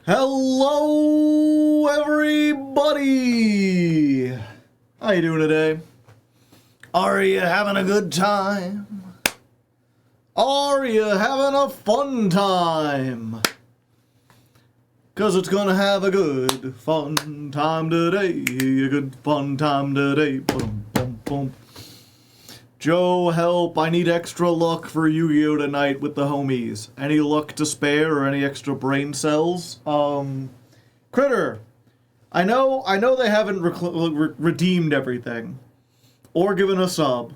Hello, everybody! How you doing today? Are you having a good time? Are you having a fun time? 'Cause it's gonna have a good fun time today. A good fun time today. Boom, boom, boom. Joe, help, I need extra luck for Yu-Gi-Oh! Tonight with the homies. Any luck to spare or any extra brain cells? Critter, I know they haven't redeemed everything or given a sub,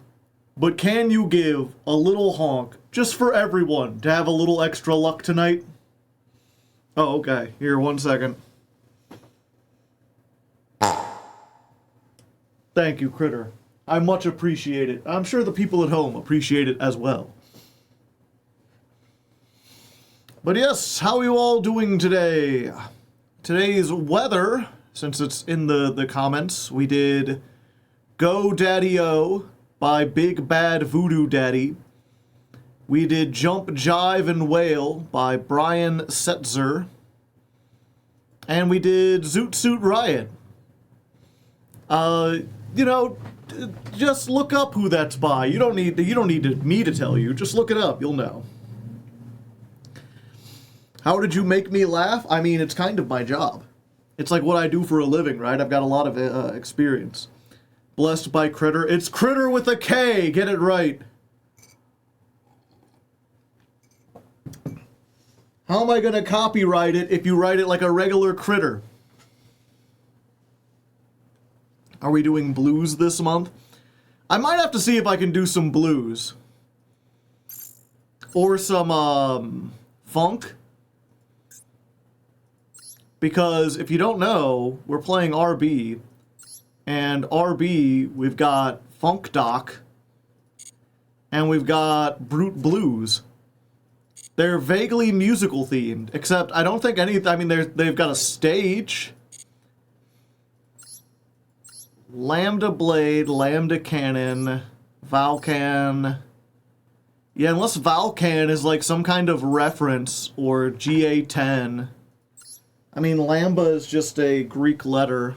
but can you give a little honk just for everyone to have a little extra luck tonight? Oh, okay. Here, 1 second. Thank you, Critter. I much appreciate it. I'm sure the people at home appreciate it as well. But yes, how are you all doing today? Today's weather, since it's in the comments, we did Go Daddy-O by Big Bad Voodoo Daddy. We did Jump, Jive, and Wail by Brian Setzer. And we did Zoot Suit Riot. Just look up who that's by. You don't need me to tell you. Just look it up. You'll know. How did you make me laugh? I mean, it's kind of my job. It's like what I do for a living, right? I've got a lot of experience. Blessed by Critter. It's Critter with a K. Get it right. How am I going to copyright it if you write it like a regular critter? Are we doing blues this month? I might have to see if I can do some blues. Or some, funk. Because if you don't know, we're playing RB. And RB, we've got Funk Doc. And we've got Brute Blues. They're vaguely musical themed, except I don't think they've got a stage. Lambda Blade, Lambda Cannon, Valcan. Yeah, unless Valcan is like some kind of reference, or GA10. I mean, Lambda is just a Greek letter.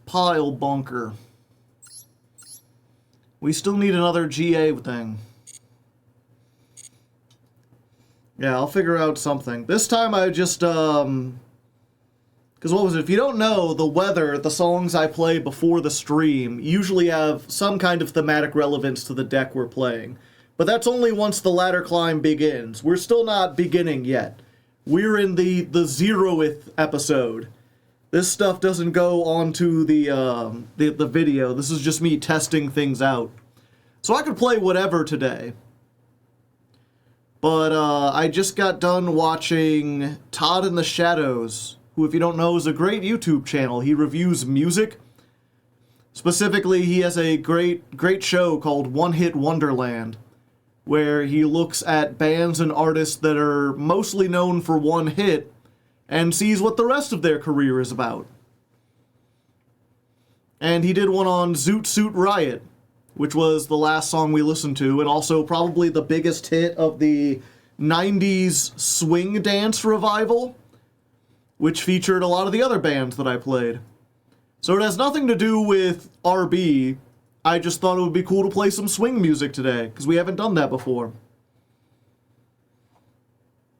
Pile Bunker. We still need another GA thing. Yeah, I'll figure out something. This time I just, because what was it? If you don't know, the weather, the songs I play before the stream, usually have some kind of thematic relevance to the deck we're playing. But that's only once the ladder climb begins. We're still not beginning yet. We're in the 0th episode. This stuff doesn't go onto the video. This is just me testing things out. So I could play whatever today. But I just got done watching Todd in the Shadows, who, if you don't know, is a great YouTube channel. He reviews music. Specifically, he has a great show called One Hit Wonderland, where he looks at bands and artists that are mostly known for one hit and sees what the rest of their career is about. And he did one on Zoot Suit Riot, which was the last song we listened to, and also probably the biggest hit of the 90s swing dance revival, which featured a lot of the other bands that I played. So it has nothing to do with RB. I just thought it would be cool to play some swing music today, because we haven't done that before.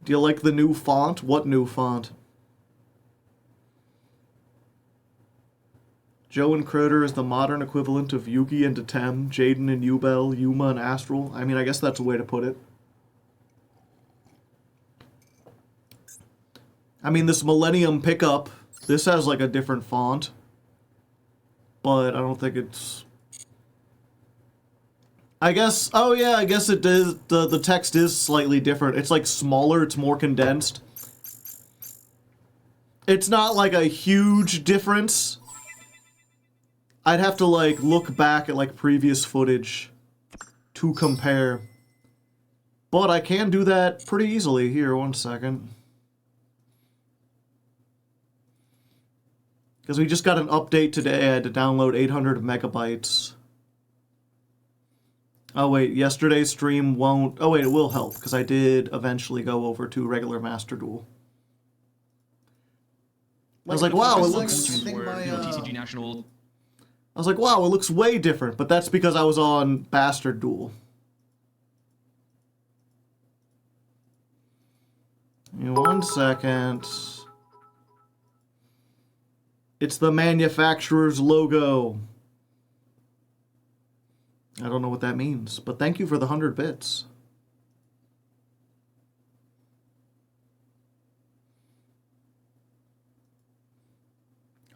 Do you like the new font? What new font? Joe and Critter is the modern equivalent of Yugi and Totem, Jaden and Yubel, Yuma and Astral. I mean, I guess that's a way to put it. I mean, this Millennium Pickup, this has like a different font. But I don't think it's... I guess, oh yeah, I guess it is, the text is slightly different. It's like smaller, it's more condensed. It's not like a huge difference. I'd have to like look back at like previous footage to compare. But I can do that pretty easily. Here, 1 second. Because we just got an update today. I had to download 800 megabytes Oh wait, yesterday's stream won't... Oh wait, it will help, because I did eventually go over to regular Master Duel. I was like, wow, it looks... TCG National... I was like, wow, it looks way different, but that's because I was on Bastard Duel. Give me 1 second. It's the manufacturer's logo. I don't know what that means, but thank you for the 100 bits.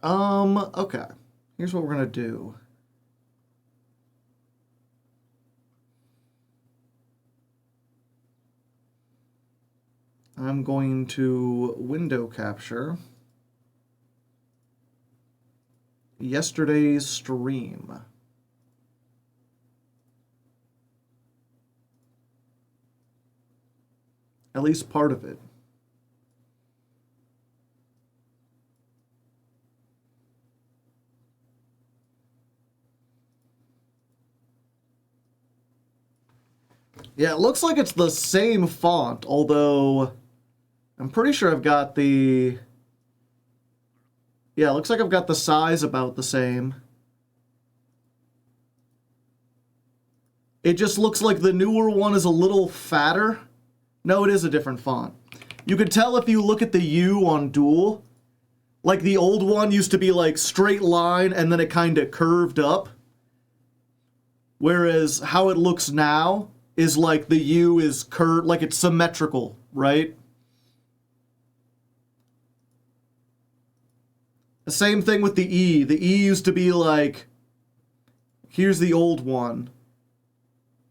Okay. Here's what we're gonna do. I'm going to window capture yesterday's stream. At least part of it. Yeah, it looks like it's the same font, although I'm pretty sure I've got the... Yeah, it looks like I've got the size about the same. It just looks like the newer one is a little fatter. No, it is a different font. You could tell if you look at the U on Duel. Like, the old one used to be, like, straight line, and then it kind of curved up. Whereas how it looks now is like the U is curved, like it's symmetrical, right? The same thing with the E. The E used to be like, here's the old one.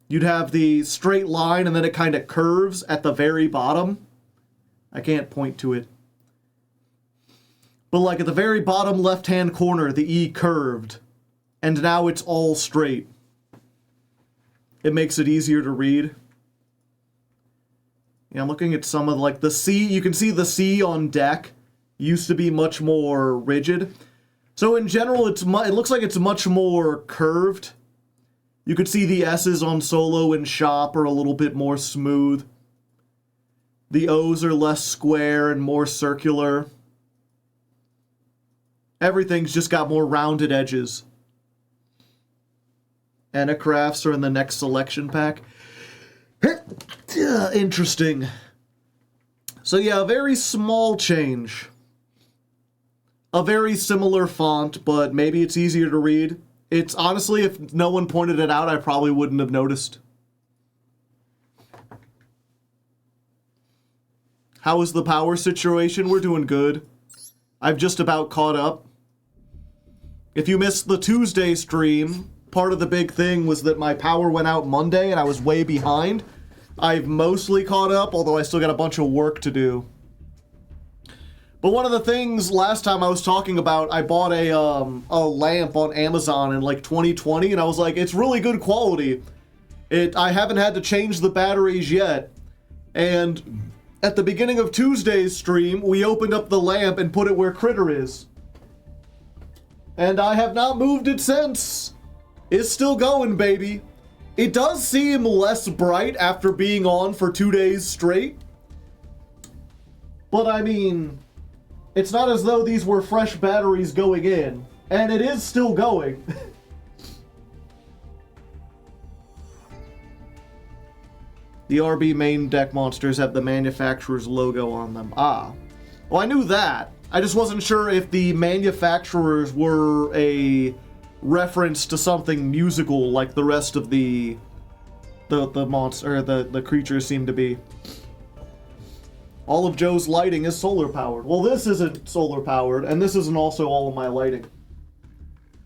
You'd have the straight line and then it kind of curves at the very bottom. I can't point to it. But like at the very bottom left-hand corner, the E curved. And now it's all straight. It makes it easier to read. Yeah, I'm looking at some of like the C. You can see the C on deck used to be much more rigid. So in general, it looks like it's much more curved. You could see the S's on solo and shop are a little bit more smooth. The O's are less square and more circular. Everything's just got more rounded edges. Anacrafts are in the next selection pack. Interesting. So yeah, a very small change. A very similar font, but maybe it's easier to read. It's honestly, if no one pointed it out, I probably wouldn't have noticed. How is the power situation? We're doing good. I've just about caught up. If you missed the Tuesday stream, part of the big thing was that my power went out Monday and I was way behind. I've mostly caught up, although I still got a bunch of work to do. But one of the things last time I was talking about, I bought a lamp on Amazon in like 2020, and I was like, it's really good quality. I haven't had to change the batteries yet. And at the beginning of Tuesday's stream, we opened up the lamp and put it where Critter is. And I have not moved it since. It's still going, baby. It does seem less bright after being on for 2 days straight. But I mean, it's not as though these were fresh batteries going in. And it is still going. The RB main deck monsters have the manufacturer's logo on them. Ah. Well, I knew that. I just wasn't sure if the manufacturers were a reference to something musical like the rest of the monster, the creatures seem to be. All of Joe's lighting is solar powered. Well, this isn't solar powered, and this isn't also all of my lighting.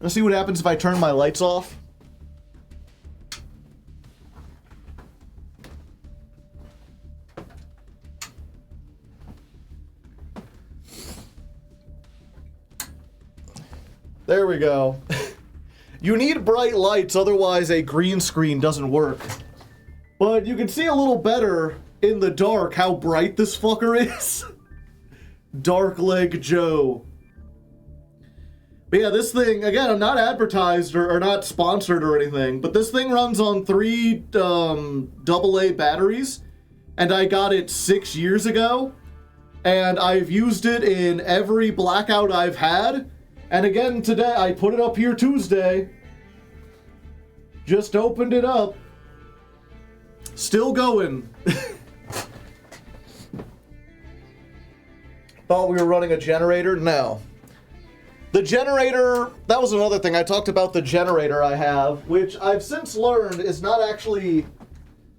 Let's see what happens if I turn my lights off. There we go. You need bright lights, otherwise a green screen doesn't work. But you can see a little better in the dark how bright this fucker is. Darkleg Joe. But yeah, this thing, again, I'm not advertised or not sponsored or anything, but this thing runs on 3 AA batteries, and I got it 6 years ago, and I've used it in every blackout I've had, and again today, I put it up here Tuesday, just opened it up, still going. Thought we were running a generator? No. The generator, that was another thing. I talked about the generator I have, which I've since learned is not actually,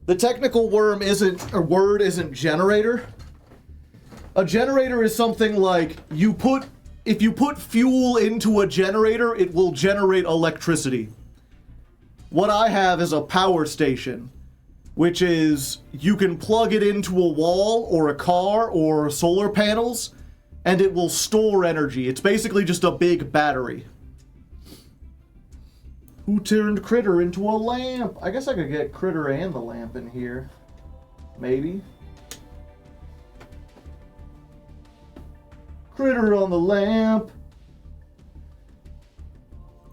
the technical word isn't generator. A generator is something like if you put fuel into a generator, it will generate electricity. What I have is a power station, which is you can plug it into a wall or a car or solar panels, and it will store energy. It's basically just a big battery. Who turned Critter into a lamp? I guess I could get Critter and the lamp in here. Maybe. Critter on the lamp.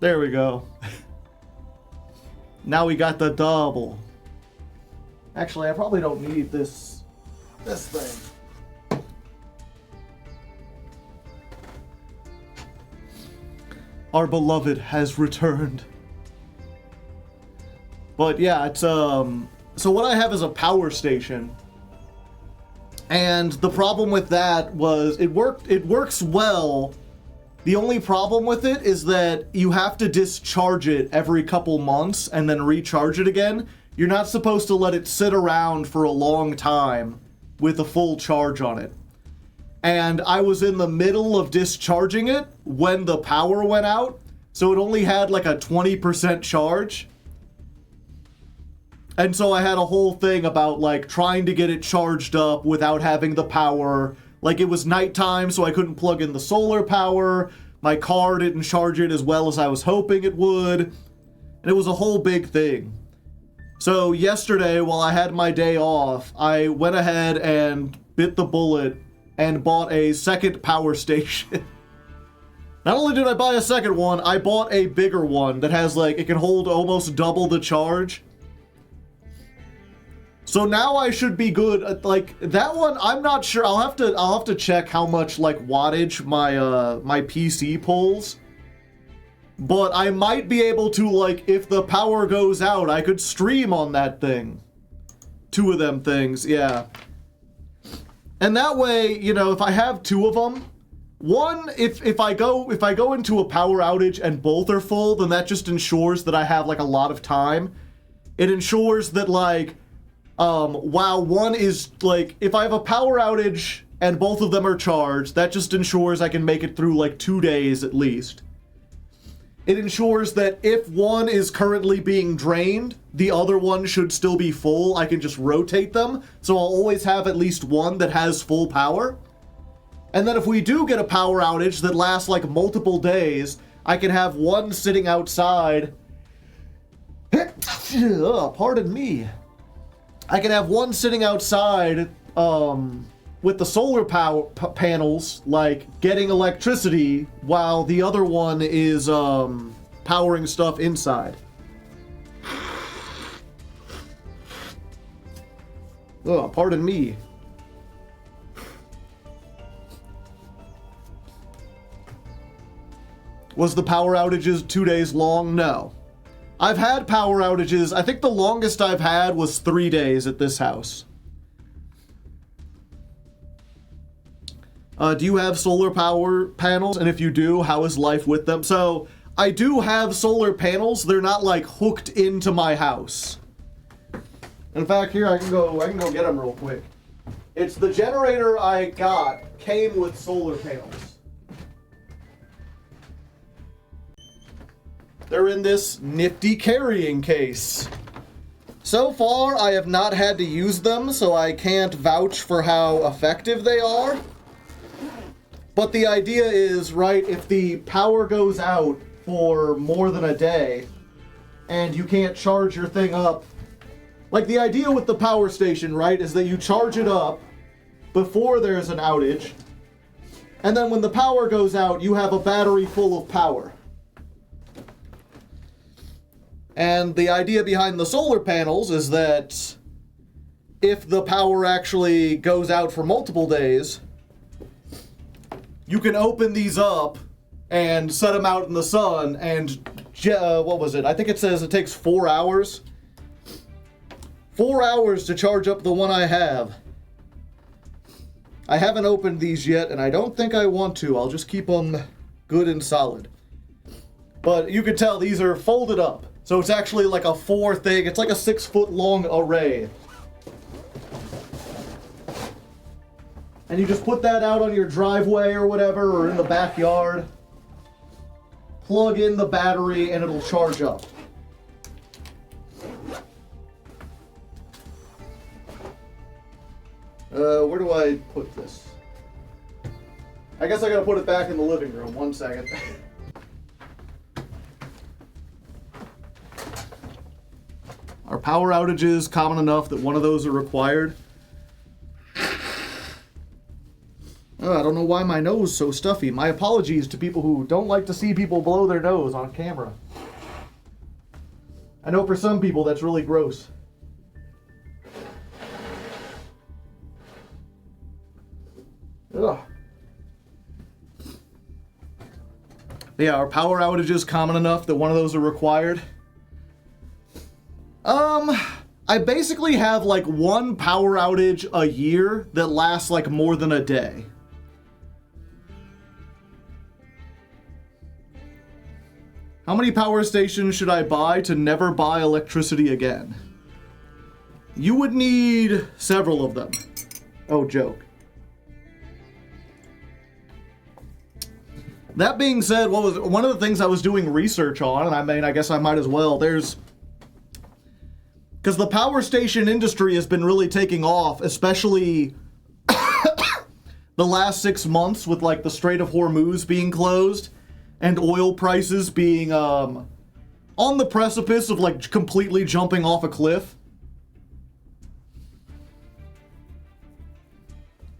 There we go. Now we got the double. Actually, I probably don't need this thing. Our beloved has returned. But yeah, it's so what I have is a power station. And the problem with that was it works well. The only problem with it is that you have to discharge it every couple months and then recharge it again. You're not supposed to let it sit around for a long time with a full charge on it. And I was in the middle of discharging it when the power went out, so it only had like a 20% charge. And so I had a whole thing about like trying to get it charged up without having the power. Like it was nighttime, so I couldn't plug in the solar power. My car didn't charge it as well as I was hoping it would. And it was a whole big thing. So yesterday, while I had my day off, I went ahead and bit the bullet and bought a second power station. Not only did I buy a second one, I bought a bigger one that has like, it can hold almost double the charge. So now I should be good. Like that one, I'm not sure. I'll have to check how much like wattage my PC pulls. But I might be able to, like, if the power goes out, I could stream on that thing. 2 of them things, yeah. And that way, you know, if I have 2 of them, one, if I go into a power outage and both are full, then that just ensures that I have like a lot of time. It ensures that like, while one is like, if I have a power outage and both of them are charged, that just ensures I can make it through like 2 days at least. It ensures that if one is currently being drained, the other one should still be full. I can just rotate them, so I'll always have at least one that has full power. And then if we do get a power outage that lasts like multiple days, I can have one sitting outside. Pardon me. I can have one sitting outside with the solar power panels, like getting electricity, while the other one is powering stuff inside. Oh, pardon me. Was the power outages 2 days long? No. I've had power outages. I think the longest I've had was 3 days at this house. Do you have solar power panels? And if you do, how is life with them? So, I do have solar panels. They're not like hooked into my house. In fact, here I can go get them real quick. It's the generator I got came with solar panels. They're in this nifty carrying case. So far, I have not had to use them, so I can't vouch for how effective they are. But the idea is, right, if the power goes out for more than a day, and you can't charge your thing up, like the idea with the power station, right, is that you charge it up before there's an outage, And then when the power goes out, you have a battery full of power. And the idea behind the solar panels is that if the power actually goes out for multiple days, you can open these up and set them out in the sun, and what was it? I think it says it takes 4 hours. 4 hours to charge up the one I have. I haven't opened these yet, and I don't think I want to. I'll just keep them good and solid. But you can tell these are folded up. So it's actually like a 4 thing. It's like a 6-foot long array. And you just put that out on your driveway or whatever, or in the backyard. Plug in the battery and it'll charge up. Where do I put this? I guess I gotta put it back in the living room. 1 second. Are power outages common enough that one of those are required? Oh, I don't know why my nose is so stuffy. My apologies to people who don't like to see people blow their nose on camera. I know for some people that's really gross. Ugh. Yeah, are power outages common enough that one of those are required? I basically have like one power outage a year that lasts like more than a day. How many power stations should I buy to never buy electricity again? You would need several of them. Oh, joke. That being said, what was one of the things I was doing research on, and I mean, I guess I might as well, because the power station industry has been really taking off, especially the last 6 months with like the Strait of Hormuz being closed and oil prices being on the precipice of like completely jumping off a cliff.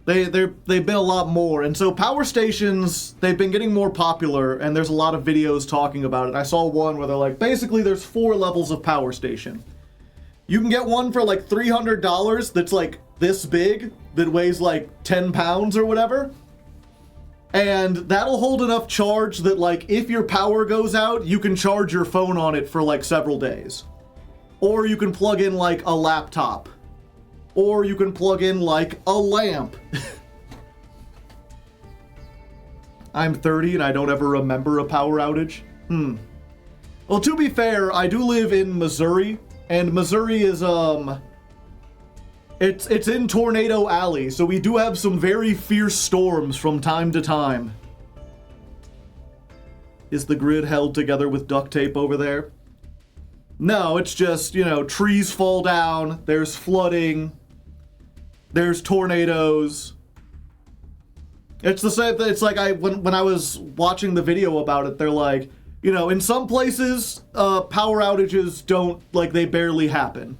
They've been a lot more, and so power stations, they've been getting more popular, and there's a lot of videos talking about it. I saw one where they're like, basically there's 4 levels of power station. You can get one for like $300 that's like this big, that weighs like 10 pounds or whatever. And that'll hold enough charge that like if your power goes out, you can charge your phone on it for like several days. Or you can plug in like a laptop. Or you can plug in like a lamp. I'm 30 and I don't ever remember a power outage. Well, to be fair, I do live in Missouri. And Missouri is, it's in Tornado Alley, so we do have some very fierce storms from time to time. Is the grid held together with duct tape over there? No, it's just, you know, trees fall down, there's flooding, there's tornadoes. It's the same thing. It's like when I was watching the video about it, they're like, you know, in some places, power outages don't, like, they barely happen.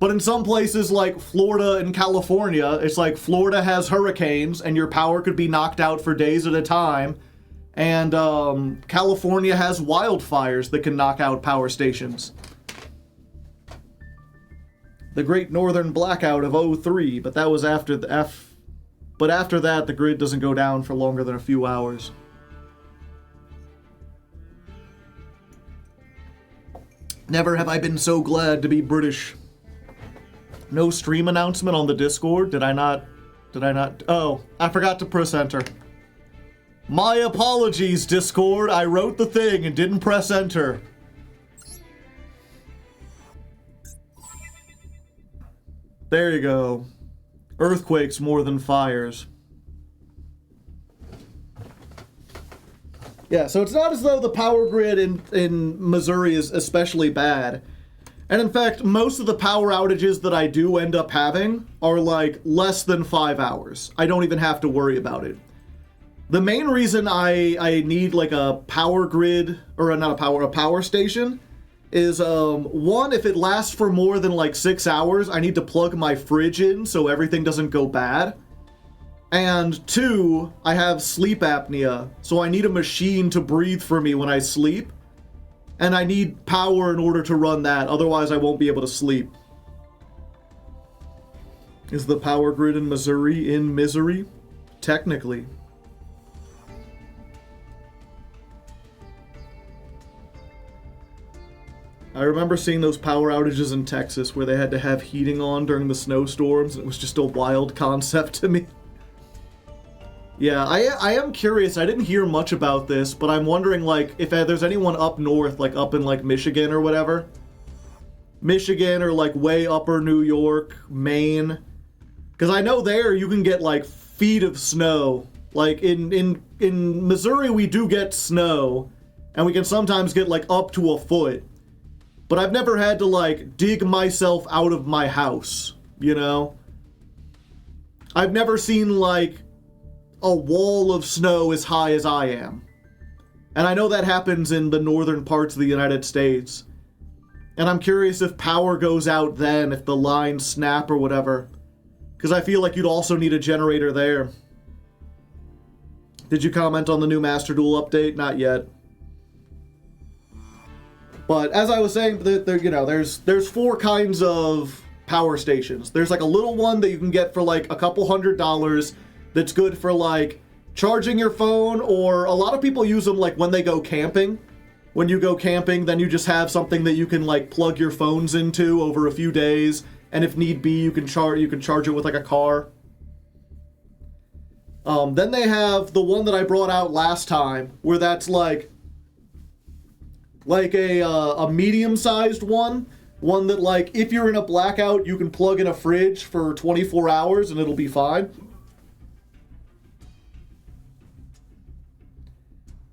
But in some places, like Florida and California, it's like Florida has hurricanes, and your power could be knocked out for days at a time. And California has wildfires that can knock out power stations. The Great Northern Blackout of '03, but that was after the But after that, the grid doesn't go down for longer than a few hours. Never have I been so glad to be British. No stream announcement on the Discord? Did I not? Oh, I forgot to press enter. My apologies, Discord. I wrote the thing and didn't press enter. There you go. Earthquakes more than fires. Yeah, so it's not as though the power grid in Missouri is especially bad. And in fact, most of the power outages that I do end up having are like less than 5 hours. I don't even have to worry about it. The main reason I need like a power grid, or not a power station, is one, if it lasts for more than like 6 hours, I need to plug my fridge in so everything doesn't go bad. And 2, I have sleep apnea, so I need a machine to breathe for me when I sleep. And I need power in order to run that, otherwise I won't be able to sleep. Is the power grid in Missouri in misery? Technically. I remember seeing those power outages in Texas where they had to have heating on during the snowstorms, and it was just a wild concept to me. Yeah, I am curious. I didn't hear much about this, but I'm wondering, like, if there's anyone up north, like up in, like, Michigan or whatever. Michigan or, like, way upper New York, Maine. Because I know there you can get, like, feet of snow. Like, in Missouri we do get snow, and we can sometimes get, like, up to a foot. But I've never had to, like, dig myself out of my house, you know? I've never seen, like, a wall of snow as high as I am. And I know that happens in the northern parts of the United States. And I'm curious if power goes out then, if the lines snap or whatever. Because I feel like you'd also need a generator there. Did you comment on the new Master Duel update? Not yet. But as I was saying, you know, there's 4 kinds of power stations. There's like a little one that you can get for like a couple $100 that's good for like charging your phone, or a lot of people use them like when they go camping. When you go camping, then you just have something that you can like plug your phones into over a few days, and if need be, you can charge it with like a car. Then they have the one that I brought out last time, where that's like a medium-sized one that like if you're in a blackout, you can plug in a fridge for 24 hours and it'll be fine.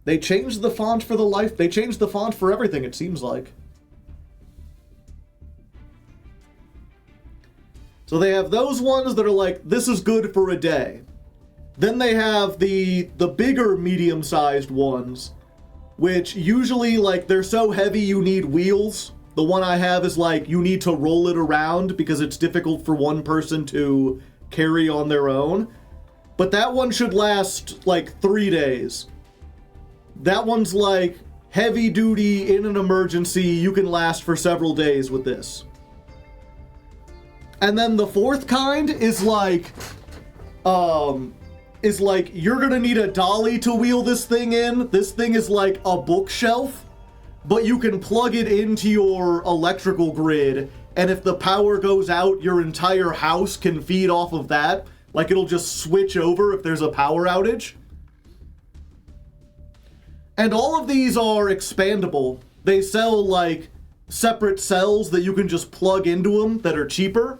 They changed the font for they changed the font for everything, it seems like. So they have those ones that are like, this is good for a day. Then they have the bigger medium-sized ones, which usually, like, they're so heavy you need wheels. The one I have is like, you need to roll it around because it's difficult for one person to carry on their own. But that one should last like 3 days. That one's like heavy duty in an emergency. You can last for several days with this. And then the 4th kind is like you're gonna need a dolly to wheel this thing in. This thing is like a bookshelf, but you can plug it into your electrical grid, and if the power goes out, your entire house can feed off of that. Like, it'll just switch over if there's a power outage. And all of these are expandable. They sell, like, separate cells that you can just plug into them that are cheaper.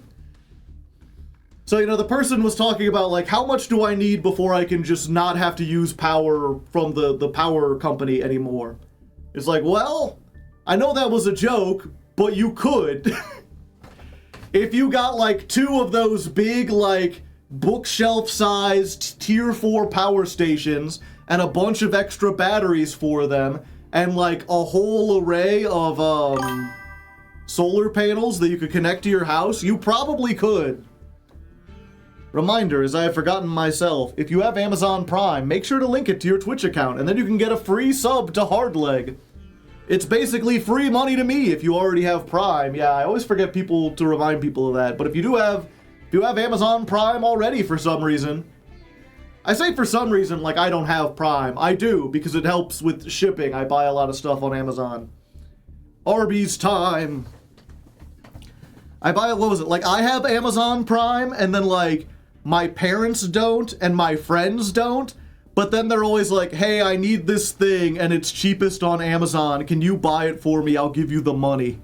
So, you know, the person was talking about, like, how much do I need before I can just not have to use power from the power company anymore? It's like, well, I know that was a joke, but you could. If you got, like, 2 of those big, like, bookshelf-sized Tier 4 power stations and a bunch of extra batteries for them, and, like, a whole array of, solar panels that you could connect to your house, you probably could. Reminder, as I have forgotten myself, if you have Amazon Prime, make sure to link it to your Twitch account, and then you can get a free sub to Hardleg. It's basically free money to me if you already have Prime. Yeah, I always forget to remind people of that, but if you have Amazon Prime already for some reason, I say for some reason, like I don't have Prime. I do, because it helps with shipping. I buy a lot of stuff on Amazon. Arby's time. I buy, what was it? Like, I have Amazon Prime, and then, like, my parents don't, and my friends don't, but then they're always like, hey, I need this thing, and it's cheapest on Amazon. Can you buy it for me? I'll give you the money.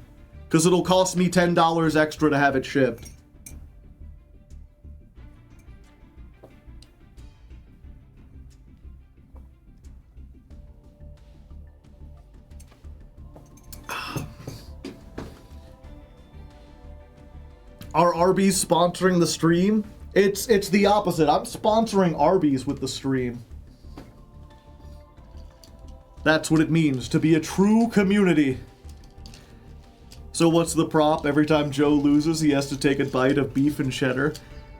Because it'll cost me $10 extra to have it shipped. Are Arby's sponsoring the stream? It's the opposite. I'm sponsoring Arby's with the stream. That's what it means to be a true community. So what's the prop? Every time Joe loses, he has to take a bite of beef and cheddar.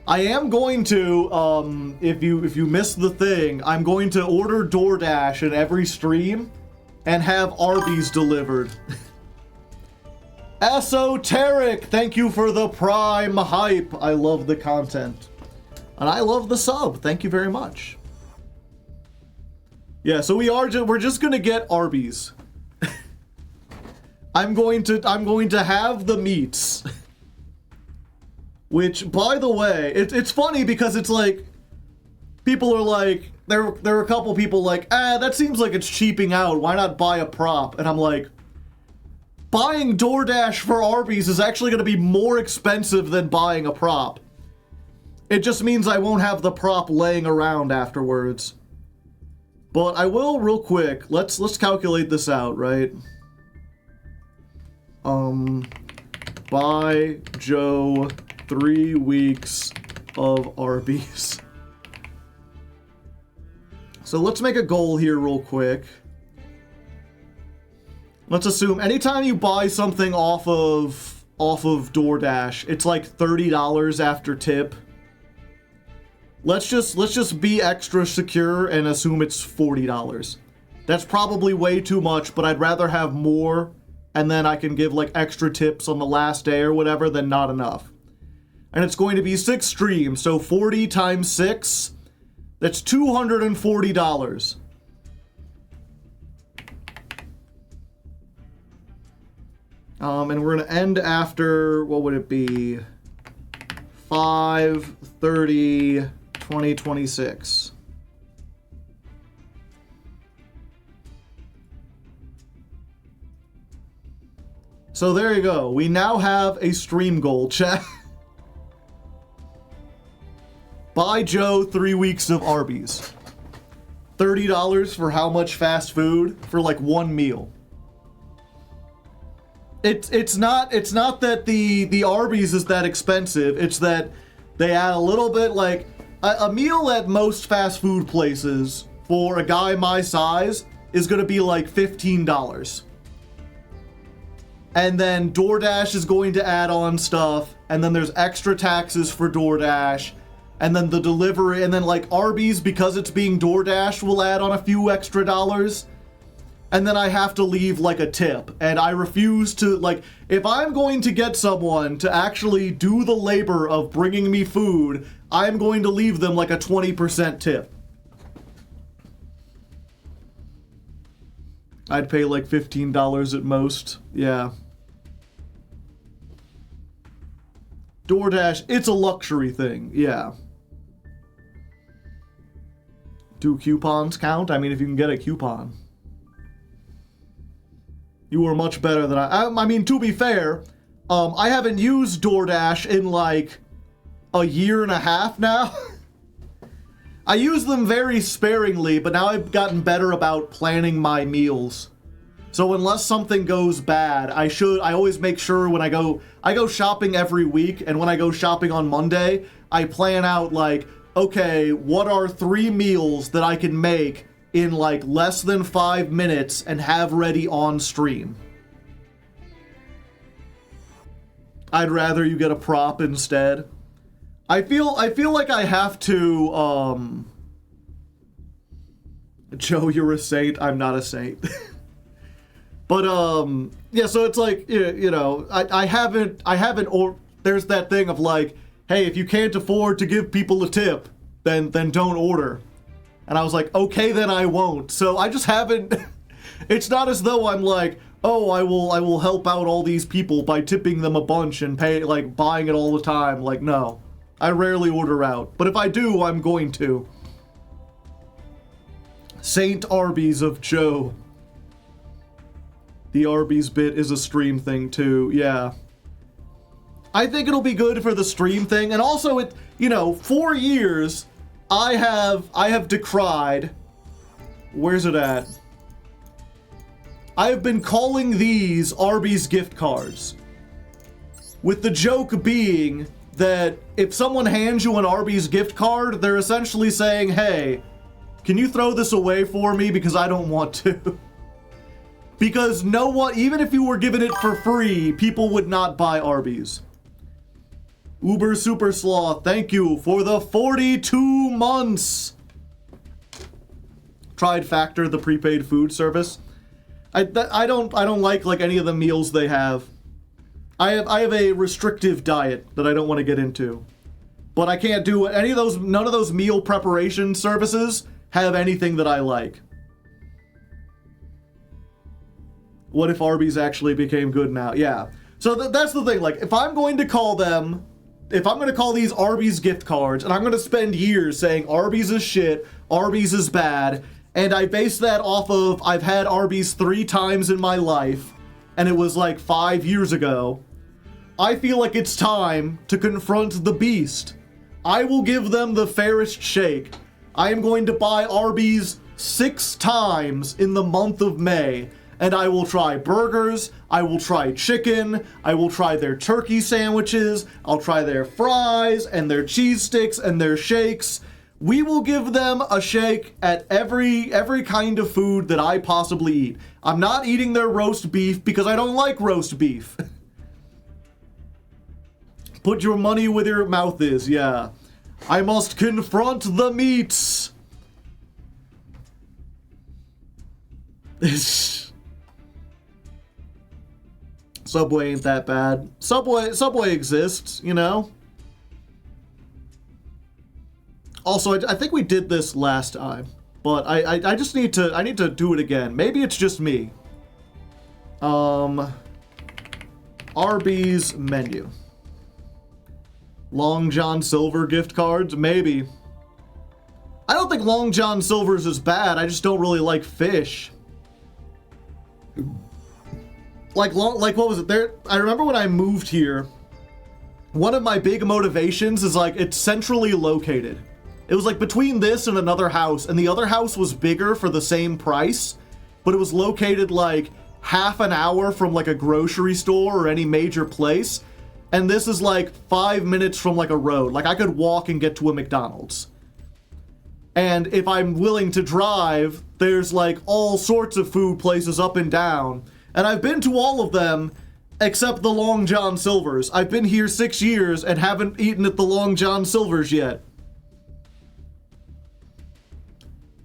I am going to, if you missed the thing, I'm going to order DoorDash in every stream and have Arby's delivered. Esoteric, thank you for the prime hype. I love the content. And I love the sub. Thank you very much. Yeah, so we're just gonna get Arby's. I'm going to have the meats. Which, by the way, it's funny because it's like, people are like, there are a couple people like, that seems like it's cheaping out, why not buy a prop? And I'm like, buying DoorDash for Arby's is actually going to be more expensive than buying a prop. It just means I won't have the prop laying around afterwards. But I will real quick, let's calculate this out, right? Buy Joe 3 weeks of Arby's. So let's make a goal here real quick. Let's assume anytime you buy something off of DoorDash, it's like $30 after tip. Let's just be extra secure and assume it's $40. That's probably way too much, but I'd rather have more and then I can give like extra tips on the last day or whatever than not enough. And it's going to be 6 streams, so 40 times 6, that's $240. And we're gonna end after, what would it be? 5/30/2026. So there you go. We now have a stream goal, chat. Buy Joe 3 weeks of Arby's. $30 for how much fast food? For like one meal. It's not that the Arby's is that expensive. It's that they add a little bit, like a meal at most fast food places for a guy my size is gonna be like $15. And then DoorDash is going to add on stuff, and then there's extra taxes for DoorDash, and then the delivery, and then like Arby's, because it's being DoorDash, will add on a few extra dollars. And then I have to leave like a tip, and I refuse to, like, if I'm going to get someone to actually do the labor of bringing me food, I'm going to leave them like a 20% tip. I'd pay like $15 at most, yeah. DoorDash, it's a luxury thing, yeah. Do coupons count? I mean, if you can get a coupon. You were much better than I mean, to be fair, I haven't used DoorDash in like a year and a half now. I use them very sparingly, but now I've gotten better about planning my meals. So unless something goes bad, I always make sure when I go shopping every week, and when I go shopping on Monday, I plan out like, okay, what are 3 meals that I can make in like less than 5 minutes and have ready on stream. I'd rather you get a prop instead. I feel like I have to, Joe, you're a saint. I'm not a saint. But, yeah, so it's like, you know, I haven't, or there's that thing of like, hey, if you can't afford to give people a tip, then don't order. And I was like, okay, then I won't. So I just haven't, it's not as though I'm like, oh, I will help out all these people by tipping them a bunch and pay, like, buying it all the time. Like, no. I rarely order out. But if I do, I'm going to. Saint Arby's of Joe. The Arby's bit is a stream thing too, yeah. I think it'll be good for the stream thing, and also it, you know, 4 years I have decried, where's it at? I have been calling these Arby's gift cards. With the joke being that if someone hands you an Arby's gift card, they're essentially saying, hey, can you throw this away for me because I don't want to? Because no one, even if you were given it for free, people would not buy Arby's. Uber Super Sloth, thank you for the 42 months. Tried Factor, the prepaid food service. I don't like any of the meals they have. I have a restrictive diet that I don't want to get into. But I can't do any of those, none of those meal preparation services have anything that I like. What if Arby's actually became good now? Yeah. So that's the thing, like, if I'm going to call these Arby's gift cards, and I'm going to spend years saying Arby's is shit, Arby's is bad, and I base that off of I've had Arby's 3 times in my life, and it was like 5 years ago, I feel like it's time to confront the beast. I will give them the fairest shake. I am going to buy Arby's 6 times in the month of May, and I will try burgers, I will try chicken, I will try their turkey sandwiches, I'll try their fries, and their cheese sticks, and their shakes. We will give them a shake at every kind of food that I possibly eat. I'm not eating their roast beef because I don't like roast beef. Put your money where your mouth is, yeah. I must confront the meats. Subway ain't that bad. Subway exists, you know? Also, I think we did this last time, but I just need to do it again. Maybe it's just me. Arby's menu. Long John Silver gift cards? Maybe. I don't think Long John Silver's is bad, I just don't really like fish. Like what was it? I remember when I moved here, one of my big motivations is like, it's centrally located. It was like between this and another house, and the other house was bigger for the same price, but it was located like half an hour from like a grocery store or any major place. And this is like 5 minutes from like a road. Like I could walk and get to a McDonald's. And if I'm willing to drive, there's like all sorts of food places up and down. And I've been to all of them except the Long John Silver's. I've been here 6 years and haven't eaten at the Long John Silver's yet.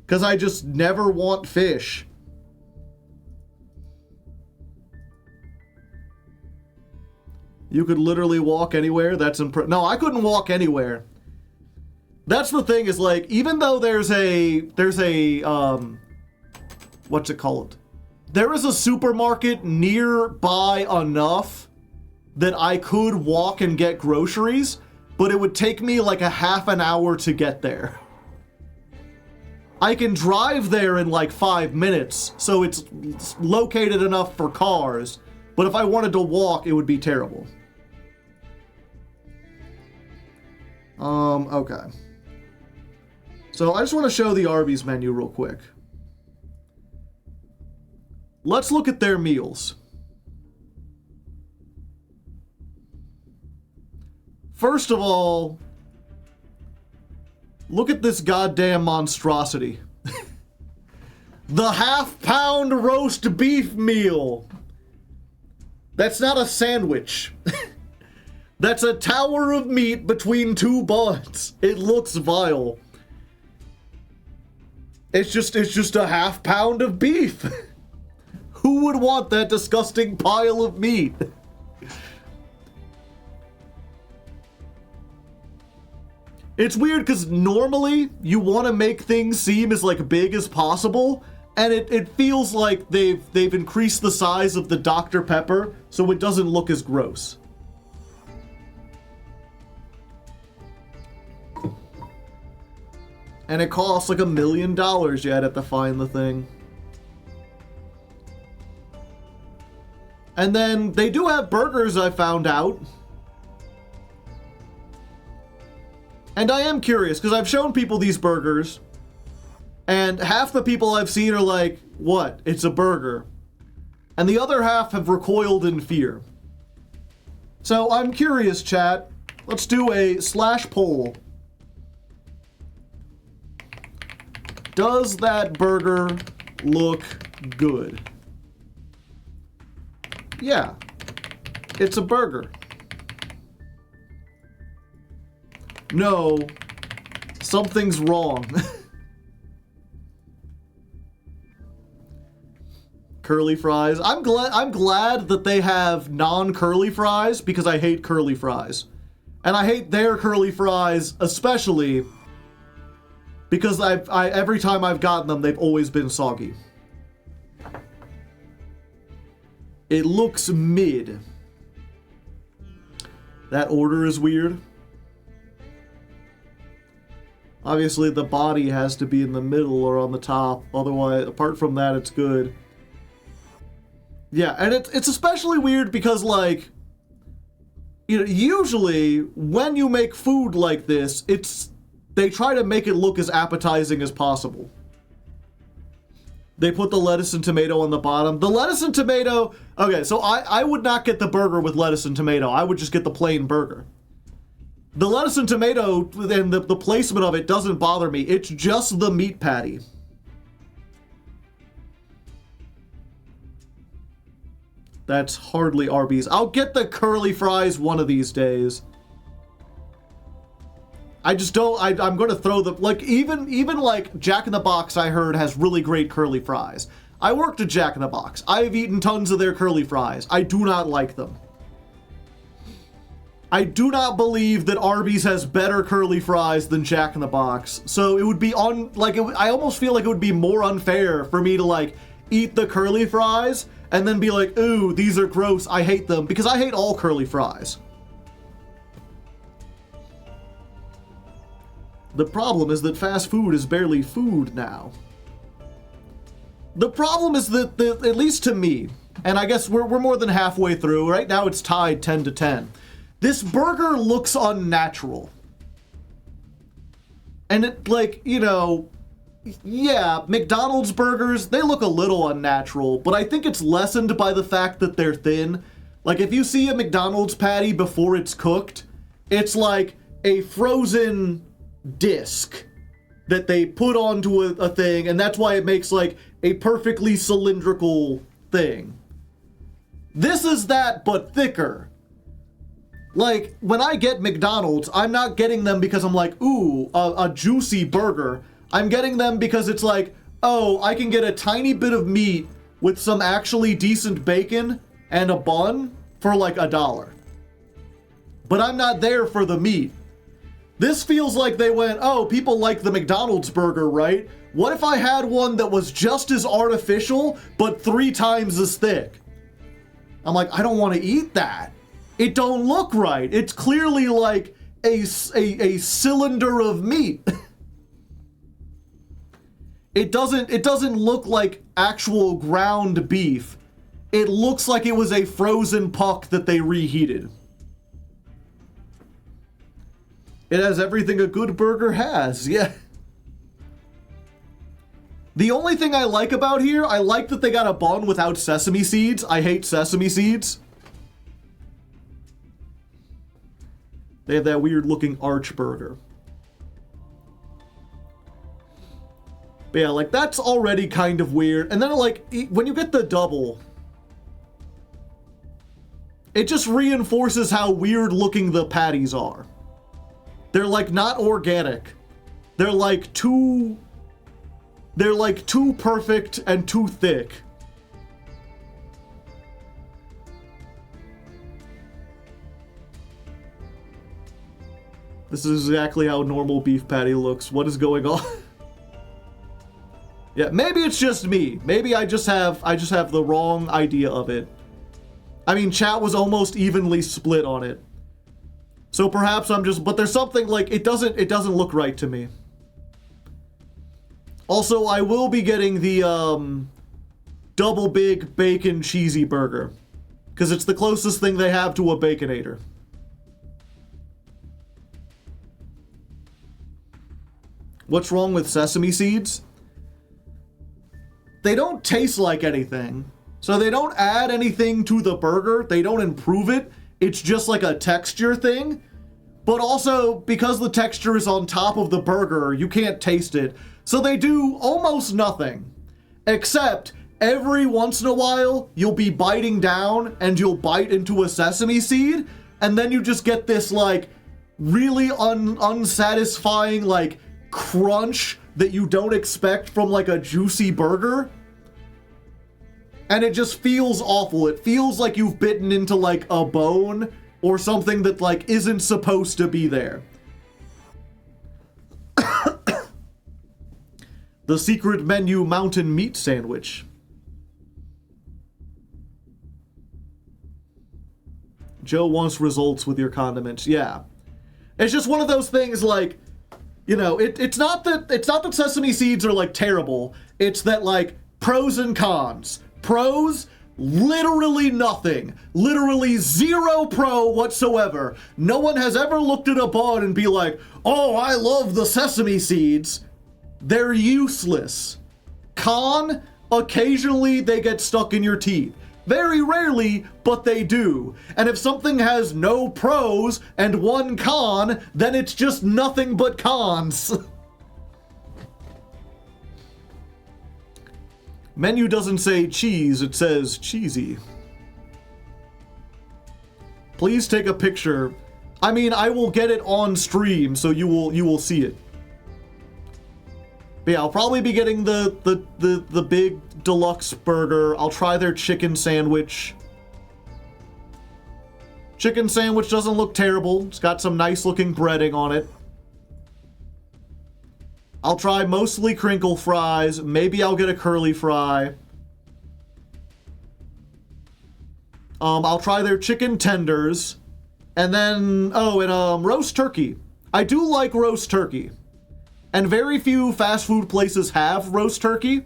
Because I just never want fish. You could literally walk anywhere? That's No, I couldn't walk anywhere. That's the thing, is like, even though there's a what's it called? There is a supermarket nearby enough that I could walk and get groceries, but it would take me like a half an hour to get there. I can drive there in like 5 minutes, so it's located enough for cars, but if I wanted to walk, it would be terrible. Okay. So I just want to show the Arby's menu real quick. Let's look at their meals. First of all, look at this goddamn monstrosity. The half-pound roast beef meal. That's not a sandwich. That's a tower of meat between 2 buns. It looks vile. It's just a half-pound of beef. Who would want that disgusting pile of meat? It's weird because normally you want to make things seem as like big as possible, and it feels like they've increased the size of the Dr. Pepper so it doesn't look as gross. And it costs like $1 million yet at to find the thing. And then they do have burgers, I found out. And I am curious, because I've shown people these burgers, and half the people I've seen are like, what? It's a burger. And the other half have recoiled in fear. So I'm curious, chat. Let's do a /poll. Does that burger look good? Yeah, it's a burger. No. Something's wrong. Curly fries. I'm glad that they have non-curly fries because I hate curly fries. And I hate their curly fries especially because every time I've gotten them, they've always been soggy. It looks mid. That order is weird. Obviously, the body has to be in the middle or on the top. Otherwise, apart from that, it's good. Yeah, and it's especially weird because, like, you know, usually when you make food like this, they try to make it look as appetizing as possible. They put the lettuce and tomato on the bottom. The lettuce and tomato... Okay, so I would not get the burger with lettuce and tomato. I would just get the plain burger. The lettuce and tomato and the placement of it doesn't bother me. It's just the meat patty. That's hardly Arby's. I'll get the curly fries one of these days. I just don't... I'm going to throw the... Like, even like, Jack in the Box, I heard, has really great curly fries. I worked at Jack in the Box. I've eaten tons of their curly fries. I do not like them. I do not believe that Arby's has better curly fries than Jack in the Box. So it would be I almost feel like it would be more unfair for me to, like, eat the curly fries and then be like, ooh, these are gross, I hate them, because I hate all curly fries. The problem is that fast food is barely food now. The problem is that, at least to me, and I guess we're more than halfway through, right now it's tied 10-10. This burger looks unnatural. And it, like, you know, yeah, McDonald's burgers, they look a little unnatural, but I think it's lessened by the fact that they're thin. Like, if you see a McDonald's patty before it's cooked, it's like a frozen disc that they put onto a thing, and that's why it makes, like, a perfectly cylindrical thing. This is that, but thicker. Like, when I get McDonald's, I'm not getting them because I'm like, ooh, a juicy burger. I'm getting them because it's like, oh, I can get a tiny bit of meat with some actually decent bacon and a bun for like $1. But I'm not there for the meat. This feels like they went, oh, people like the McDonald's burger, right? What if I had one that was just as artificial, but 3 times as thick? I'm like, I don't want to eat that. It don't look right. It's clearly like a cylinder of meat. It doesn't look like actual ground beef. It looks like it was a frozen puck that they reheated. It has everything a good burger has, yeah. The only thing I like about here, I like that they got a bun without sesame seeds. I hate sesame seeds. They have that weird looking arch burger. But yeah, like, that's already kind of weird. And then, like, when you get the double, it just reinforces how weird looking the patties are. They're, like, not organic. They're like too perfect and too thick. This is exactly how a normal beef patty looks. What is going on? Yeah, maybe it's just me. Maybe I just have the wrong idea of it. I mean, chat was almost evenly split on it. So perhaps I'm just, but there's something like, it doesn't look right to me. Also, I will be getting the double big bacon cheesy burger, because it's the closest thing they have to a Baconator. What's wrong with sesame seeds? They don't taste like anything, so they don't add anything to the burger. They don't improve it. It's just like a texture thing. But also, because the texture is on top of the burger, you can't taste it. So they do almost nothing. Except, every once in a while, you'll be biting down and you'll bite into a sesame seed, and then you just get this, like, really unsatisfying, like, crunch that you don't expect from, like, a juicy burger. And it just feels awful. It feels like you've bitten into, like, a bone or something that, like, isn't supposed to be there. The secret menu mountain meat sandwich. Joe wants results with your condiments. Yeah. It's just one of those things, like, you know, it's not that sesame seeds are, like, terrible. It's that, like, pros and cons. Pros, literally nothing. Literally zero pro whatsoever. No one has ever looked at a bun and be like, oh, I love the sesame seeds. They're useless. Con, occasionally they get stuck in your teeth. Very rarely, but they do. And if something has no pros and one con, then it's just nothing but cons. Menu doesn't say cheese, it says cheesy. Please take a picture. I mean, I will get it on stream, so you will see it. But yeah, I'll probably be getting the big deluxe burger. I'll try their chicken sandwich. Chicken sandwich doesn't look terrible. It's got some nice looking breading on it. I'll try mostly crinkle fries. Maybe I'll get a curly fry. I'll try their chicken tenders. And then, roast turkey. I do like roast turkey. And very few fast food places have roast turkey.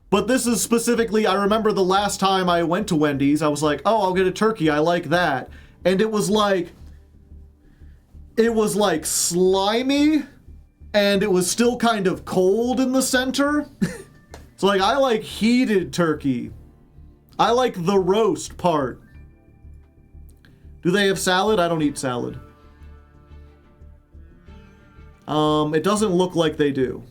But this is specifically, I remember the last time I went to Wendy's, I was like, oh, I'll get a turkey, I like that. And it was like slimy, and it was still kind of cold in the center. So like, I like heated turkey. I like the roast part. Do they have salad? I don't eat salad. It doesn't look like they do.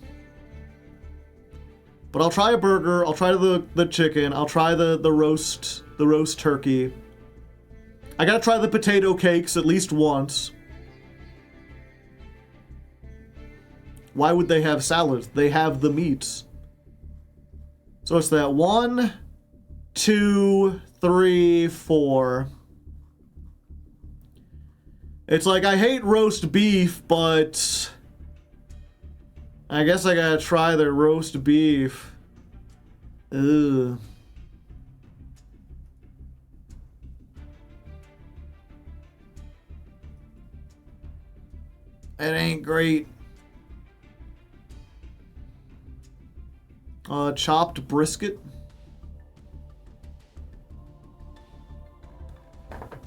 But I'll try a burger, I'll try the chicken, I'll try the roast turkey. I gotta try the potato cakes at least once. Why would they have salads? They have the meats. So it's that 1, 2, 3, 4. It's like, I hate roast beef, but I guess I gotta try their roast beef. Ugh. It ain't great. Chopped brisket.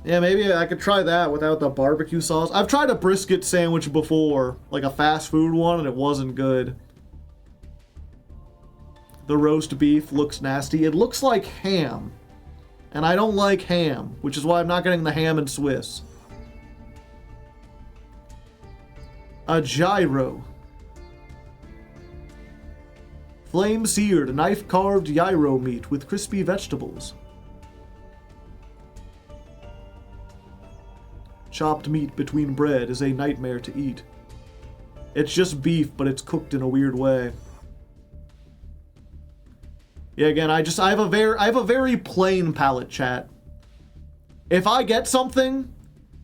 Yeah, maybe I could try that without the barbecue sauce. I've tried a brisket sandwich before, like a fast food one, and it wasn't good. The roast beef looks nasty. It looks like ham. And I don't like ham, which is why I'm not getting the ham and Swiss. A gyro. Flame-seared, knife-carved gyro meat with crispy vegetables. Chopped meat between bread is a nightmare to eat. It's just beef, but it's cooked in a weird way. Yeah, again, I have a very plain palate, chat. If I get something,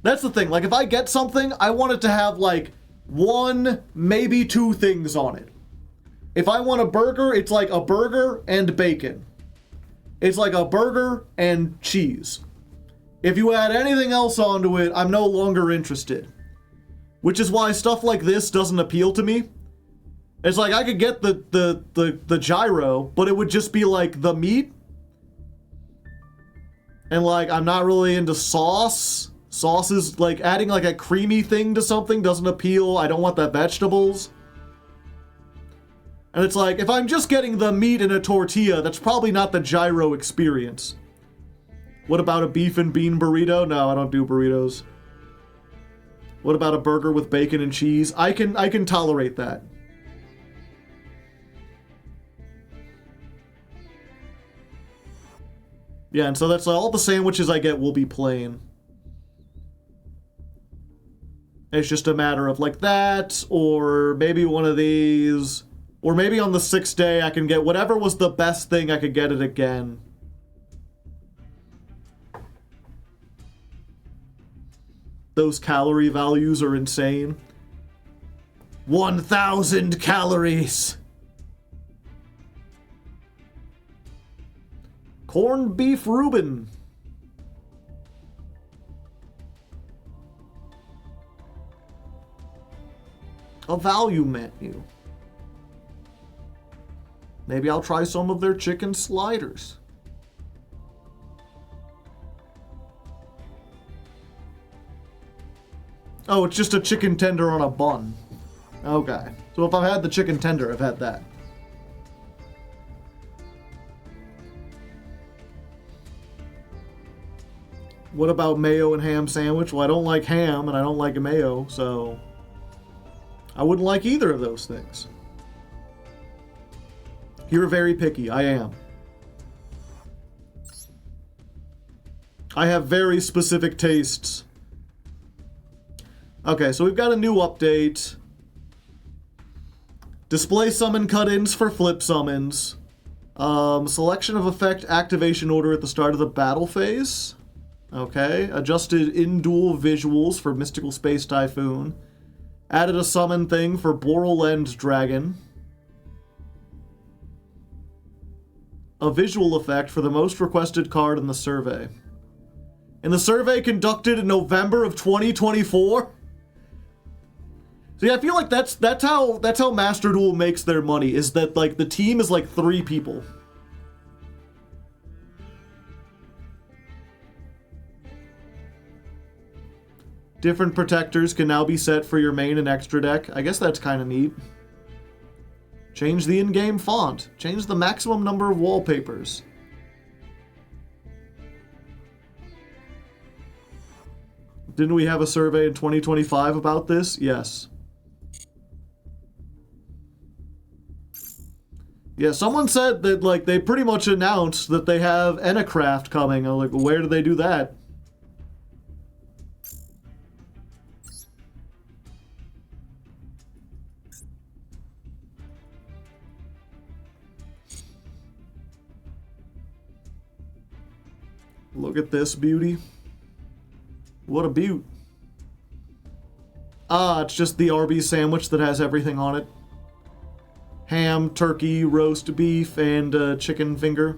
that's the thing. Like, if I get something, I want it to have like 1, maybe 2 things on it. If I want a burger, it's like a burger and bacon. It's like a burger and cheese. If you add anything else onto it, I'm no longer interested. Which is why stuff like this doesn't appeal to me. It's like, I could get the gyro, but it would just be like the meat. And like, I'm not really into sauce. Sauce is like, adding like a creamy thing to something doesn't appeal. I don't want the vegetables. And it's like, if I'm just getting the meat in a tortilla, that's probably not the gyro experience. What about a beef and bean burrito? No, I don't do burritos. What about a burger with bacon and cheese? I can tolerate that. Yeah, and so that's all the sandwiches I get will be plain. It's just a matter of like that, or maybe one of these, or maybe on the 6th day I can get whatever was the best thing, I could get it again. Those calorie values are insane. 1,000 calories! Corned beef Reuben. A value menu. Maybe I'll try some of their chicken sliders. Oh, it's just a chicken tender on a bun. Okay. So if I've had the chicken tender, I've had that. What about mayo and ham sandwich? Well, I don't like ham and I don't like mayo, so I wouldn't like either of those things. You're very picky. I am. I have very specific tastes. Okay, so we've got a new update. Display summon cut-ins for flip summons. Selection of effect activation order at the start of the battle phase. Okay, adjusted in-duel visuals for Mystical Space Typhoon. Added a summon thing for Boral End Dragon. A visual effect for the most requested card in the survey. In the survey conducted in November of 2024? See, I feel like that's how Master Duel makes their money, is that like the team is like 3 people. Different protectors can now be set for your main and extra deck. I guess that's kind of neat. Change the in-game font. Change the maximum number of wallpapers. Didn't we have a survey in 2025 about this? Yes. Yeah, someone said that like they pretty much announced that they have Enacraft coming. I'm like, where do they do that? Look at this beauty. What a beaut. Ah, it's just the Arby's sandwich that has everything on it. Ham, turkey, roast beef, and chicken finger.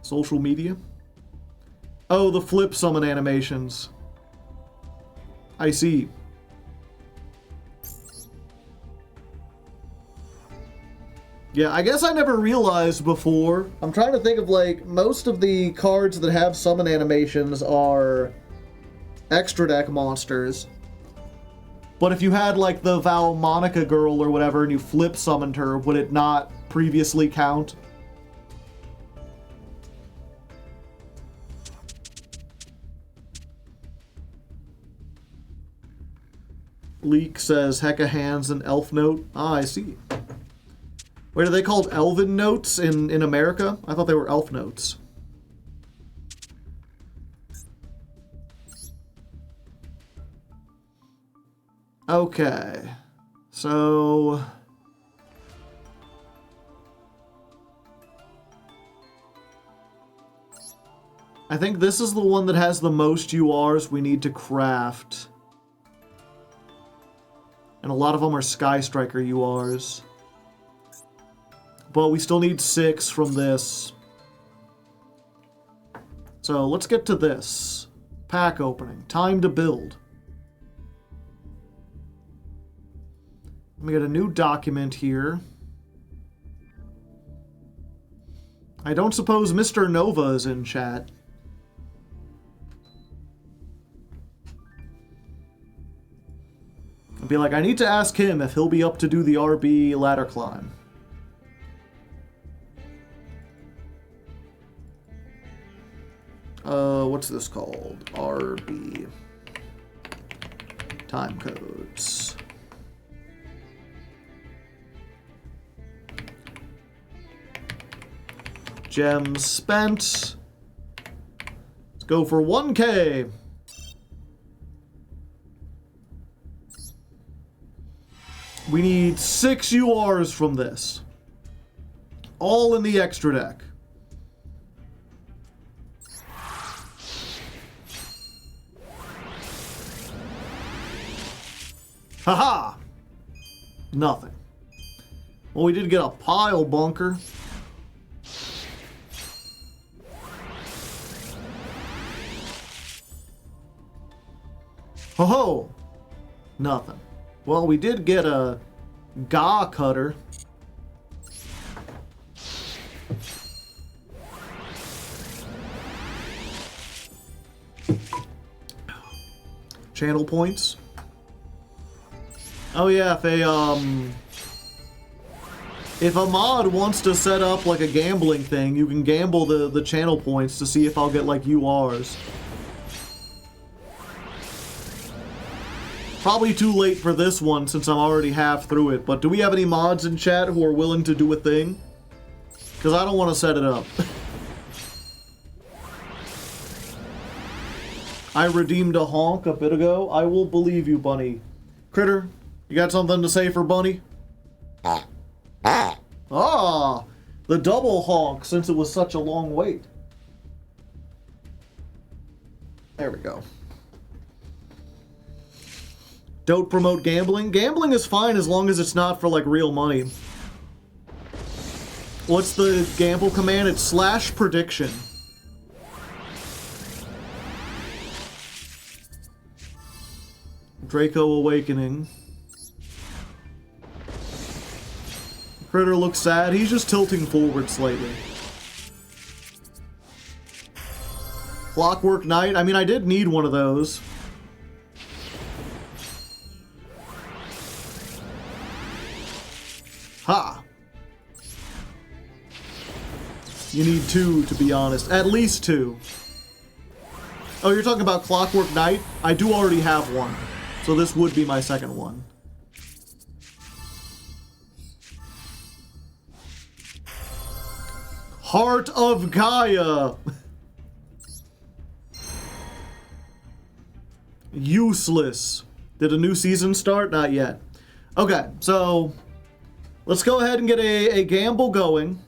Social media. Oh, the flip summon animations. I see. Yeah, I guess I never realized before. I'm trying to think of, like, most of the cards that have summon animations are extra deck monsters. But if you had, like, the Valmonica girl or whatever and you flip summoned her, would it not previously count? Leak says Hecka Hands and Elf Note. Ah, I see. Wait, are they called Elven Notes in America? I thought they were Elf Notes. Okay. So... I think this is the one that has the most URs we need to craft. And a lot of them are Sky Striker URs. But we still need 6 from this. So let's get to this. Pack opening. Time to build. Let me get a new document here. I don't suppose Mr. Nova is in chat. I'd be like, I need to ask him if he'll be up to do the RB ladder climb. What's this called? RB. Time codes. Gems spent. Let's go for 1K. We need 6 URs from this. All in the extra deck. Haha! Nothing. Well, we did get a pile bunker. Ho-ho! Nothing. Well, we did get a Ga cutter. Channel points. Oh yeah, if a mod wants to set up like a gambling thing, you can gamble the channel points to see if I'll get like URs. Probably too late for this one since I'm already half through it, but do we have any mods in chat who are willing to do a thing? Because I don't want to set it up. I redeemed a honk a bit ago. I will believe you, Bunny. Critter, you got something to say for Bunny? Ah, the double honk since it was such a long wait. There we go. Don't promote gambling. Gambling is fine as long as it's not for like real money. What's the gamble command? It's /prediction. Draco Awakening. Critter looks sad. He's just tilting forward slightly. Clockwork Knight. I mean, I did need one of those. Ha! You need 2, to be honest. At least 2. Oh, you're talking about Clockwork Knight? I do already have one. So this would be my second one. Heart of Gaia! Useless. Did a new season start? Not yet. Okay, so let's go ahead and get a gamble going.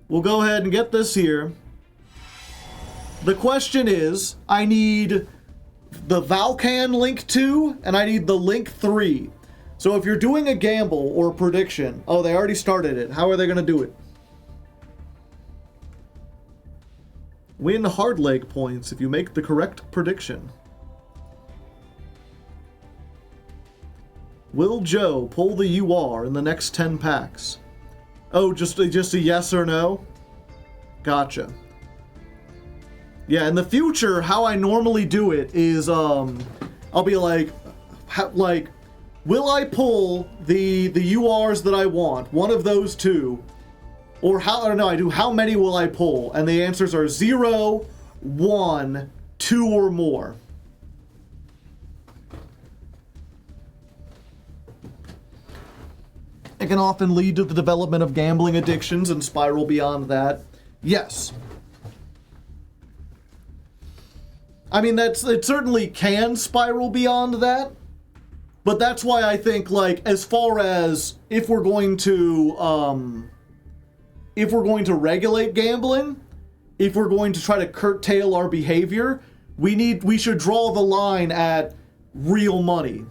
We'll go ahead and get this here. The question is, I need the Valkan Link 2, and I need the Link 3. So if you're doing a gamble or a prediction... Oh, they already started it. How are they going to do it? Win Hardleg points if you make the correct prediction. Will Joe pull the UR in the next 10 packs? Oh, just a yes or no? Gotcha. Yeah, in the future, how I normally do it is, I'll be like, will I pull the URs that I want? One of those two. Or how many will I pull? And the answers are 0, 1, 2, or more. It can often lead to the development of gambling addictions and spiral beyond that. Yes. I mean, it certainly can spiral beyond that. But that's why I think, like, as far as if we're going to regulate gambling, if we're going to try to curtail our behavior, we should draw the line at real money.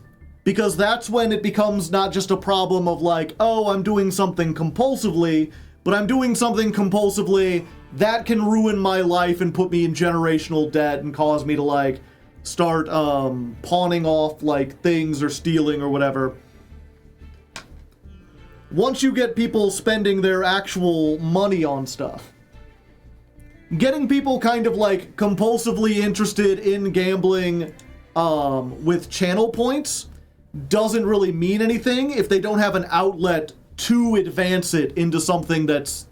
Because that's when it becomes not just a problem of like, oh, I'm doing something compulsively, but I'm doing something compulsively that can ruin my life and put me in generational debt and cause me to like start pawning off like things or stealing or whatever. Once you get people spending their actual money on stuff, getting people kind of like compulsively interested in gambling with channel points doesn't really mean anything if they don't have an outlet to advance it into something that's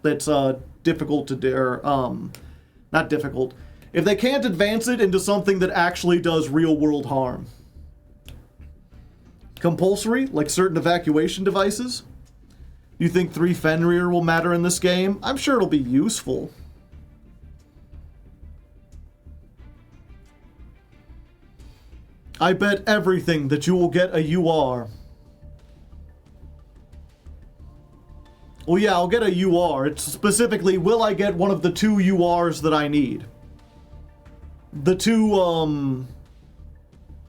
difficult to do, or not difficult. If they can't advance it into something that actually does real world harm. Compulsory, like certain evacuation devices. You think 3 Fenrir will matter in this game? I'm sure it'll be useful. I bet everything that you will get a UR. Well, yeah, I'll get a UR. It's specifically, will I get one of the 2 URs that I need? The 2,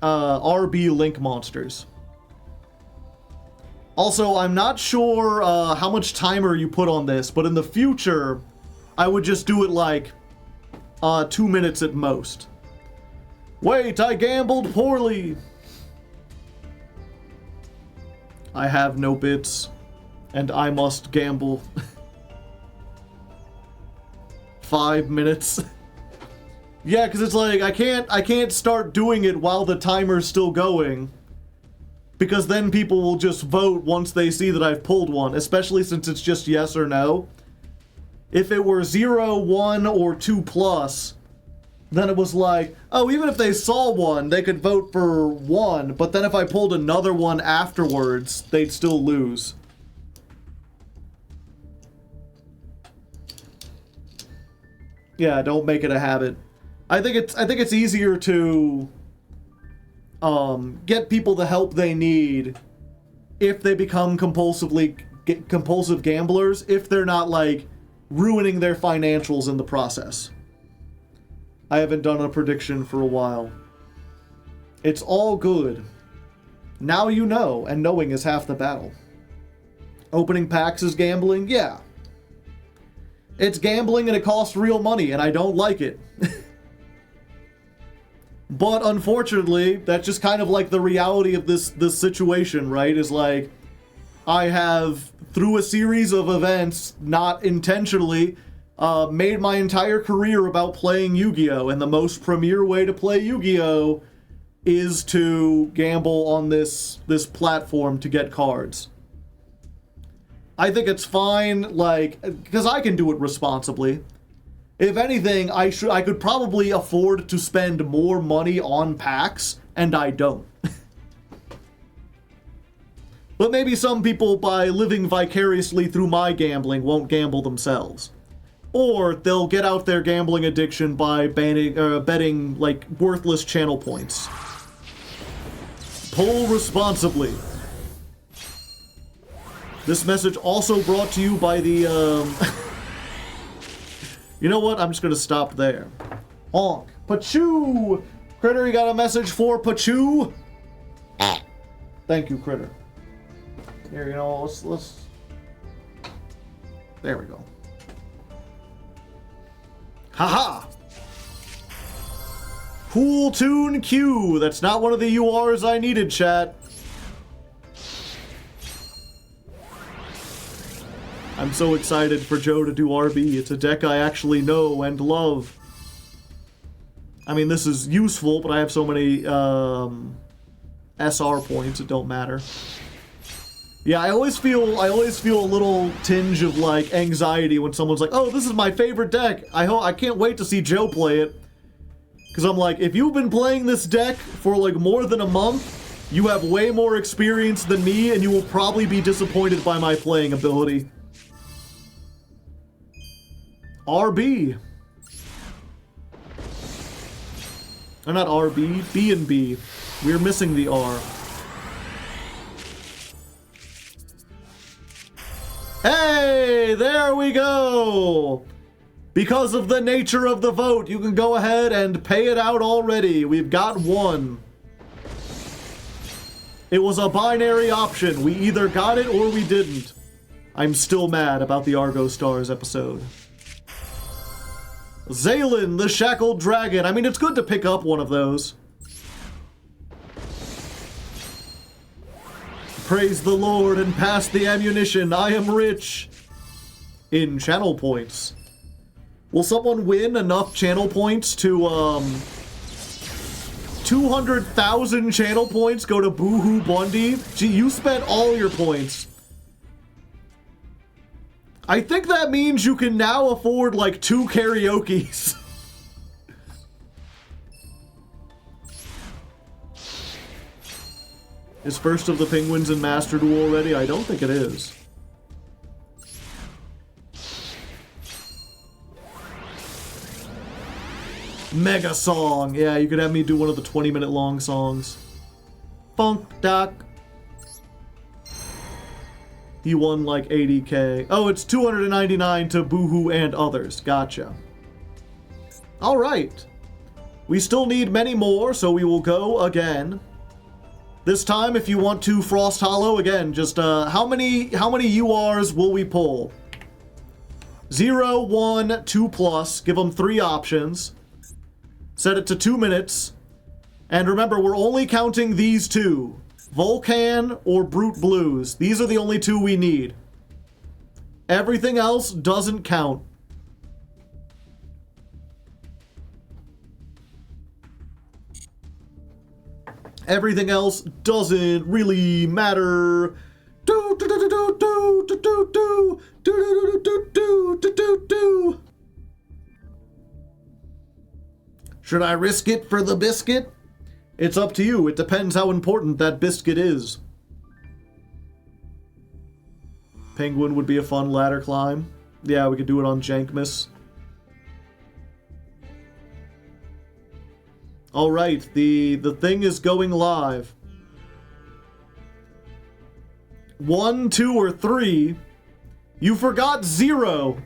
RB Link monsters. Also, I'm not sure how much timer you put on this, but in the future, I would just do it like 2 minutes at most. Wait, I gambled poorly. I have no bits, and I must gamble. 5 minutes. Yeah, because it's like, I can't start doing it while the timer's still going. Because then people will just vote once they see that I've pulled one, especially since it's just yes or no. If it were 0, 1, or 2 plus, then it was like, oh, even if they saw one, they could vote for 1, but then if I pulled another one afterwards, they'd still lose. Yeah, don't make it a habit. I think it's easier to get people the help they need if they become compulsive gamblers, if they're not like ruining their financials in the process. I haven't done a prediction for a while. It's all good. Now you know, and knowing is half the battle. Opening packs is gambling? Yeah. It's gambling and it costs real money, and I don't like it. But unfortunately, that's just kind of like the reality of this situation, right? Is like, I have, through a series of events, not intentionally, made my entire career about playing Yu-Gi-Oh! And the most premier way to play Yu-Gi-Oh! Is to gamble on this platform to get cards. I think it's fine, like, because I can do it responsibly. If anything, I could probably afford to spend more money on packs, and I don't. But maybe some people, by living vicariously through my gambling, won't gamble themselves. Or they'll get out their gambling addiction by betting, like, worthless channel points. Pull responsibly. This message also brought to you by the, You know what? I'm just gonna stop there. Honk. Pachoo! Critter, you got a message for Pachoo? Thank you, Critter. Here, you know, let's... There we go. Haha! Cool Tune Q. That's not one of the URs I needed, chat. I'm so excited for Joe to do RB. It's a deck I actually know and love. I mean, this is useful, but I have so many SR points, it don't matter. Yeah, I always feel a little tinge of like anxiety when someone's like, "Oh, this is my favorite deck. I can't wait to see Joe play it." Because I'm like, if you've been playing this deck for like more than a month, you have way more experience than me, and you will probably be disappointed by my playing ability. RB. Or not RB, B and B. We're missing the R. Hey, there we go! Because of the nature of the vote, you can go ahead and pay it out already. We've got one. It was a binary option. We either got it or we didn't. I'm still mad about the Argo Stars episode. Zaylin, the Shackled Dragon. I mean, it's good to pick up one of those. Praise the Lord and pass the ammunition. I am rich. In channel points. Will someone win enough channel points to, 200,000 channel points go to Boohoo Bundy? Gee, you spent all your points. I think that means you can now afford, like, 2 karaokes. Is First of the Penguins in Master Duel already? I don't think it is. Mega song. Yeah, you could have me do one of the 20-minute long songs. Funk Doc. He won like 80k. Oh, it's 299 to Boohoo and others. Gotcha. Alright. We still need many more, so we will go again. This time, if you want to Frost Hollow, again, just, how many URs will we pull? 0, 1, 2 plus. Give them 3 options. Set it to 2 minutes. And remember, we're only counting these 2. Volcan or Brute Blues. These are the only 2 we need. Everything else doesn't count. Everything else doesn't really matter. Should I risk it for the biscuit? It's up to you. It depends how important that biscuit is. Penguin would be a fun ladder climb. Yeah, we could do it on Jankmas. Alright, the thing is going live. 1, 2, or 3. You forgot 0.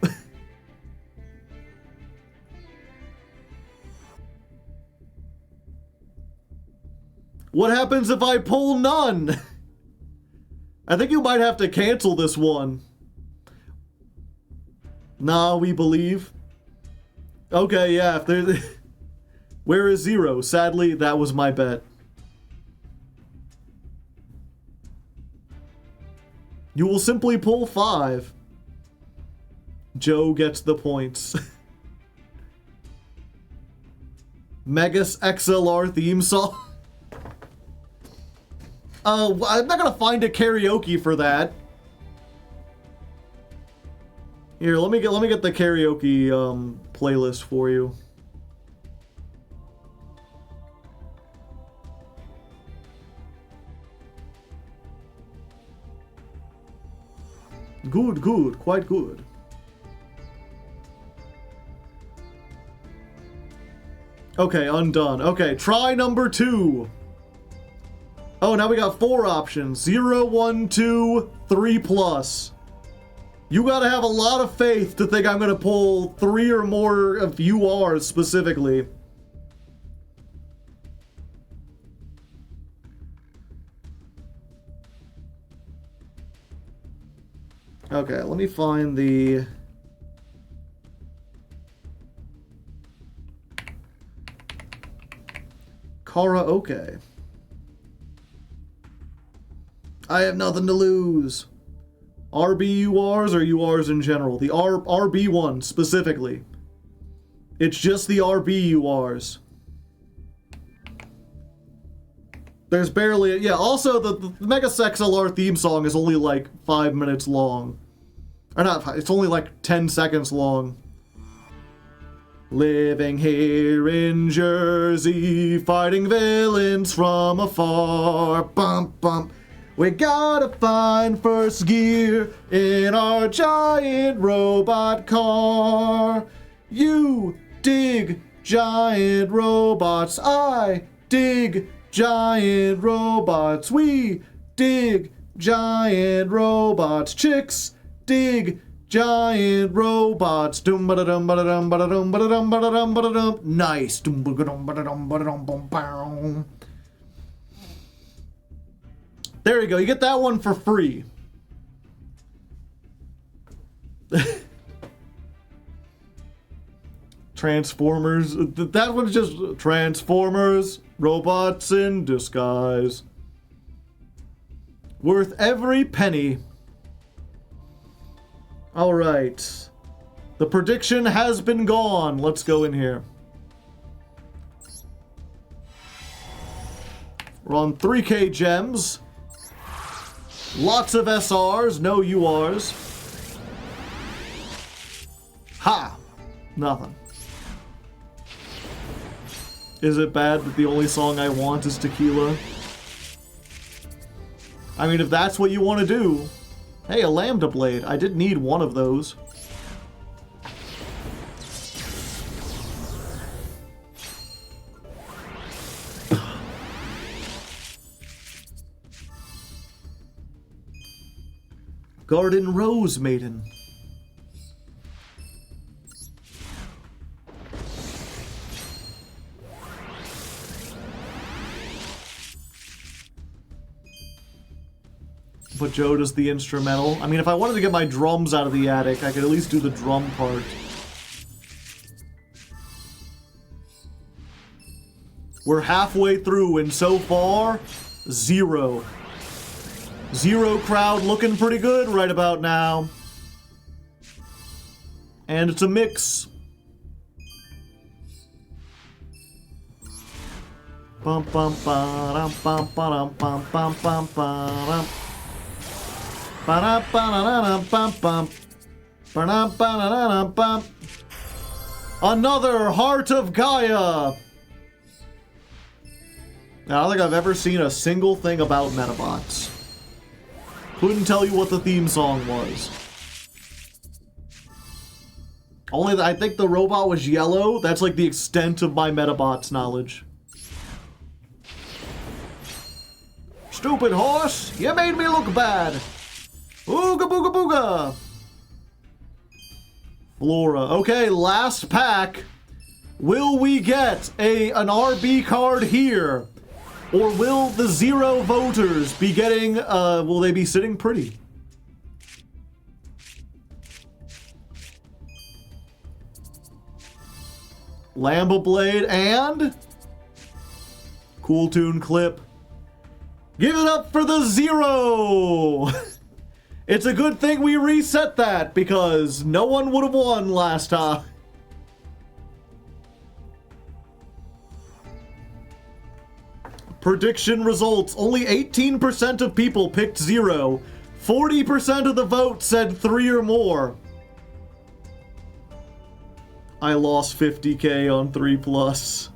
What happens if I pull none? I think you might have to cancel this one. Nah, we believe. Okay, yeah, if there's... Where is 0? Sadly, that was my bet. You will simply pull 5. Joe gets the points. Megas XLR theme song. I'm not gonna find a karaoke for that. Here, let me get the karaoke playlist for you. Good, good, quite good. Okay, undone. Okay, try number 2. Oh, now we got 4 options. 0, 1, 2, 3 plus. You gotta have a lot of faith to think I'm gonna pull 3 or more of URs specifically. Okay, let me find the... Karaoke. I have nothing to lose. RBURs or URs in general? The RB one specifically. It's just the RBURs. There's barely... Yeah, also the Mega Sex LR theme song is only like 5 minutes long. Or not, it's only like 10 seconds long. Living here in Jersey, fighting villains from afar. Bump, bump. We gotta find first gear in our giant robot car. You dig giant robots. I dig giant robots. We dig giant robots. Chicks dig giant robots. Dum ba dum ba dum ba dum ba dum ba dum ba dum. Nice. Dum ba dum ba dum ba dum bum bum. There you go. You get that one for free. Transformers. That one's just Transformers. Robots in disguise. Worth every penny. Alright. The prediction has been gone. Let's go in here. We're on 3K gems. Lots of SRs, no URs. Ha! Nothing. Is it bad that the only song I want is Tequila? I mean, if that's what you want to do. Hey, a Lambda Blade. I did need one of those. Garden Rose Maiden. But Joe does the instrumental. I mean, if I wanted to get my drums out of the attic, I could at least do the drum part. We're halfway through, and so far, 0. 0 crowd looking pretty good right about now. And it's a mix. Bum bum ba-dum bum ba-dum bum bum bum ba-dum. Ba-da-ba-da-da-dum-bum-bum. Ba-da-ba-da-da-dum-bum. Another Heart of Gaia! Now, I don't think I've ever seen a single thing about Metabots. Couldn't tell you what the theme song was. Only I think the robot was yellow. That's like the extent of my Metabots knowledge. Stupid horse! You made me look bad! Ooga booga booga! Flora. Okay, last pack. Will we get an RB card here? Or will the 0 voters be getting, will they be sitting pretty? Lamba Blade and... Cool Tune Clip. Give it up for the 0! It's a good thing we reset that, because no one would have won last time. Prediction results. Only 18% of people picked 0. 40% of the vote said 3 or more. I lost 50k on 3+.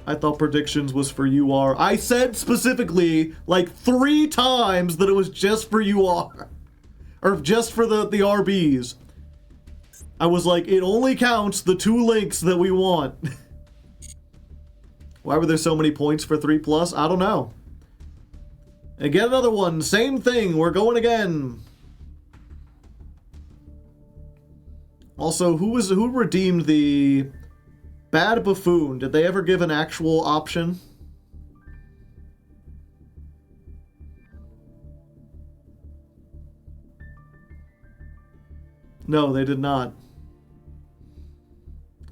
I thought predictions was for UR. I said specifically, like 3 times, that it was just for UR. Or just for the RBs. I was like, it only counts the 2 links that we want. Why were there so many points for 3+? I don't know. And get another one. Same thing. We're going again. Also, who redeemed the Bad Buffoon? Did they ever give an actual option? No, they did not.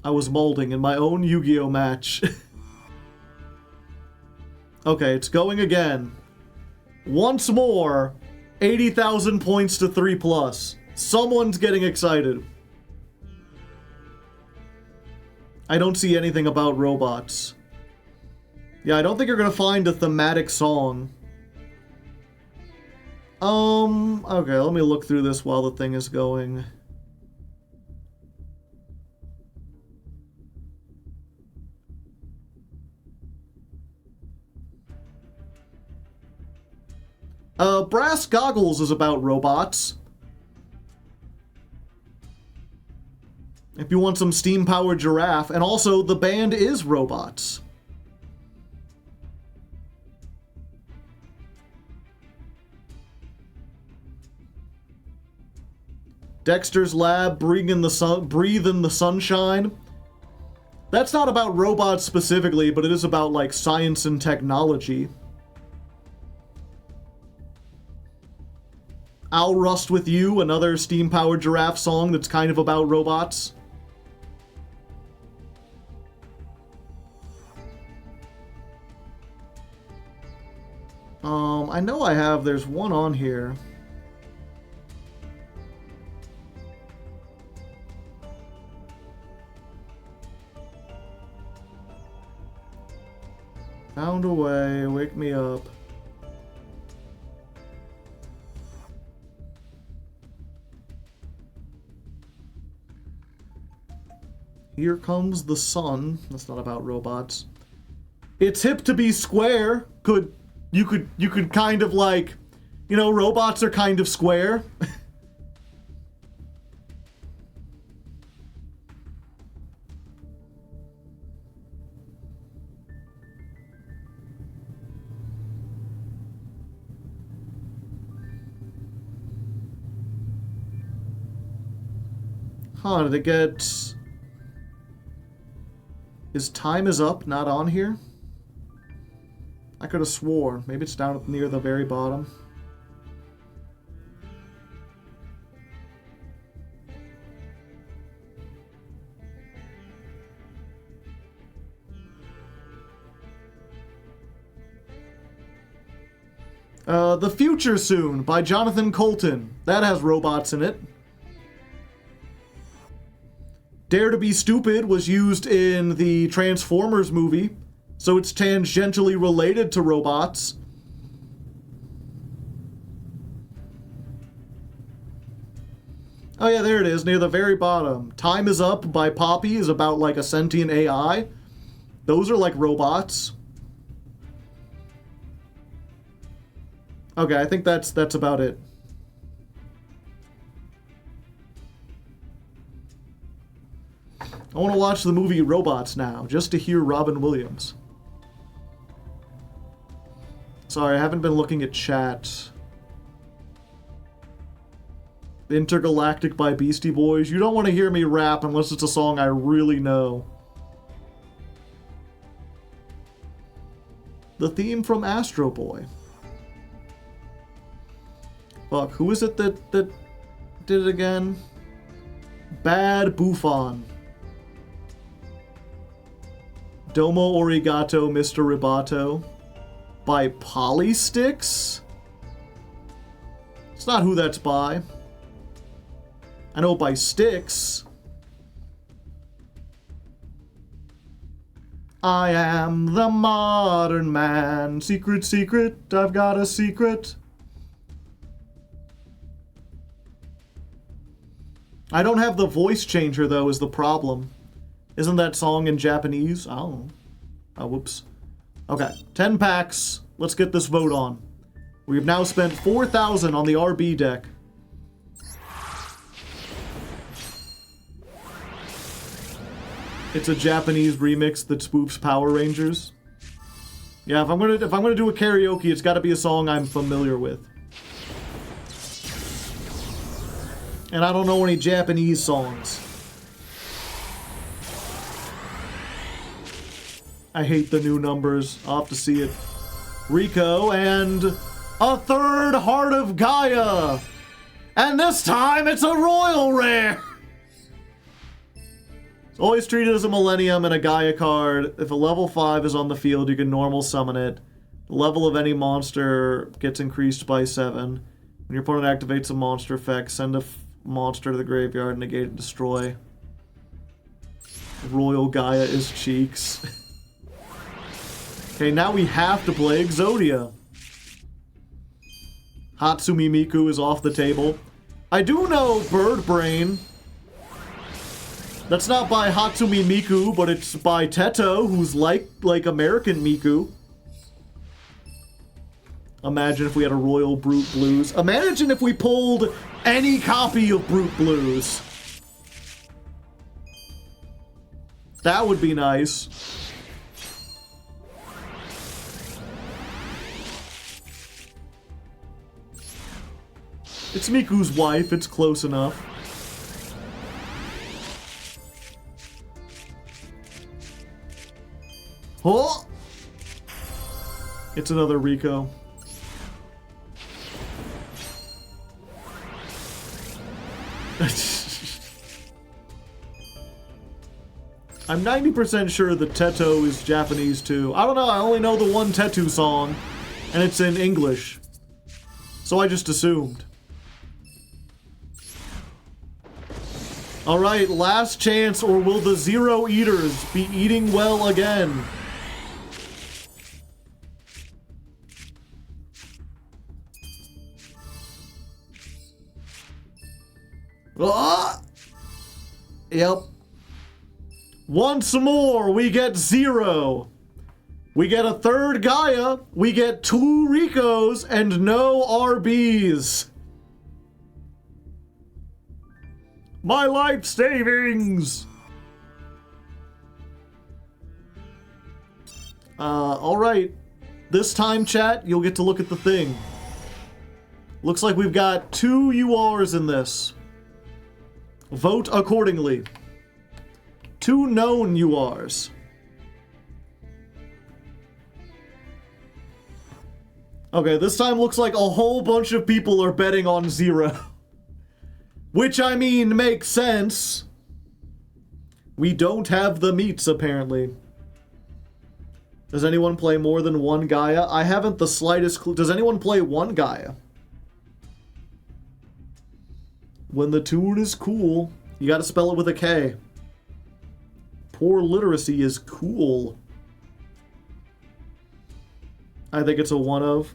I was molding in my own Yu-Gi-Oh match. Okay, it's going again. Once more, 80,000 points to 3+. Someone's getting excited. I don't see anything about robots. Yeah, I don't think you're gonna find a thematic song. Okay, let me look through this while the thing is going. Brass Goggles is about robots. If you want some steam-powered giraffe, and also the band is robots. Dexter's Lab, Breathe in the Sunshine. That's not about robots specifically, but it is about, like, science and technology. I'll Rust With You, another steam-powered giraffe song that's kind of about robots. I know there's one on here. Found a way, wake me up. Here Comes the Sun. That's not about robots. It's hip to be square. You could kind of like, you know, robots are kind of square. Huh, did it get... Is Time Is Up not on here? I could have swore. Maybe it's down near the very bottom. The Future Soon by Jonathan Colton. That has robots in it. Dare to Be Stupid was used in the Transformers movie, so it's tangentially related to robots. Oh yeah, there it is, near the very bottom. Time Is Up by Poppy is about like a sentient AI. Those are like robots. Okay, I think that's about it. I want to watch the movie Robots now, just to hear Robin Williams. Sorry, I haven't been looking at chat. Intergalactic by Beastie Boys. You don't want to hear me rap unless it's a song I really know. The theme from Astro Boy. Fuck, who is it that did it again? Bad Buffon. Domo Origato, Mr. Ribato. By Polysticks? It's not who that's by. I know by Styx. I am the modern man. Secret, secret, I've got a secret. I don't have the voice changer, though, is the problem. Isn't that song in Japanese? I don't know. Oh, whoops. Okay, 10 packs. Let's get this vote on. We've now spent 4,000 on the RB deck. It's a Japanese remix that spoofs Power Rangers. Yeah, if I'm gonna do a karaoke, it's got to be a song I'm familiar with. And I don't know any Japanese songs. I hate the new numbers. I'll have to see it. Rico and a third Heart of Gaia. And this time it's a royal rare. It's always treated as a Millennium and a Gaia card. If a level 5 is on the field, you can normal summon it. The level of any monster gets increased by 7. When your opponent activates a monster effect, send a monster to the graveyard, negate and destroy. Royal Gaia is cheeks. Okay, now we have to play Exodia. Hatsumi Miku is off the table. I do know Bird Brain. That's not by Hatsumi Miku, but it's by Teto, who's like American Miku. Imagine if we had a Royal Brute Blues. Imagine if we pulled any copy of Brute Blues. That would be nice. It's Miku's wife, it's close enough. Oh! It's another Rico. I'm 90% sure that Teto is Japanese too. I don't know, I only know the one Tetu song, and it's in English. So I just assumed. Alright, last chance, or will the Zero Eaters be eating well again? Ah! Yep. Once more, we get 0. We get a third Gaia, we get 2 Ricos, and no RBs. My life savings! Alright. This time, chat, you'll get to look at the thing. Looks like we've got 2 URs in this. Vote accordingly. 2 known URs. Okay, this time looks like a whole bunch of people are betting on 0. Which, I mean, makes sense. We don't have the meats, apparently. Does anyone play more than one Gaia? I haven't the slightest clue. Does anyone play one Gaia? When the tune is cool, you gotta spell it with a K. Poor literacy is cool. I think it's a 1 of.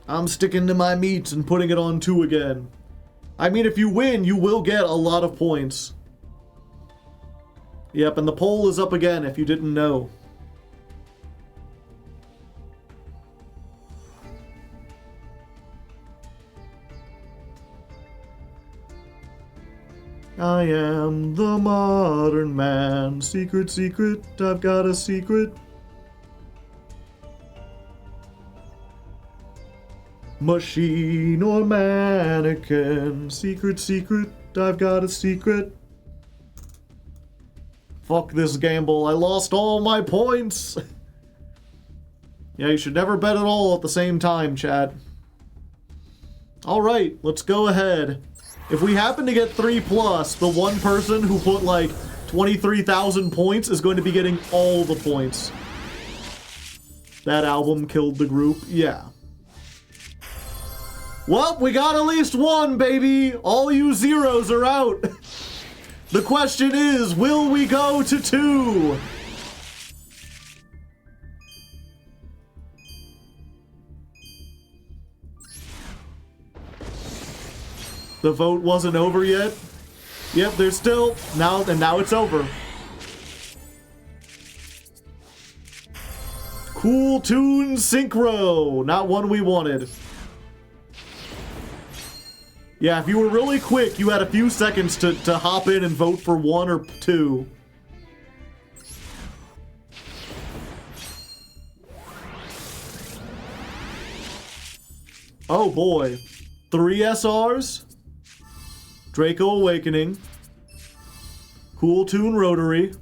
I'm sticking to my meats and putting it on 2 again. I mean, if you win, you will get a lot of points. Yep, and the poll is up again if you didn't know. I am the modern man. Secret, secret, I've got a secret. Machine or mannequin. Secret, secret, I've got a secret. Fuck this gamble. I lost all my points. Yeah, you should never bet at all at the same time, chat. Alright, let's go ahead. If we happen to get 3+, the one person who put like 23,000 points is going to be getting all the points. That album killed the group. Yeah. Well, we got at least 1, baby. All you zeros are out. The question is, will we go to 2? The vote wasn't over yet. Yep, there's still now it's over. Cool Tune Synchro, not one we wanted. Yeah, if you were really quick, you had a few seconds to hop in and vote for 1 or 2. Oh boy. 3 SRs? Draco Awakening. Cool Tune Rotary.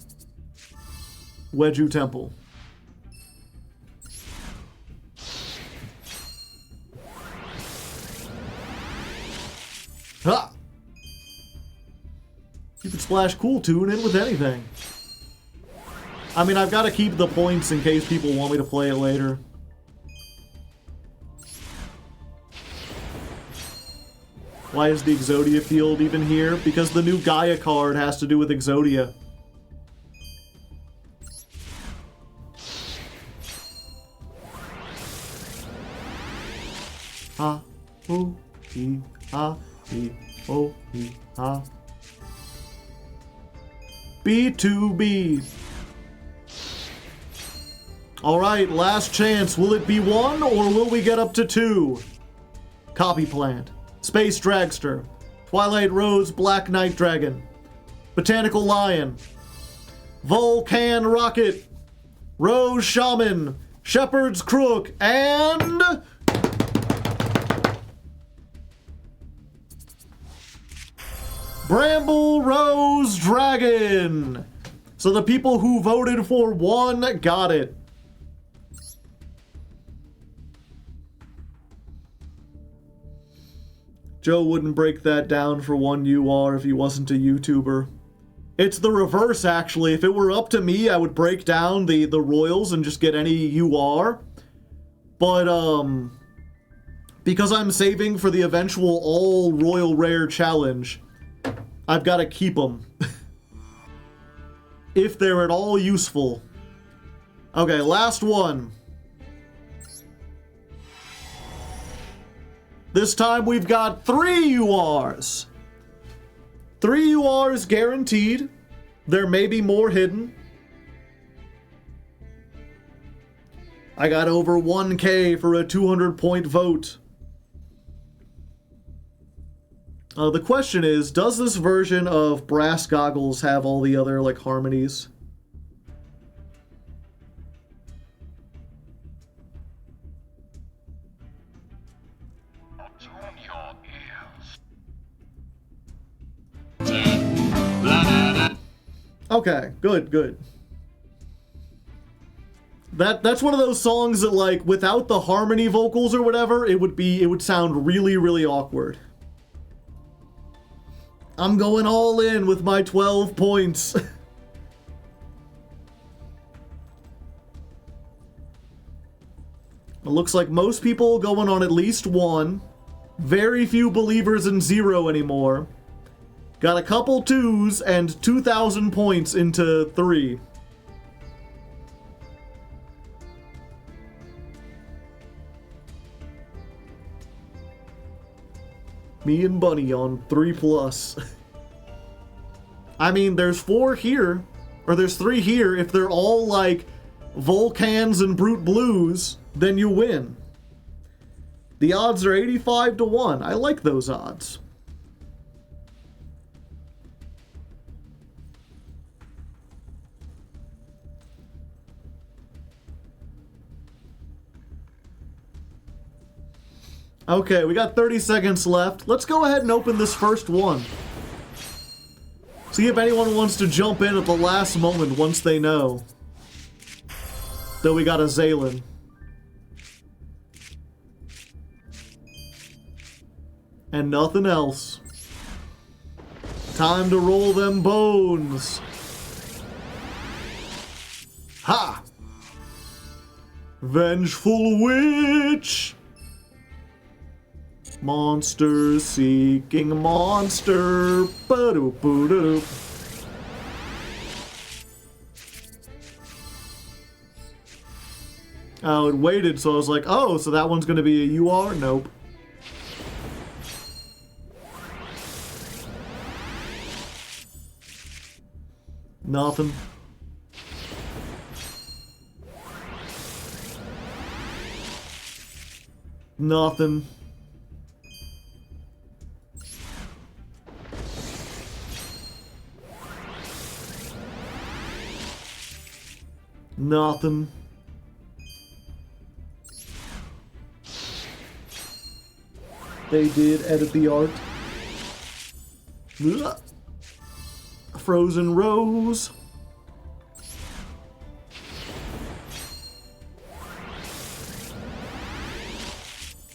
Wedju Temple. Ha! You could splash Cool Tune in with anything. I mean, I've got to keep the points in case people want me to play it later. Why is the Exodia field even here? Because the new Gaia card has to do with Exodia. Ha, hoo, hee, ha, hee, ho, hee, ha. B2B. Alright, last chance. Will it be 1 or will we get up to 2? Copy Plant. Space Dragster, Twilight Rose Black Knight Dragon, Botanical Lion, Volcan Rocket, Rose Shaman, Shepherd's Crook, and... Bramble Rose Dragon! So the people who voted for 1 got it. Joe wouldn't break that down for 1 UR if he wasn't a YouTuber. It's the reverse, actually. If it were up to me, I would break down the royals and just get any UR. But, because I'm saving for the eventual all-royal rare challenge, I've got to keep them. If they're at all useful. Okay, last one. This time we've got 3 URs. 3 URs guaranteed. There may be more hidden. I got over 1K for a 200-point vote. The question is, does this version of Brass Goggles have all the other, like, harmonies? Okay, good. That's one of those songs that, like, without the harmony vocals or whatever, it would sound really, really awkward. I'm going all in with my 12 points. It looks like most people going on at least one. Very few believers in 0 anymore. Got a couple 2s and 2,000 points into 3. Me and Bunny on 3+. I mean, there's 4 here, or there's 3 here. If they're all like Volcans and Brute Blues, then you win. The odds are 85 to 1. I like those odds. Okay, we got 30 seconds left. Let's go ahead and open this first one. See if anyone wants to jump in at the last moment once they know that we got a Zaylin. And nothing else. Time to roll them bones. Ha! Vengeful witch! Monster seeking monster. Ba-doop-boo-doop. Oh, it waited, so I was like, oh, so that one's gonna be a UR? Nope. Nothing. Nothing. Nothing. They did edit the art. Ugh. Frozen Rose.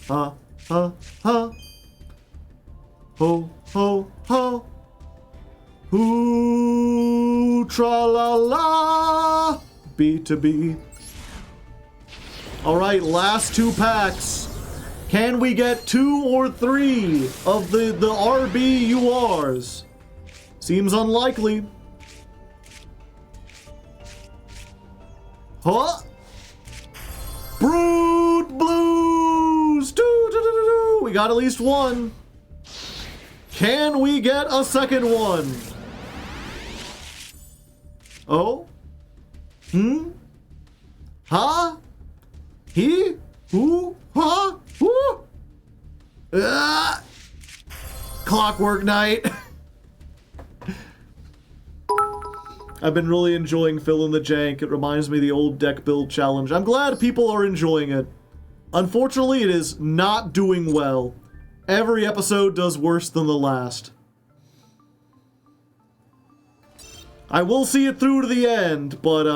Ha, ha, ha. Ho, ho, ho. Ooh, tra-la-la. B to B. Alright, last 2 packs. Can we get 2 or 3 of the RB URs? Seems unlikely. Huh? Brute Blues! Doo-doo-doo-doo-doo. We got at least 1. Can we get a second one? Oh? Hmm? Huh? He? Who? Huh? Who? Clockwork Knight. I've been really enjoying Fill in the Jank. It reminds me of the old deck build challenge. I'm glad people are enjoying it. Unfortunately, it is not doing well. Every episode does worse than the last. I will see it through to the end, but,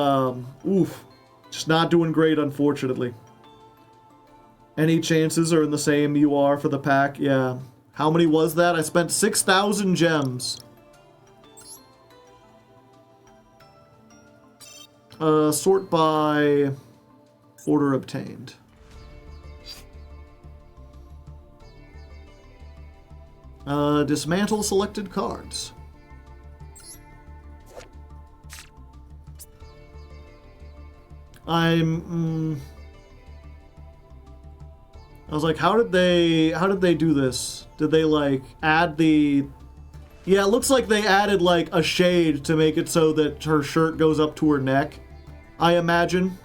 oof. Just not doing great, unfortunately. Any chances are in the same UR for the pack? Yeah. How many was that? I spent 6,000 gems. Sort by order obtained. Dismantle selected cards. I was like, how did they do this? Did they like add the... Yeah, it looks like they added like a shade to make it so that her shirt goes up to her neck, I imagine.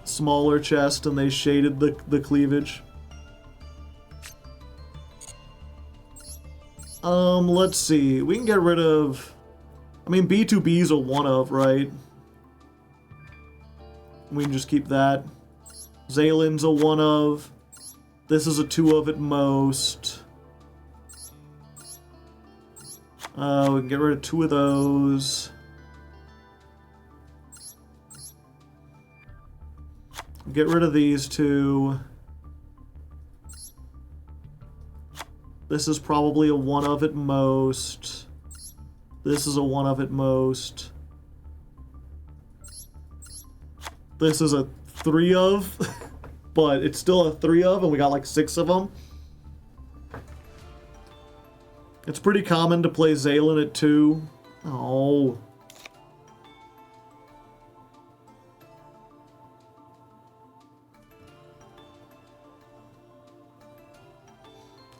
Smaller chest, and they shaded the cleavage. Let's see. We can get rid of... I mean, B2B's a one of, right? We can just keep that. Zalin's a 1 of. This is a 2 of at most. We can get rid of 2 of those. Get rid of these 2. This is probably a 1 of at most. This is a 1 of at most. This is a 3 of, but it's still a 3 of, and we got like 6 of them. It's pretty common to play Zalin at 2. Oh.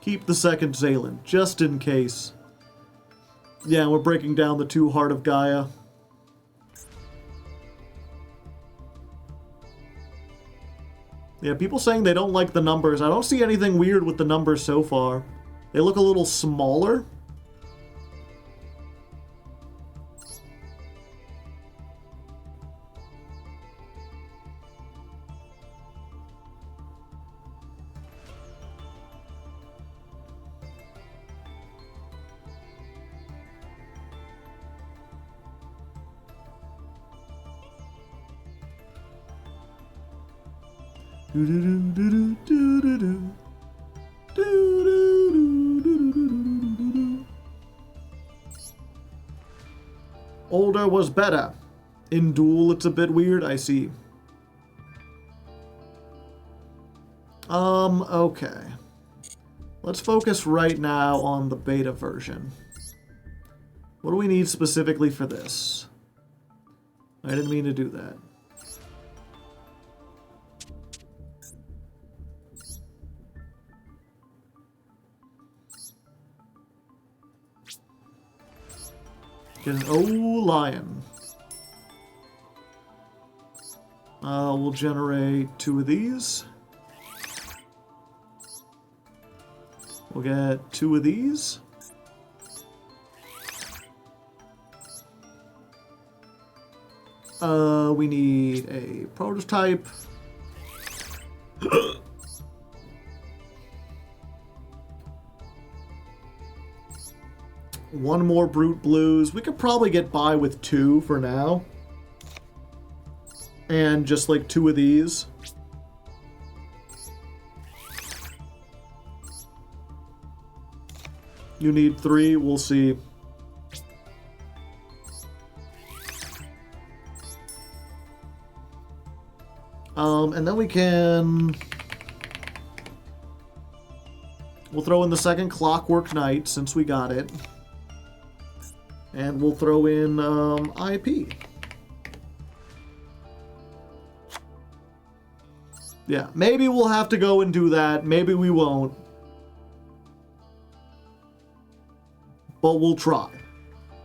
Keep the second Zalin, just in case. Yeah, we're breaking down the 2 Heart of Gaia. Yeah, people saying they don't like the numbers. I don't see anything weird with the numbers so far. They look a little smaller. Older was better. In Duel, it's a bit weird, I see. Okay. Let's focus right now on the beta version. What do we need specifically for this? I didn't mean to do that. Get an O-Lion. We'll generate 2 of these. We'll get 2 of these. We need a prototype. One more Brute Blues. We could probably get by with 2 for now. And just like 2 of these. You need 3, we'll see. And then we can... We'll throw in the second Clockwork Knight, since we got it. And we'll throw in IP. Yeah, maybe we'll have to go and do that. Maybe we won't. But we'll try.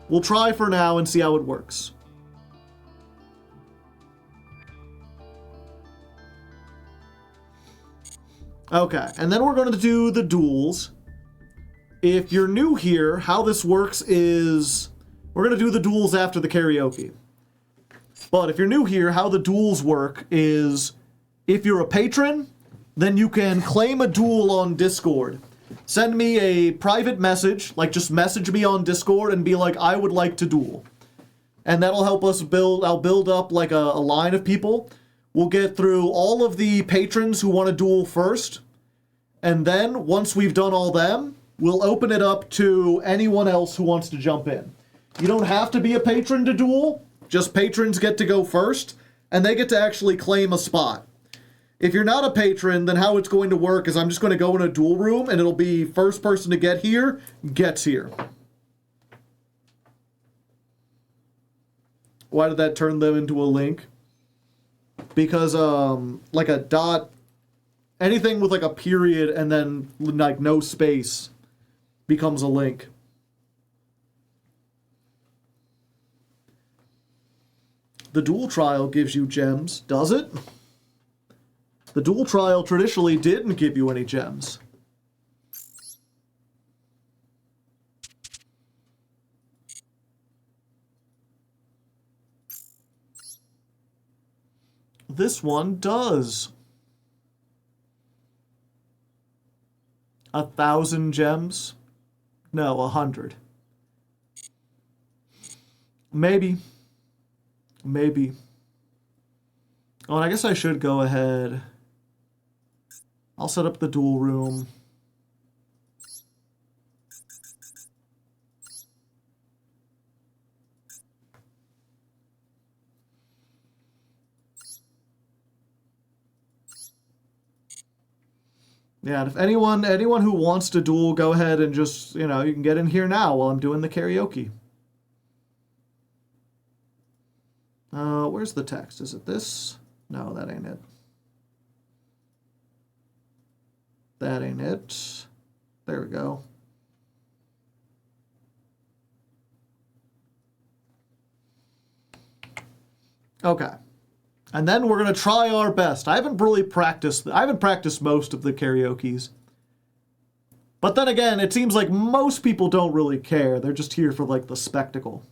We'll try for now and see how it works. Okay, and then we're going to do the duels. If you're new here, how this works is... We're going to do the duels after the karaoke. But if you're new here, how the duels work is... If you're a patron, then you can claim a duel on Discord. Send me a private message, like just message me on Discord and be like, I would like to duel. And that'll help us build, I'll build up like a line of people. We'll get through all of the patrons who want to duel first. And then, once we've done all them, we'll open it up to anyone else who wants to jump in. You don't have to be a patron to duel, just patrons get to go first, and they get to actually claim a spot. If you're not a patron, then how it's going to work is I'm just going to go in a duel room, and it'll be first person to get here, gets here. Why did that turn them into a link? Because, like a dot, anything with like a period and then like no space becomes a link. The duel trial gives you gems, does it? The duel trial traditionally didn't give you any gems. This one does. 1,000 gems? No, 100. Maybe. Maybe. Oh, and I guess I should go ahead. I'll set up the duel room. Yeah, and if anyone who wants to duel, go ahead and just, you know, you can get in here now while I'm doing the karaoke. Where's the text? Is it this? No, that ain't it. That ain't it. There we go. Okay. And then we're going to try our best. I haven't practiced most of the karaokes. But then again, it seems like most people don't really care. They're just here for, like, the spectacle.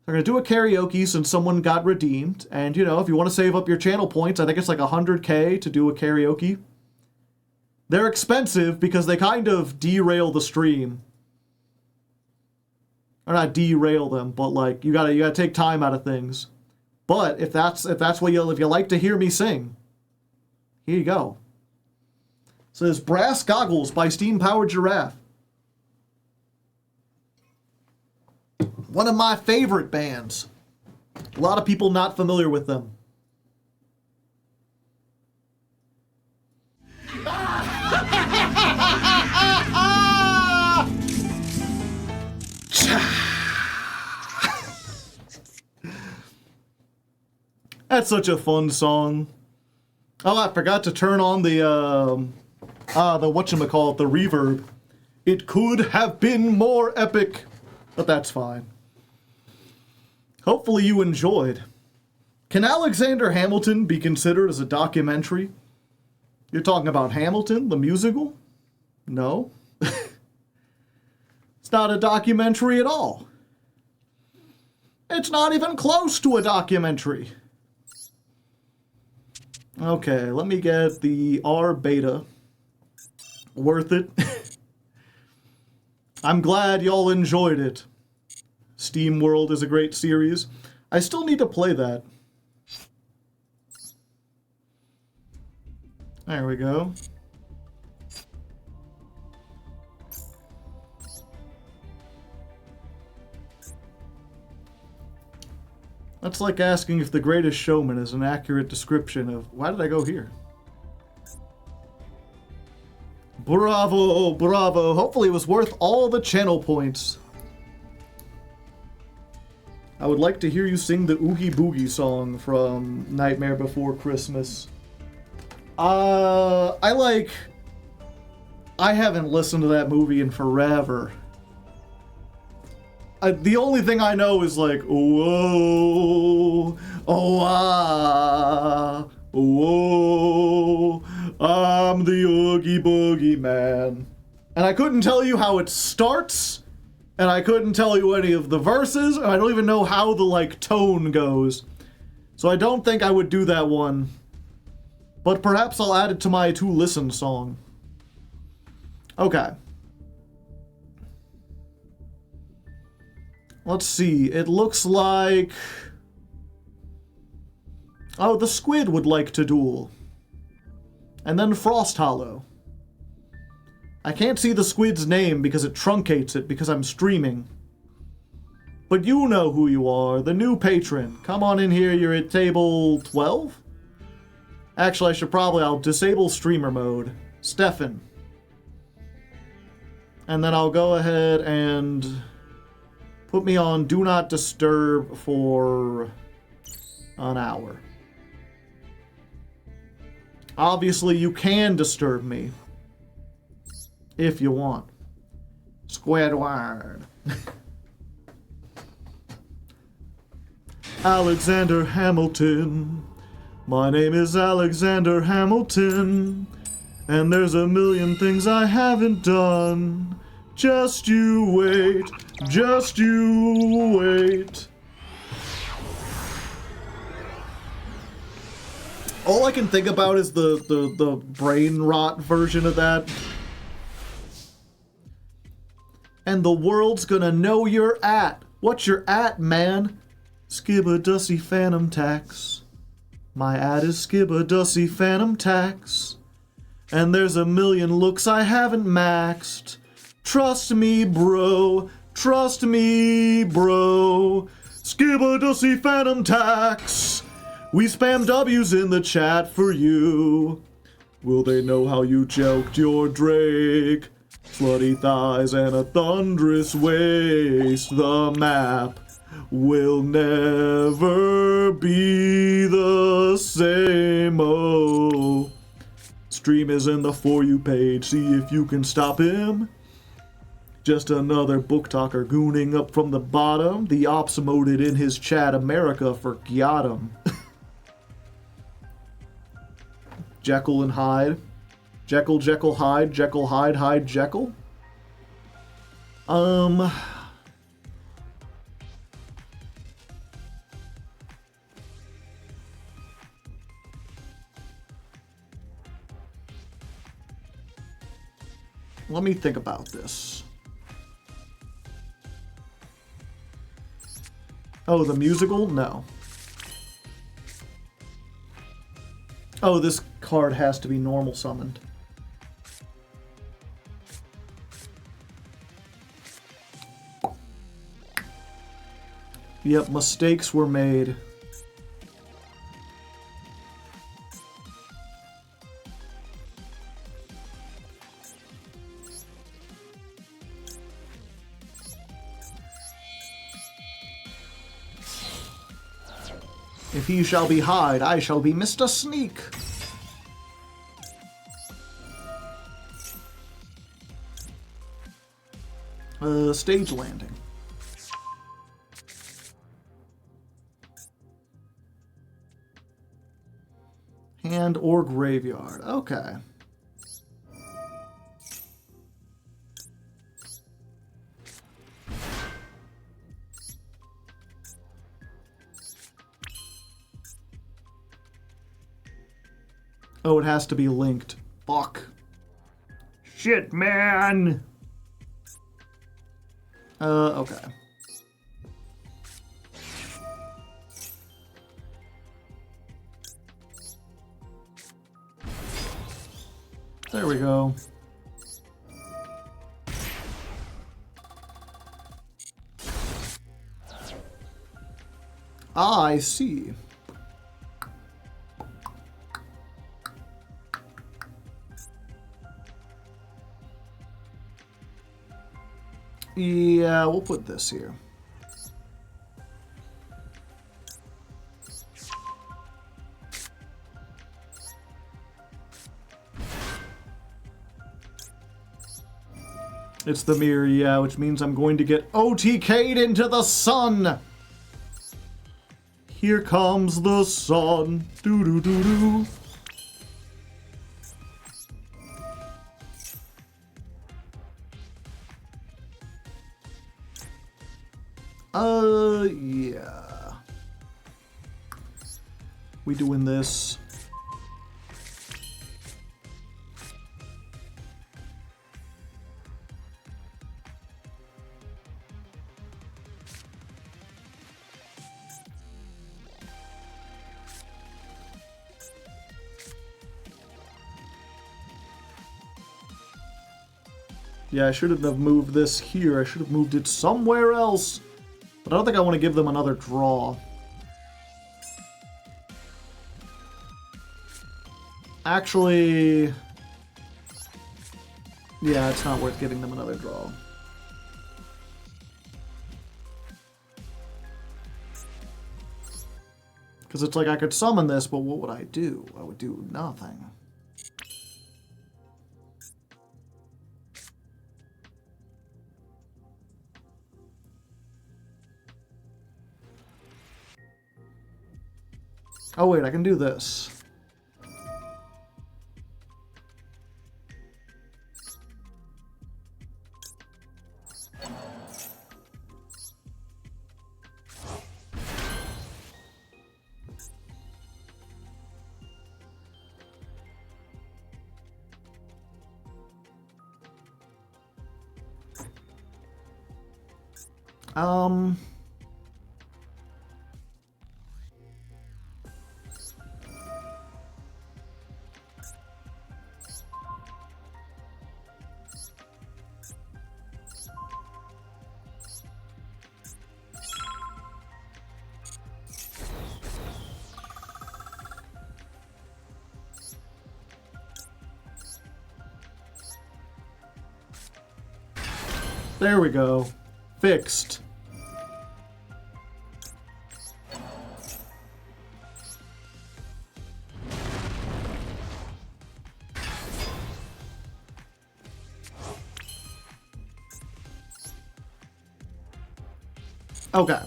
We're going to do a karaoke since someone got redeemed. And, you know, if you want to save up your channel points, I think it's like 100K to do a karaoke. They're expensive because they kind of derail the stream. Or not derail them, but, like, you gotta take time out of things. But if that's what if you like to hear me sing, here you go. So there's Brass Goggles by Steam Powered Giraffe. One of my favorite bands. A lot of people not familiar with them. That's such a fun song. Oh, I forgot to turn on the whatchamacallit, the reverb. It could have been more epic, but that's fine. Hopefully you enjoyed. Can Alexander Hamilton be considered as a documentary? You're talking about Hamilton, the musical? No. It's not a documentary at all. It's not even close to a documentary. Okay, let me get the R beta. Worth it. I'm glad y'all enjoyed it. Steam World is a great series. I still need to play that. There we go. That's like asking if The Greatest Showman is an accurate description of... Why did I go here? Bravo, bravo. Hopefully it was worth all the channel points. I would like to hear you sing the Oogie Boogie song from Nightmare Before Christmas. I haven't listened to that movie in forever. The only thing I know is like, whoa, oh ah, whoa, I'm the Oogie Boogie Man. And I couldn't tell you how it starts, and I couldn't tell you any of the verses, and I don't even know how the, like, tone goes. So I don't think I would do that one. But perhaps I'll add it to my to-listen song. Okay. Let's see, it looks like... Oh, the Squid would like to duel. And then Frost Hollow. I can't see the Squid's name because it truncates it because I'm streaming. But you know who you are, the new patron. Come on in here, you're at table 12? Actually, I'll disable streamer mode. Stefan. And then I'll go ahead and... put me on Do Not Disturb for an hour. Obviously, you can disturb me. If you want. Squidward. Alexander Hamilton. My name is Alexander Hamilton. And there's a million things I haven't done. Just you wait. Just you wait. All I can think about is the brain rot version of that. And the world's gonna know you're at. What you're at, man? Skibbadussy Phantom Tax. My ad is Skibbadussy Phantom Tax. And there's a million looks I haven't maxed. Trust me, bro. Trust me, bro. Skibbadussy Phantom Tax. We spam W's in the chat for you. Will they know how you joked your Drake? Slutty thighs and a thunderous waist. The map will never be the same. Oh, stream is in the For You page. See if you can stop him. Just another book talker gooning up from the bottom. The ops emoted in his chat. America forgot him. Jekyll and Hyde. Jekyll, Jekyll, Hyde. Jekyll, Hyde, Hyde, Jekyll. Let me think about this. Oh, the musical? No. Oh, this card has to be normal summoned. Yep, mistakes were made. If he shall be Hyde, I shall be Mr. Sneak. Stage landing. Hand or graveyard. Okay. Oh, it has to be linked. Fuck. Shit, man! Okay. There we go. Ah, I see. Yeah, we'll put this here. It's the mirror, yeah, which means I'm going to get OTK'd into the sun. Here comes the sun. Doo-doo-doo-doo. Yeah. We doing this. Yeah, I shouldn't have moved this here. I should have moved it somewhere else. But I don't think I want to give them another draw. Actually... yeah, it's not worth giving them another draw. Because it's like I could summon this, but what would I do? I would do nothing. Oh wait, I can do this. Um... There we go. Fixed. Okay.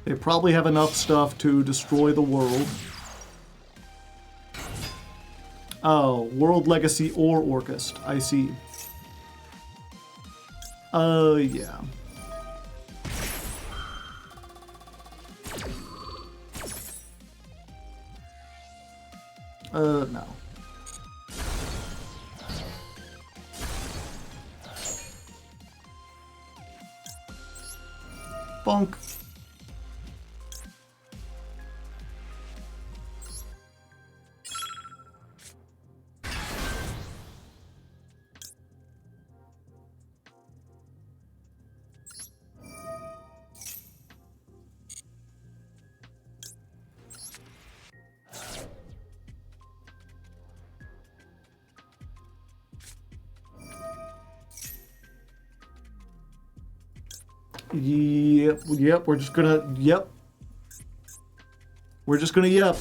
They probably have enough stuff to destroy the world. Oh, World Legacy or Orcust. I see. Yeah. No. Bonk. Yep, we're just gonna, yep. We're just gonna, yep.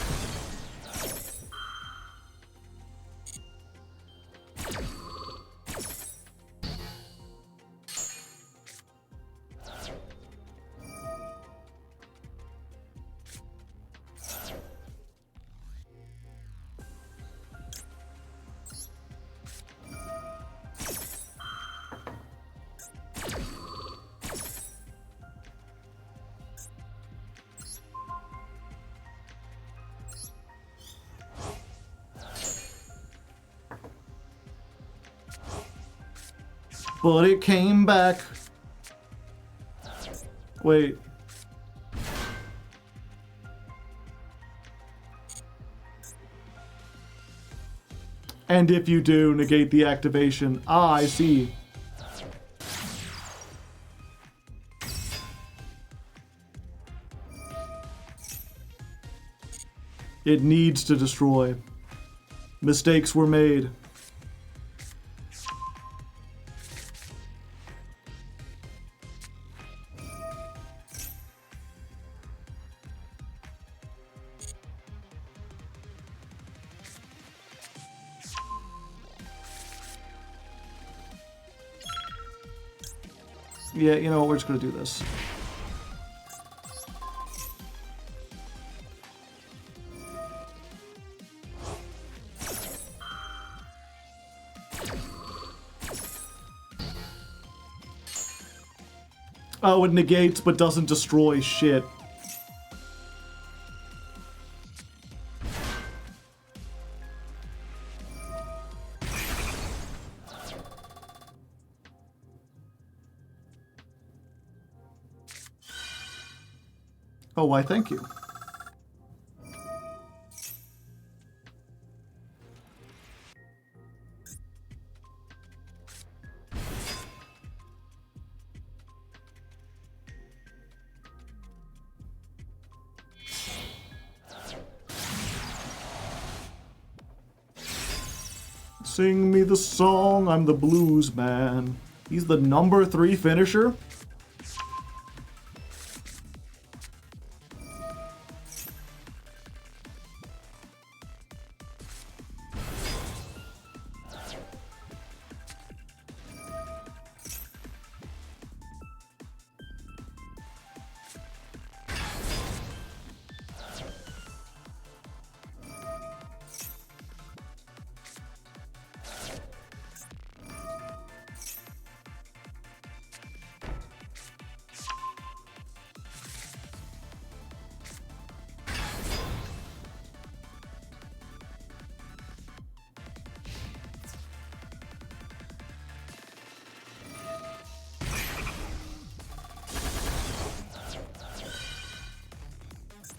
But it came back. Wait. And if you do, negate the activation. Ah, I see. It needs to destroy. Mistakes were made. Yeah, you know what, we're just gonna do this. Oh, it negates but doesn't destroy shit. Oh, why, thank you. Sing me the song, I'm the blues man. He's the number 3 finisher?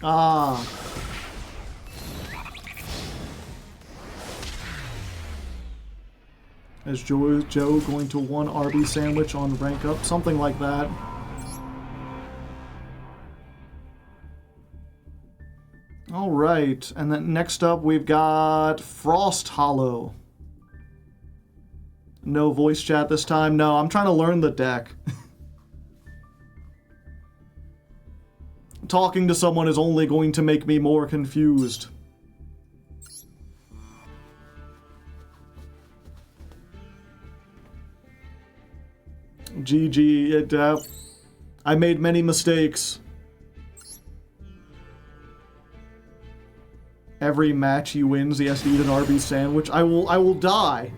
Ah. Is Joe going to 1 Arby's sandwich on rank up? Something like that. Alright, and then next up we've got Frost Hollow. No voice chat this time. No, I'm trying to learn the deck. Talking to someone is only going to make me more confused. GG, I made many mistakes. Every match he wins, he has to eat an Arby's sandwich. I will die.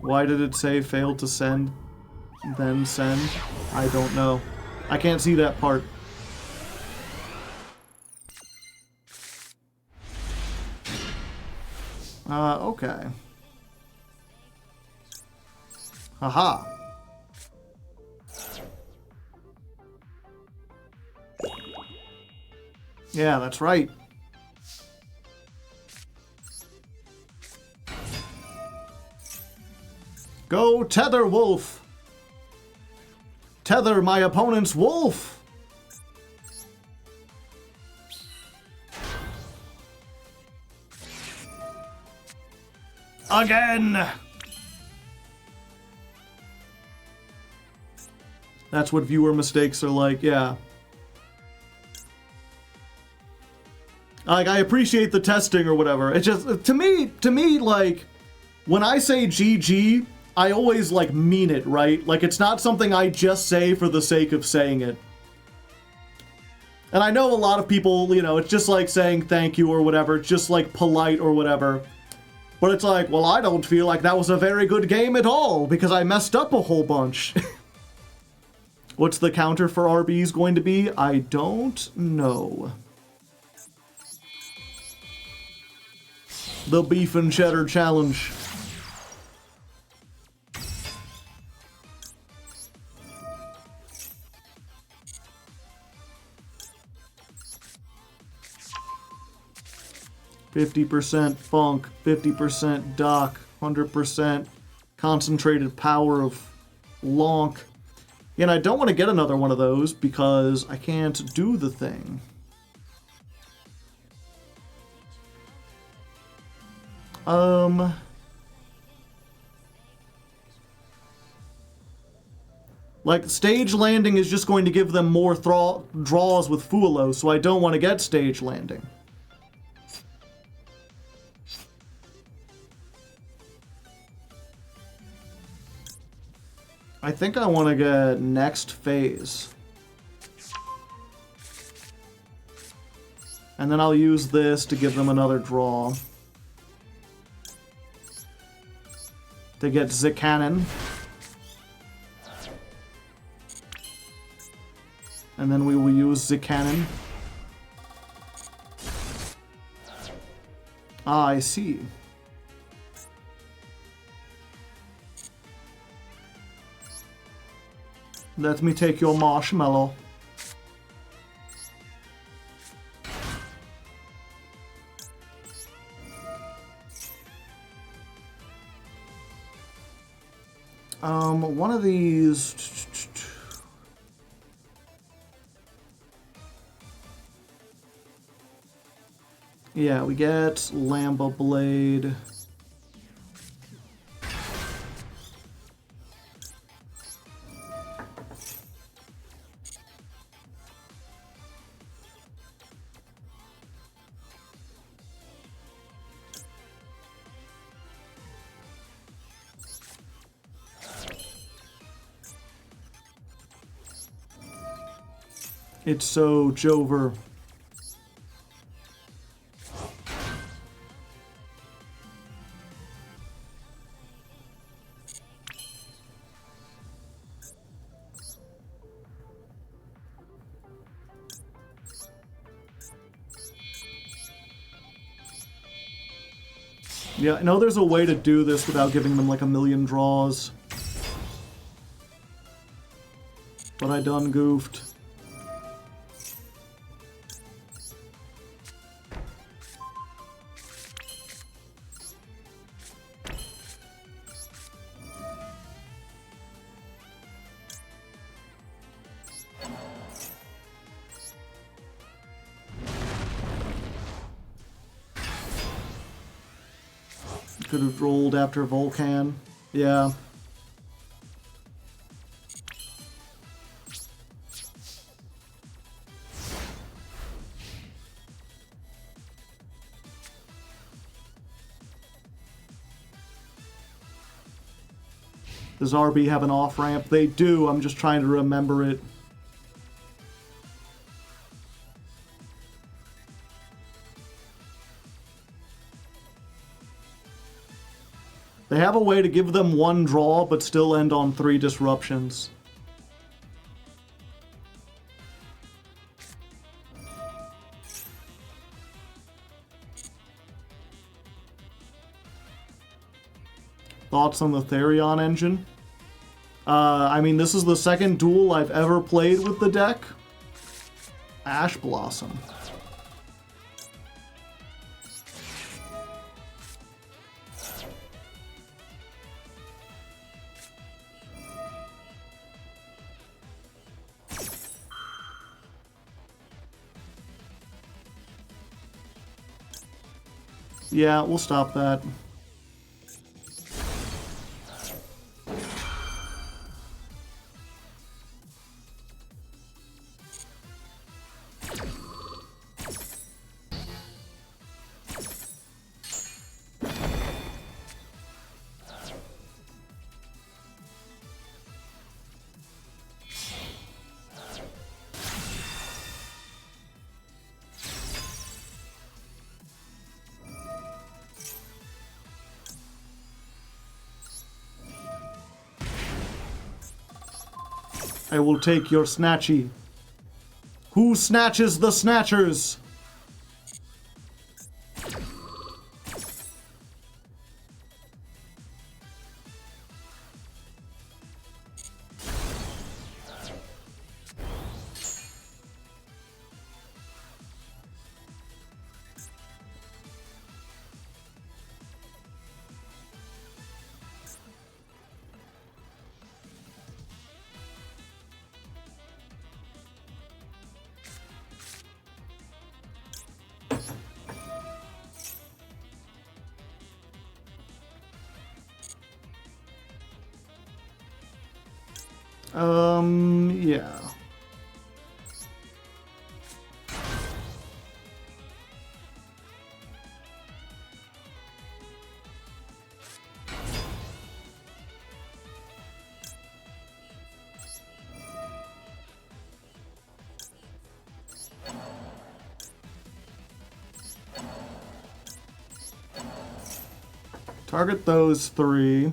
Why did it say failed to send, then send? I don't know. I can't see that part. Okay. Haha. Yeah, that's right. Go tether, wolf! Tether my opponent's wolf! Again! That's what viewer mistakes are like, yeah. Like, I appreciate the testing or whatever. It's just, to me, like, when I say GG, I always, like, mean it, right? Like, it's not something I just say for the sake of saying it. And I know a lot of people, you know, it's just like saying thank you or whatever. It's just, like, polite or whatever. But it's like, well, I don't feel like that was a very good game at all, because I messed up a whole bunch. What's the counter for Arby's going to be? I don't know. The Beef and Cheddar Challenge. %, funk, 50% doc, 100% concentrated power of lonk. And I don't want to get another one of those because I can't do the thing. Like, stage landing is just going to give them more draws with Fulo, so I don't want to get stage landing. I think I want to get next phase. And then I'll use this to give them another draw. To get Zikanen. And then we will use Zikanen. Ah, I see. Let me take your marshmallow. One of these... Yeah, we get Lamba Blade. It's so Jover. Yeah, I know there's a way to do this without giving them like a million draws. But I done goofed. Could have rolled after Volcan. Yeah. Does RB have an off-ramp? They do, I'm just trying to remember it. They have a way to give them one draw, but still end on 3 disruptions. Thoughts on the Therion engine? I mean, this is the second duel I've ever played with the deck. Ash Blossom. Yeah, we'll stop that. I will take your snatchy. Who snatches the snatchers? Yeah. Target those 3.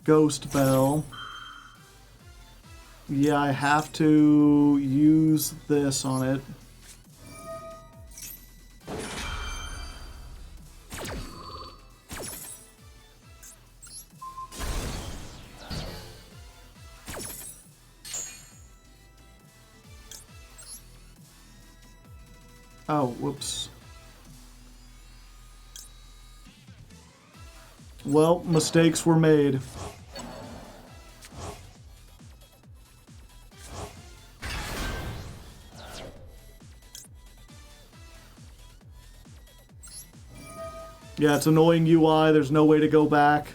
Ghost Bell. Yeah, I have to use this on it. Oh, whoops. Well, mistakes were made. Yeah, it's annoying UI. There's no way to go back.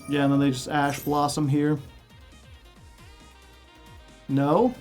Yeah, and then they just Ash Blossom here. No?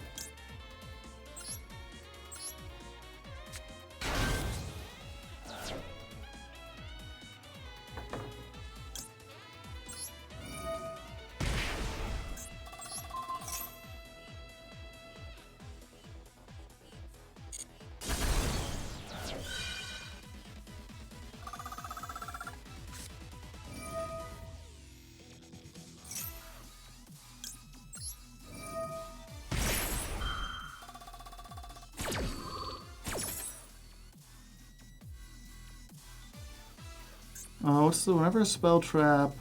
What's the whenever a spell trap?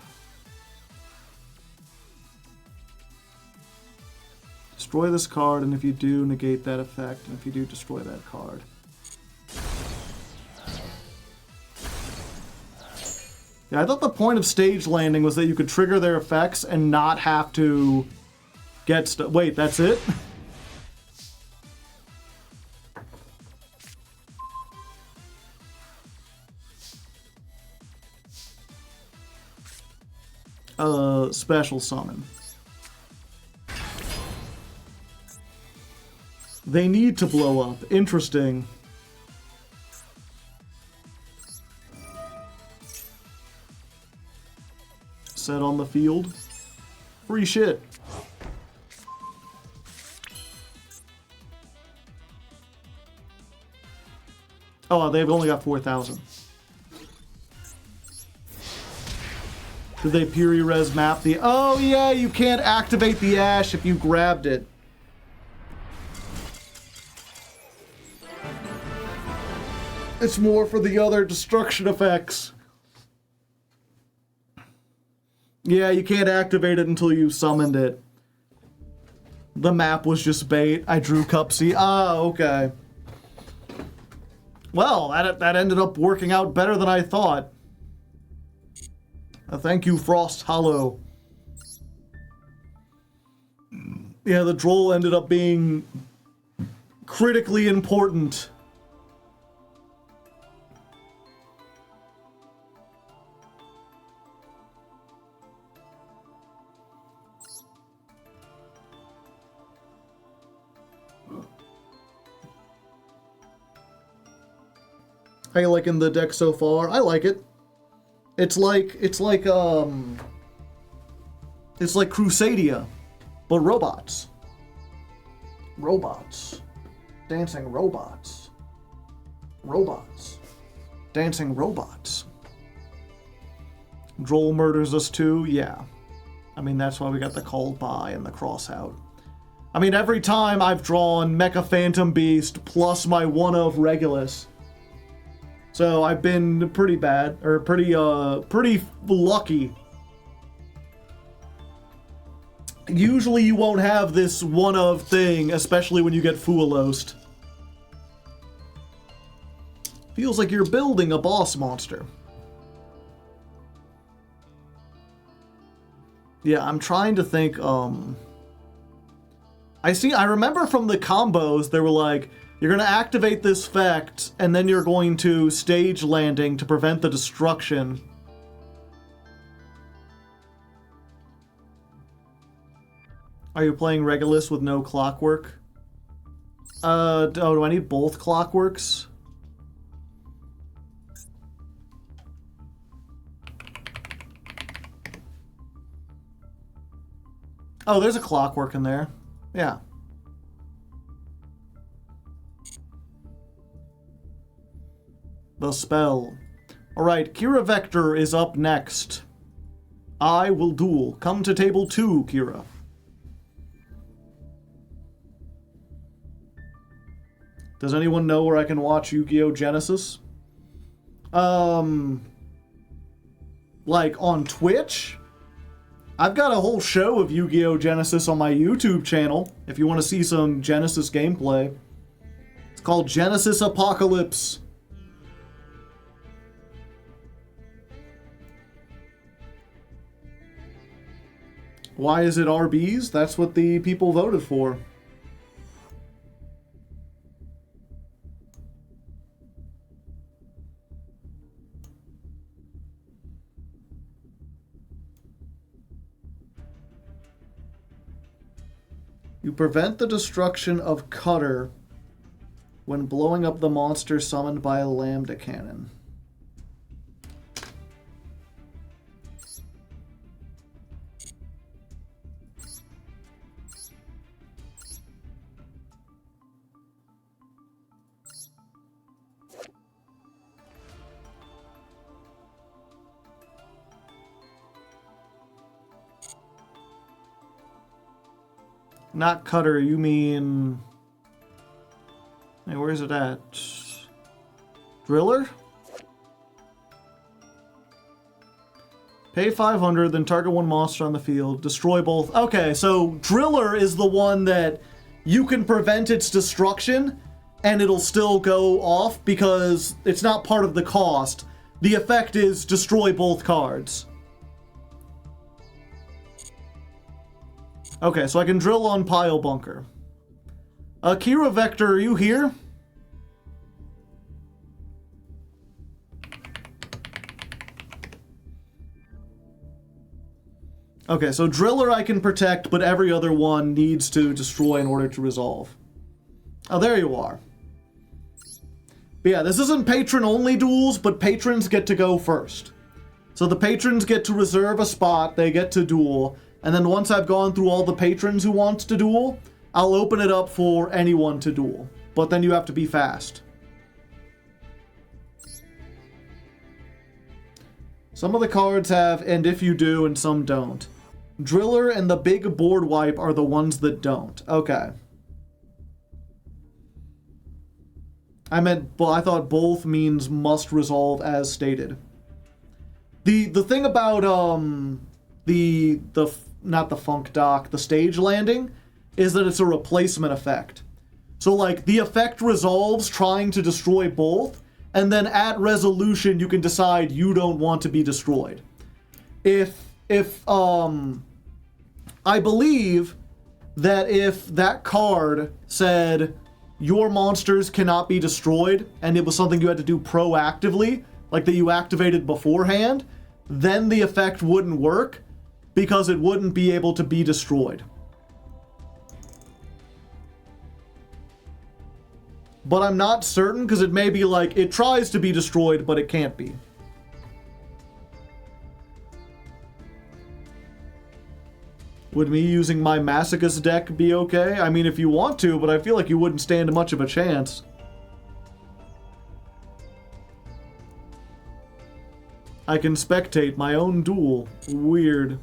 Destroy this card, and if you do, negate that effect, and if you do, destroy that card. Yeah, I thought the point of stage landing was that you could trigger their effects and not have to get wait, that's it? Special summon. They need to blow up. Interesting. Set on the field. Free shit. Oh, they've only got 4,000. Did they Piri-Res map the... Oh, yeah, you can't activate the Ash if you grabbed it. It's more for the other destruction effects. Yeah, you can't activate it until you summoned it. The map was just bait. I drew Cup C. Ah, okay. Well, that ended up working out better than I thought. Thank you, Frost Hollow. Yeah, the droll ended up being critically important. How you liking the deck so far? I like it. It's like Crusadia, but robots. Robots. Dancing robots. Robots. Dancing robots. Droll murders us too? Yeah. I mean, that's why we got the called by and the cross out. I mean, every time I've drawn Mecha Phantom Beast plus my one of Regulus. So I've been pretty bad, or pretty lucky. Usually you won't have this one of thing, especially when you get Fuolost. Feels like you're building a boss monster. Yeah, I'm trying to think, I remember from the combos, they were like, you're going to activate this effect, and then you're going to stage landing to prevent the destruction. Are you playing Regulus with no clockwork? Do I need both clockworks? Oh, there's a clockwork in there. Yeah. The spell. Alright, Kira Vector is up next. I will duel. Come to table 2, Kira. Does anyone know where I can watch Yu-Gi-Oh! Genesis? Like on Twitch? I've got a whole show of Yu-Gi-Oh! Genesis on my YouTube channel, if you want to see some Genesis gameplay. It's called Genesis Apocalypse. Why is it RBs? That's what the people voted for. You prevent the destruction of Cutter when blowing up the monster summoned by a Lambda Cannon. Not Cutter, you mean... Hey, where is it at? Driller? Pay 500, then target one monster on the field. Destroy both. Okay, so Driller is the one that you can prevent its destruction, and it'll still go off because it's not part of the cost. The effect is destroy both cards. Okay, so I can drill on Pile Bunker. Kira Vector, are you here? Okay, so Driller I can protect, but every other one needs to destroy in order to resolve. Oh, there you are. But yeah, this isn't patron-only duels, but patrons get to go first. So the patrons get to reserve a spot, they get to duel, and then once I've gone through all the patrons who want to duel, I'll open it up for anyone to duel. But then you have to be fast. Some of the cards have, and if you do, and some don't. Driller and the big board wipe are the ones that don't. Okay. I thought both means must resolve as stated. The thing about not the Funk Dock, the stage landing, is that it's a replacement effect. So like the effect resolves trying to destroy both, and then at resolution you can decide you don't want to be destroyed. If I believe that if that card said your monsters cannot be destroyed, and it was something you had to do proactively, like that you activated beforehand, then the effect wouldn't work because it wouldn't be able to be destroyed. But I'm not certain because it may be like it tries to be destroyed, but it can't be. Would me using my Masochist deck be okay? I mean, if you want to, but I feel like you wouldn't stand much of a chance. I can spectate my own duel. Weird.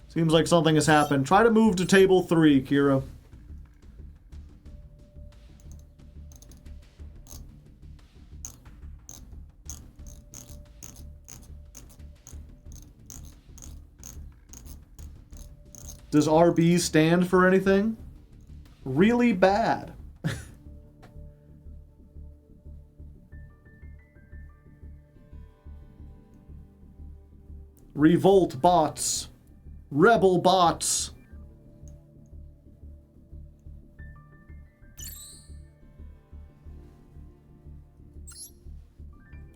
Seems like something has happened. Try to move to table 3, Kira. Does RB stand for anything? Really bad. Revolt bots. Rebel bots.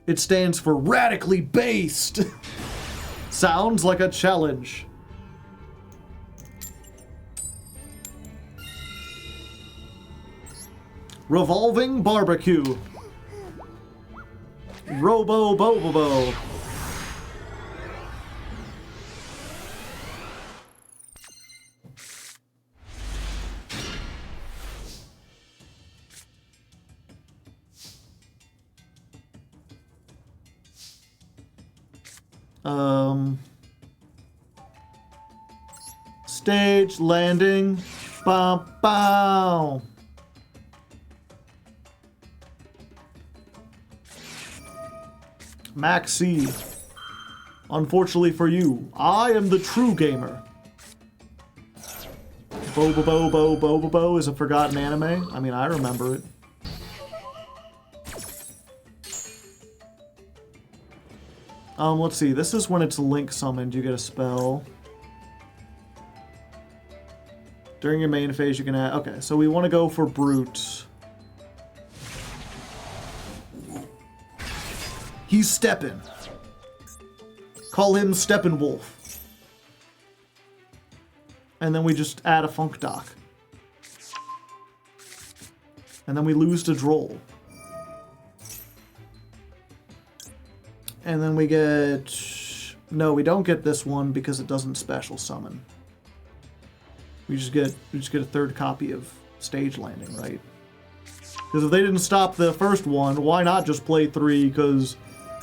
It stands for radically based. Sounds like a challenge. Revolving barbecue. Robo Bobobo. Stage landing. Bow bow. Maxi. Unfortunately for you, I am the true gamer. Bobobo is a forgotten anime. I mean, I remember it. Let's see. This is when it's link summoned. You get a spell. During your main phase, you can add... Okay, so we want to go for Brute. He's steppin'. Call him Steppenwolf. And then we just add a Funk Dock. And then we lose to Droll. And then we get... No, we don't get this one because it doesn't special summon. We just get a third copy of Stage Landing, right? Because if they didn't stop the first one, why not just play 3? Because,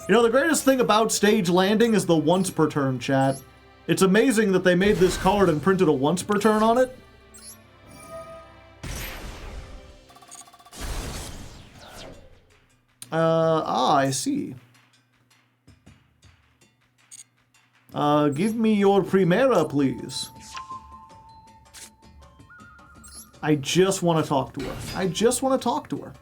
you know, the greatest thing about Stage Landing is the once per turn, chat. It's amazing that they made this card and printed a once per turn on it. I see. Give me your Primera, please. I just want to talk to her. I just want to talk to her.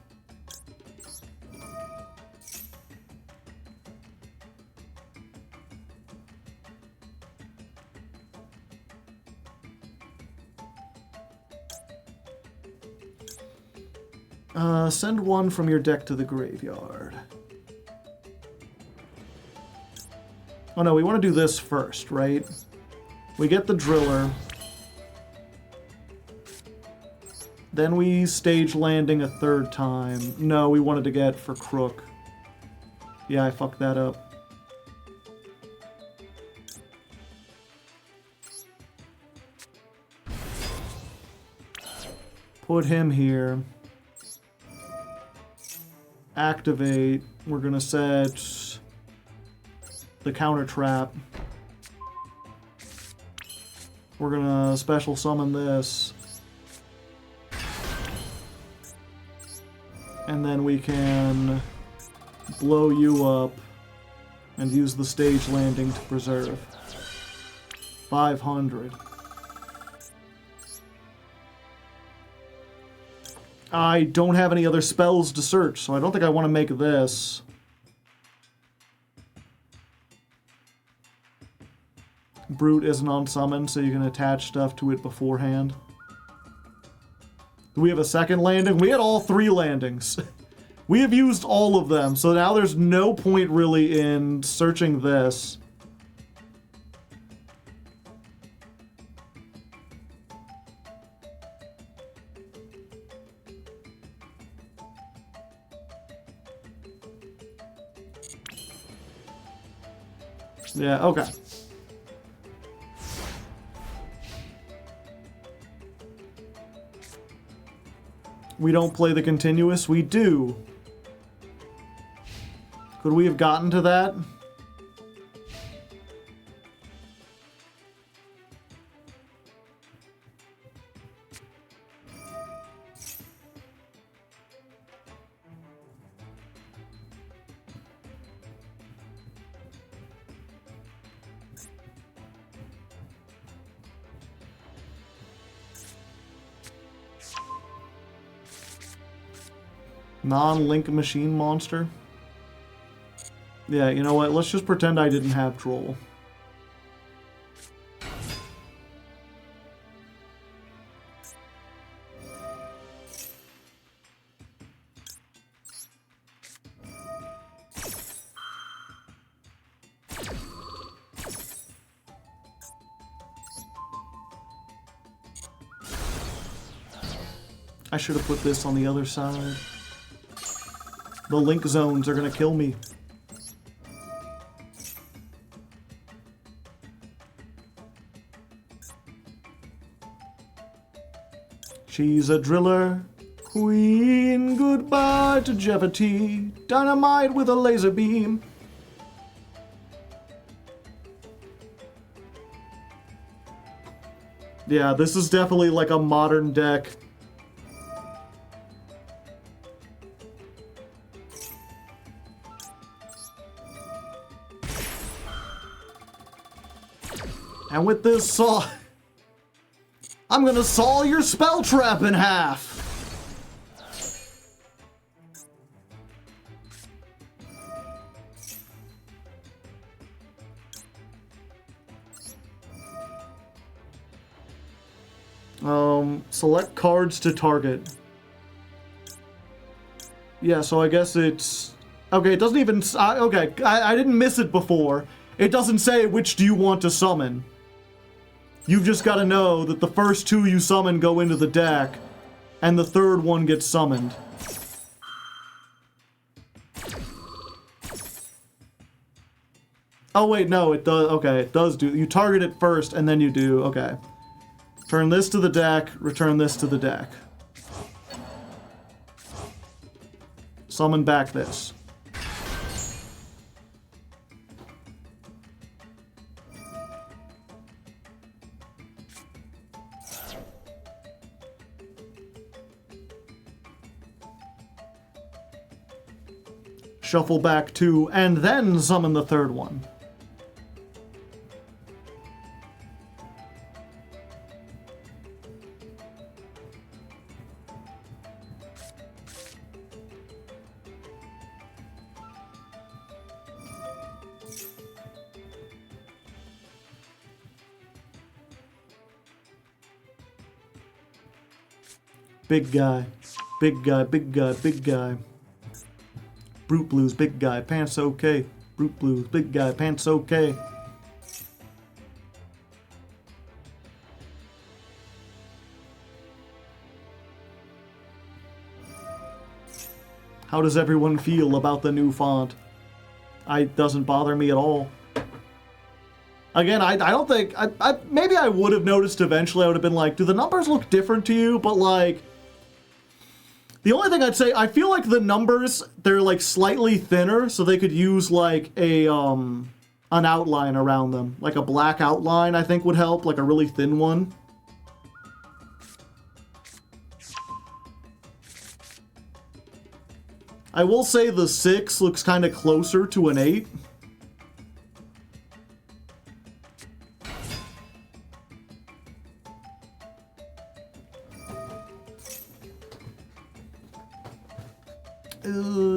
Send one from your deck to the graveyard. Oh no, we want to do this first, right? We get the driller. Then we stage landing a third time. No, we wanted to get for Crook. Yeah, I fucked that up. Put him here. Activate. We're gonna set the counter trap. We're gonna special summon this. And then we can blow you up and use the stage landing to preserve. 500. I don't have any other spells to search, so I don't think I want to make this. Brute isn't on summon, so you can attach stuff to it beforehand. Do we have a second landing? We had all 3 landings. We have used all of them, so now there's no point really in searching this. Yeah, okay. We don't play the continuous? We do. Could we have gotten to that? Non-link machine monster? Yeah, you know what? Let's just pretend I didn't have troll. I should have put this on the other side. The link zones are gonna kill me. She's a driller, queen, goodbye to Jeopardy, dynamite with a laser beam. Yeah, this is definitely like a modern deck. And with this saw, I'm gonna saw your spell trap in half. Select cards to target. Yeah, so I guess it's... Okay, it doesn't even... Okay, I didn't miss it before. It doesn't say which do you want to summon. You've just got to know that the first 2 you summon go into the deck, and the third one gets summoned. Oh wait, no, it does, okay, it does do, you target it first, and then you do, okay. Turn this to the deck, return this to the deck. Summon back this. Shuffle back 2, and then summon the third one. big guy. Big guy, big guy, big guy. Brute Blues, big guy, pants okay. Brute Blues, big guy, pants okay. How does everyone feel about the new font? It doesn't bother me at all. Again, I don't think... maybe I would have noticed eventually. I would have been like, do the numbers look different to you? But, like... The only thing I'd say, I feel like the numbers, they're, like, slightly thinner, so they could use, like, an outline around them. Like a black outline, I think, would help. Like a really thin one. I will say the 6 looks kind of closer to an 8.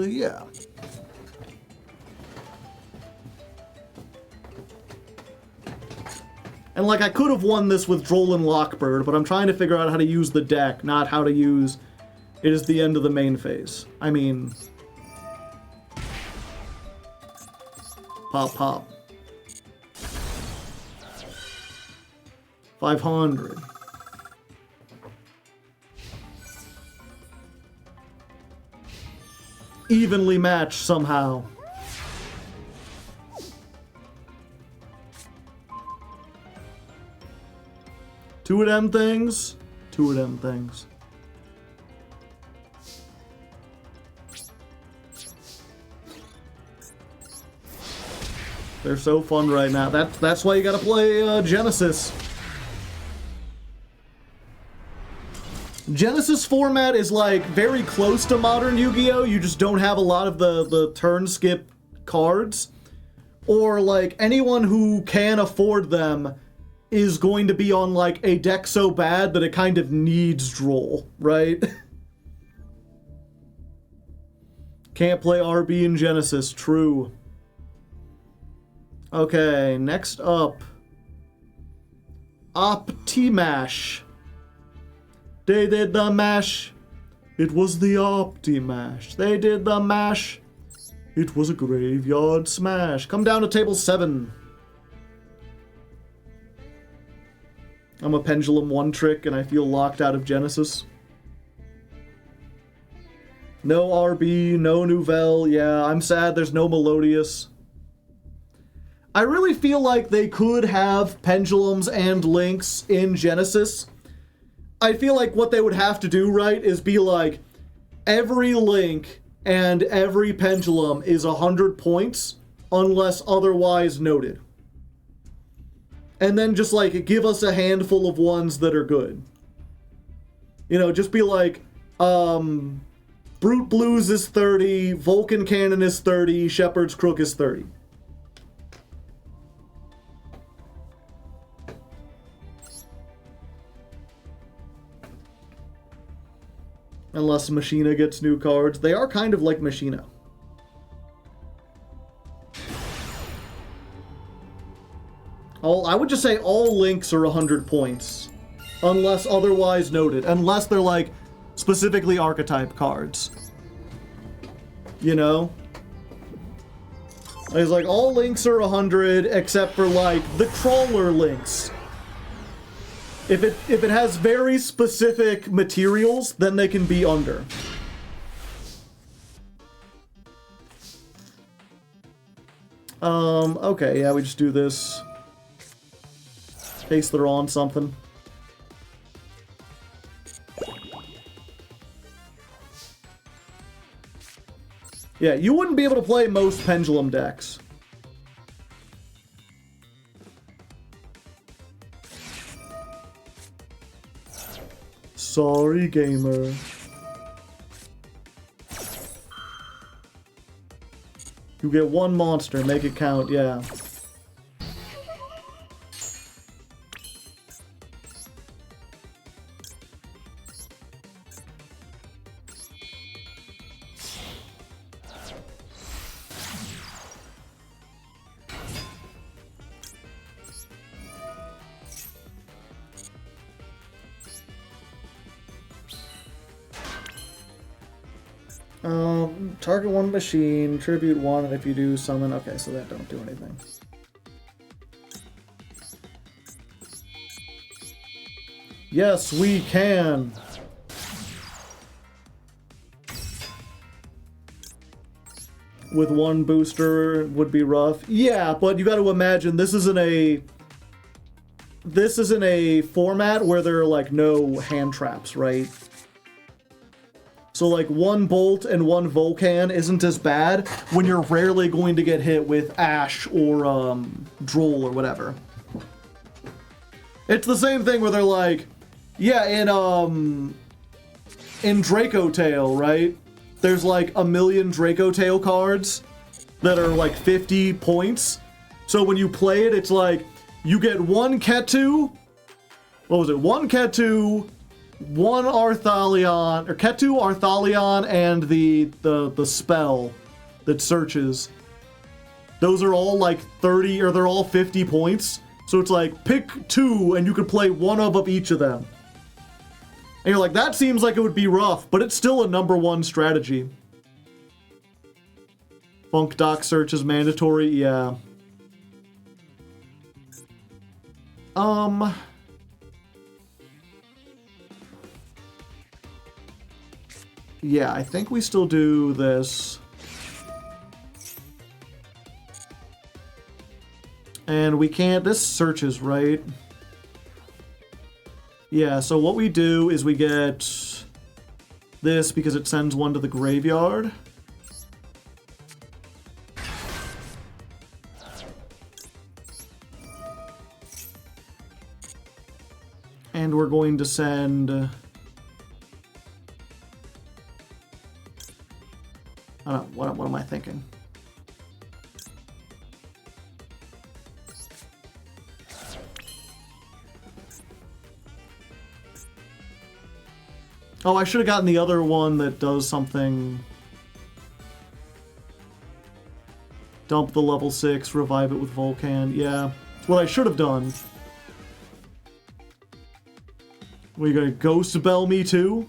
Yeah. And, like, I could have won this with Droll and Lockbird, but I'm trying to figure out how to use the deck, not how to use... It is the end of the main phase. I mean... Pop, pop. 500. Evenly matched somehow. Two of them things. Two of them things. They're so fun right now. That's why you gotta play Genesis. Genesis format is like very close to modern Yu-Gi-Oh! You just don't have a lot of the turn skip cards. Or like anyone who can afford them is going to be on like a deck so bad that it kind of needs Droll, right? Can't play RB in Genesis, true. Okay, next up. Optimash. They did the mash. It was the Optimash. They did the mash. It was a graveyard smash. Come down to table 7. I'm a Pendulum 1 trick and I feel locked out of Genesis. No RB, no Nouvelle. Yeah, I'm sad there's no Melodious. I really feel like they could have Pendulums and Links in Genesis. I feel like what they would have to do, right, is be like, every Link and every Pendulum is 100 points, unless otherwise noted. And then just, like, give us a handful of ones that are good. You know, just be like, Brute Blues is 30, Vulcan Cannon is 30, Shepherd's Crook is 30. Unless Machina gets new cards. They are kind of like Machina. I would just say all Links are 100 points. Unless otherwise noted. Unless they're like specifically archetype cards. You know? It's like all Links are 100 except for like the Crawler Links. If it has very specific materials, then they can be under. Okay, yeah, we just do this. In case they're on something. Yeah, you wouldn't be able to play most Pendulum decks. Sorry, gamer. You get one monster, make it count, yeah. Target one machine, tribute one, and if you do summon... Okay, so that don't do anything. Yes, we can! With one booster would be rough. Yeah, but you gotta imagine, this isn't a format where there are, like, no hand traps, right? So, like, one Bolt and one Volcan isn't as bad when you're rarely going to get hit with Ash or, Droll or whatever. It's the same thing where they're like, yeah, in Draco Tail, right? There's, like, 1,000,000 Draco Tail cards that are, like, 50 points. So when you play it, it's like, you get one Ketu, what was it? One Ketu, one Arthalion, or Ketu, Arthalion, and the spell that searches. Those are all like 30, or they're all 50 points. So it's like, pick two, and you could play one of each of them. And you're like, that seems like it would be rough, but it's still a #1 strategy. Funk Doc search is mandatory, yeah. Yeah, I think we still do this. And we can't... This searches, right? Yeah, so what we do is we get this because it sends one to the graveyard. And we're going to send... what am I thinking? Oh, I should have gotten the other one that does something. Dump the level 6, revive it with Volcan. Yeah, it's what I should have done. Were you gonna Ghost Bell me too?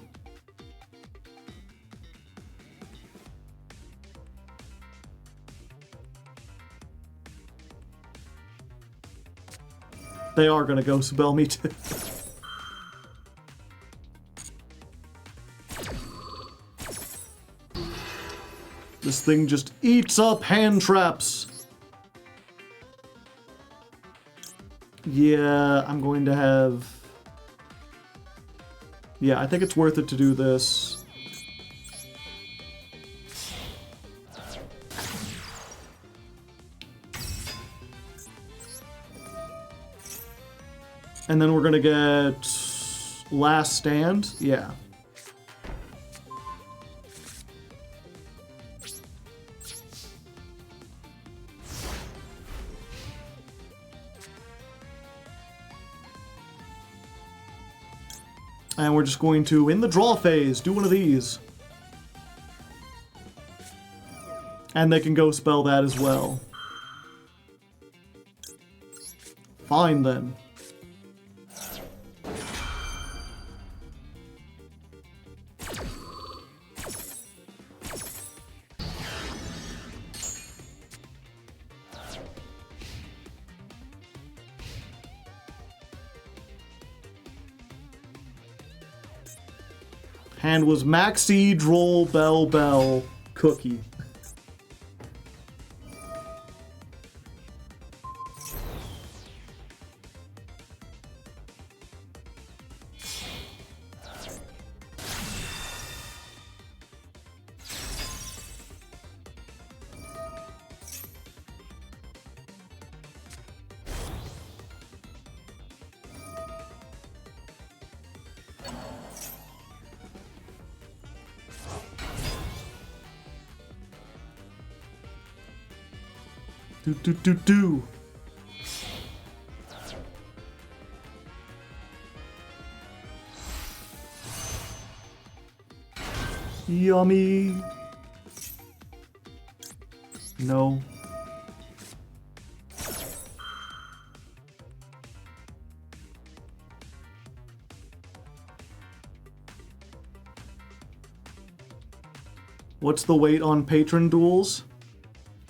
They are gonna Ghost Bell me too. This thing just eats up hand traps. Yeah, I'm going to have... Yeah, I think it's worth it to do this. And then we're gonna get Last Stand. Yeah. And we're just going to, in the draw phase, do one of these. And they can go spell that as well. Fine, then. Hand was Maxi, Droll, Bell, Bell, Cookie. Do. Yummy. No. What's the weight on patron duels?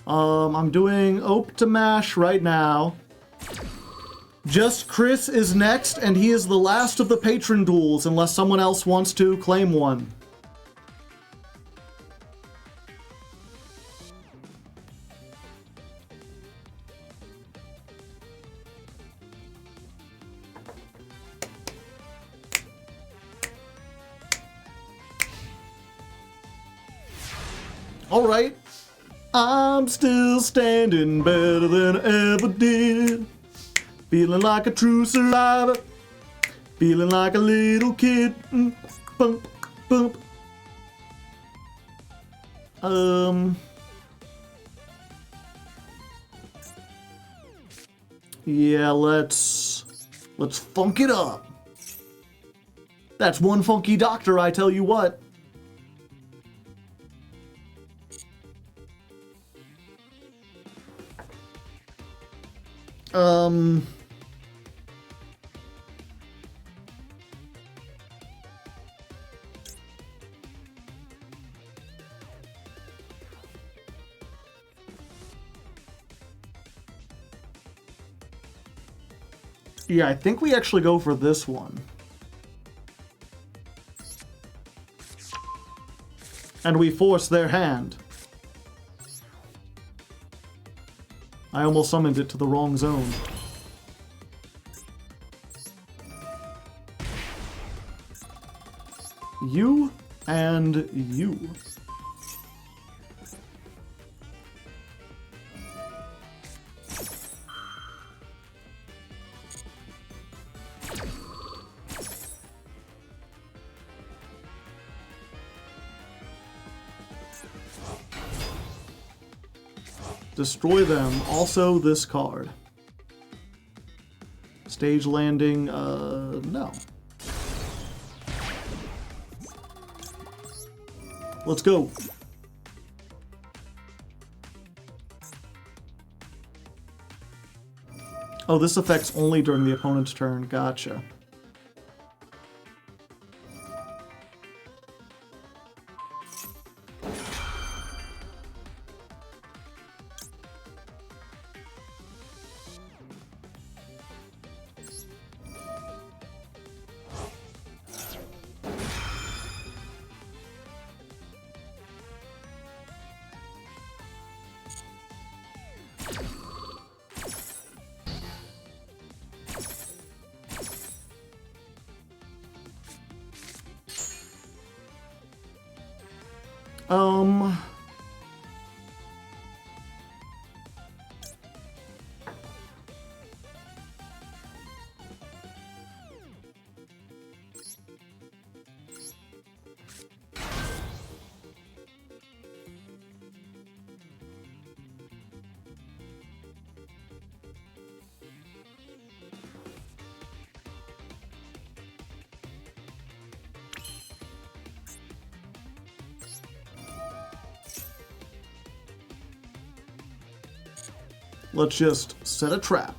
I'm doing Ope to Mash right now. Just Chris is next, and he is the last of the patron duels, unless someone else wants to claim one. All right. I'm still standing better than I ever did. Feeling like a true survivor. Feeling like a little kid. Bump, bump. Yeah, let's funk it up. That's one funky doctor, I tell you what. Yeah, I think we actually go for this one. And we force their hand. I almost summoned it to the wrong zone. You and you. Destroy them. Also this card. Stage landing, no. Let's go. Oh, this affects only during the opponent's turn. Gotcha. Let's just set a trap.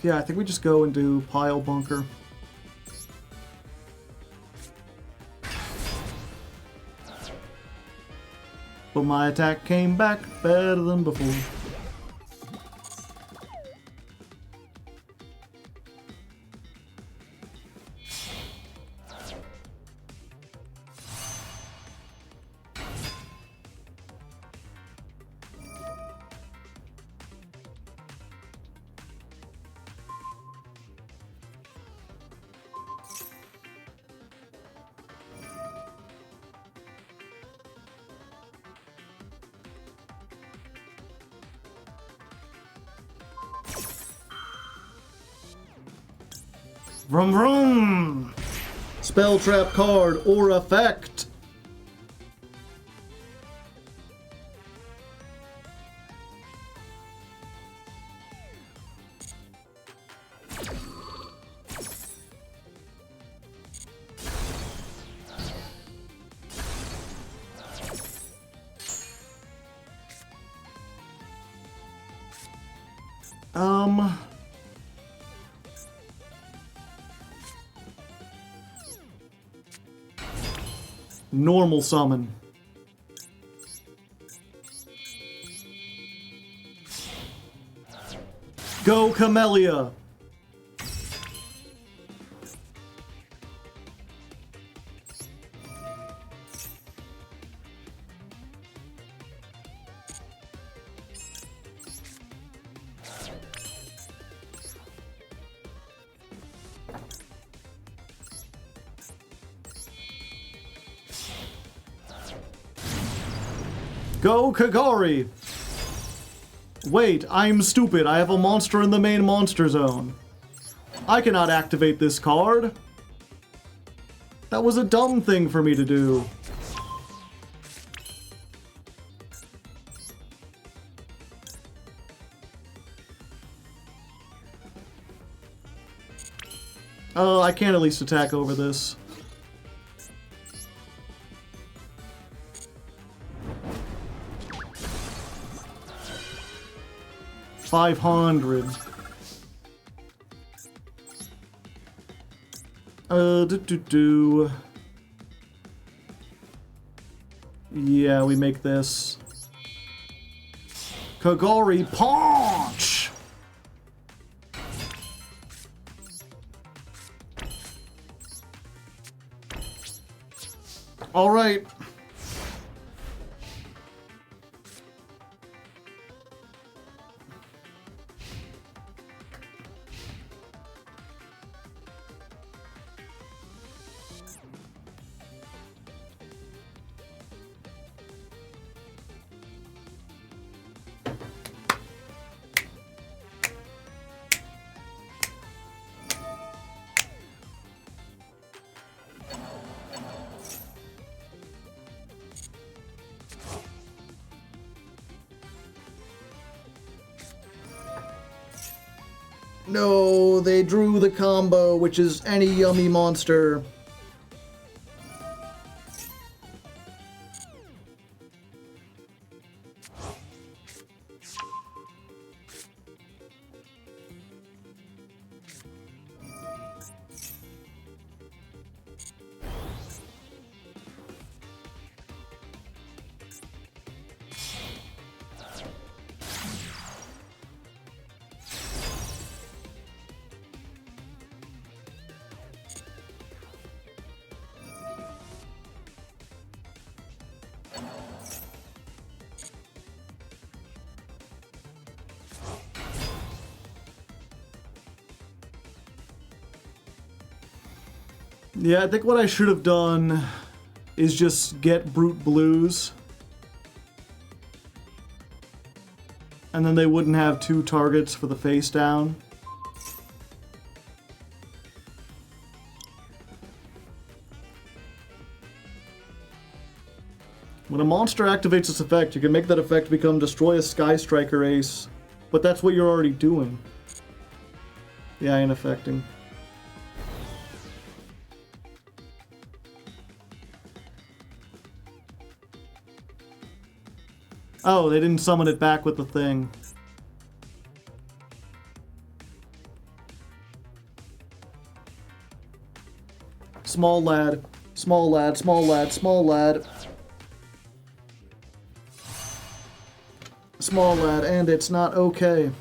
Yeah, I think we just go and do Pile Bunker. But my attack came back better than before. Vroom vroom! Spell trap card or effect. Normal summon. Go Camellia! Go Kagari! Wait, I'm stupid. I have a monster in the main monster zone. I cannot activate this card. That was a dumb thing for me to do. I can at least attack over this. $500. Yeah, we make this. Kagari Punch! Alright. No, they drew the combo, which is any yummy monster. Yeah, I think what I should have done is just get Brute Blues. And then they wouldn't have two targets for the face down. When a monster activates its effect, you can make that effect become destroy a Sky Striker ace. But that's what you're already doing. Yeah, ineffecting. Oh, they didn't summon it back with the thing. Small lad. Small lad, small lad, small lad. Small lad, and it's not okay.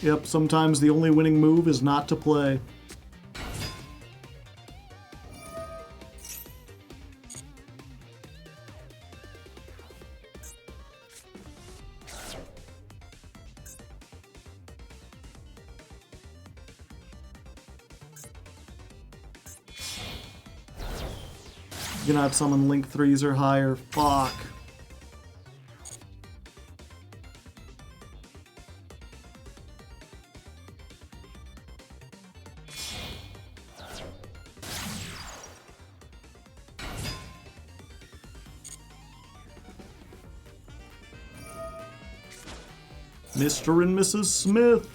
Yep, sometimes the only winning move is not to play. You cannot summon Link 3s or higher. Fuck. Mr. and Mrs. Smith.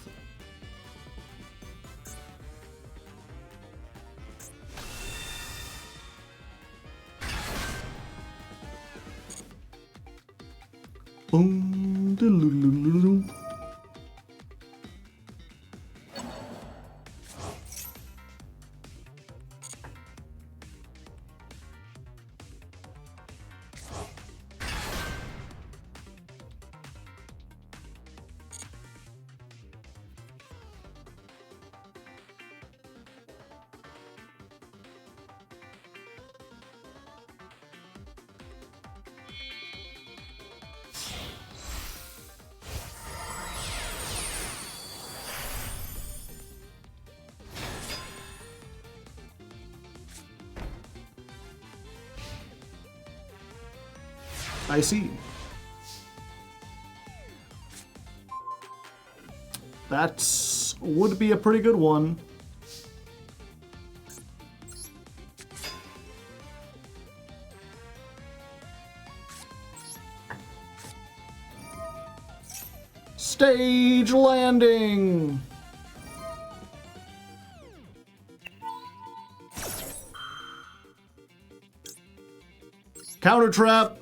Boom, doo-doo-doo-doo-doo. I see. That would be a pretty good one. Stage landing! Counter trap!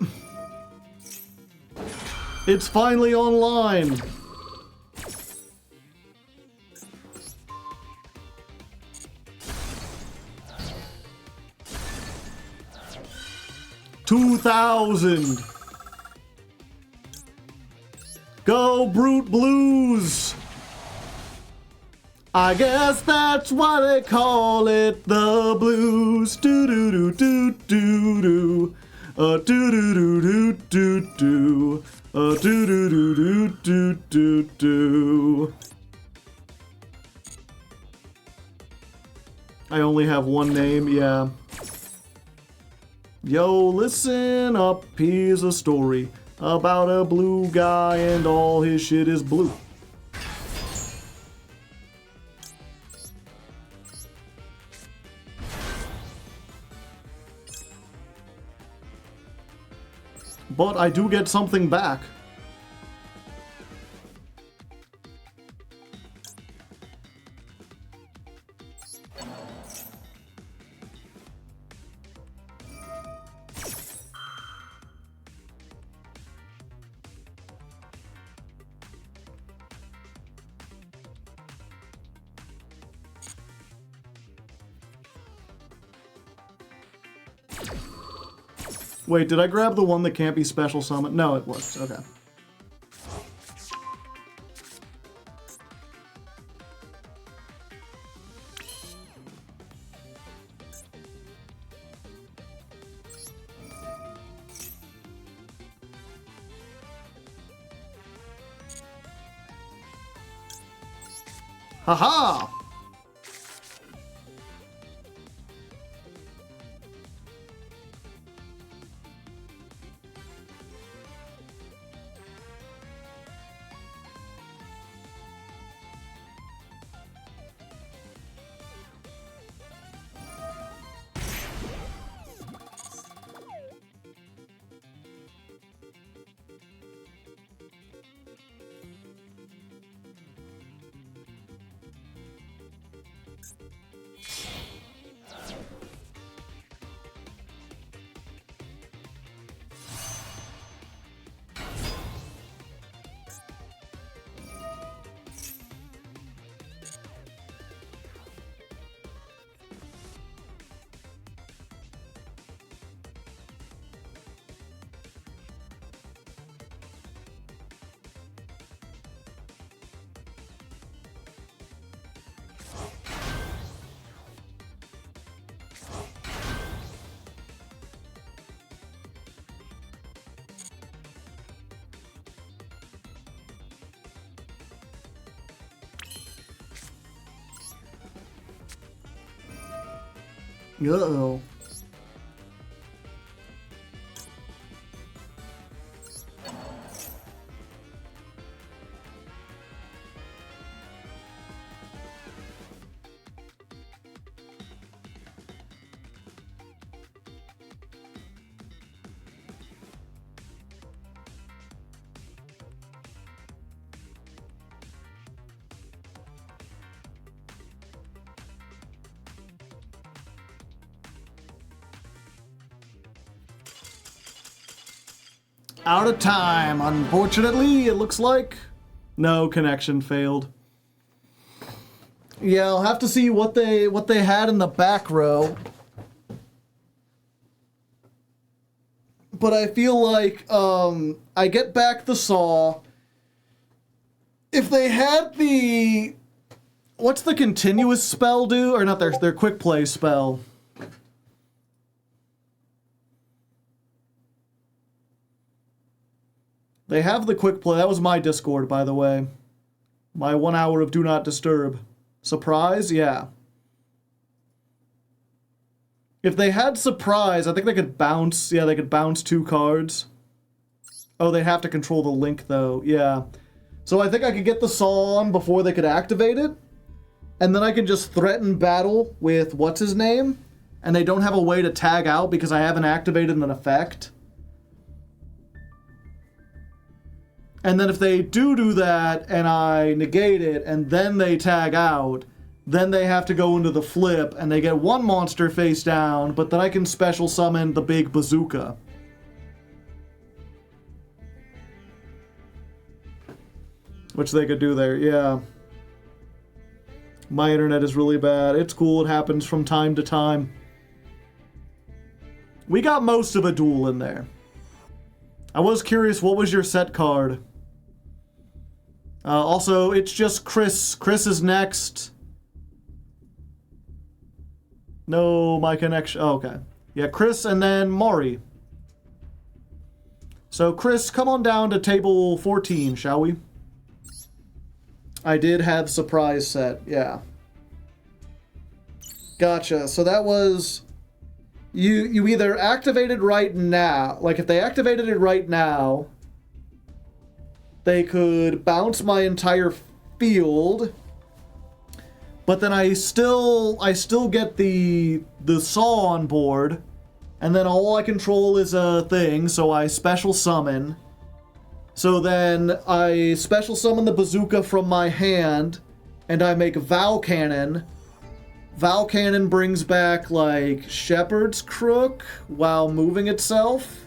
It's finally online! $2,000! Go Brute Blues! I guess that's why they call it the blues. Do do do do do do. Do do do do do do. Do do do do do do do. I only have one name, yeah. Yo, listen up, here's a story about a blue guy and all his shit is blue. But I do get something back. Wait, did I grab the one that can't be special summon? No, it worked. Okay. Haha! Uh-oh. Out of time, unfortunately, it looks like. No, connection failed. Yeah, I'll have to see what they had in the back row. But I feel like I get back the saw. If they had the what's the continuous spell do? Or not their quick play spell. They have the quick play. That was my Discord, by the way. My 1 hour of Do Not Disturb. Surprise? Yeah. If they had Surprise, I think they could bounce. Yeah, they could bounce 2 cards. Oh, they have to control the link, though. Yeah. So I think I could get the Saw on before they could activate it. And then I can just threaten battle with what's-his-name. And they don't have a way to tag out because I haven't activated an effect. And then if they do that, and I negate it, and then they tag out, then they have to go into the flip, and they get 1 monster face down, but then I can special summon the big bazooka. Which they could do there, yeah. My internet is really bad. It's cool, it happens from time to time. We got most of a duel in there. I was curious, what was your set card? Also, it's just Chris. Chris is next. No, my connection. Oh, okay. Yeah, Chris and then Maury. So, Chris, come on down to table 14, shall we? I did have surprise set, yeah. Gotcha. So that was... You either activated right now. Like, if they activated it right now... They could bounce my entire field, but then I still get the saw on board, and then all I control is a thing, so I special summon. So then I special summon the bazooka from my hand, and I make Vow Cannon. Vow Cannon brings back, like, Shepherd's Crook while moving itself.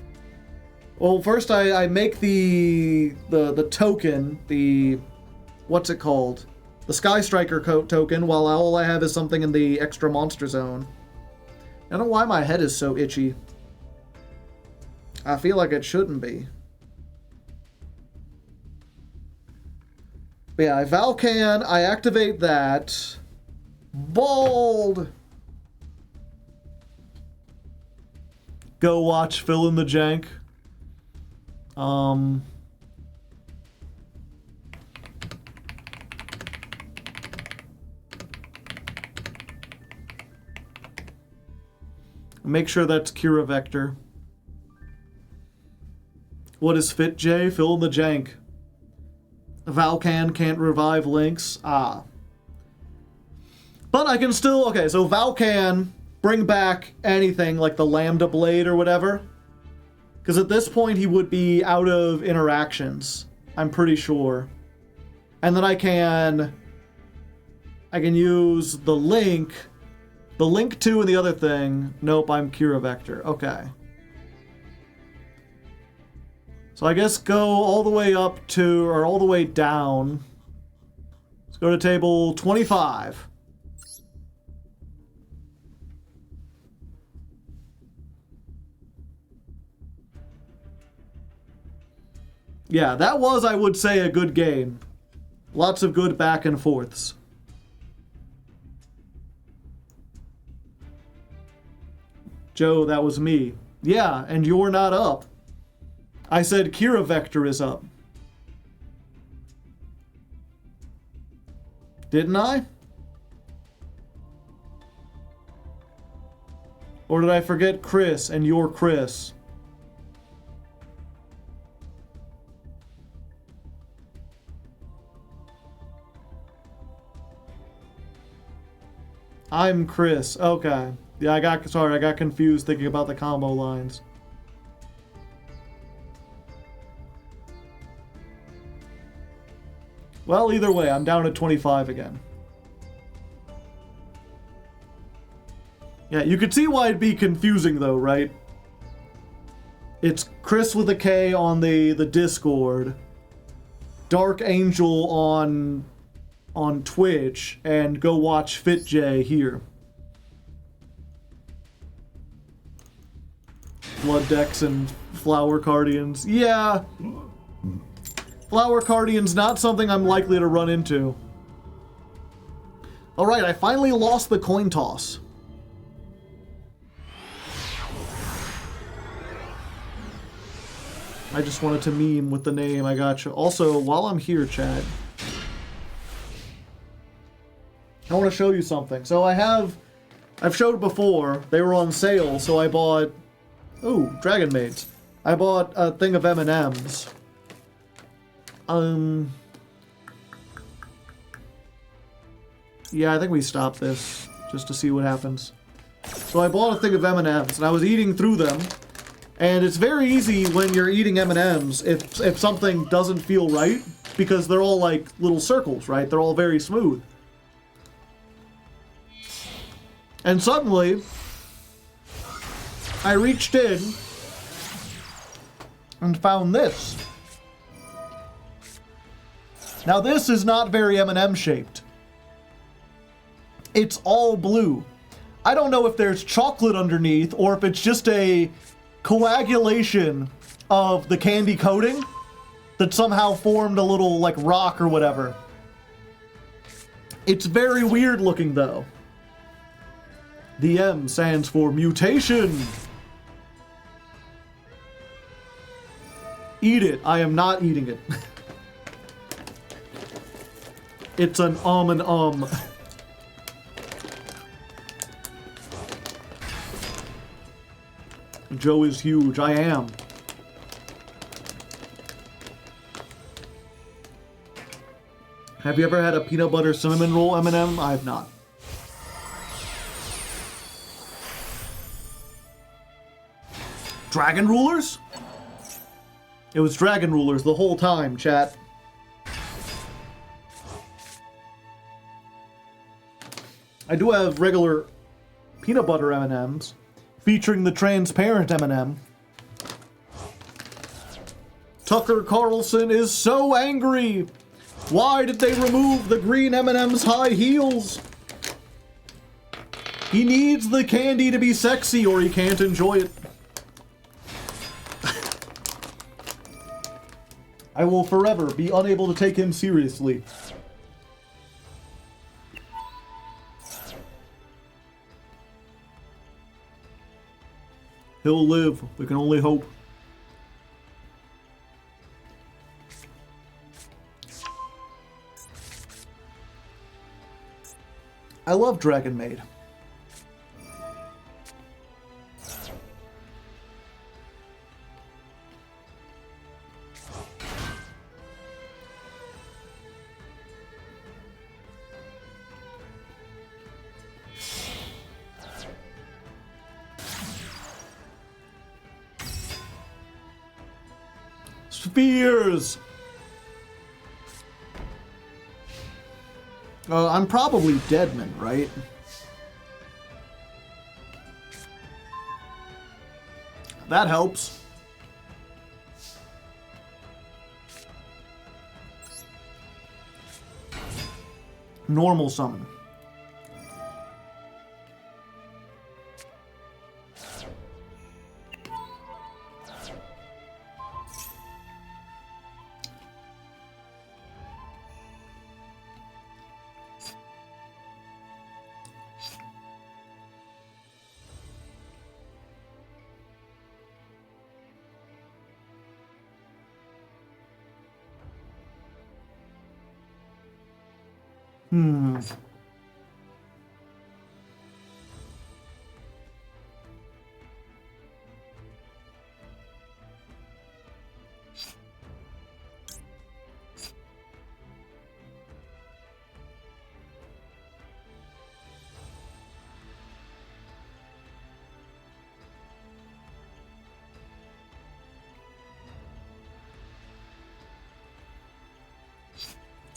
Well, first I make the token, the... What's it called? The Sky Striker token, while all I have is something in the extra monster zone. I don't know why my head is so itchy. I feel like it shouldn't be. But yeah, I Valcan, I activate that. Bold! Go watch Fill in the Jank. Make sure that's Kira Vector. What is Fit J? Fill in the Jank. Valcan can't revive links. Ah. But I can still... Okay, so Valcan, bring back anything like the Lambda Blade or whatever. Because at this point he would be out of interactions. I'm pretty sure. And then I can use the Link 2 and the other thing. Nope, I'm Kira Vector. Okay. So I guess go all the way up to, or all the way down. Let's go to table 25. Yeah, that was, I would say, a good game. Lots of good back and forths. Joe, that was me. Yeah, and you're not up. I said Kira Vector is up. Didn't I? Or did I forget Chris and you're Chris? I'm Chris. Okay. Yeah, I got confused thinking about the combo lines. Well, either way, I'm down at 25 again. Yeah, you could see why it'd be confusing though, right? It's Chris with a K on the Discord, Dark Angel on Twitch, and go watch FitJ here. Blood decks and Flower Cardians. Yeah. Flower Cardian's not something I'm likely to run into. Alright, I finally lost the coin toss. I just wanted to meme with the name, I gotcha. Also, while I'm here, Chad, I want to show you something. So I've showed before, they were on sale, so I bought, ooh, Dragon Maids. I bought a thing of M&Ms. Yeah, I think we stop this, just to see what happens. So I bought a thing of M&Ms, and I was eating through them. And it's very easy when you're eating M&Ms if something doesn't feel right, because they're all like little circles, right? They're all very smooth. And suddenly, I reached in and found this. Now this is not very M&M shaped. It's all blue. I don't know if there's chocolate underneath or if it's just a coagulation of the candy coating that somehow formed a little like rock or whatever. It's very weird looking though. The M stands for mutation. Eat it. I am not eating it. It's an and Joe is huge. I am. Have you ever had a peanut butter cinnamon roll M&M? I have not. Dragon Rulers? It was Dragon Rulers the whole time, chat. I do have regular peanut butter M&Ms. Featuring the transparent M&M. Tucker Carlson is so angry. Why did they remove the green M&M's high heels? He needs the candy to be sexy or he can't enjoy it. I will forever be unable to take him seriously. He'll live. We can only hope. I love Dragon Maid. Spheres! I'm probably Deadman, right? That helps. Normal summon.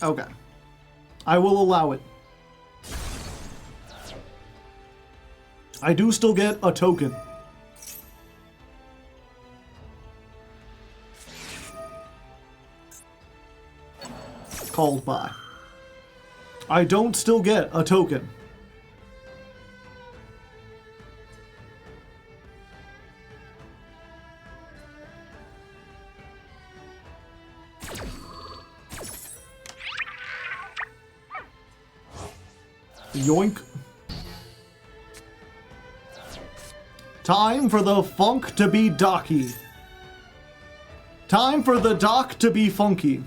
Okay. I will allow it. I do still get a token. Called by. I don't still get a token. Yoink. Time for the funk to be docky. Time for the dock to be funky.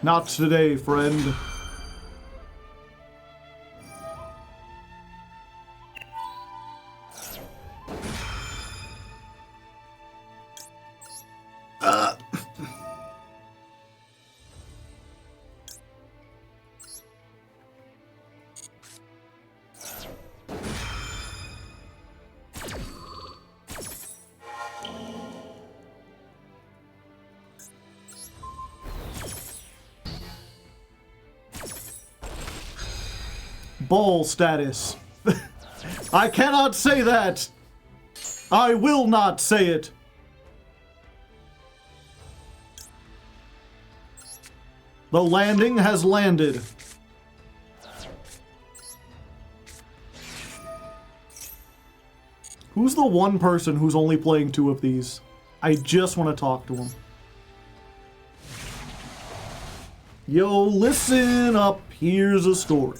Not today, friend. Ball status. I cannot say that. I will not say it. The landing has landed. Who's the one person who's only playing 2 of these? I just want to talk to him. Yo, listen up. Here's a story.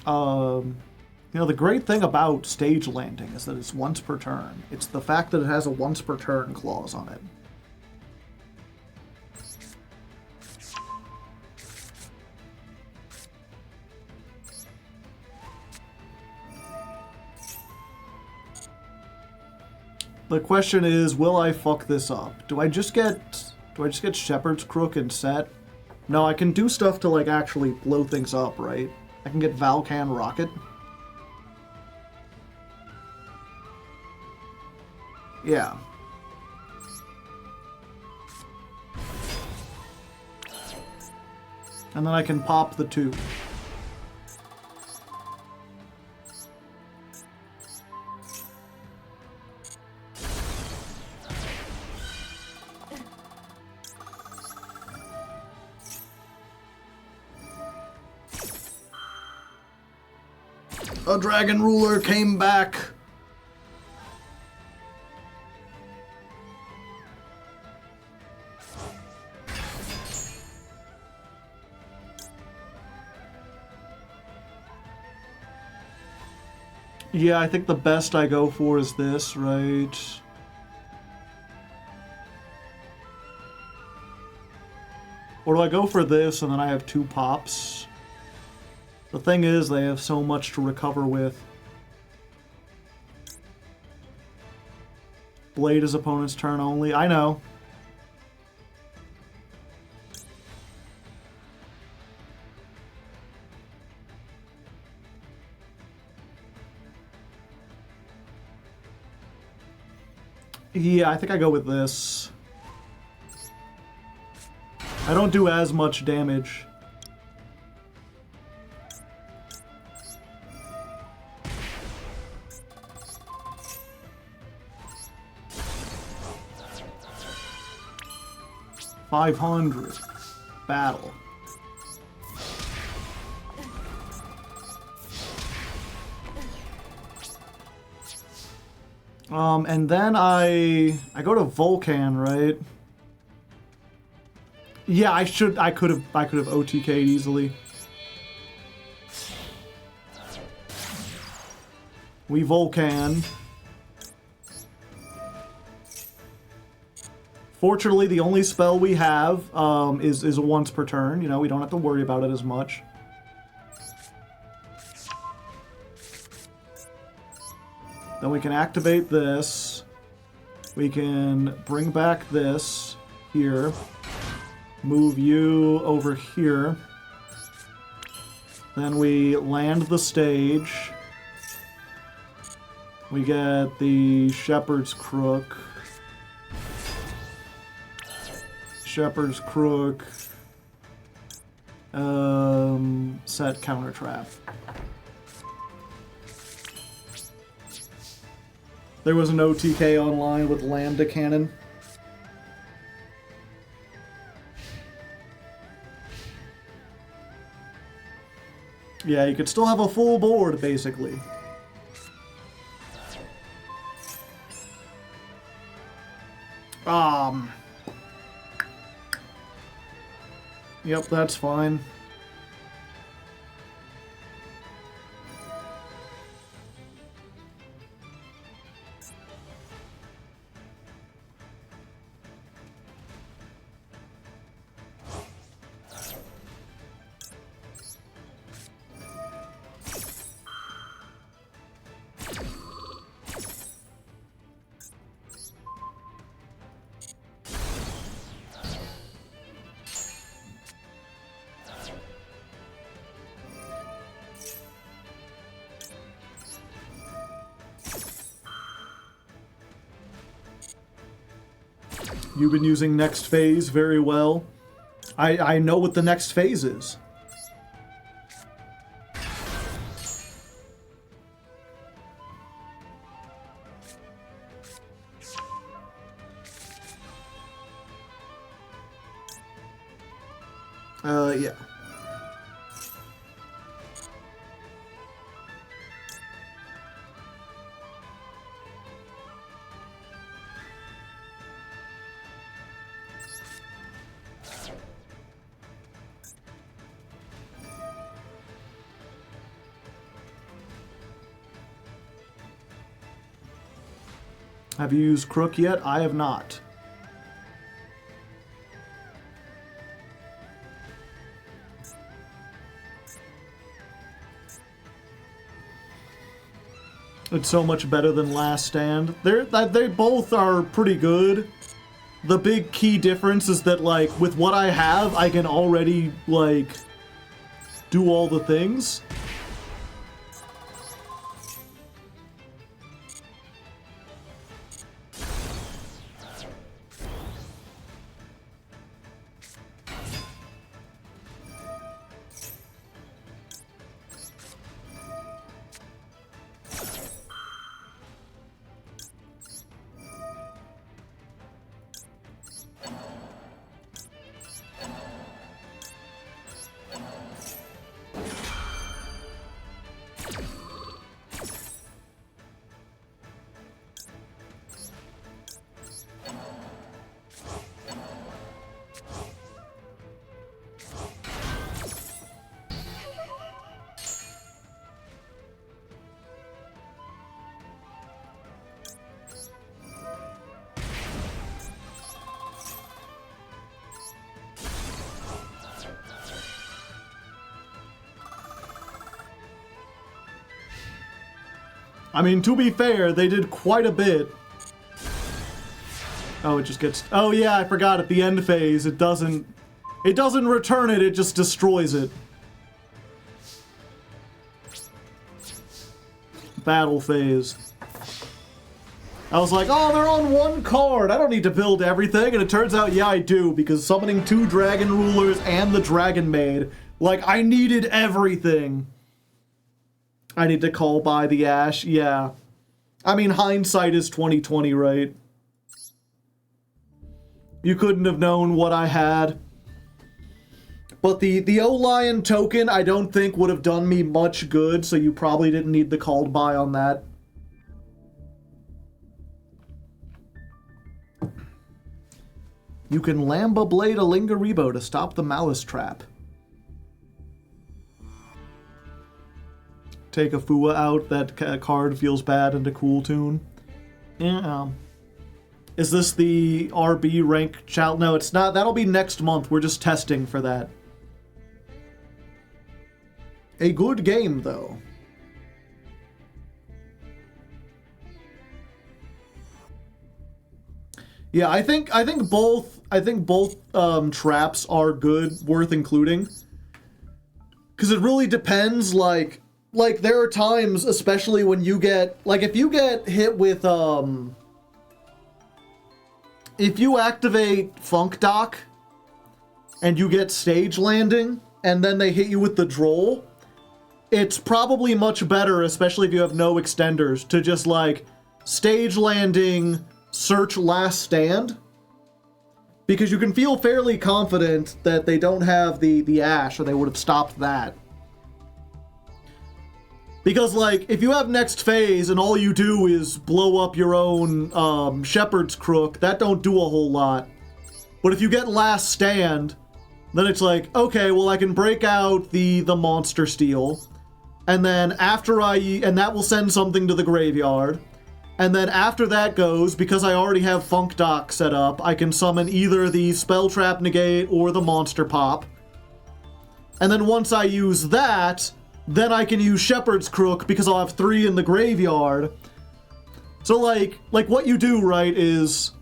You know, the great thing about stage landing is that it's once per turn. It's the fact that it has a once per turn clause on it. The question is, will I fuck this up? Do I just get Shepherd's Crook and set? No, I can do stuff to like actually blow things up, right? I can get Valkan Rocket. Yeah. And then I can pop the 2. A dragon ruler came back. Yeah, I think the best I go for is this, right? Or do I go for this and then I have 2 pops? The thing is, they have so much to recover with. Blade is opponent's turn only. I know. Yeah, I think I go with this. I don't do as much damage. $500. Battle. And then I go to Vulcan, right? Yeah, I could have OTK'd easily. We Vulcan. Fortunately, the only spell we have is a once per turn. You know, we don't have to worry about it as much. Then we can activate this. We can bring back this here. Move you over here. Then we land the stage. We get the Shepherd's Crook. Shepherd's Crook. Set counter trap. There was an OTK online with Lambda Cannon. Yeah, you could still have a full board, basically. Yep, that's fine. You've been using next phase very well. I know what the next phase is. Yeah. Have you used Crook yet? I have not. It's so much better than Last Stand. They both are pretty good. The big key difference is that, like, with what I have, I can already, like, do all the things. I mean, to be fair, they did quite a bit. Oh, it just gets... Oh, yeah, I forgot. At the end phase, it doesn't return it, it just destroys it. Battle phase. I was like, oh, they're on one card. I don't need to build everything. And it turns out, yeah, I do, because summoning 2 Dragon Rulers and the Dragon Maid, like, I needed everything. I need to call by the Ash, yeah. I mean, hindsight is 20/20, right? You couldn't have known what I had. But the O-Lion token, I don't think would have done me much good, so you probably didn't need the called by on that. You can Lamba Blade a Lingaribo to stop the Malice Trap. Take a Fua out, that card feels bad into Cool Tune. Yeah. Is this the RB rank challenge? No, it's not. That'll be next month. We're just testing for that. A good game, though. Yeah, I think both both traps are good, worth including. Because it really depends, like there are times, especially when you get, like if you get hit with, if you activate Funk Dock and you get stage landing and then they hit you with the droll, it's probably much better, especially if you have no extenders, to just like stage landing, search last stand, because you can feel fairly confident that they don't have the Ash, or they would have stopped that. Because, like, if you have next phase and all you do is blow up your own Shepherd's Crook, that don't do a whole lot. But if you get last stand, then it's like, okay, well, I can break out the Monster Steel, and then after and that will send something to the graveyard. And then after that goes, because I already have Funk Dock set up, I can summon either the Spell Trap Negate or the Monster Pop. And then once I use that, then I can use Shepherd's Crook because I'll have 3 in the graveyard. So like what you do, right, is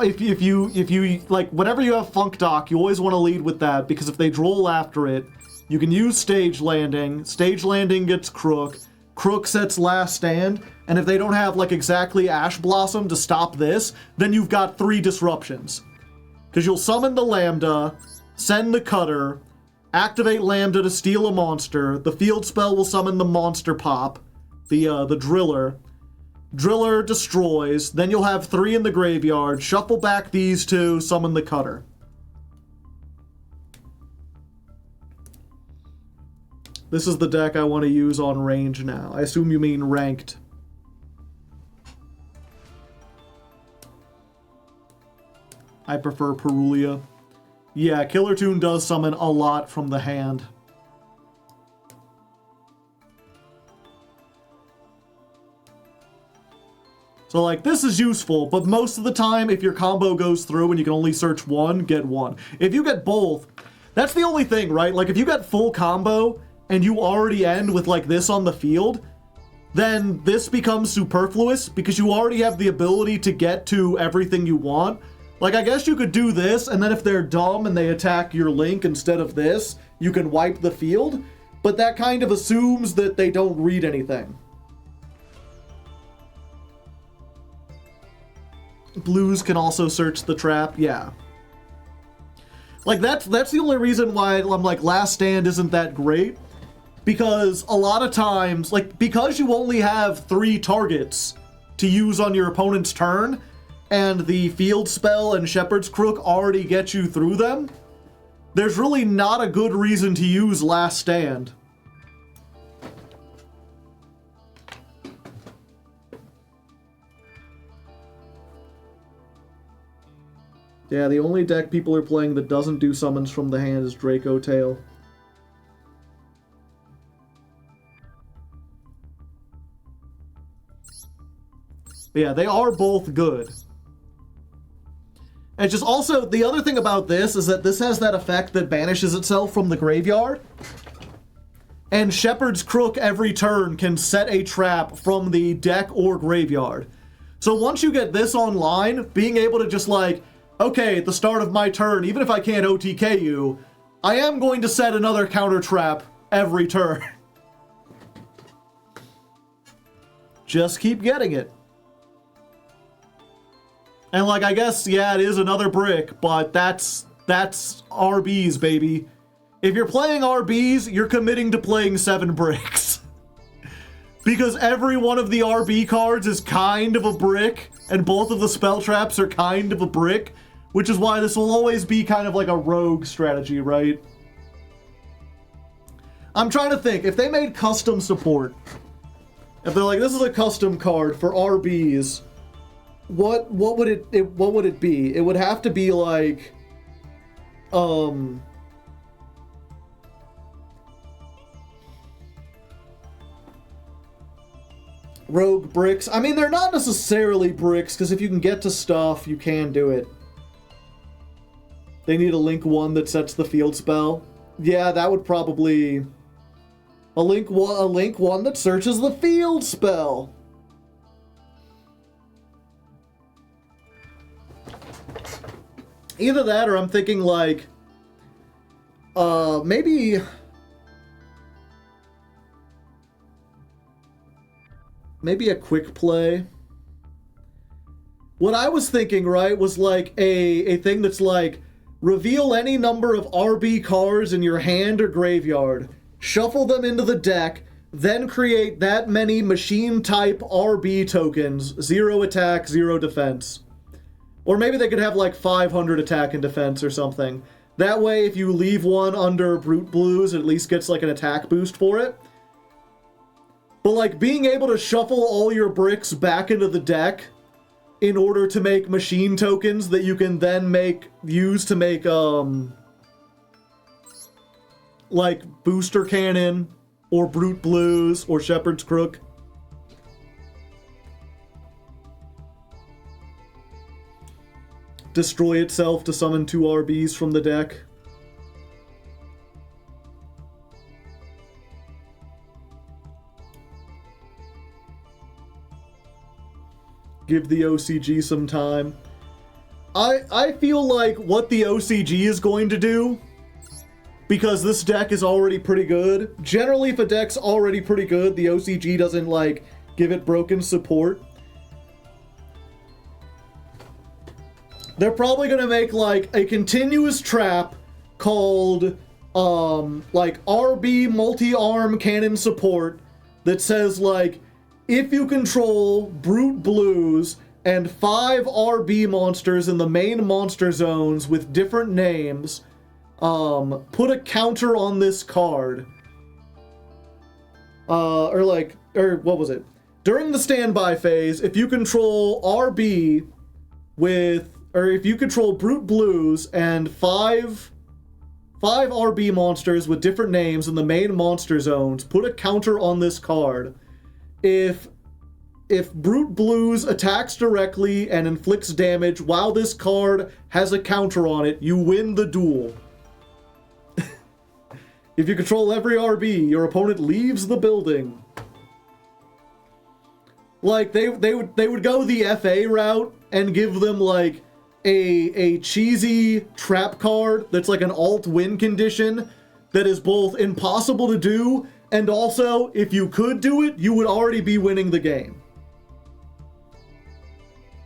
if you like, whenever you have Funk Dock, you always want to lead with that, because if they droll after it, you can use Stage Landing. Stage Landing gets Crook. Crook sets last stand, and if they don't have like exactly Ash Blossom to stop this, then you've got 3 disruptions. Because you'll summon the Lambda, send the Cutter, activate Lambda to steal a monster, the field spell will summon the Monster Pop, the Driller. Driller destroys, then you'll have 3 in the graveyard, shuffle back these 2, summon the Cutter. This is the deck I want to use on range now. I assume you mean ranked. I prefer Perulia. Yeah, Killer Toon does summon a lot from the hand. So, like, this is useful, but most of the time, if your combo goes through and you can only search 1, get 1. If you get both, that's the only thing, right? Like, if you get full combo and you already end with, like, this on the field, then this becomes superfluous because you already have the ability to get to everything you want. Like, I guess you could do this, and then if they're dumb and they attack your Link instead of this, you can wipe the field, but that kind of assumes that they don't read anything. Blues can also search the trap, yeah. Like, that's the only reason why I'm like, Last Stand isn't that great, because a lot of times, like, because you only have 3 targets to use on your opponent's turn, and the field spell and Shepherd's Crook already get you through them, there's really not a good reason to use Last Stand. Yeah, the only deck people are playing that doesn't do summons from the hand is Draco Tail. But yeah, they are both good. And just also, the other thing about this is that this has that effect that banishes itself from the graveyard. And Shepherd's Crook every turn can set a trap from the deck or graveyard. So once you get this online, being able to just like, okay, at the start of my turn, even if I can't OTK you, I am going to set another counter trap every turn. Just keep getting it. And like, I guess, yeah, it is another brick, but that's RBs, baby. If you're playing RBs, you're committing to playing 7 bricks. Because every one of the RB cards is kind of a brick, and both of the spell traps are kind of a brick, which is why this will always be kind of like a rogue strategy, right? I'm trying to think, if they made custom support, if they're like, this is a custom card for RBs, what would it be? It would have to be like, rogue bricks. I mean, they're not necessarily bricks, because if you can get to stuff, you can do it. They need a Link 1 that sets the field spell. Yeah, that would probably... A Link 1 that searches the field spell. Either that or I'm thinking like maybe a quick play. What I was thinking, right, was like a thing that's like reveal any number of RB cards in your hand or graveyard, shuffle them into the deck, then create that many machine type RB tokens, 0 attack, 0 defense. Or maybe they could have like 500 attack and defense or something. That way, if you leave one under Brute Blues, it at least gets like an attack boost for it. But like being able to shuffle all your bricks back into the deck in order to make machine tokens that you can then use to make like Booster Cannon or Brute Blues or Shepherd's Crook. Destroy itself to summon 2 RBs from the deck. Give the OCG some time. I feel like what the OCG is going to do, because this deck is already pretty good. Generally, if a deck's already pretty good, the OCG doesn't, like, give it broken support. They're probably gonna make, like, a continuous trap called, like, RB multi-arm cannon support that says, like, if you control Brute Blues and 5 RB monsters in the main monster zones with different names, put a counter on this card. Or what was it? During the standby phase, if you control RB if you control Brute Blues and 5 RB monsters with different names in the main monster zones, put a counter on this card. If Brute Blues attacks directly and inflicts damage while this card has a counter on it, you win the duel. If you control every RB, your opponent leaves the building. Like, they would go the FA route and give them, like, a cheesy trap card that's like an alt win condition that is both impossible to do, and also, if you could do it, you would already be winning the game.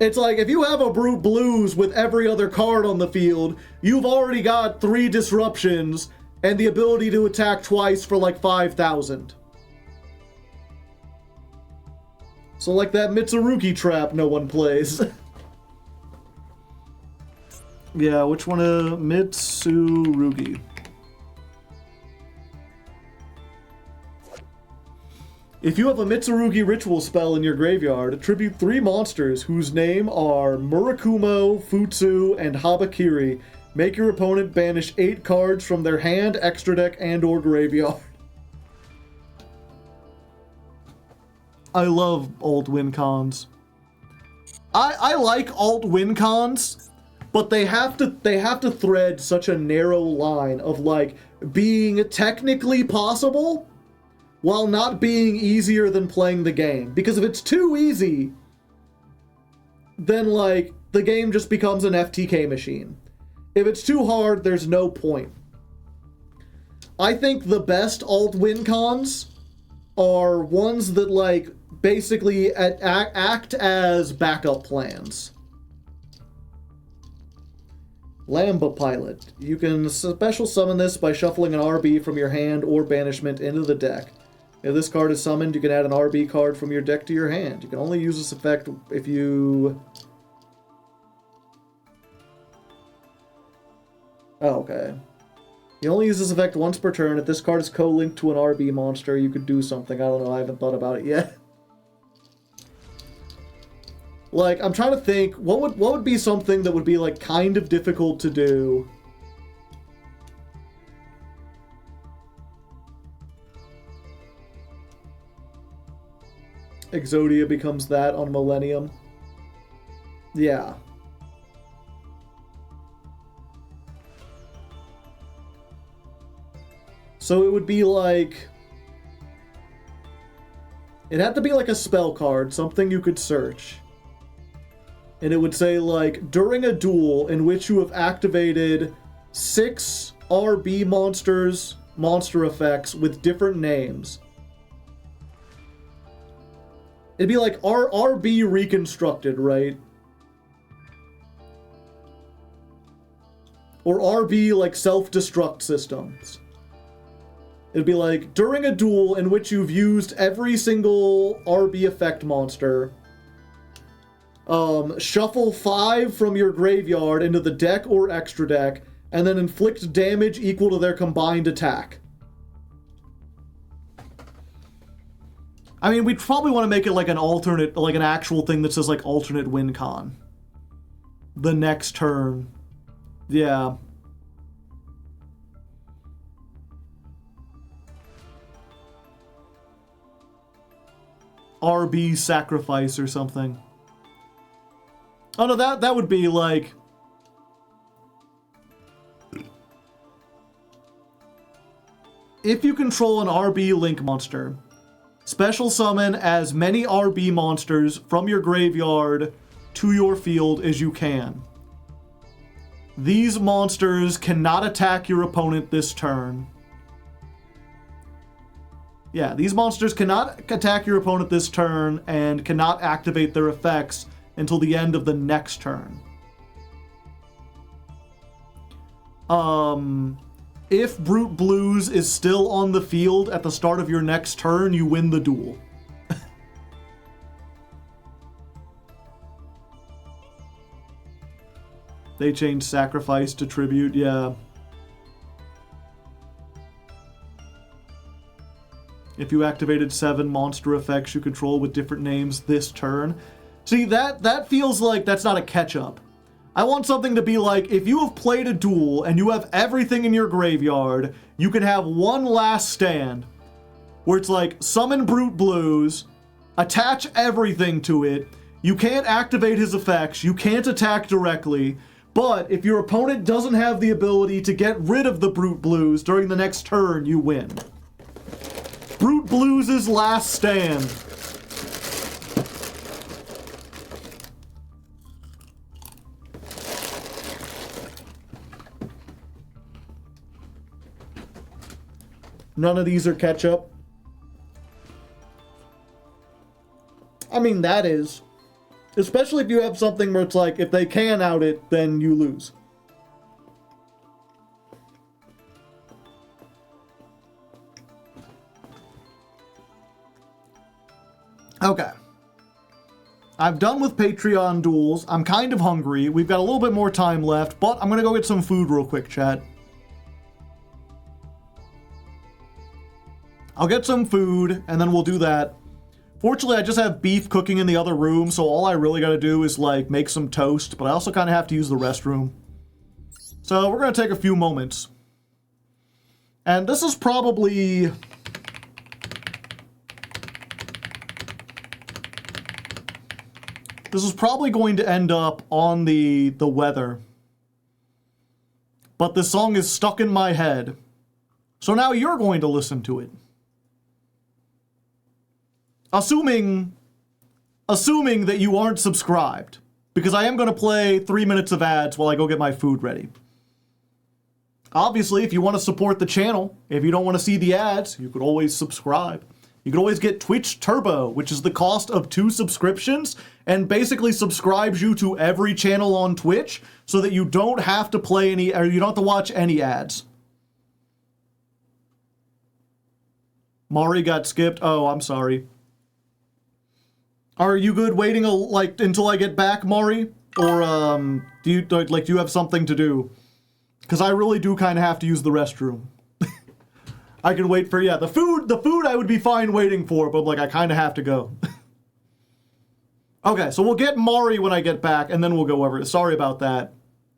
It's like, if you have a Brute Blues with every other card on the field, you've already got 3 disruptions and the ability to attack twice for like 5,000. So like that Mitsurugi trap no one plays. Yeah, which one? Mitsurugi. If you have a Mitsurugi ritual spell in your graveyard, attribute 3 monsters whose name are Murakumo, Futsu, and Habakiri. Make your opponent banish 8 cards from their hand, extra deck, and or graveyard. I love alt win cons. I like alt win cons, but they have to thread such a narrow line of like being technically possible while not being easier than playing the game. Because if it's too easy, then like the game just becomes an FTK machine. If it's too hard, there's no point. I think the best alt win cons are ones that like basically act as backup plans. Lamba Pilot. You can special summon this by shuffling an RB from your hand or banishment into the deck. If this card is summoned, you can add an RB card from your deck to your hand. You can only use this effect if you... Oh, okay. You only use this effect once per turn. If this card is co-linked to an RB monster, you could do something. I don't know, I haven't thought about it yet. Like, I'm trying to think, what would be something that would be, like, kind of difficult to do? Exodia becomes that on Millennium. Yeah. So it would be like... It'd have to be like a spell card, something you could search. And it would say, like, during a duel in which you have activated 6 RB monsters, monster effects with different names. It'd be like RB reconstructed, right? Or RB, like, self-destruct systems. It'd be like, during a duel in which you've used every single RB effect monster, shuffle 5 from your graveyard into the deck or extra deck, and then inflict damage equal to their combined attack. I mean, we'd probably want to make it like an alternate, like an actual thing that says like alternate win con. The next turn. Yeah. RB sacrifice or something. Oh no, that would be like... If you control an RB Link monster, special summon as many RB monsters from your graveyard to your field as you can. These monsters cannot attack your opponent this turn. Yeah, these monsters cannot attack your opponent this turn and cannot activate their effects until the end of the next turn. If Brute Blues is still on the field at the start of your next turn, you win the duel. They changed sacrifice to tribute, yeah. If you activated 7 monster effects you control with different names this turn. See, that feels like that's not a catch-up. I want something to be like, if you have played a duel and you have everything in your graveyard, you can have one last stand where it's like, summon Brute Blues, attach everything to it, you can't activate his effects, you can't attack directly, but if your opponent doesn't have the ability to get rid of the Brute Blues during the next turn, you win. Brute Blues' last stand. None of these are catch-up. I mean, that is. Especially if you have something where it's like, if they can out it, then you lose. Okay. I'm done with Patreon duels. I'm kind of hungry. We've got a little bit more time left, but I'm gonna go get some food real quick, chat. I'll get some food, and then we'll do that. Fortunately, I just have beef cooking in the other room, so all I really gotta do is, like, make some toast, but I also kind of have to use the restroom. So we're gonna take a few moments. And this is probably... This is probably going to end up on the weather. But this song is stuck in my head. So now you're going to listen to it. Assuming that you aren't subscribed. Because I am going to play 3 minutes of ads while I go get my food ready. Obviously, if you want to support the channel, if you don't want to see the ads, you could always subscribe. You can always get Twitch Turbo, which is the cost of 2 subscriptions, and basically subscribes you to every channel on Twitch, so that you don't have to play any, or you don't have to watch any ads. Mari got skipped. Oh, I'm sorry. Are you good waiting until I get back, Mari? Or do you have something to do? Because I really do kind of have to use the restroom. I can wait for, yeah, the food I would be fine waiting for, but like I kind of have to go. Okay, so we'll get Mari when I get back, and then we'll go over it. Sorry about that.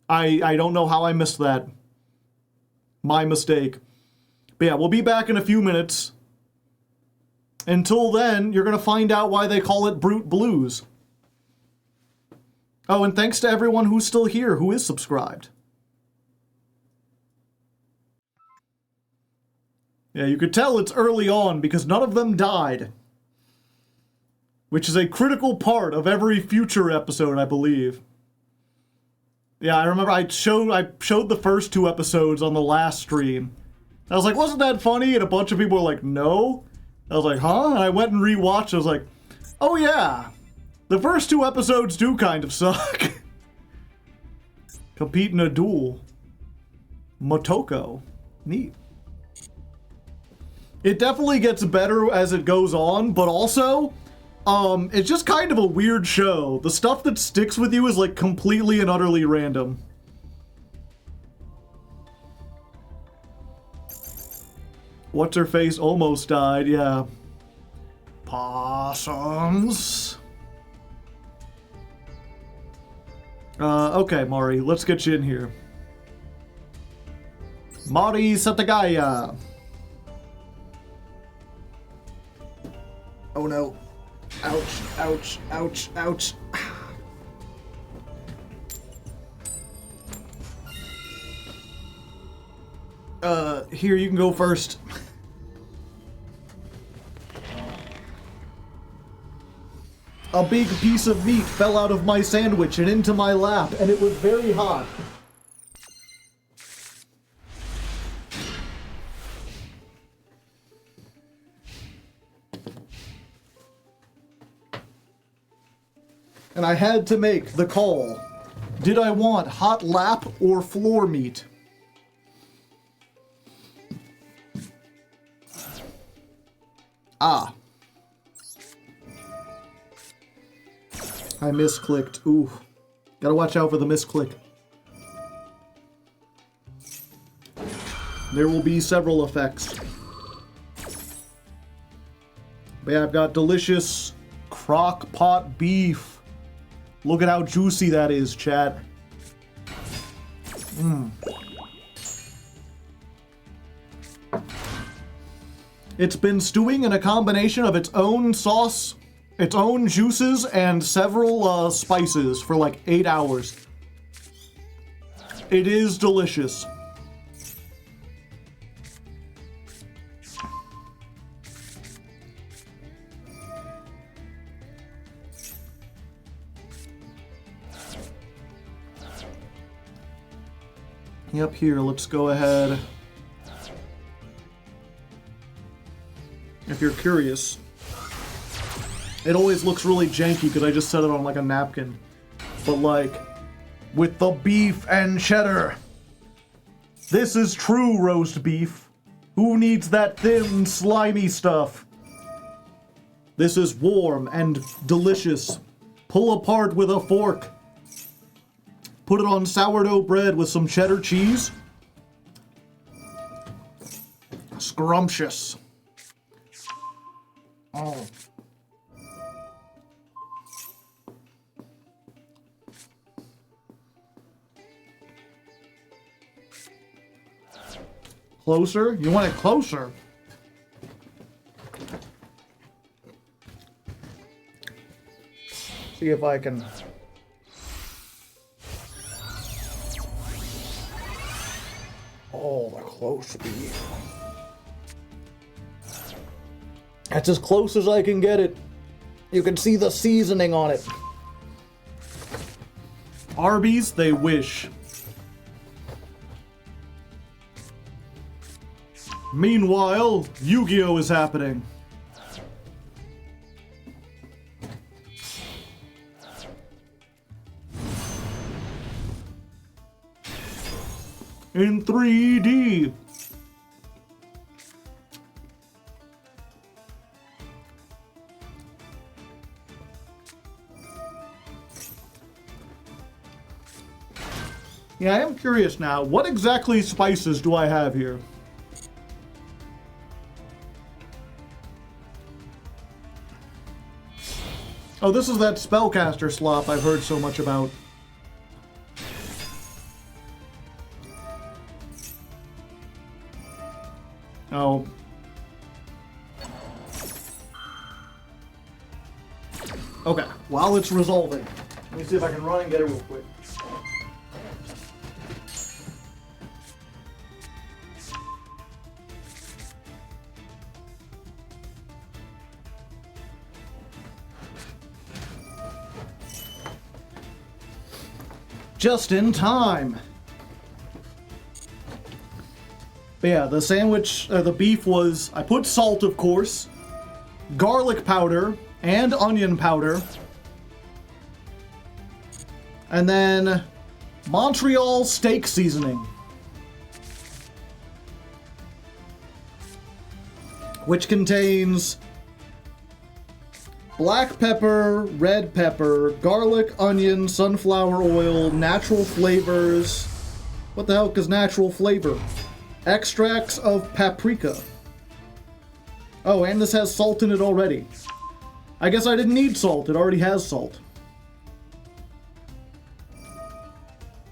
I don't know how I missed that. My mistake. But yeah, we'll be back in a few minutes. Until then, you're going to find out why they call it Brute Blues. Oh, and thanks to everyone who's still here, who is subscribed. Yeah, you could tell it's early on because none of them died. which is a critical part of every future episode, I believe. Yeah, I remember I showed the first 2 episodes on the last stream. I was like, wasn't that funny? And a bunch of people were like, no. I was like, huh? And I went and rewatched. I was like, oh yeah. The first 2 episodes do kind of suck. Compete in a duel. Motoko. Neat. It definitely gets better as it goes on, but also, it's just kind of a weird show. The stuff that sticks with you is like completely and utterly random. What's her face almost died, yeah. Possums. Okay, Mari, let's get you in here. Mari Satagaya. Oh no. Ouch, ouch, ouch, ouch. Here, you can go first. A big piece of meat fell out of my sandwich and into my lap, and it was very hot. And I had to make the call. Did I want hot lap or floor meat? Ah. I misclicked. Ooh. Gotta watch out for the misclick. There will be several effects. But yeah, I've got delicious crock pot beef. Look at how juicy that is, chat. Mmm. It's been stewing in a combination of its own sauce, its own juices, and several spices for like 8 hours. It is delicious. Yep, here, let's go ahead. If you're curious. It always looks really janky because I just set it on like a napkin. But like, with the beef and cheddar. This is true roast beef. Who needs that thin, slimy stuff? This is warm and delicious. Pull apart with a fork. Put it on sourdough bread with some cheddar cheese. Scrumptious. Oh. Closer? You want it closer? See if I can... Oh, the close beef. That's as close as I can get it. You can see the seasoning on it. Arby's, they wish. Meanwhile, Yu-Gi-Oh! Is happening. In 3D. Yeah, I am curious now. What exactly spices do I have here? Oh, this is that spellcaster slop I've heard so much about. Oh. Okay, while it's resolving, let me see if I can run and get it real quick. Just in time. But yeah, the sandwich, the beef was, I put salt, of course, garlic powder, and onion powder. And then Montreal steak seasoning, which contains black pepper, red pepper, garlic, onion, sunflower oil, natural flavors. What the heck is natural flavor? Extracts of paprika. Oh, and this has salt in it already. I guess I didn't need salt. It already has salt.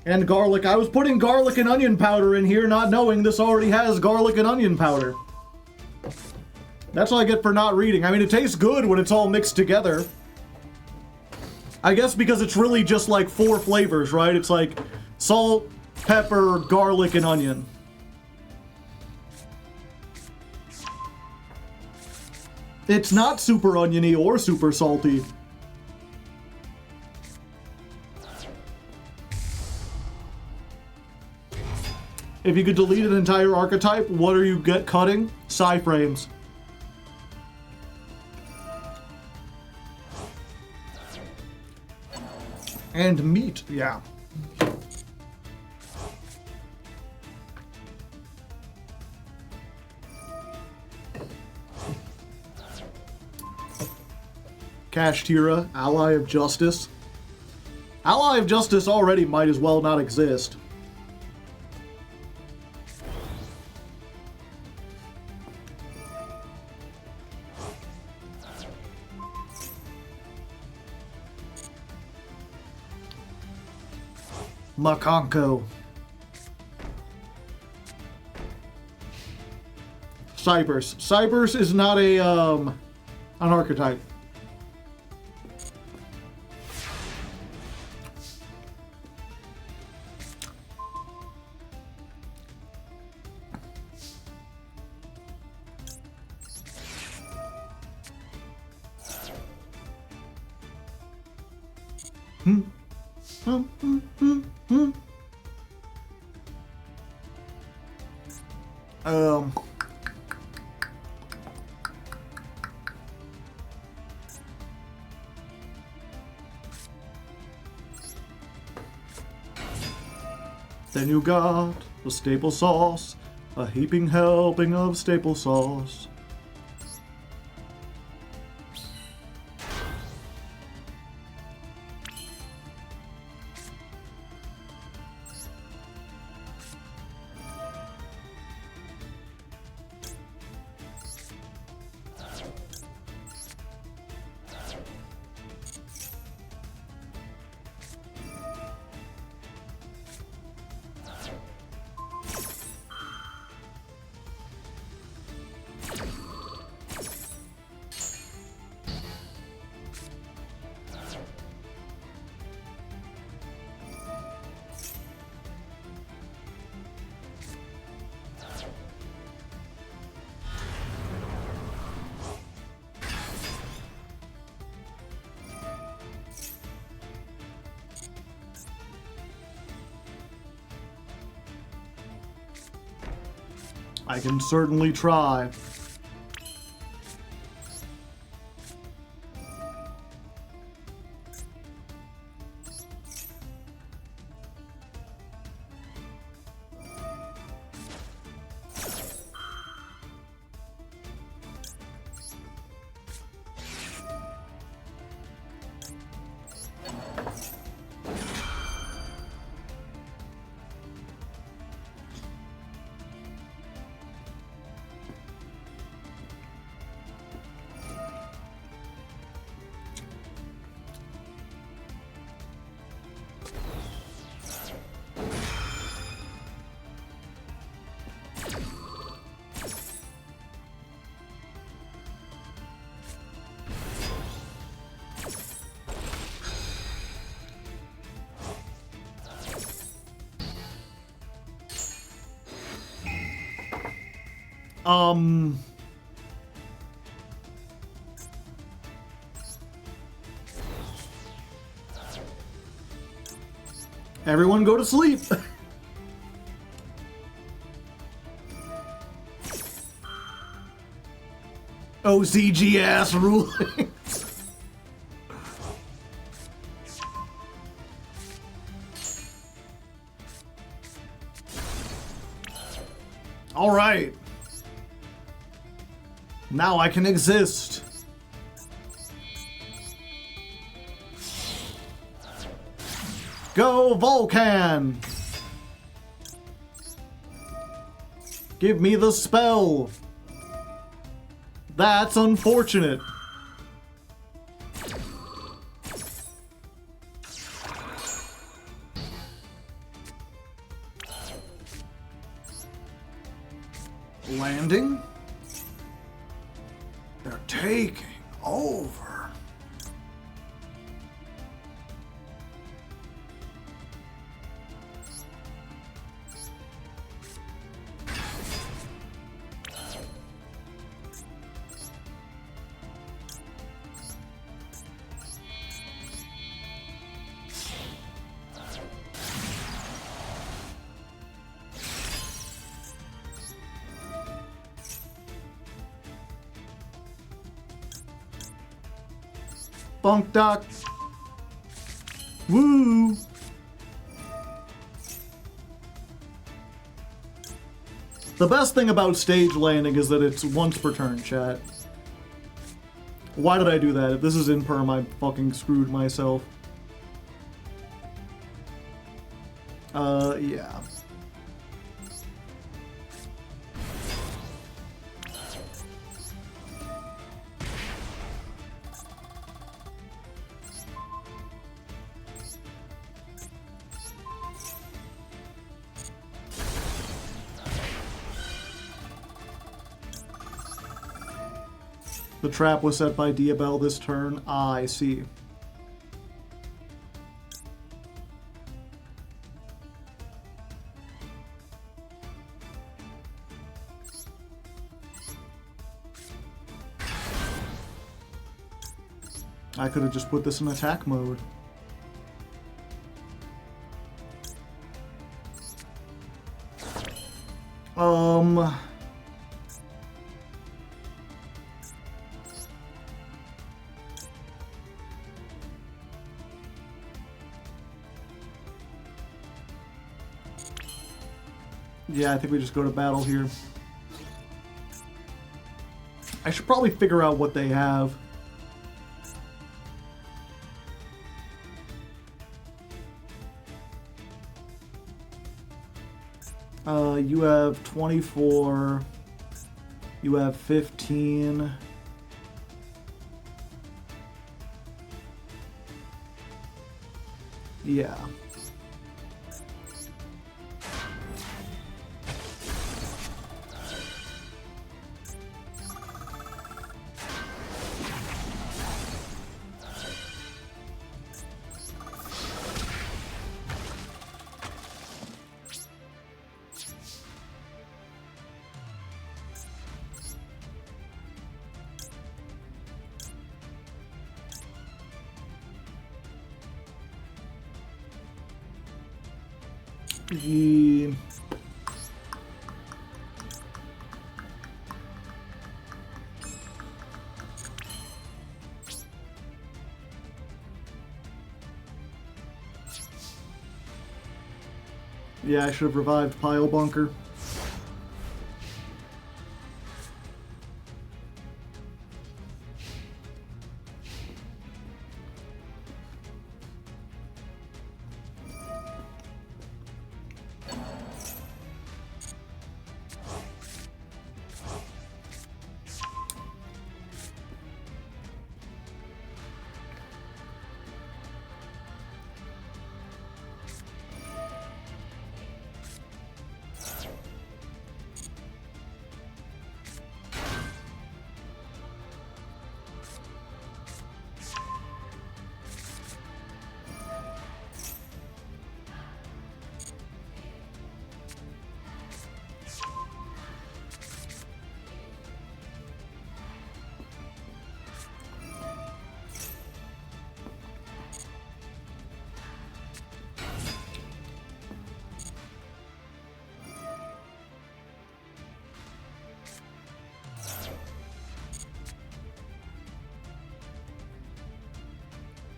And garlic. I was putting garlic and onion powder in here, not knowing this already has garlic and onion powder. That's what I get for not reading. I mean, it tastes good when it's all mixed together. I guess because it's really just like 4 flavors, right? It's like salt, pepper, garlic, and onion. It's not super oniony or super salty. If you could delete an entire archetype, what are you cutting? Psi frames. And meat, yeah. Kashtira, Ally of Justice. Ally of Justice already might as well not exist. Makanko. Cybers. Cybers is not a an archetype. Then you got the staple sauce, a heaping helping of staple sauce. I can certainly try. Everyone go to sleep. OCG ass ruling. All right. Now I can exist. Go Vulcan! Give me the spell. That's unfortunate. Landing? They're taking over. Bunk duck. Woo! The best thing about stage landing is that it's once per turn, chat. Why did I do that? If this is in perm, I fucking screwed myself. Yeah. The trap was set by Diabell this turn. Ah, I see. I could have just put this in attack mode. Yeah, I think we just go to battle here. I should probably figure out what they have. You have 24. You have 15. Yeah. Yeah, I should have revived Pile Bunker.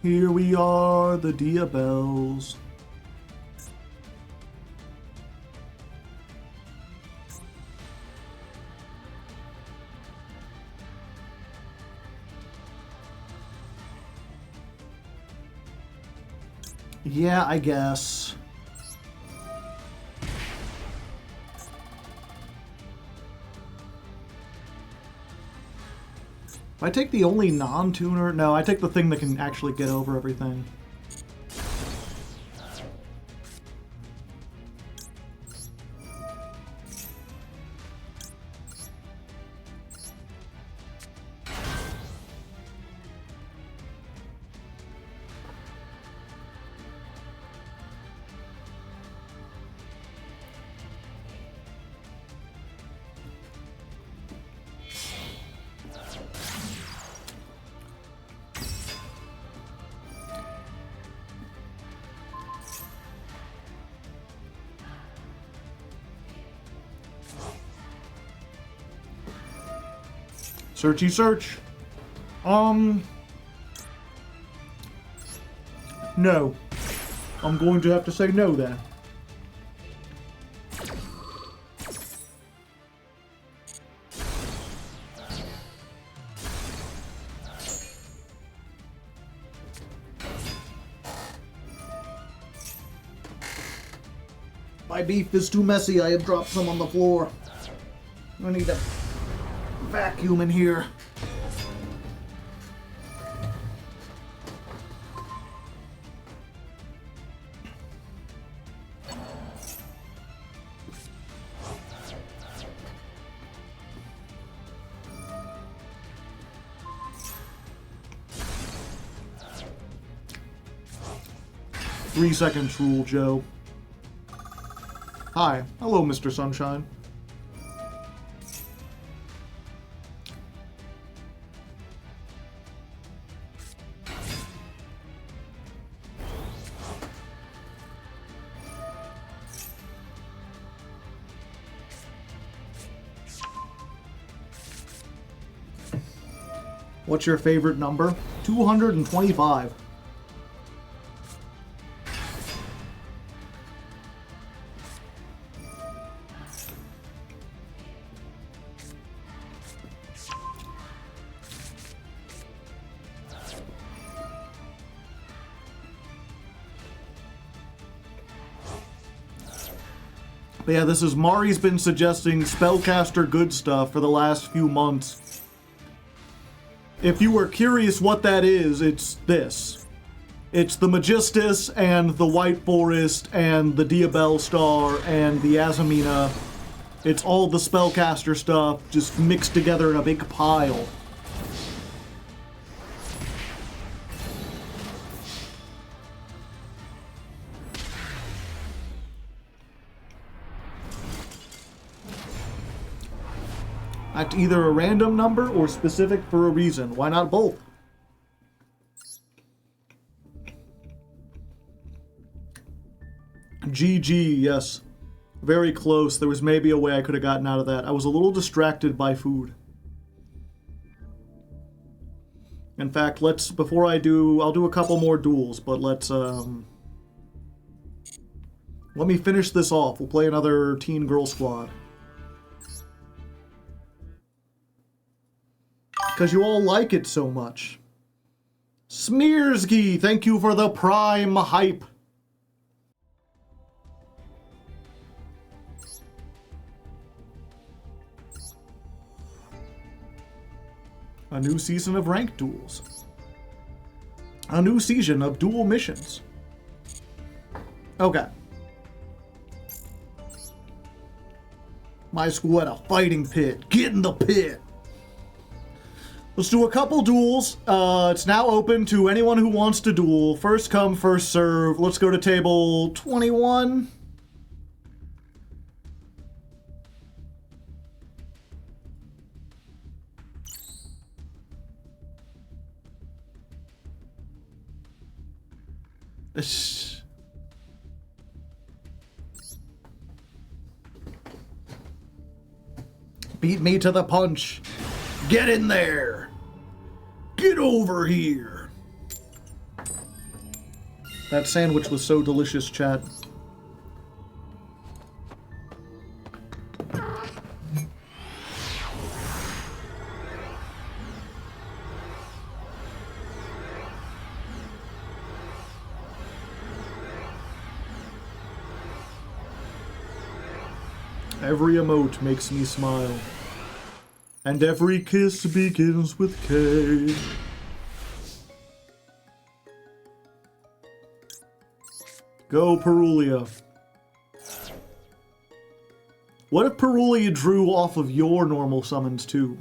Here we are, the Diabels. Yeah, I guess. If I take the only non-tuner... No, I take the thing that can actually get over everything. Searchy search. No. I'm going to have to say no then. My beef is too messy. I have dropped some on the floor. I need to vacuum in here. Three-second rule, Joe. Hi. Hello, Mr. Sunshine. What's your favorite number? 225. But yeah, this is Mari's been suggesting spellcaster good stuff for the last few months. If you were curious what that is, it's this. It's the Magistus and the White Forest and the Diabel Star and the Azamina. It's all the spellcaster stuff just mixed together in a big pile. That's either a random number or specific for a reason. Why not both? GG, yes. Very close. There was maybe a way I could have gotten out of that. I was a little distracted by food. In fact, before I'll do a couple more duels, but let me finish this off. We'll play another Teen Girl Squad. Because you all like it so much. Smearsky, thank you for the prime hype. A new season of ranked duels. A new season of dual missions. Okay. My school had a fighting pit. Get in the pit. Let's do a couple duels. It's now open to anyone who wants to duel. First come, first serve. Let's go to table 21. Beat me to the punch. Get in there. Get over here. That sandwich was so delicious, chat. Every emote makes me smile. And every kiss begins with K. Go, Perulia. What if Perulia drew off of your normal summons, too?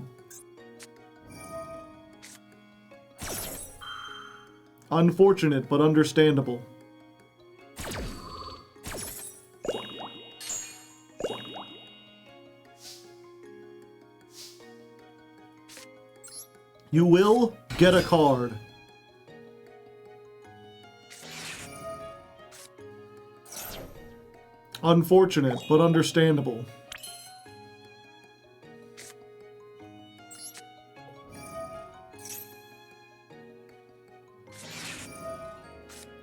Unfortunate, but understandable. You will get a card. Unfortunate, but understandable.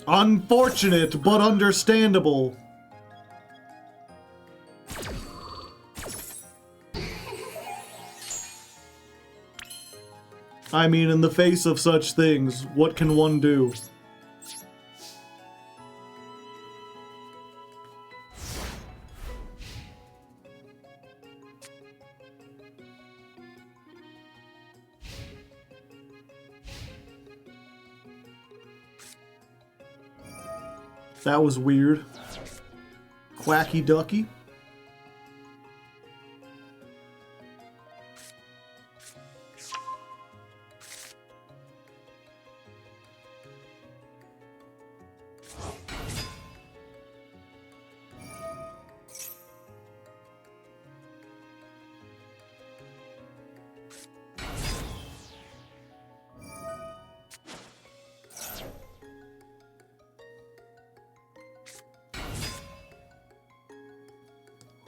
Unfortunate, but understandable. I mean, in the face of such things, what can one do? That was weird. Quacky ducky.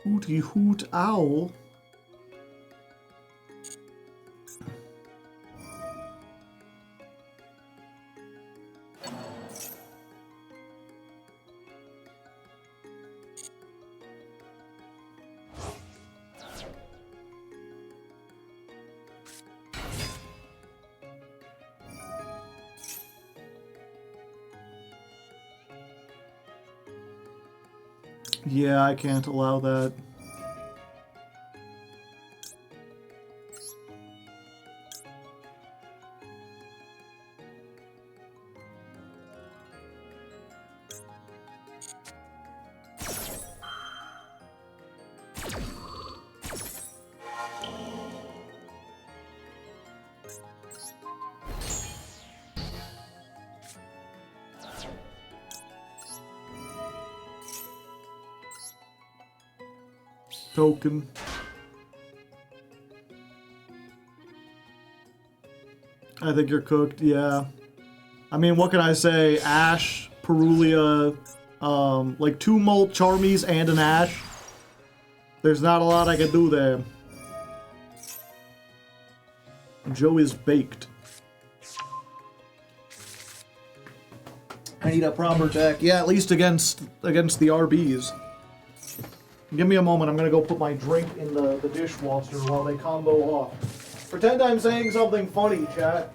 Hooty hoot owl. Yeah, I can't allow that. Token. I think you're cooked, yeah. I mean, what can I say? Ash, Perulia, like 2 Molt Charmies and an Ash. There's not a lot I can do there. Joe is baked. I need a proper deck. Yeah, at least against the RBs. Give me a moment, I'm gonna go put my drink in the dishwasher while they combo off. Pretend I'm saying something funny, chat.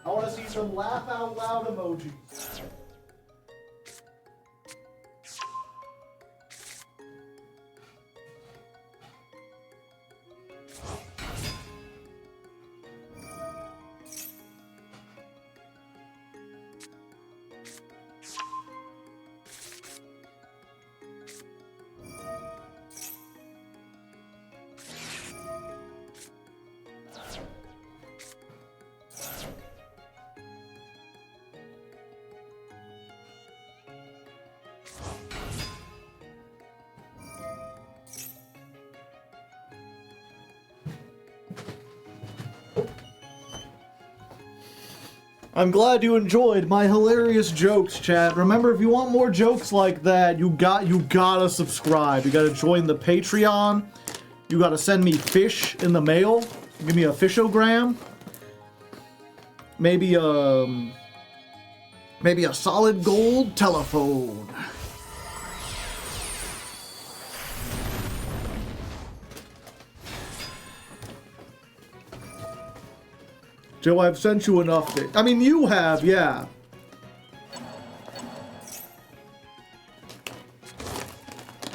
I wanna see some laugh out loud emojis. I'm glad you enjoyed my hilarious jokes, chat. Remember, if you want more jokes like that, you gotta subscribe. You gotta join the Patreon. You gotta send me fish in the mail. Give me a fishogram. Maybe Maybe a solid gold telephone. Joe, I've sent you enough. I mean, you have, yeah.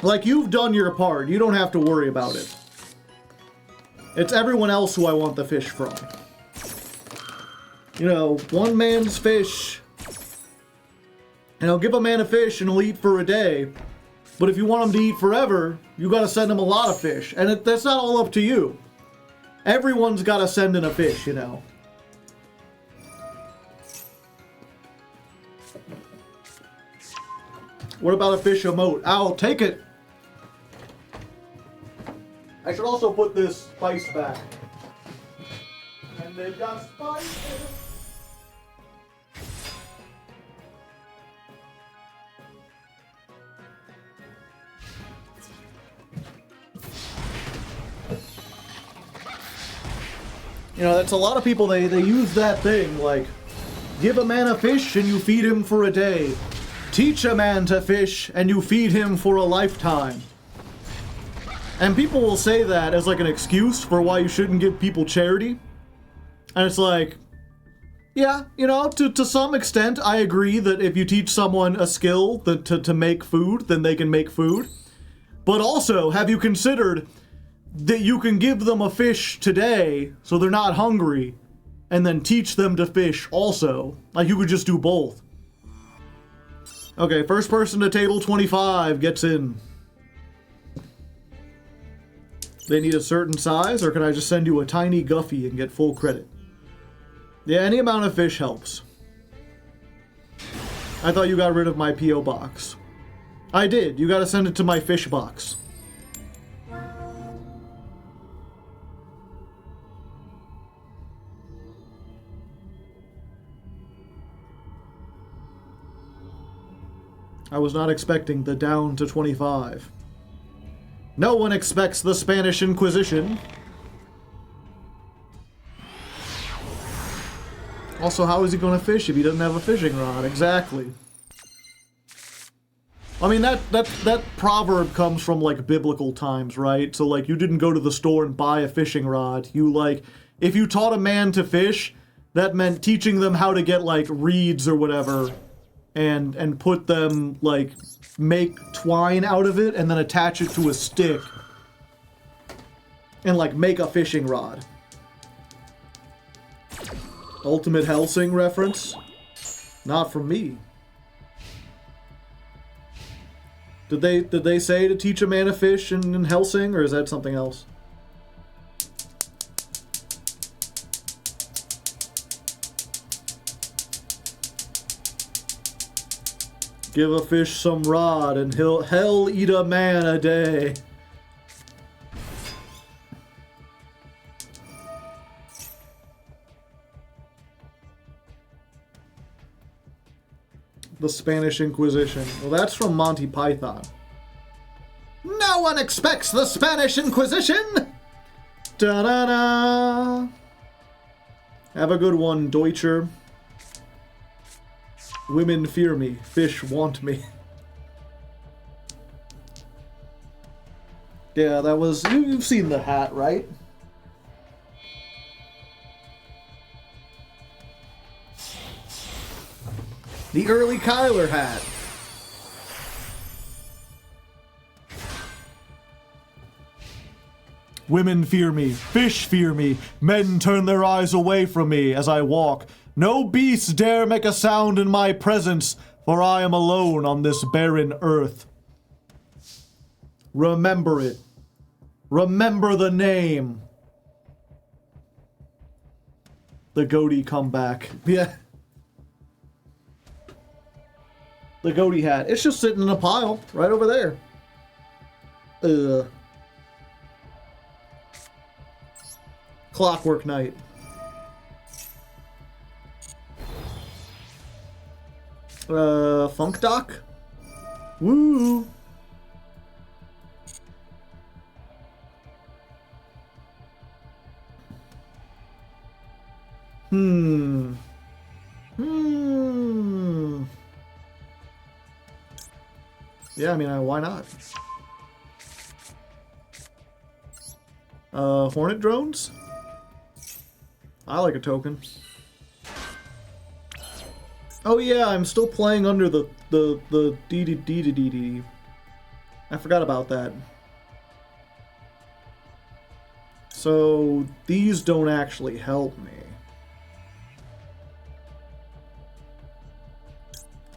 Like, you've done your part. You don't have to worry about it. It's everyone else who I want the fish from. You know, one man's fish. And I'll give a man a fish and he'll eat for a day. But if you want him to eat forever, you gotta send him a lot of fish. And that's not all up to you. Everyone's gotta send in a fish, you know. What about a fish emote? I'll take it. I should also put this spice back. And they've got spice. You know, that's a lot of people, they use that thing, like, give a man a fish and you feed him for a day. Teach a man to fish and you feed him for a lifetime. And people will say that as like an excuse for why you shouldn't give people charity. And it's like, yeah, you know, to some extent, I agree that if you teach someone a skill to make food, then they can make food. But also, have you considered that you can give them a fish today so they're not hungry, and then teach them to fish also? Like, you could just do both. Okay, first person to table 25 gets in. They need a certain size, or can I just send you a tiny guffy and get full credit? Yeah, any amount of fish helps. I thought you got rid of my P.O. box. I did. You gotta send it to my fish box. I was not expecting the down to 25. No one expects the Spanish Inquisition. Also, how is he going to fish if he doesn't have a fishing rod? Exactly. I mean, that proverb comes from, like, biblical times, right? So, like, you didn't go to the store and buy a fishing rod. You, like, if you taught a man to fish, that meant teaching them how to get, like, reeds or whatever, and put them, like, make twine out of it and then attach it to a stick and, like, make a fishing rod. Ultimate Helsing reference? Not from me. Did they say to teach a man to fish in Helsing, or is that something else? Give a fish some rod and hell eat a man a day. The Spanish Inquisition. Well, that's from Monty Python. No one expects the Spanish Inquisition! Da-da-da! Have a good one, Deutscher. Women fear me. Fish want me. Yeah, that was... You've seen the hat, right? The early Kyler hat. Women fear me. Fish fear me. Men turn their eyes away from me as I walk. No beast dare make a sound in my presence, for I am alone on this barren earth. Remember it. Remember the name. The goatee comeback. Yeah. The goatee hat. It's just sitting in a pile right over there. Clockwork Knight. Funk Doc? Woo! Hmm. Yeah, I mean, why not? Hornet drones? I like a token. Oh yeah, I'm still playing under the D. I forgot about that. So these don't actually help me.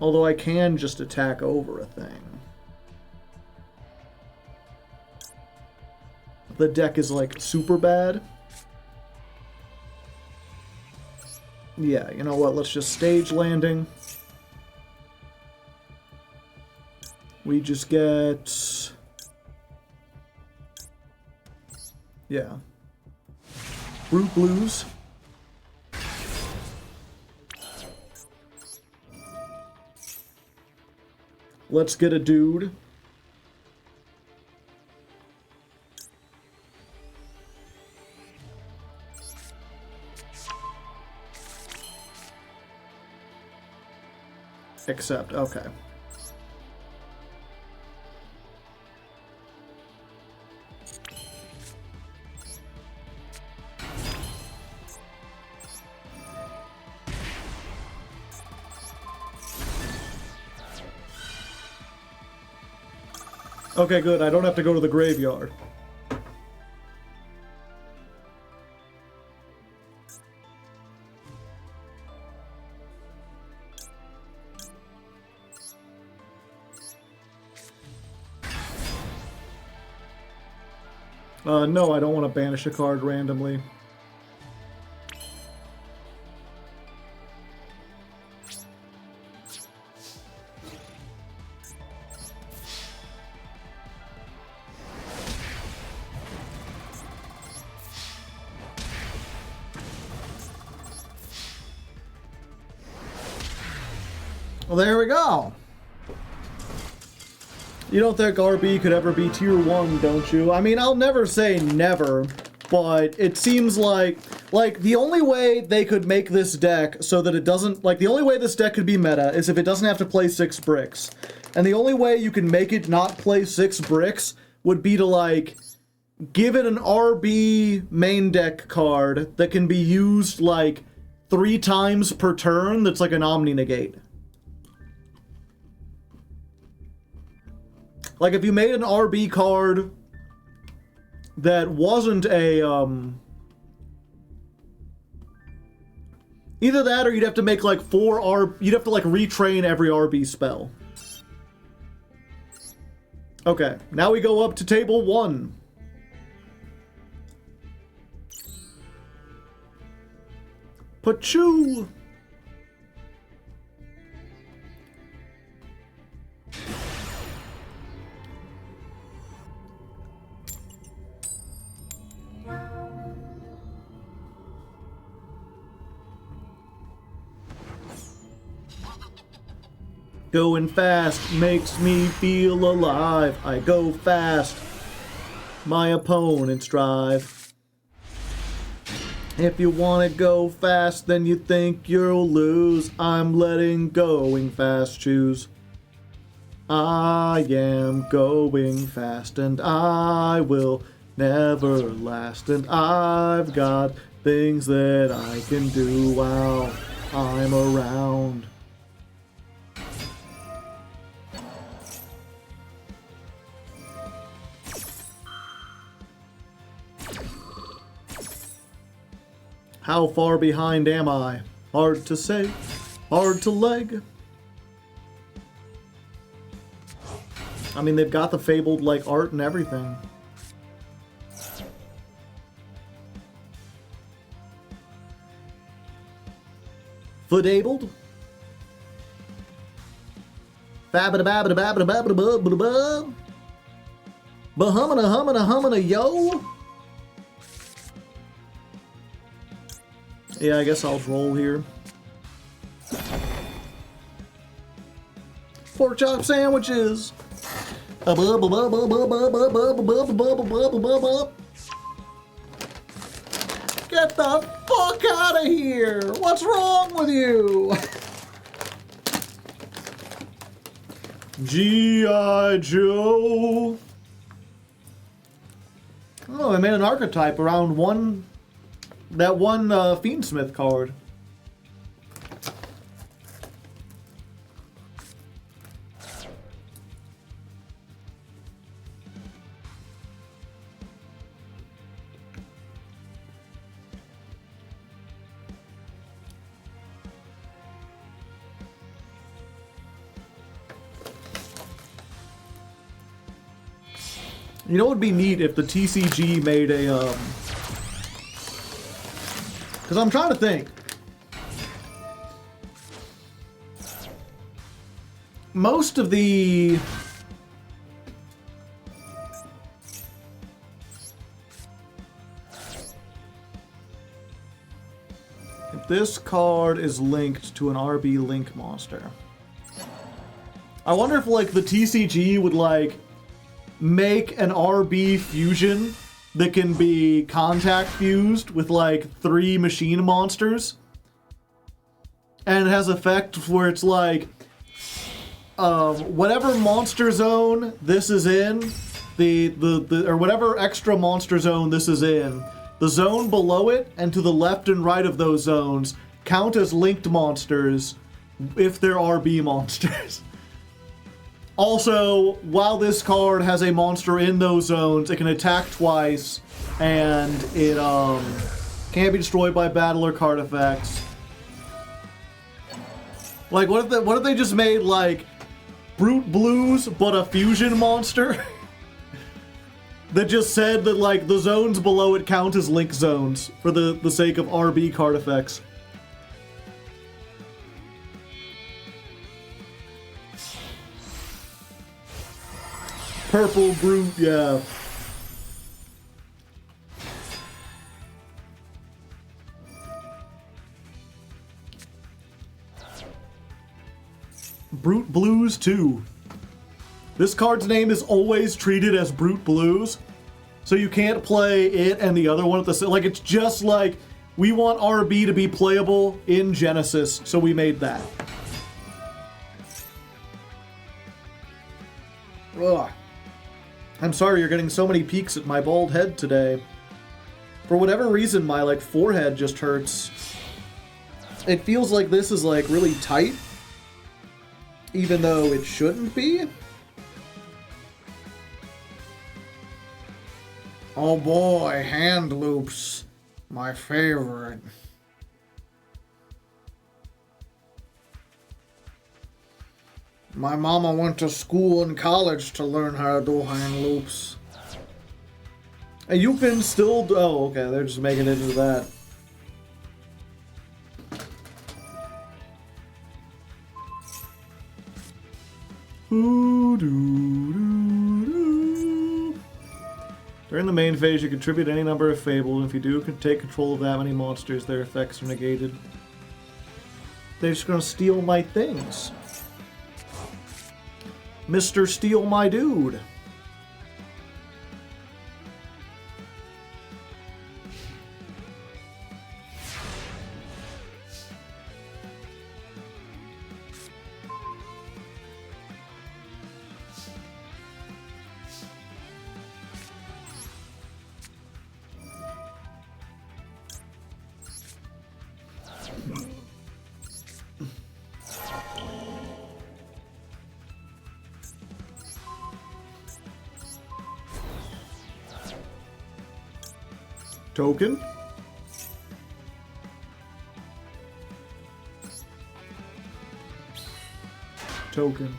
Although I can just attack over a thing. The deck is like super bad. Yeah, you know what? Let's just stage landing. We just get... Yeah. Brute Blues. Let's get a dude. Accept, okay. Okay, good. I don't have to go to the graveyard. No, I don't want to banish a card randomly. Well, there we go. You don't think RB could ever be tier 1, don't you? I mean, I'll never say never, but it seems like the only way they could make this deck so that it doesn't, the only way this deck could be meta is if it doesn't have to play 6 bricks. And the only way you can make it not play 6 bricks would be to, give it an RB main deck card that can be used, 3 times per turn that's like an Omni Negate. Like, if you made an RB card that wasn't a, either that or you'd have to make, 4 you'd have to, retrain every RB spell. Okay, now we go up to table 1. Pachoo! Going fast makes me feel alive. I go fast. My opponents drive. If you want to go fast, then you think you'll lose. I'm letting going fast choose. I am going fast and I will never last. And I've got things that I can do while I'm around. How far behind am I? Hard to say. Hard to leg. I mean, they've got the fabled, art and everything. Footabled? Babba-da-babba-da-babba-da-babba-da-babba-da-babba. Bahumana-humana-humana, yo! Yeah, I guess I'll roll here. Pork chop sandwiches! Get the fuck out of here! What's wrong with you? G.I. Joe. Oh, I made an archetype around that one Fiendsmith card. You know what would be neat if the TCG made a, because I'm trying to think. Most of the... If this card is linked to an RB Link monster. I wonder if, like, the TCG would, like, make an RB fusion that can be contact fused with like 3 machine monsters, and it has effect where it's like whatever monster zone this is in, or whatever extra monster zone this is in, the zone below it and to the left and right of those zones count as linked monsters if they're RB monsters. Also, while this card has a monster in those zones, it can attack twice, and it can't be destroyed by battle or card effects. Like, what if they just made like Brute Blues, but a fusion monster that just said that like the zones below it count as link zones for the sake of RB card effects. Purple Brute, yeah. Brute Blues 2. This card's name is always treated as Brute Blues, so you can't play it and the other one at the same. Like, it's just like, we want RB to be playable in Genesis, so we made that. Ugh. I'm sorry you're getting so many peeks at my bald head today. For whatever reason, my like forehead just hurts. It feels like this is like really tight, even though it shouldn't be. Oh boy, hand loops. My favorite. My mama went to school and college to learn how to do hand loops. And you can still do... Oh, okay, they're just making it into that. During the main phase, you contribute any number of Fable, and if you do, you can take control of that many monsters. Their effects are negated. They're just gonna steal my things. Mr. Steal My Dude. Token. Token.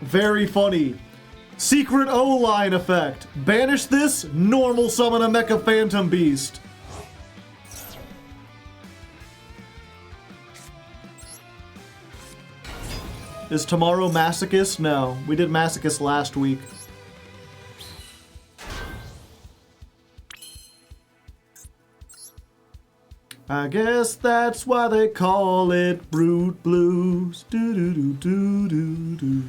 Very funny. Secret O-line effect. Banish this, normal summon a Mecha Phantom Beast. Is tomorrow Masochist? No. We did Masochist last week. I guess that's why they call it Brute Blues. Do do do do do do.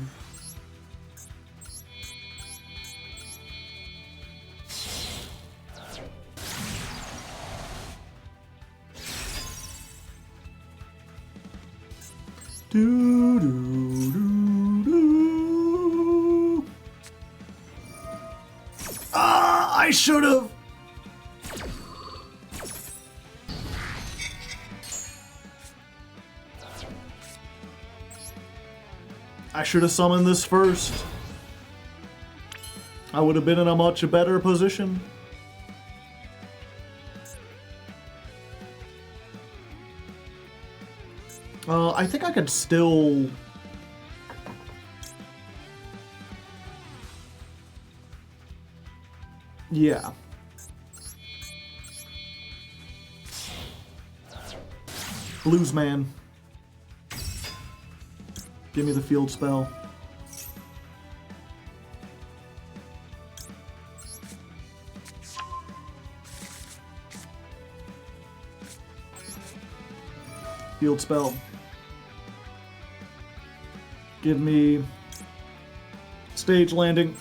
Do, do, do, do. Ah, I should have. I should have summoned this first. I would have been in a much better position. I think I could still... Yeah. Blues Man. Give me the field spell. Field spell. Give me stage landing.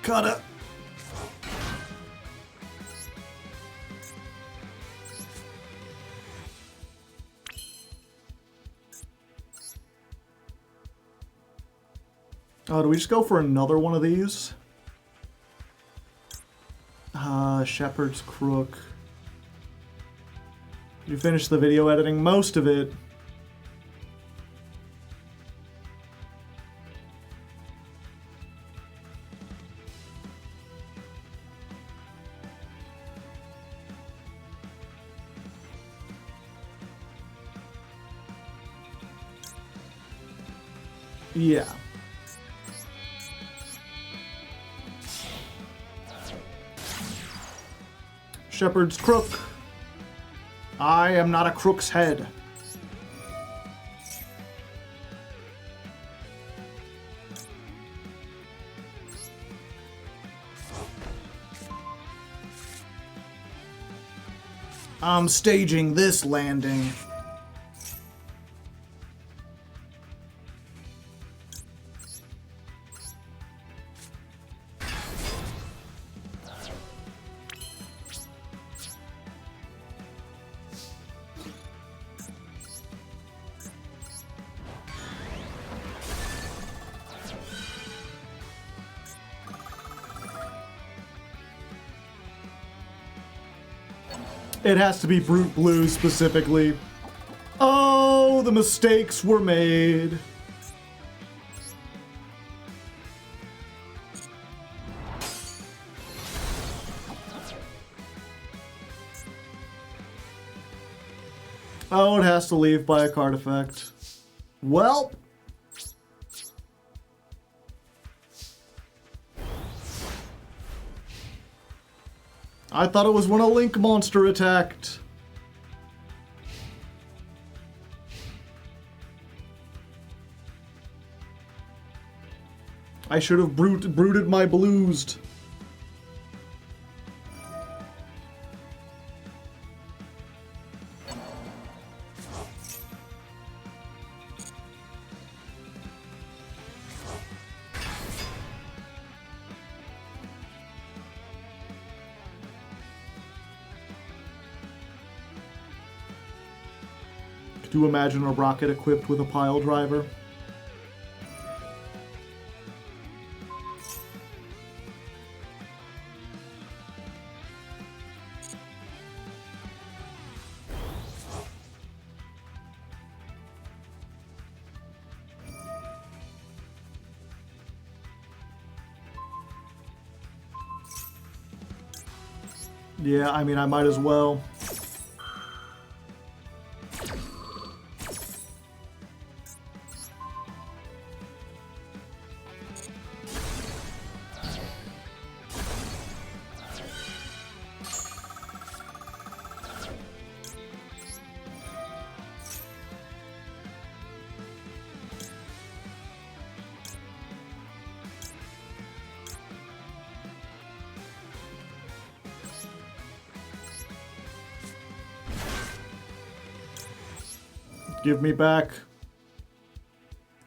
Cut it. Oh, do we just go for another one of these? Shepherd's Crook. You finished the video editing? Most of it. Yeah. Shepherd's Crook. I am not a crook's head. I'm staging this landing. It has to be Brute Blue specifically. Oh, the mistakes were made. Oh, it has to leave by a card effect. Well. I thought it was when a Link monster attacked. I should have brooded my blues. Could you imagine a rocket equipped with a pile driver? Yeah, I mean, I might as well. Give me back.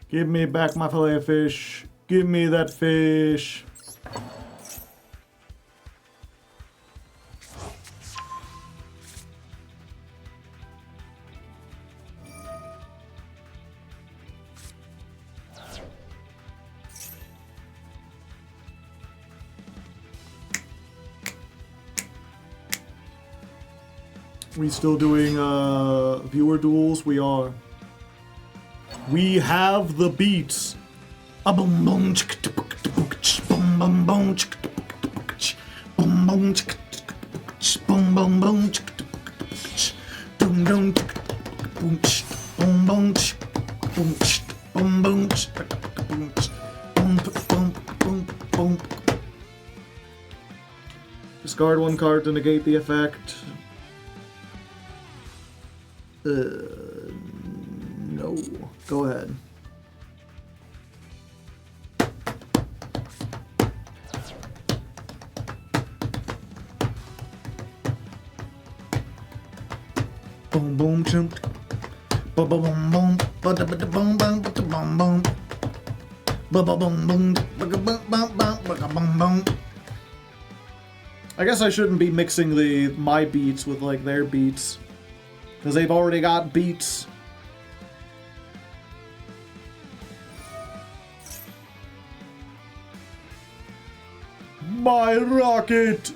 Give me back my fillet of fish. Give me that fish. We still doing viewer duels? We are. We have the beats. A boom boom chick boom boom boom chick boom boom chick boom boom boom chick boom boom boom boom boom boom boom boom boom boom boom. Discard one card to negate the effect. No. Go ahead. Boom boom chum. Boom boom boom boom. Boom boom boom boom boom boom. Boom boom boom boom. Boom boom boom. I guess I shouldn't be mixing my beats with like their beats, because they've already got beats. My rocket!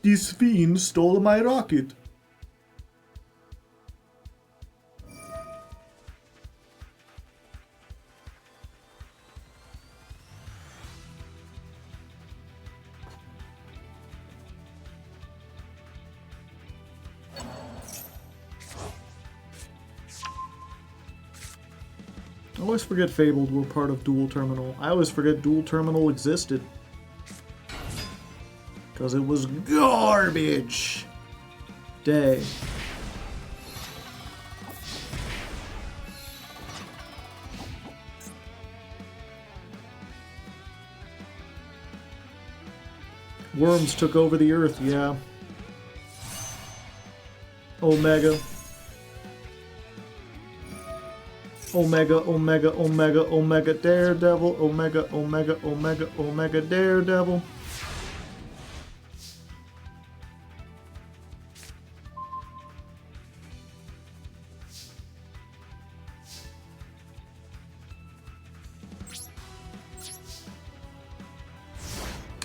This fiend stole my rocket. I always forget Fabled were part of Dual Terminal. I always forget Dual Terminal existed. Because it was garbage day. Worms took over the Earth, yeah. Omega. Omega, Omega, Omega, Omega, Daredevil, Omega, Omega, Omega, Omega, Daredevil.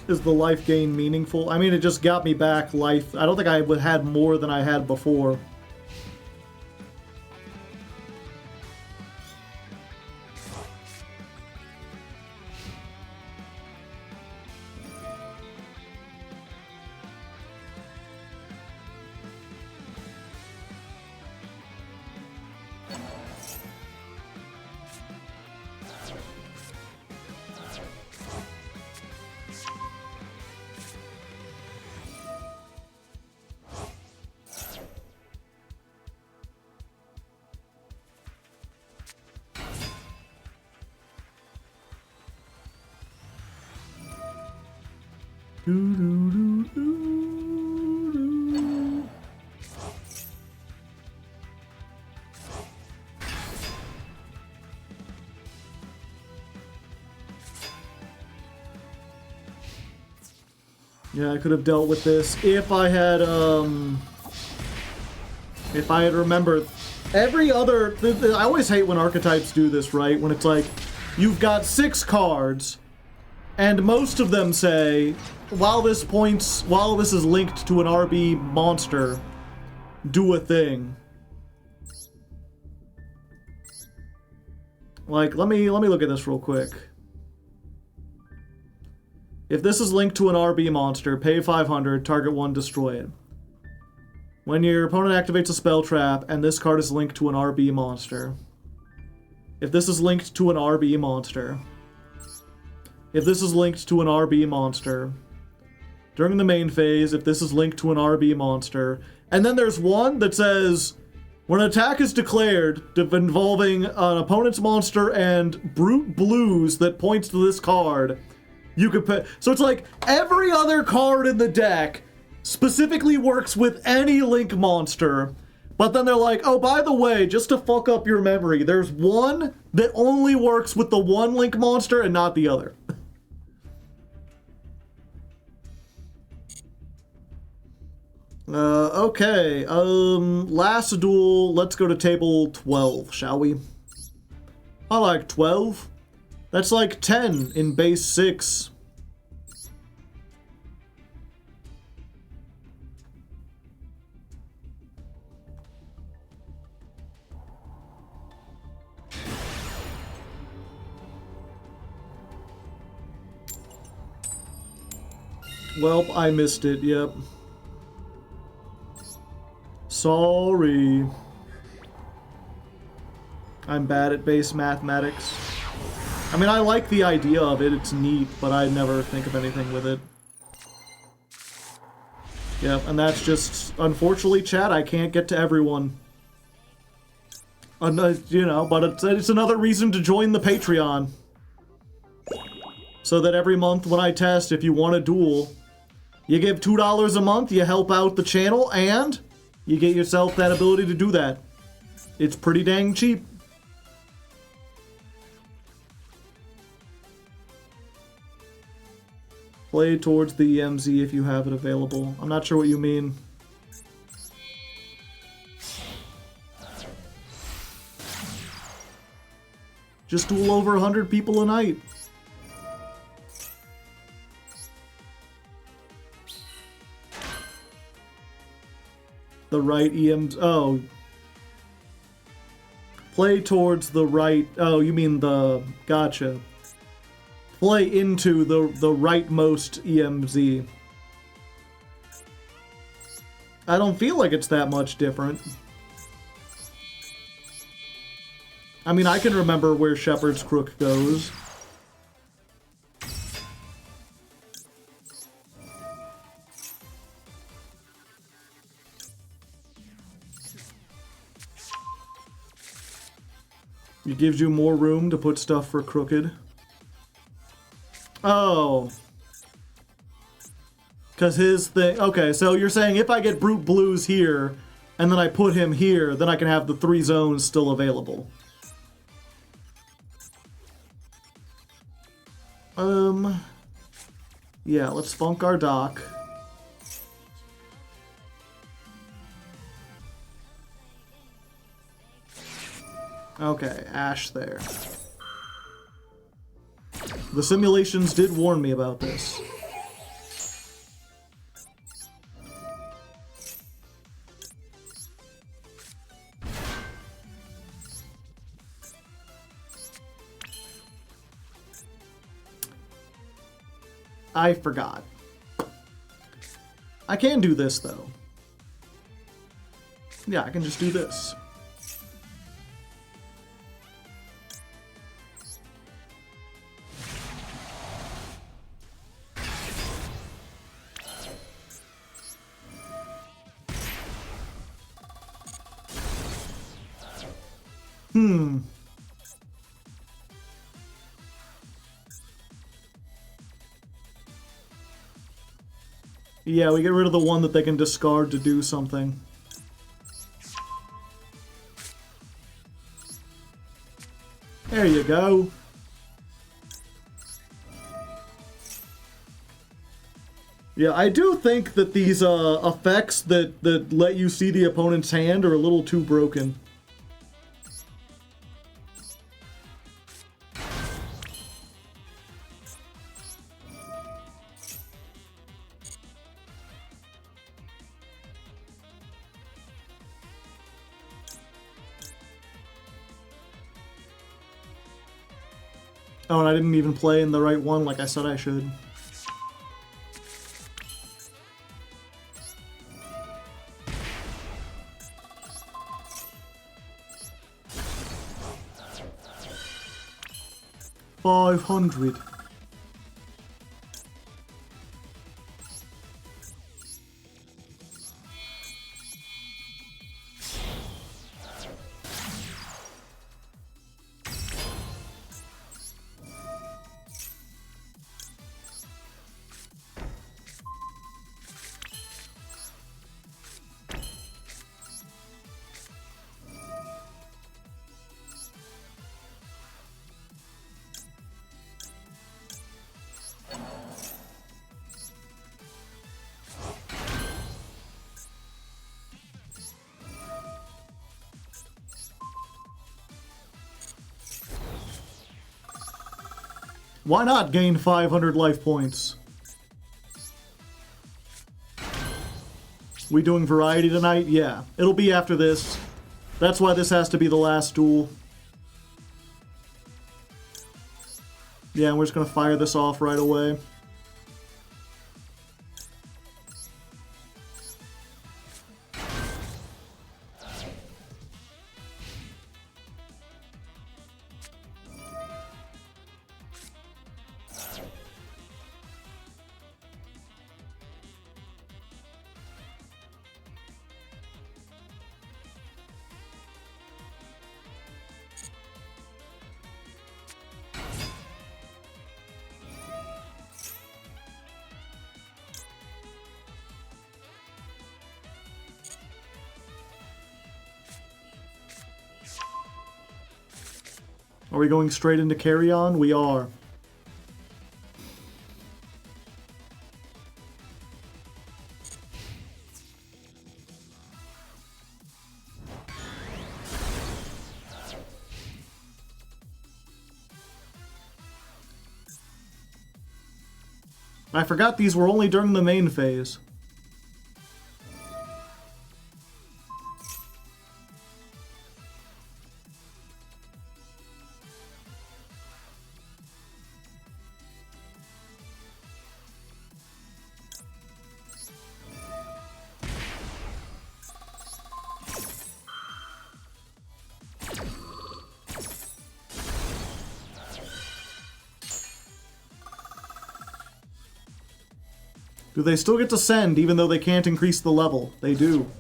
Is the life gain meaningful? I mean, it just got me back life. I don't think I had more than I had before. Yeah, I could have dealt with this if I had remembered every other. I always hate when archetypes do this, right? When it's like, you've got 6 cards, and most of them say, while this is linked to an RB monster, do a thing. Like, let me look at this real quick. If this is linked to an RB monster, pay 500, target 1, destroy it. When your opponent activates a spell trap, and this card is linked to an RB monster. If this is linked to an RB monster. If this is linked to an RB monster. During the main phase, if this is linked to an RB monster. And then there's one that says, when an attack is declared involving an opponent's monster and brute blues that points to this card, you could put. So it's like every other card in the deck specifically works with any link monster, but then they're like, oh, by the way, just to fuck up your memory, there's one that only works with the one link monster and not the other. Okay, last duel, let's go to table 12, shall we? I like 12. That's like 10 in base 6. Well, I missed it, yep. Sorry. I'm bad at base mathematics. I mean, I like the idea of it, it's neat, but I never think of anything with it. Yep, and that's just, unfortunately, chat, I can't get to everyone. You know, but it's another reason to join the Patreon. So that every month when I test, if you want a duel, you give $2 a month, you help out the channel, and you get yourself that ability to do that. It's pretty dang cheap. Play towards the EMZ if you have it available. I'm not sure what you mean. Just duel over 100 people a night. The right EMZ. Oh. Play towards the right. Oh, you mean the. Gotcha. Play into the rightmost EMZ. I don't feel like it's that much different. I mean, I can remember where Shepherd's Crook goes. It gives you more room to put stuff for Crooked. Oh. Because his thing... Okay, so you're saying if I get Brute Blues here, and then I put him here, then I can have the 3 zones still available. Yeah, let's funk our dock. Okay, Ash there. The simulations did warn me about this. I forgot. I can do this, though. Yeah, I can just do this. Yeah, we get rid of the one that they can discard to do something. There you go. Yeah, I do think that these effects that let you see the opponent's hand are a little too broken. Oh, and I didn't even play in the right one like I said I should. $500. Why not gain 500 life points? We doing variety tonight? Yeah. It'll be after this. That's why this has to be the last duel. Yeah, and we're just gonna fire this off right away. Are we going straight into carry-on? We are. I forgot these were only during the main phase. Do they still get to send even though they can't increase the level? They do.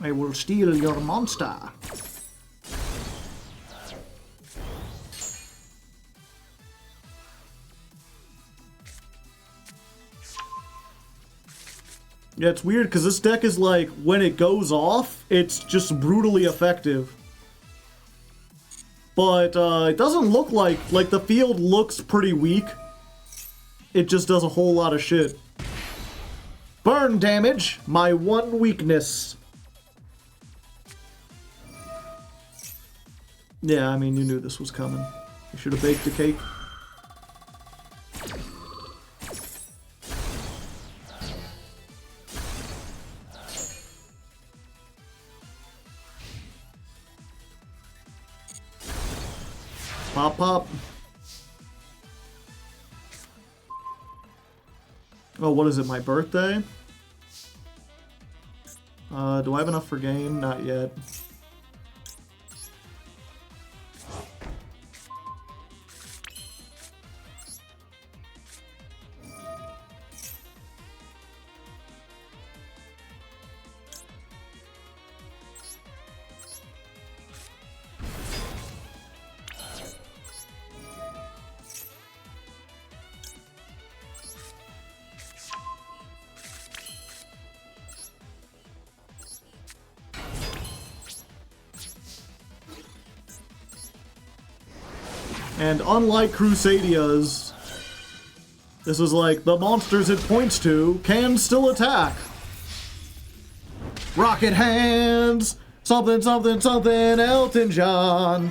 I will steal your monster. Yeah, it's weird because this deck is like, when it goes off, it's just brutally effective. But it doesn't look like the field looks pretty weak. It just does a whole lot of shit. Burn damage, my one weakness. Yeah, I mean, you knew this was coming. You should have baked a cake. Pop, pop. Oh, what is it, my birthday? Do I have enough for game? Not yet. And unlike Crusadia's, this is like, the monsters it points to can still attack. Rocket hands! Something, something, something, Elton John.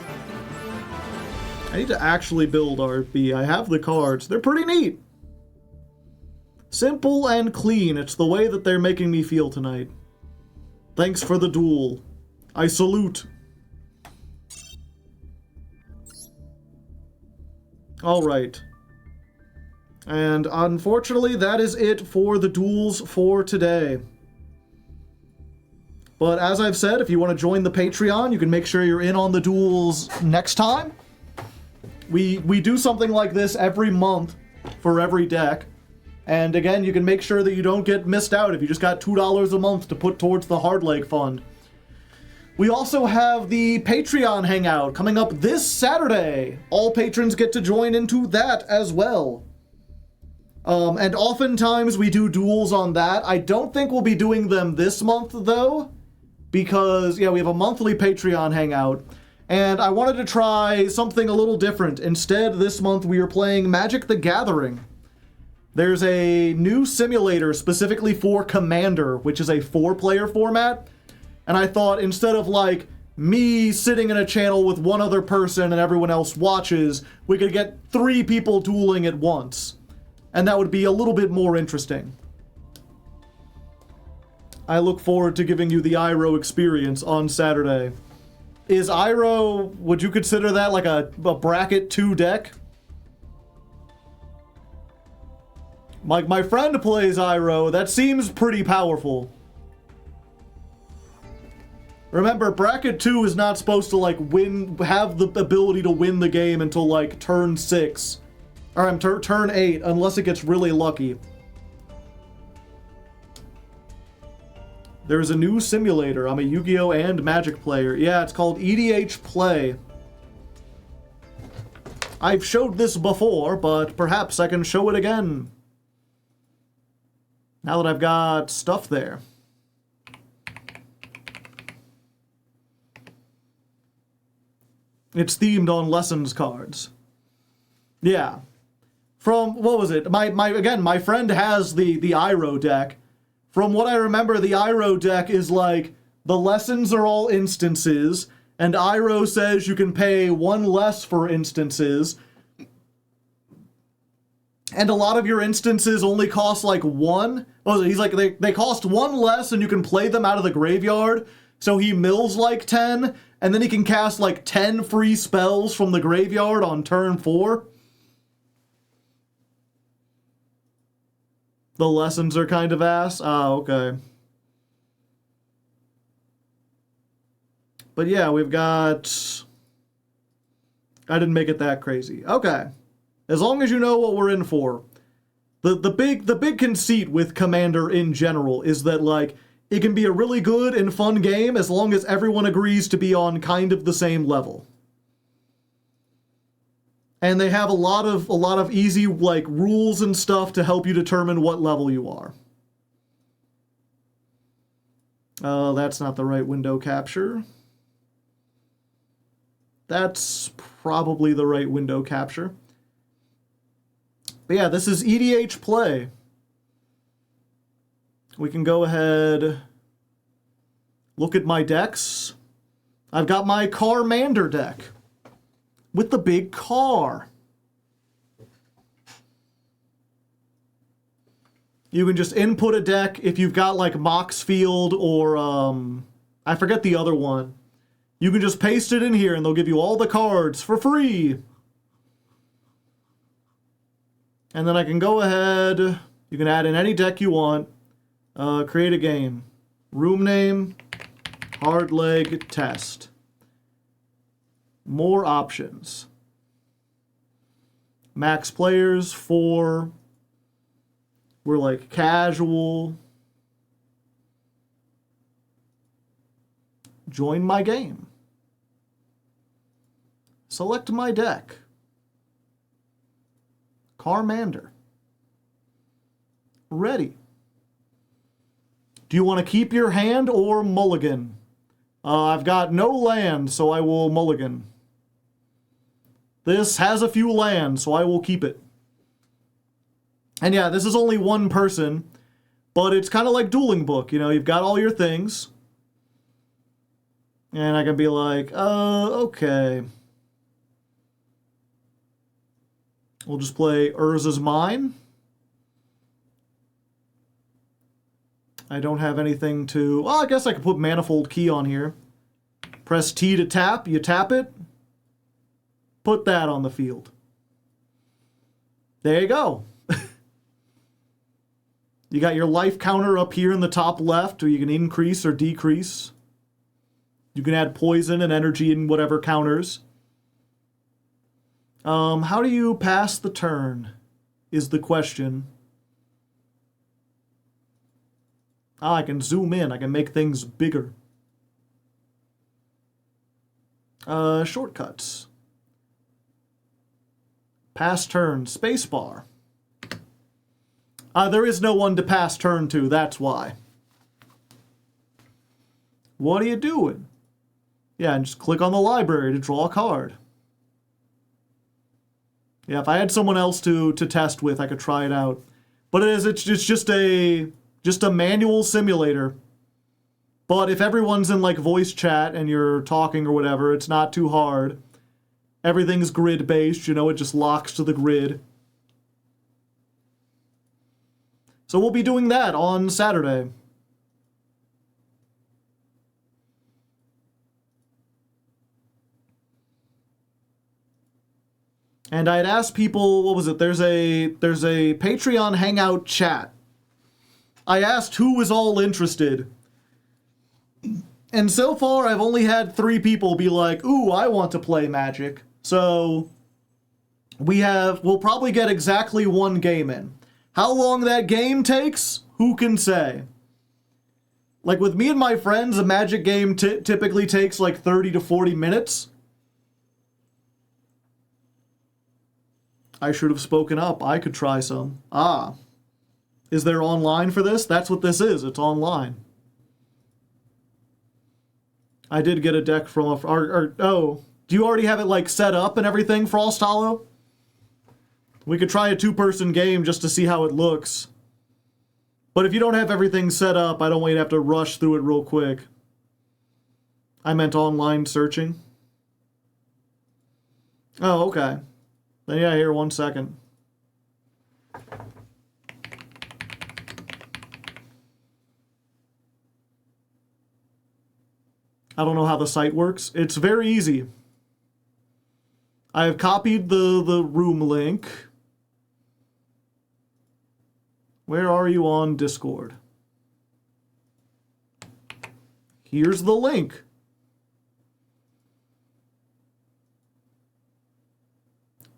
I need to actually build RB. I have the cards. They're pretty neat. Simple and clean. It's the way that they're making me feel tonight. Thanks for the duel. I salute. Alright. And unfortunately, that is it for the duels for today. But as I've said, if you want to join the Patreon, you can make sure you're in on the duels next time. We do something like this every month for every deck. And again, you can make sure that you don't get missed out if you just got $2 a month to put towards the Hardleg fund. We also have the Patreon Hangout coming up this Saturday. All patrons get to join into that as well. And oftentimes we do duels on that. I don't think we'll be doing them this month, though, because, yeah, we have a monthly Patreon Hangout. And I wanted to try something a little different. Instead, this month we are playing Magic the Gathering. There's a new simulator specifically for Commander, which is a 4-player format. And I thought instead of like me sitting in a channel with one other person and everyone else watches, we could get 3 people dueling at once. And that would be a little bit more interesting. I look forward to giving you the Iroh experience on Saturday. Is Iroh, would you consider that like a bracket 2 deck? My friend plays Iroh. That seems pretty powerful. Remember, bracket 2 is not supposed to like have the ability to win the game until like turn 6. Or turn 8, unless it gets really lucky. There's a new simulator. I'm a Yu-Gi-Oh! And Magic player. Yeah, it's called EDH Play. I've showed this before, but perhaps I can show it again. Now that I've got stuff there. It's themed on lessons cards. Yeah. From, what was it? Again, my friend has the Iroh deck. From what I remember, the Iroh deck is like, the lessons are all instances, and Iroh says you can pay 1 less for instances. And a lot of your instances only cost like 1. Oh, he's like, they cost 1 less and you can play them out of the graveyard. So he mills like 10, and then he can cast like 10 free spells from the graveyard on turn 4. The lessons are kind of ass? Ah, okay. But yeah, we've got... I didn't make it that crazy. Okay. As long as you know what we're in for. The big conceit with Commander in general is that, like, it can be a really good and fun game as long as everyone agrees to be on kind of the same level. And they have a lot of easy, like, rules and stuff to help you determine what level you are. That's not the right window capture. That's probably the right window capture. But yeah, this is EDH Play. We can go ahead, look at my decks. I've got my Carmander deck with the big car. You can just input a deck if you've got like Moxfield or I forget the other one. You can just paste it in here and they'll give you all the cards for free. And then I can go ahead, you can add in any deck you want, create a game. Room name, Hardleg test. More options. Max players, 4. We're like casual. Join my game. Select my deck. Carmander. Ready. Do you want to keep your hand or mulligan? I've got no land, so I will mulligan. This has a few lands, so I will keep it. And yeah, this is only one person, but it's kind of like Dueling Book. You know, you've got all your things. And I can be like, okay. We'll just play Urza's Mine. I don't have anything to... Well, I guess I could put Manifold Key on here. Press T to tap. You tap it. Put that on the field. There you go. You got your life counter up here in the top left, or you can increase or decrease. You can add poison and energy in whatever counters. How do you pass the turn is the question. I can zoom in. I can make things bigger. Shortcuts. Pass turn. Spacebar. There is no one to pass turn to, that's why. What are you doing? Yeah, and just click on the library to draw a card. Yeah, if I had someone else to test with, I could try it out. But it's just a manual simulator. But if everyone's in like voice chat and you're talking or whatever, it's not too hard. Everything's grid based, you know, it just locks to the grid. So we'll be doing that on Saturday. And I had asked people, what was it? There's a Patreon Hangout chat. I asked who was all interested. And so far, I've only had 3 people be like, ooh, I want to play Magic. So we'll probably get exactly 1 game in. How long that game takes, who can say? Like with me and my friends, a Magic game typically takes like 30 to 40 minutes. I should have spoken up. I could try some. Ah. Is there online for this? That's what this is. It's online. I did get a deck from oh. Do you already have it like set up and everything, Frost Hollow? We could try a 2-person game just to see how it looks. But if you don't have everything set up, I don't want you to have to rush through it real quick. I meant online searching. Oh, okay. Then yeah, here, 1 second. I don't know how the site works. It's very easy. I have copied the room link. Where are you on Discord? Here's the link.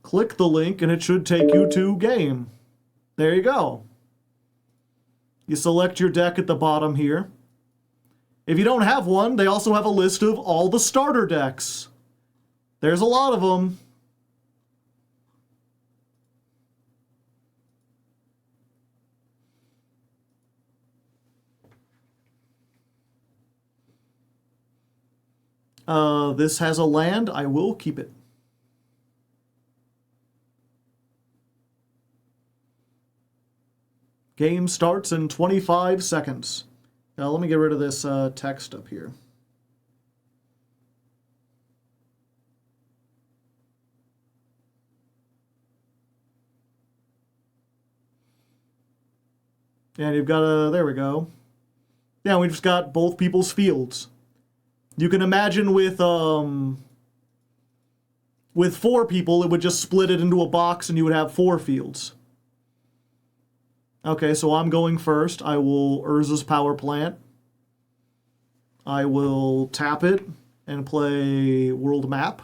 Click the link and it should take you to game. There you go. You select your deck at the bottom here. If you don't have one, they also have a list of all the starter decks. There's a lot of them. This has a land. I will keep it. Game starts in 25 seconds. Now let me get rid of this text up here. And you've got there we go. Yeah, we just got both people's fields. You can imagine with 4 people, it would just split it into a box and you would have 4 fields. Okay, so I'm going first. I will Urza's Power Plant. I will tap it and play World Map.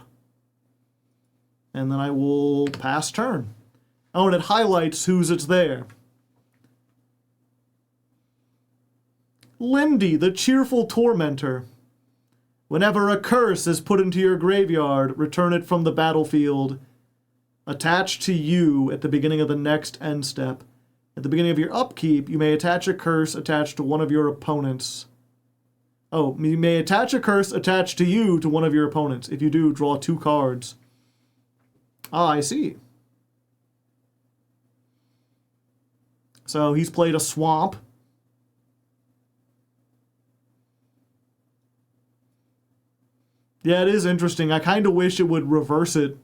And then I will pass turn. Oh, and it highlights whose it's there. Lindy, the Cheerful Tormentor. Whenever a curse is put into your graveyard, return it from the battlefield, attached to you at the beginning of the next end step. At the beginning of your upkeep, you may attach a curse attached to one of your opponents. Oh, you may attach a curse attached to you to one of your opponents. If you do, draw 2 cards. Ah, I see. So he's played a swamp. Yeah, it is interesting. I kind of wish it would reverse it.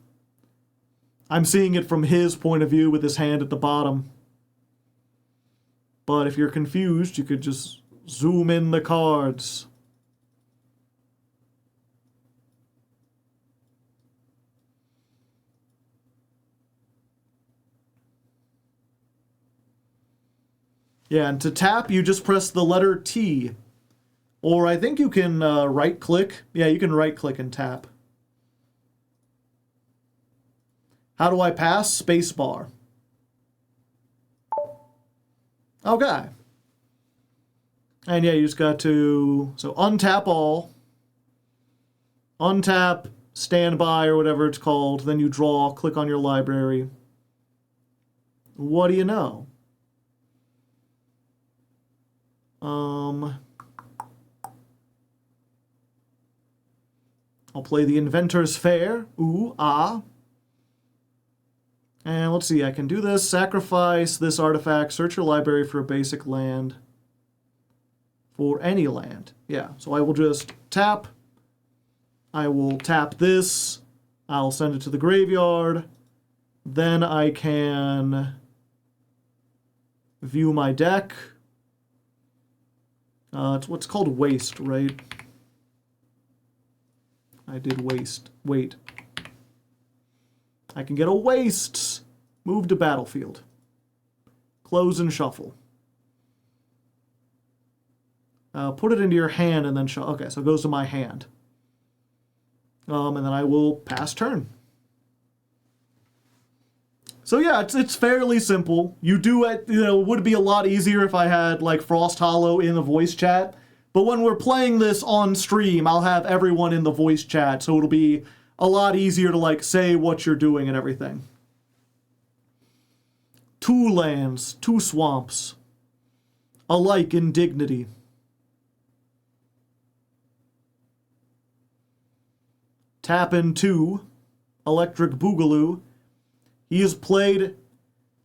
I'm seeing it from his point of view with his hand at the bottom. But if you're confused, you could just zoom in the cards. Yeah, and to tap, you just press the letter T. Or I think you can right-click. Yeah, you can right-click and tap. How do I pass? Spacebar. Okay. And yeah, you just got to... So untap all. Untap standby or whatever it's called. Then you draw, click on your library. What do you know? I'll play the Inventor's Fair. Ooh, ah. And let's see, I can do this. Sacrifice this artifact. Search your library for a basic land. For any land. Yeah, so I will just tap. I will tap this. I'll send it to the graveyard. Then I can view my deck. It's what's called waste, right? I did waste. Wait. I can get a waste. Move to battlefield. Close and shuffle. Put it into your hand and then shuffle. Okay, so it goes to my hand. And then I will pass turn. So yeah, it's fairly simple. You do it, you know, it would be a lot easier if I had like Frost Hollow in the voice chat. But when we're playing this on stream, I'll have everyone in the voice chat, so it'll be a lot easier to like say what you're doing and everything. 2 lands, 2 swamps, alike in dignity. Tap in 2, Electric Boogaloo. He has played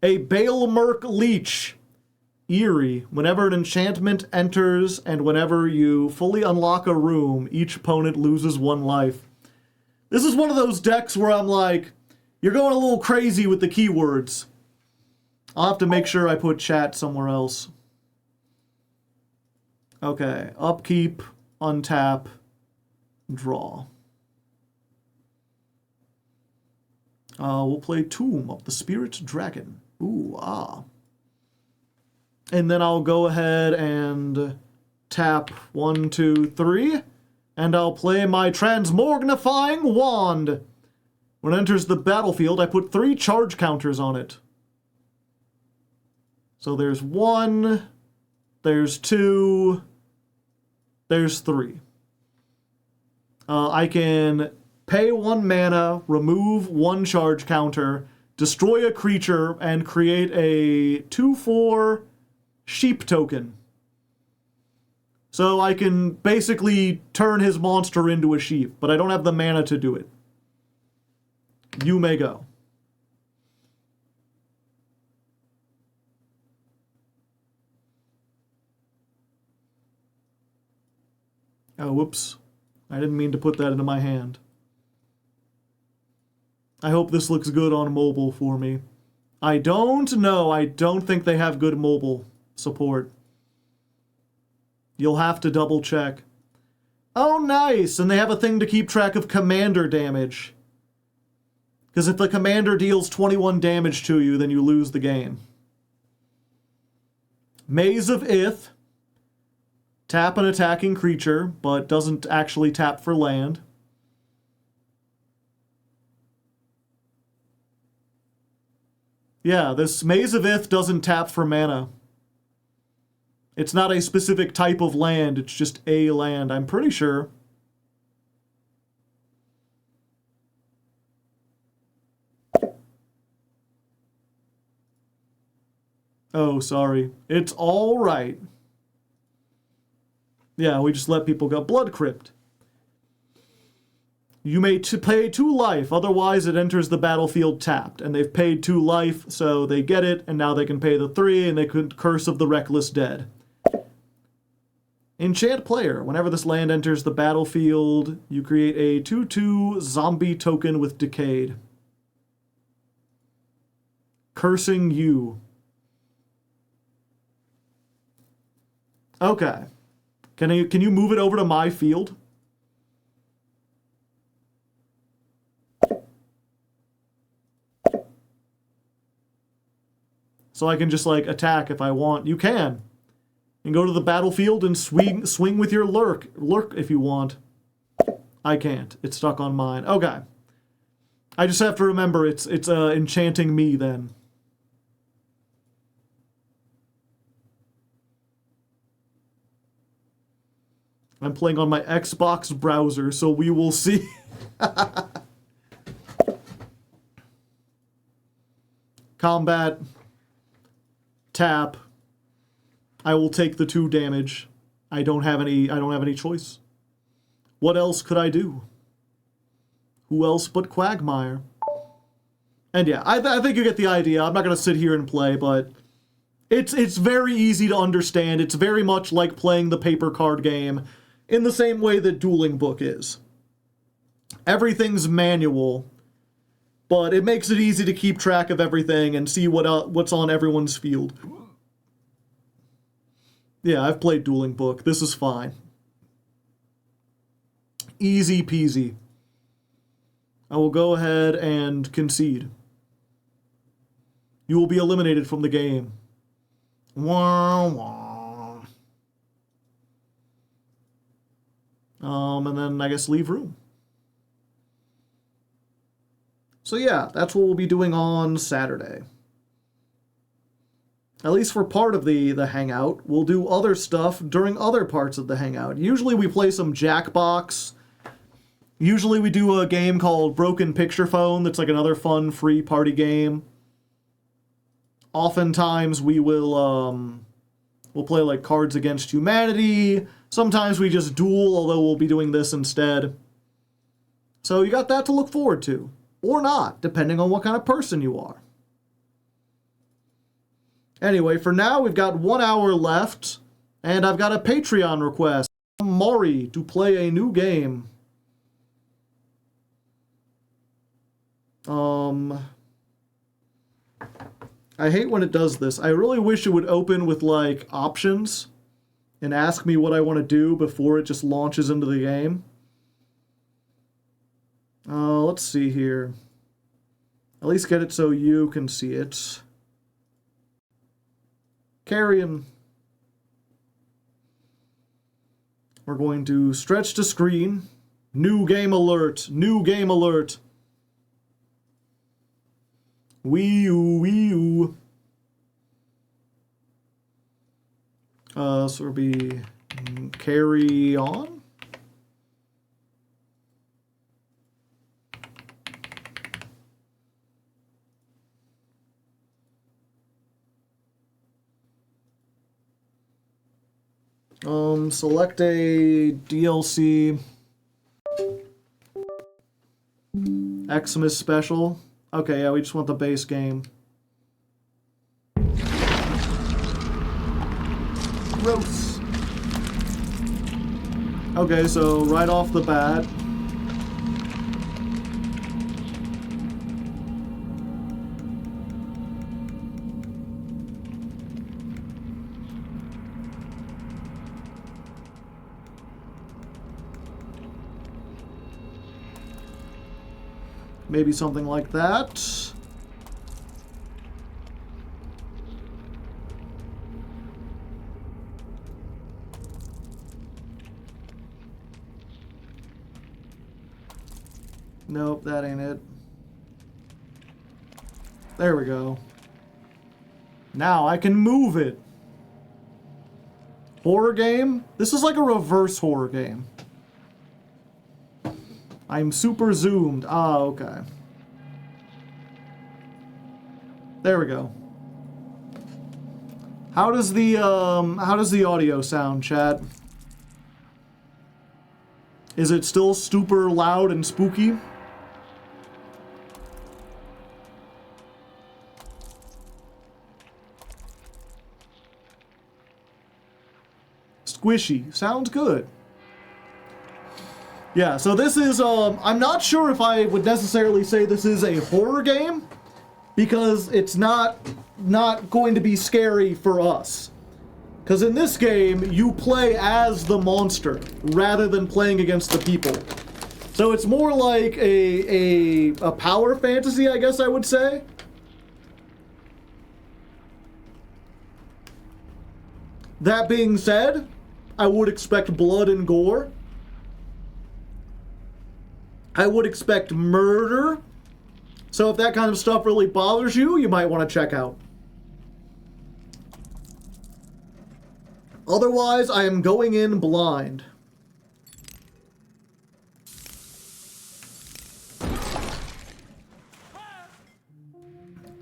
a Balemerk Leech. Eerie. Whenever an enchantment enters and whenever you fully unlock a room, each opponent loses 1 life. This is one of those decks where I'm like, you're going a little crazy with the keywords. I'll have to make sure I put chat somewhere else. Okay, upkeep, untap, draw. We'll play Tomb of the Spirit Dragon. Ooh, ah. And then I'll go ahead and tap 1, 2, 3. And I'll play my Transmogrifying Wand. When it enters the battlefield, I put 3 charge counters on it. So there's 1, there's 2, there's 3. I can pay 1 mana, remove 1 charge counter, destroy a creature, and create a 2/4 sheep token. So I can basically turn his monster into a sheep, but I don't have the mana to do it. You may go. Oh, whoops. I didn't mean to put that into my hand. I hope this looks good on mobile for me. I don't know. I don't think they have good mobile support. You'll have to double check. Oh, nice! And they have a thing to keep track of commander damage. Because if the commander deals 21 damage to you, then you lose the game. Maze of Ith. Tap an attacking creature, but doesn't actually tap for land. Yeah, this Maze of Ith doesn't tap for mana. It's not a specific type of land, it's just a land, I'm pretty sure. Oh, sorry. It's all right. Yeah, we just let people go. Blood Crypt. You may pay 2 life, otherwise it enters the battlefield tapped. And they've paid 2 life, so they get it, and now they can pay the 3, and they could Curse of the Reckless Dead. Enchant player. Whenever this land enters the battlefield, you create a 2/2 zombie token with Decayed. Cursing you. Okay. Can you move it over to my field? So I can just like attack if I want. You can. And go to the battlefield and swing with your lurk if you want. I can't. It's stuck on mine. Okay. I just have to remember it's enchanting me then. I'm playing on my Xbox browser, so we will see. Combat. Tap. I will take the 2 damage. I don't have any choice. What else could I do? Who else but Quagmire? And yeah, I think you get the idea. I'm not going to sit here and play, but it's very easy to understand. It's very much like playing the paper card game in the same way that Dueling Book is. Everything's manual, but it makes it easy to keep track of everything and see what's on everyone's field. Yeah, I've played Dueling Book. This is fine. Easy peasy. I will go ahead and concede. You will be eliminated from the game. Wah, wah. And then I guess leave room. So yeah, that's what we'll be doing on Saturday. At least for part of the hangout. We'll do other stuff during other parts of the hangout. Usually we play some Jackbox. Usually we do a game called Broken Picture Phone that's like another fun free party game. Oftentimes we will we'll play like Cards Against Humanity. Sometimes we just duel, although we'll be doing this instead. So you got that to look forward to. Or not, depending on what kind of person you are. Anyway, for now, we've got 1 hour left, and I've got a Patreon request from Maury to play a new game. I hate when it does this. I really wish it would open with, like, options and ask me what I want to do before it just launches into the game. Let's see here. At least get it so you can see it. Carrion. We're going to stretch to screen. New game alert. New game alert. Wii U, Wii U. So it'll be carry on. Select a DLC. Xmas special. Okay, yeah, we just want the base game. Gross. Okay, so right off the bat. Maybe something like that. Nope, that ain't it. There we go. Now I can move it. Horror game? This is like a reverse horror game. I'm super zoomed. Ah, okay. There we go. How does the audio sound, chat? Is it still super loud and spooky? Squishy. Sounds good. Yeah, so this is, I'm not sure if I would necessarily say this is a horror game, because it's not going to be scary for us. Because in this game, you play as the monster, rather than playing against the people. So it's more like a power fantasy, I guess I would say. That being said, I would expect blood and gore. I would expect murder. So if that kind of stuff really bothers you, you might want to check out. Otherwise, I am going in blind.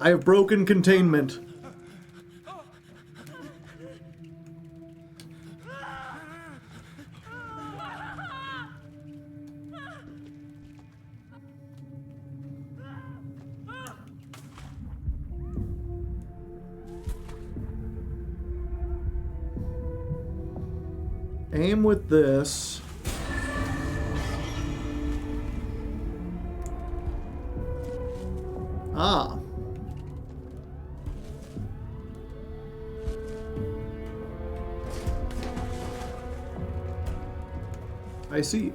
I have broken containment. Aim with this. Ah. I see.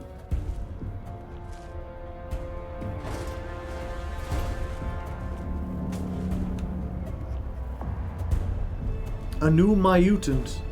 A new mutant.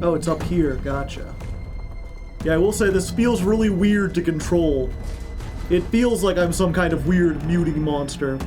Oh, it's up here. Gotcha. Yeah, I will say this feels really weird to control. It feels like I'm some kind of weird muting monster.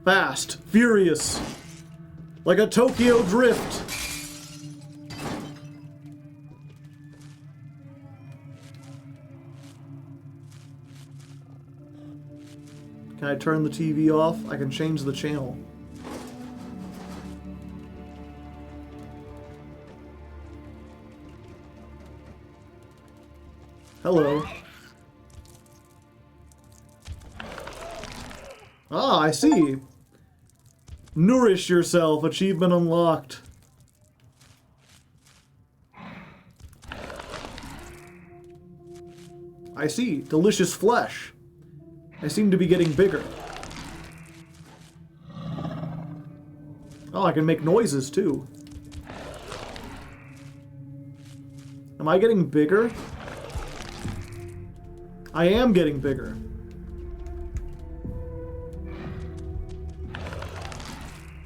Fast, furious, like a Tokyo drift. Can I turn the TV off? I can change the channel. Hello. Ah, I see. Nourish yourself. Achievement unlocked. I see. Delicious flesh. I seem to be getting bigger. Oh, I can make noises too. Am I getting bigger? I am getting bigger.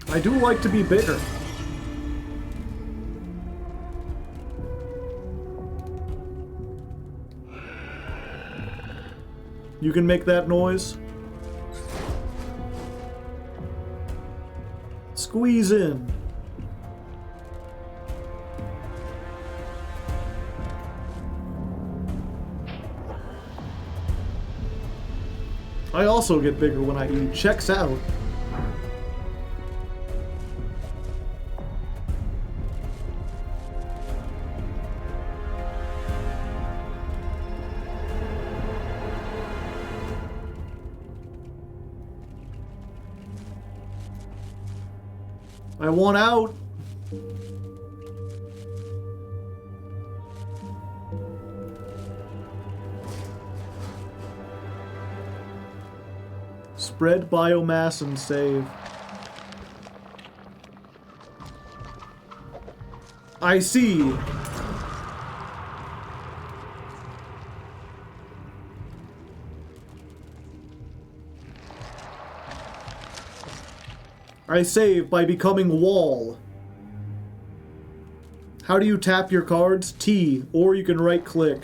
I do like to be bigger. You can make that noise. Squeeze in. I also get bigger when I eat. Checks out. I want out. Spread biomass and save. I see. I save by becoming wall. How do you tap your cards? T, or you can right click.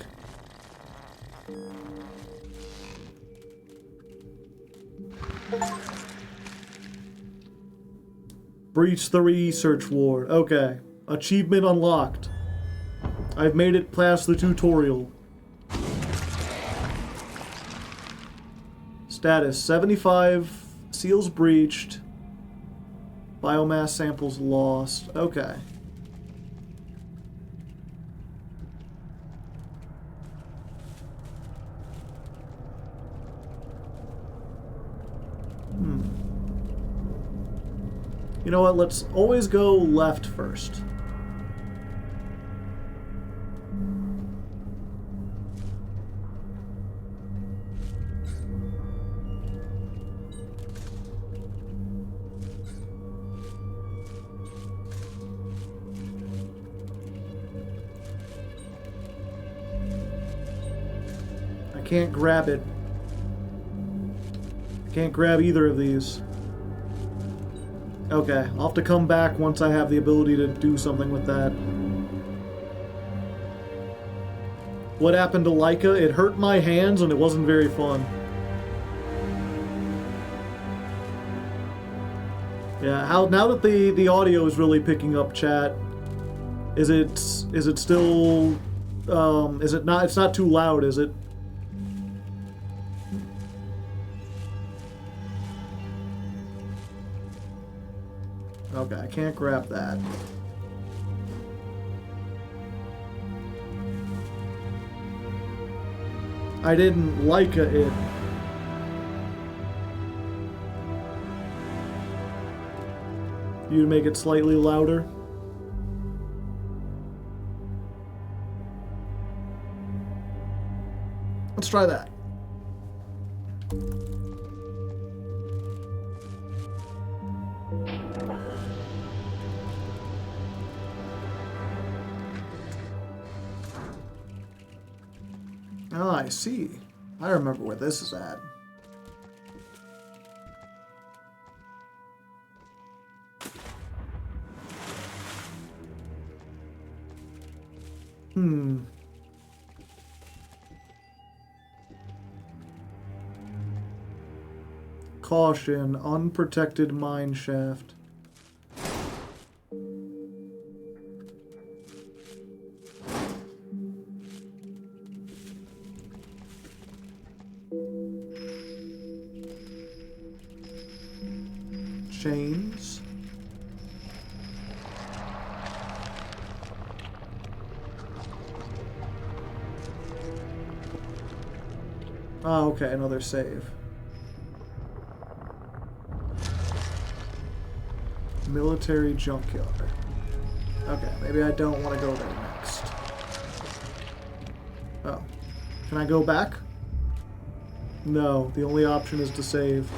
Breach the research ward. Okay. Achievement unlocked. I've made it past the tutorial. Status 75 seals breached. Biomass samples lost. Okay. You know what? Let's always go left first. I can't grab it. Can't grab either of these. Okay, I'll have to come back once I have the ability to do something with that. What happened to Leica? It hurt my hands and it wasn't very fun. Yeah, now that the audio is really picking up, chat, is it still is it not, it's not too loud, is it? Okay, I can't grab that. I didn't like it. You make it slightly louder. Let's try that. Oh, I see. I remember where this is at. Caution, unprotected mine shaft. Chains. Oh, okay, another save. Military junkyard. Okay, maybe I don't want to go there next. Oh. Can I go back? No, the only option is to save.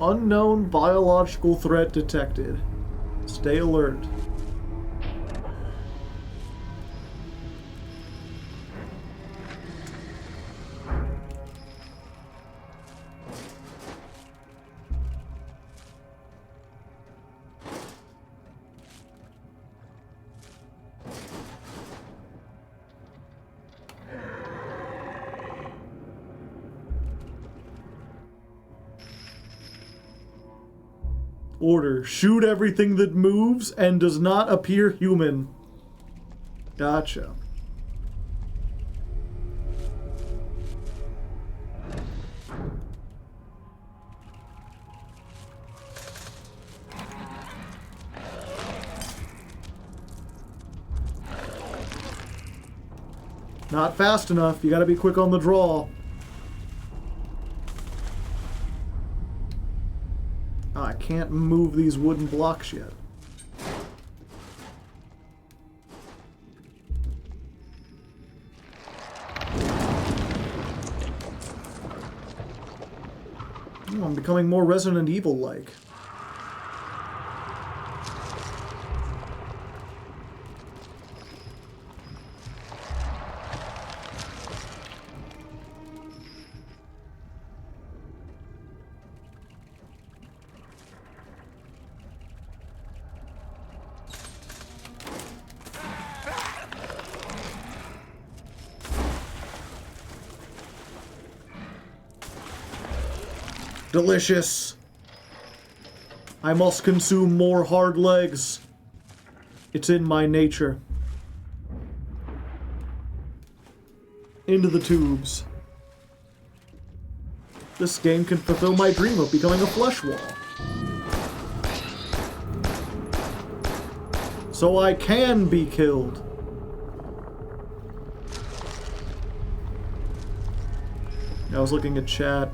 Unknown biological threat detected. Stay alert. Order. Shoot everything that moves and does not appear human. Gotcha. Not fast enough. You gotta be quick on the draw. Oh, I can't move these wooden blocks yet. Oh, I'm becoming more Resident Evil-like. Delicious. I must consume more hard legs. It's in my nature. Into the tubes. This game can fulfill my dream of becoming a flesh wall. So I can be killed. I was looking at chat.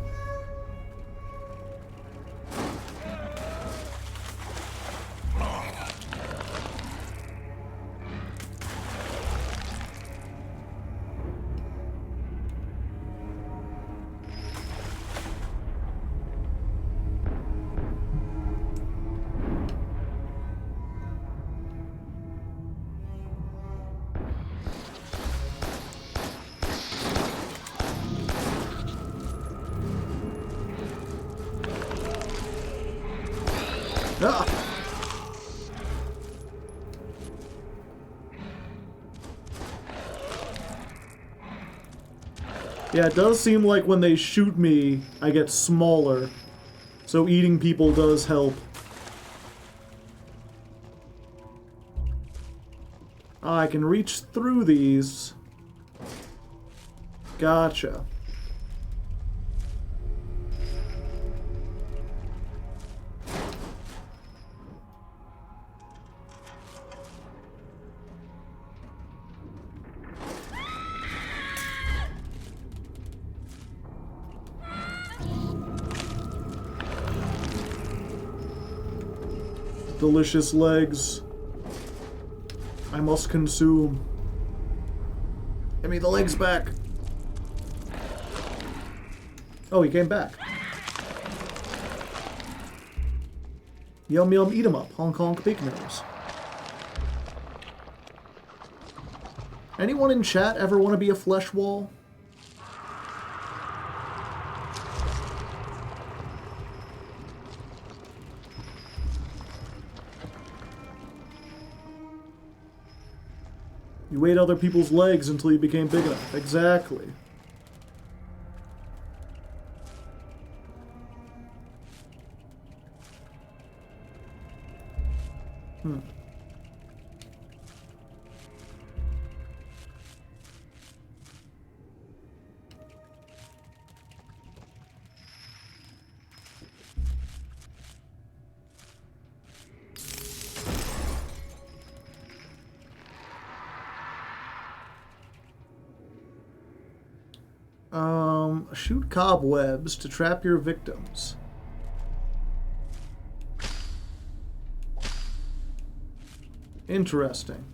Ah! Yeah, it does seem like when they shoot me, I get smaller. So eating people does help. Ah, I can reach through these. Gotcha. Delicious legs. I must consume. Give me the legs back. Oh, he came back. Yum yum, eat 'em up. Honk honk, big nose. Anyone in chat ever want to be a flesh wall? You ate other people's legs until you became big enough. Exactly. Shoot cobwebs to trap your victims. Interesting.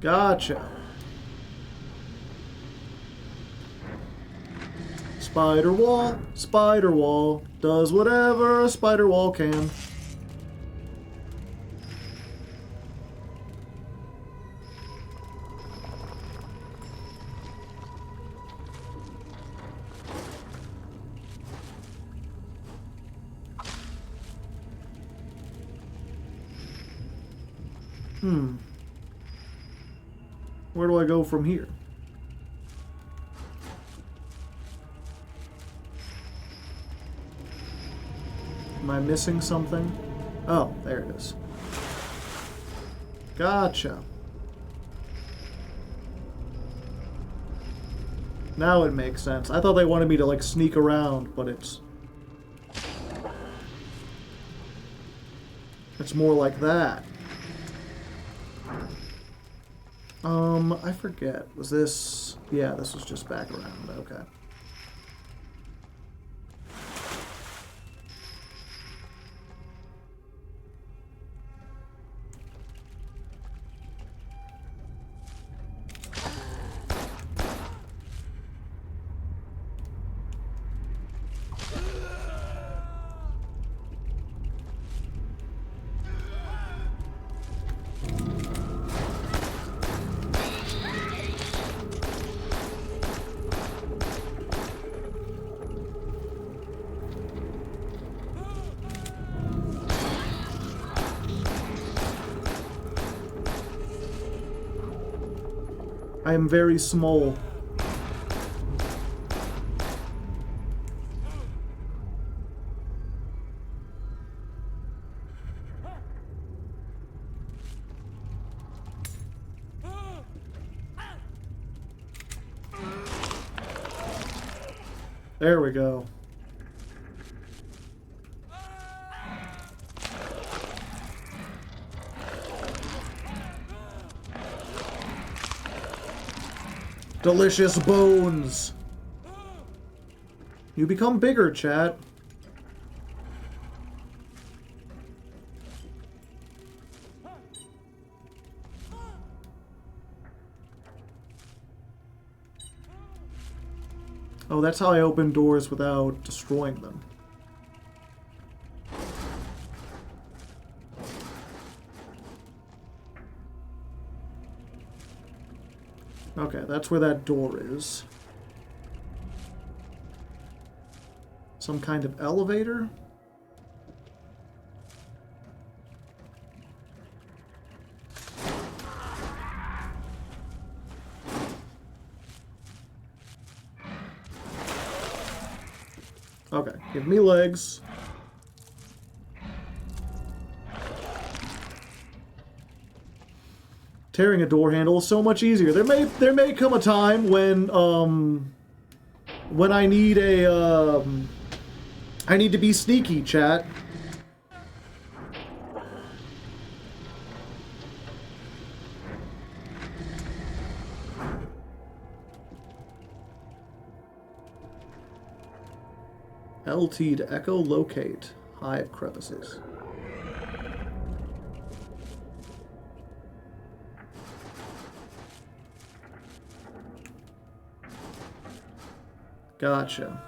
Gotcha. Spider wall, does whatever a spider wall can. Where do I go from here? Am I missing something? Oh, there it is. Gotcha. Now it makes sense. I thought they wanted me to, like, sneak around, but it's more like that. I forget. Was this... Yeah, this was just back around. Okay. I am very small. There we go. Delicious bones. You become bigger, chat. Oh, that's how I open doors without destroying them. Okay, that's where that door is. Some kind of elevator? Okay, give me legs. Tearing a door handle is so much easier. There may come a time when I need a I need to be sneaky, chat. LT to echolocate hive crevices. Gotcha.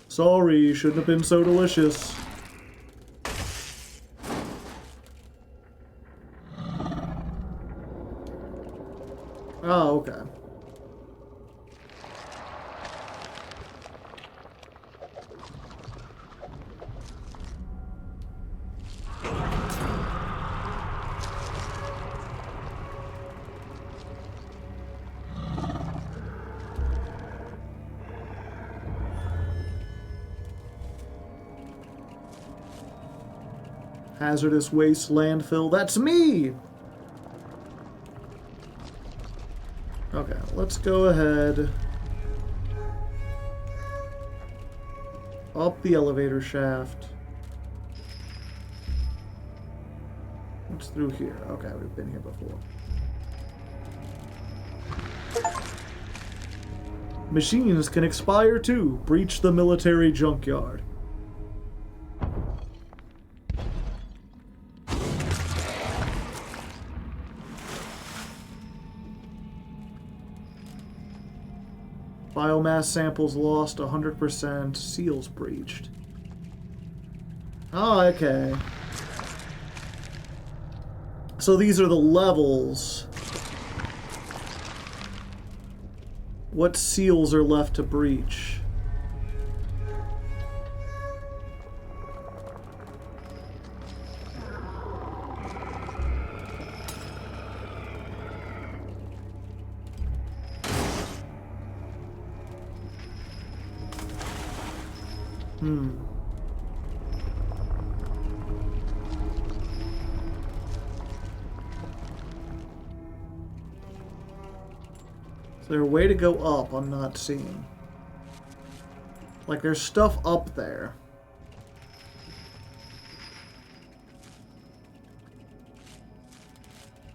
Sorry, shouldn't have been so delicious. Oh, okay. Hazardous waste landfill. That's me! Okay, let's go ahead. Up the elevator shaft. What's through here? Okay, we've been here before. Machines can expire too. Breach the military junkyard. Biomass samples lost 100%. Seals breached. Oh, okay. So these are the levels. What seals are left to breach? Is there a way to go up I'm not seeing? Like, there's stuff up there.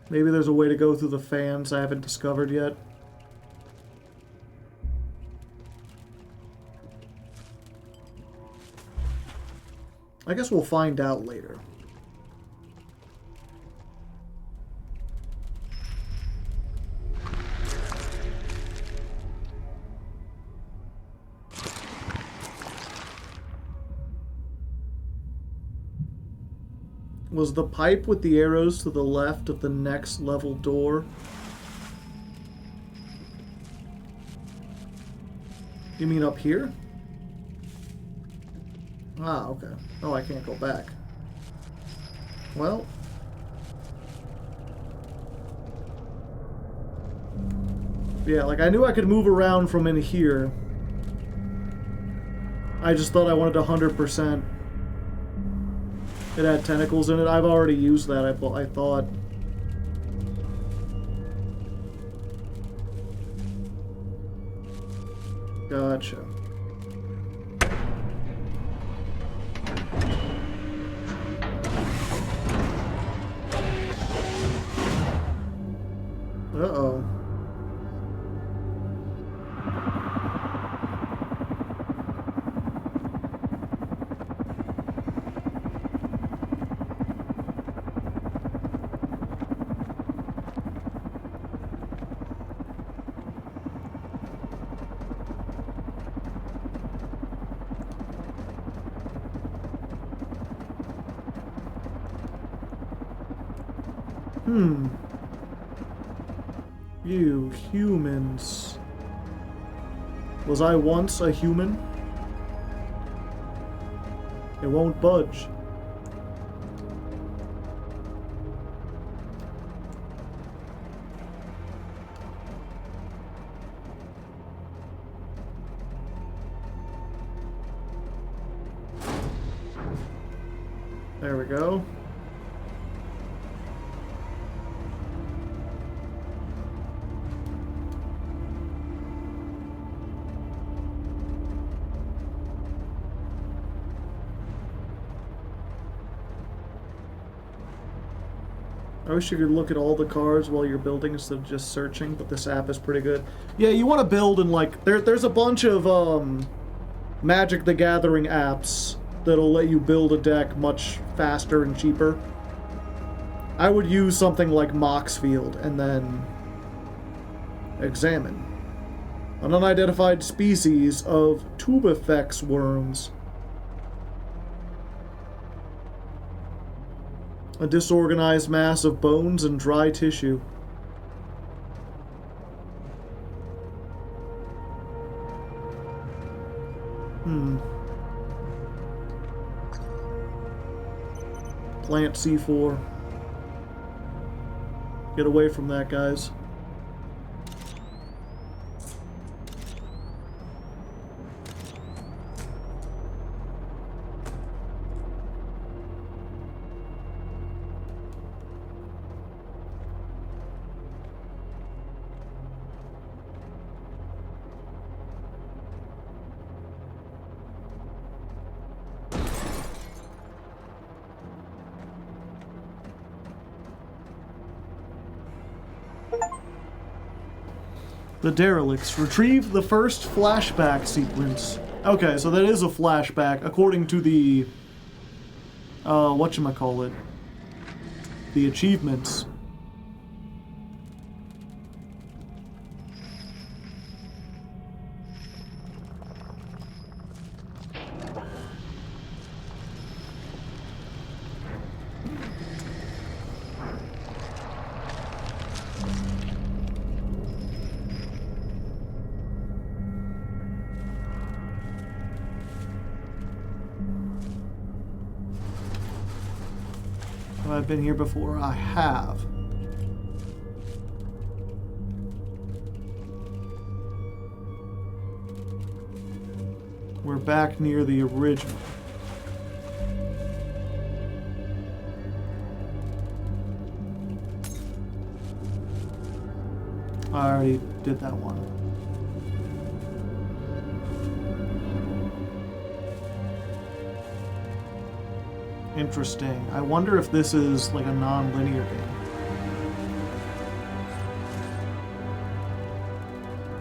Maybe there's a way to go through the fans I haven't discovered yet. I guess we'll find out later. Was the pipe with the arrows to the left of the next level door? You mean up here? Ah, okay. Oh, I can't go back. Well. Yeah, like I knew I could move around from in here. I just thought I wanted 100%. It had tentacles in it. I've already used that, I thought. Gotcha. Uh-oh. You humans. Was I once a human? It won't budge. There we go. I wish you could look at all the cars while you're building instead of just searching, but this app is pretty good. Yeah, you want to build in, like, there's a bunch of Magic the Gathering apps that'll let you build a deck much faster and cheaper. I would use something like Moxfield and then examine an unidentified species of Tubifex worms. A disorganized mass of bones and dry tissue. Plant C4. Get away from that, guys. The derelicts. Retrieve the first flashback sequence. Okay, so that is a flashback, according to the... whatchamacallit? The achievements. I've been here before. I have. We're back near the original. I already did that one. Interesting. I wonder if this is like a non-linear game.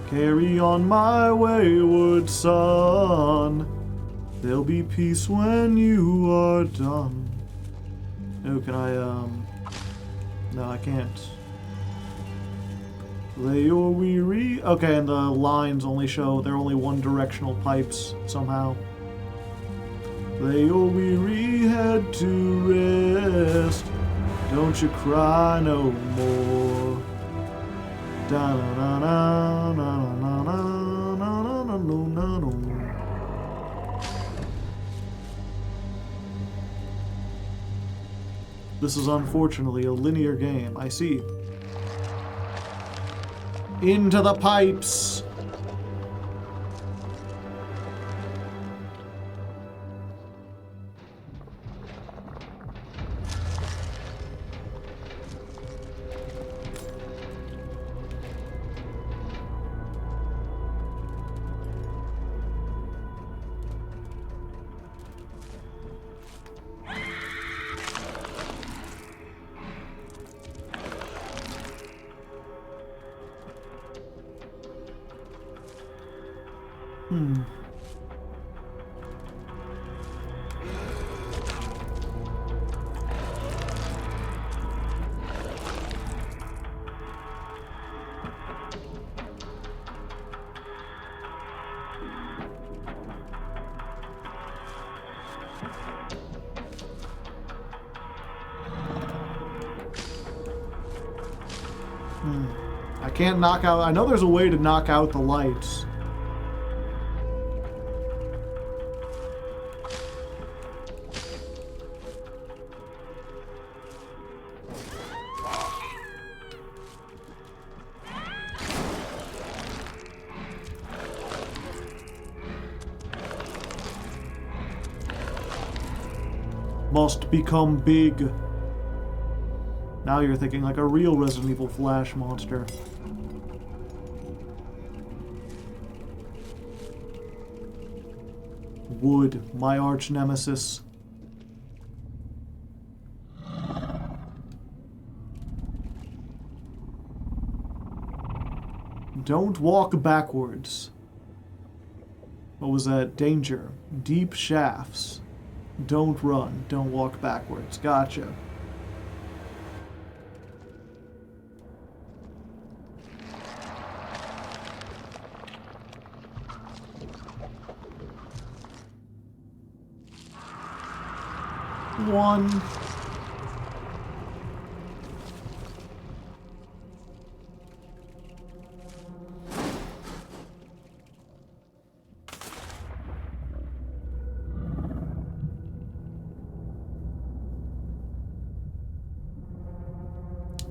Carry on my wayward son. There'll be peace when you are done. Oh, can I, no, I can't. Lay your weary... Okay, and the lines only show they're only one-directional pipes, somehow. Lay your weary head to rest. Don't you cry no more. Da na na na na na na na na na na. This is unfortunately a linear game. I see. Into the pipes. I can't knock out... I know there's a way to knock out the lights. Must become big. Now you're thinking like a real Resident Evil Flash monster. Wood, my arch nemesis. Don't walk backwards. What was that? Danger. Deep shafts. Don't run. Don't walk backwards. Gotcha. One.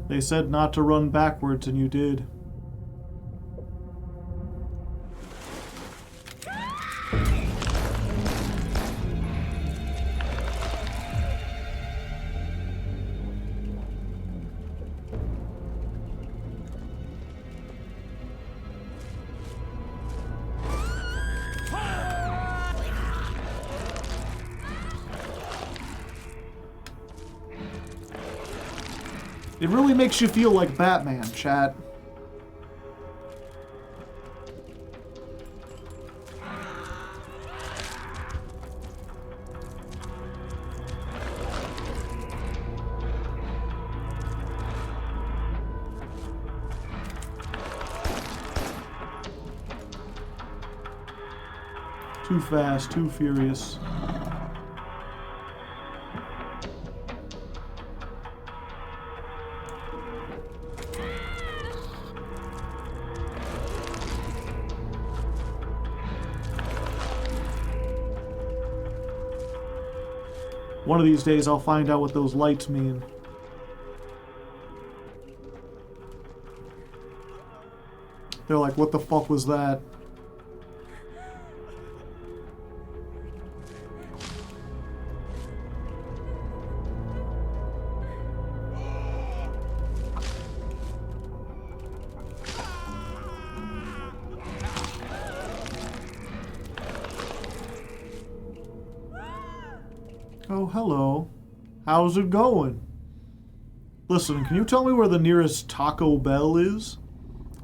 They said not to run backwards, and you did. It really makes you feel like Batman, chat. Too fast, too furious. One of these days I'll find out what those lights mean. They're like, what the fuck was that? Oh, hello. How's it going? Listen, can you tell me where the nearest Taco Bell is?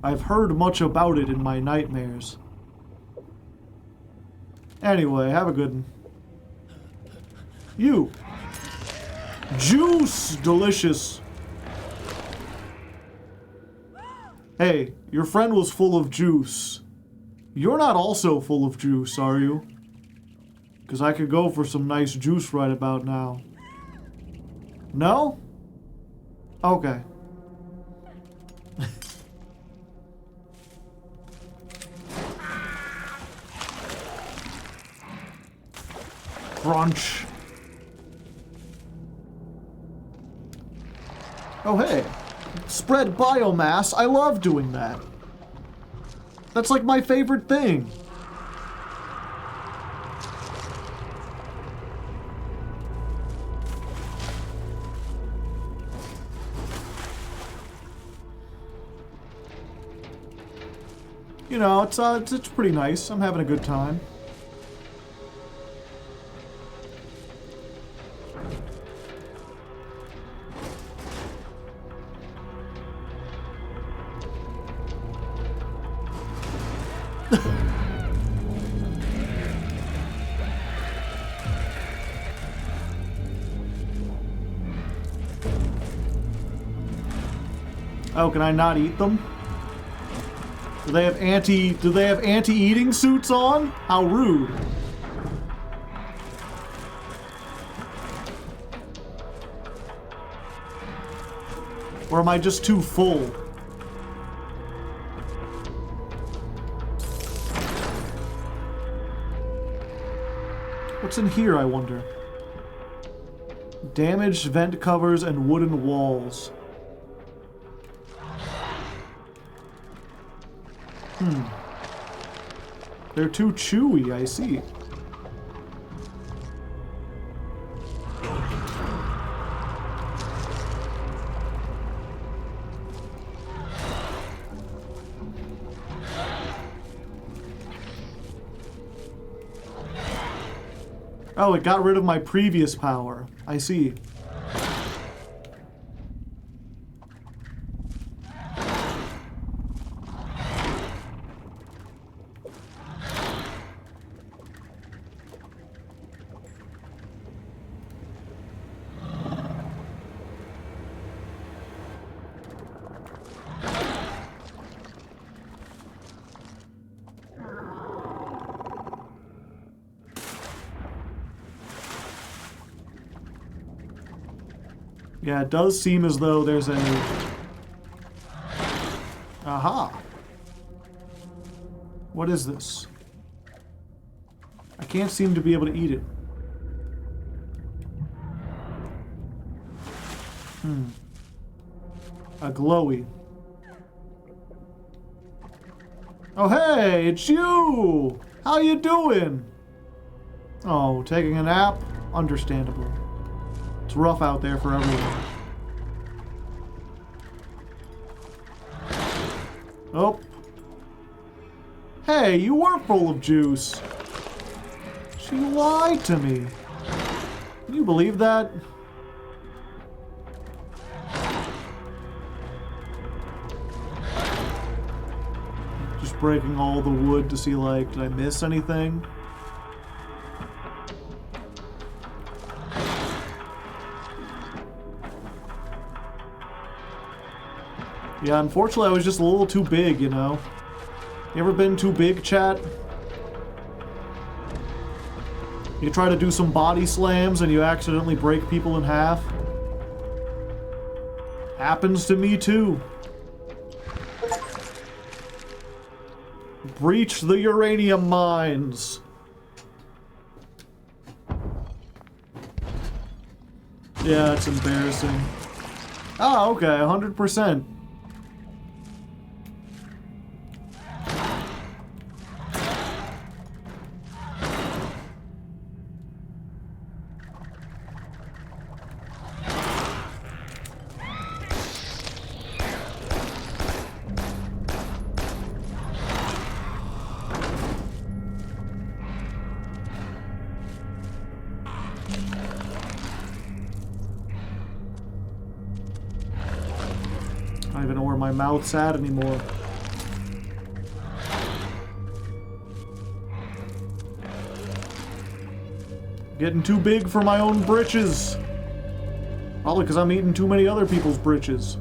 I've heard much about it in my nightmares. Anyway, have a good one. You. Juice! Delicious. Hey, your friend was full of juice. You're not also full of juice, are you? Because I could go for some nice juice right about now. No? Okay. Crunch. Oh, hey. Spread biomass. I love doing that. That's like my favorite thing. You know, it's pretty nice. I'm having a good time. Oh, can I not eat them? Do they have anti-eating suits on? How rude. Or am I just too full? What's in here, I wonder? Damaged vent covers and wooden walls. They're too chewy, I see. Oh, it got rid of my previous power. I see. Yeah, it does seem as though there's a... Aha! What is this? I can't seem to be able to eat it. A glowy. Oh hey, it's you! How you doing? Oh, taking a nap? Understandable. It's rough out there for everyone. Oh. Hey, you were full of juice. She lied to me. Can you believe that? Just breaking all the wood to see, like, did I miss anything? Yeah, unfortunately I was just a little too big, you know? You ever been too big, chat? You try to do some body slams and you accidentally break people in half? Happens to me too. Breach the uranium mines. Yeah, it's embarrassing. Ah, okay, 100%. I don't even know where my mouth's at anymore. Getting too big for my own britches. Probably because I'm eating too many other people's britches.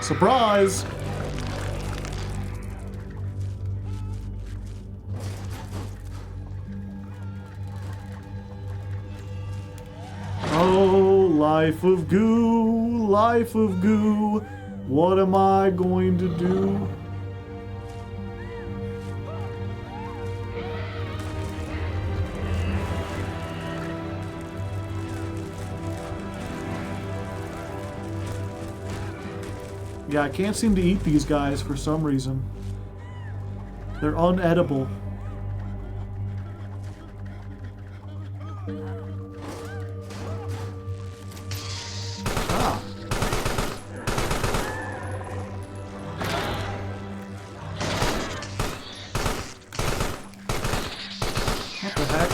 Surprise! Oh, life of goo, life of goo, what am I going to do? Yeah, I can't seem to eat these guys for some reason. They're unedible. Ah. What the heck?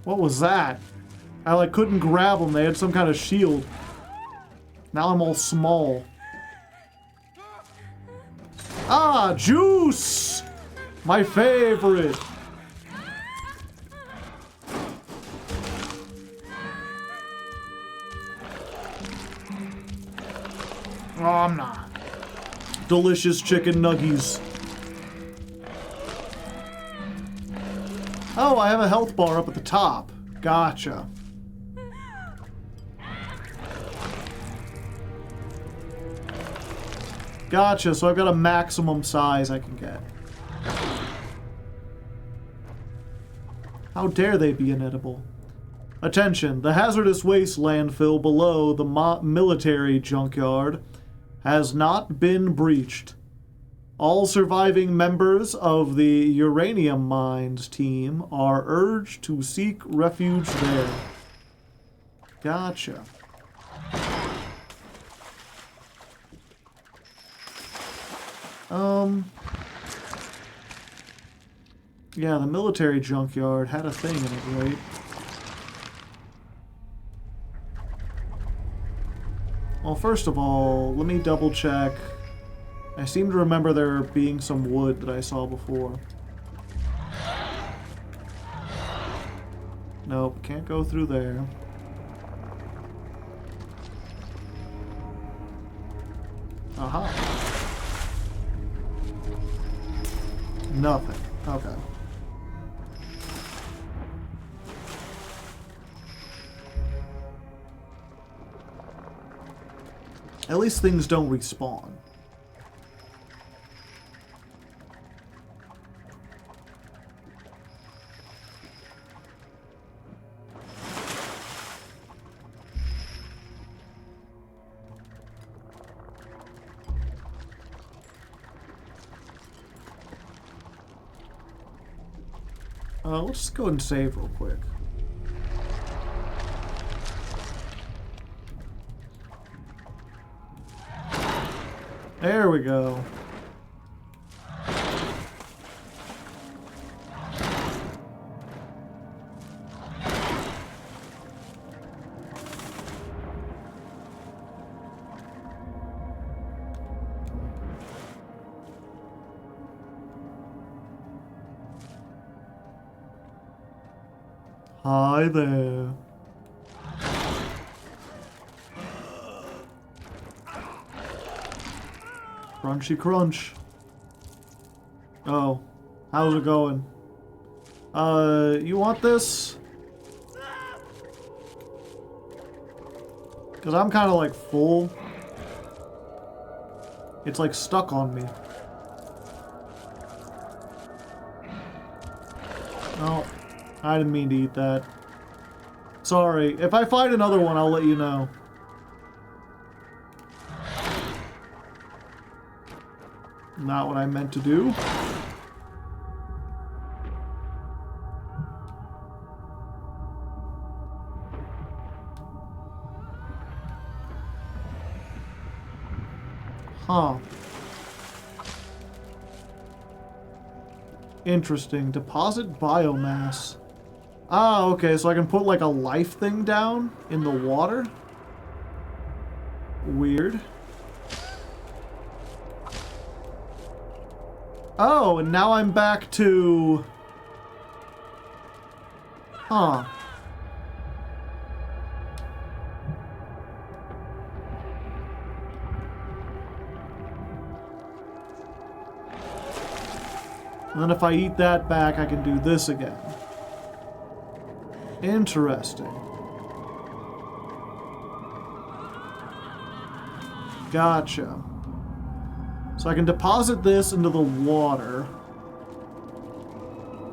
What was that? I like couldn't grab them. They had some kind of shield. Now I'm all small. Ah, juice! My favorite. Oh, I'm not. Delicious chicken nuggies. Oh, I have a health bar up at the top. Gotcha. Gotcha, so I've got a maximum size I can get. How dare they be inedible? Attention, the hazardous waste landfill below the military junkyard has not been breached. All surviving members of the uranium mines team are urged to seek refuge there. Gotcha. Yeah, the military junkyard had a thing in it, right? Well, first of all, let me double check. I seem to remember there being some wood that I saw before. Nope, can't go through there. Aha. Nothing. Okay. At least things don't respawn. Let's just go and save real quick. There we go. Hi there. Crunchy crunch. Oh, how's it going? You want this? Because I'm kind of like full. It's like stuck on me. Oh, I didn't mean to eat that. Sorry. If I find another one, I'll let you know. Not what I meant to do. Huh. Interesting. Deposit biomass. Ah, okay, so I can put like a life thing down in the water? Weird. Oh, and now I'm back to... Huh. And then if I eat that back, I can do this again. Interesting. Gotcha. So I can deposit this into the water.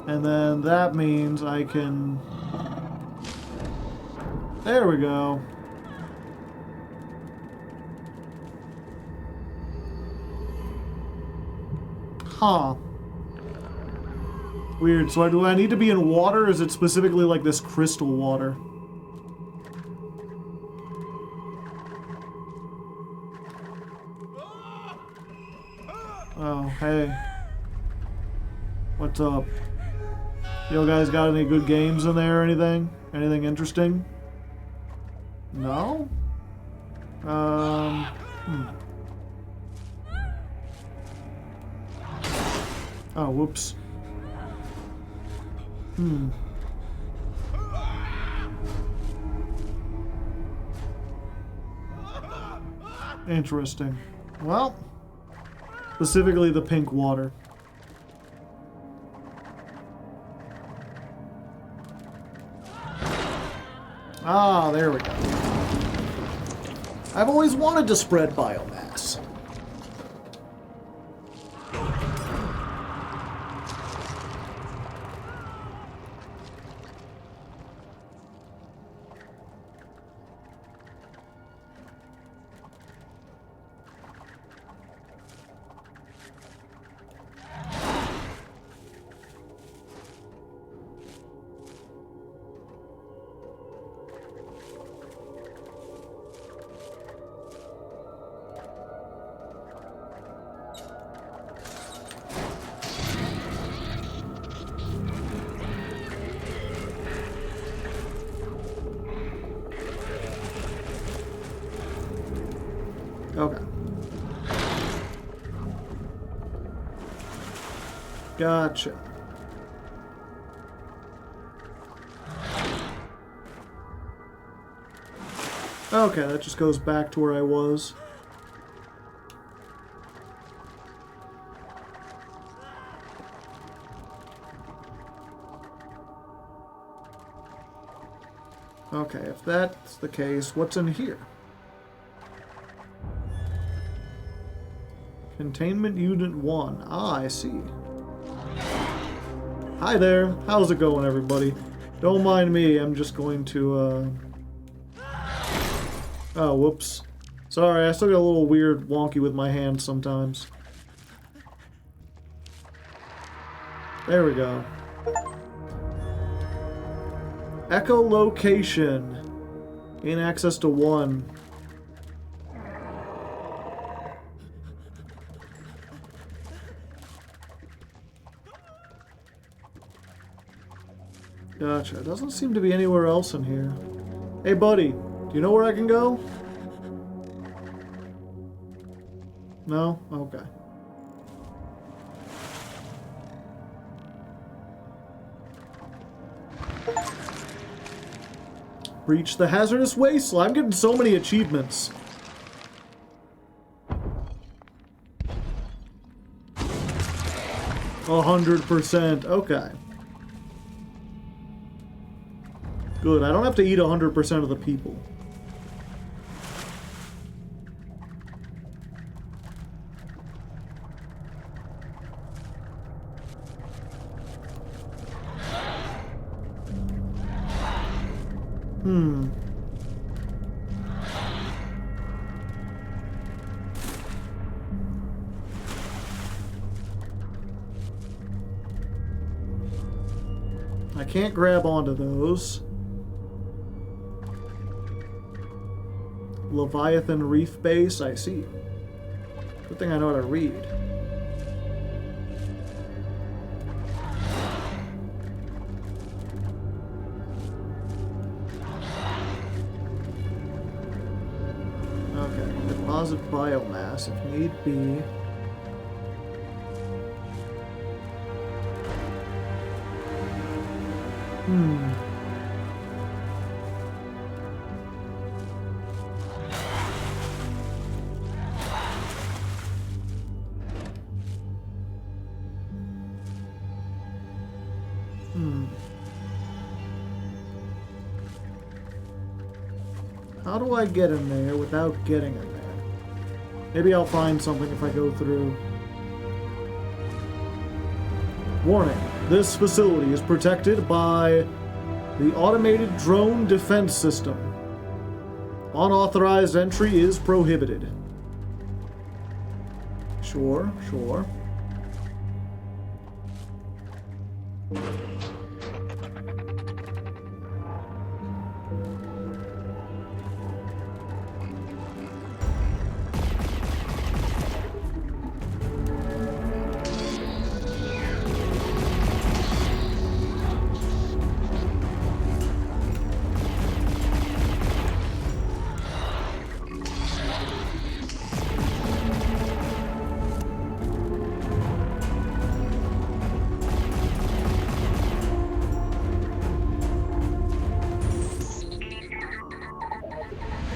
And then that means I can... There we go. Huh. Weird. So do I need to be in water, or is it specifically like this crystal water? Oh, hey. What's up? You guys got any good games in there or anything? Anything interesting? No? Oh, whoops. Interesting. Well, specifically the pink water. Ah, there we go. I've always wanted to spread biomass. Okay. Gotcha. Okay, that just goes back to where I was. Okay, if that's the case, what's in here? Containment Unit 1. Ah, I see. Hi there. How's it going, everybody? Don't mind me. I'm just going to, Oh, whoops. Sorry, I still get a little weird wonky with my hands sometimes. There we go. Echolocation. Gain access to 1. Gotcha. Doesn't seem to be anywhere else in here. Hey, buddy. Do you know where I can go? No? Okay. Reach the hazardous waste. I'm getting so many achievements. A 100%. Okay. Good. I don't have to eat 100% of the people. I can't grab onto those. Leviathan Reef Base, I see. Good thing I know how to read. Okay, deposit biomass if need be. How do I get in there without getting in there? Maybe I'll find something if I go through. Warning. This facility is protected by the Automated Drone Defense System. Unauthorized entry is prohibited. Sure, sure.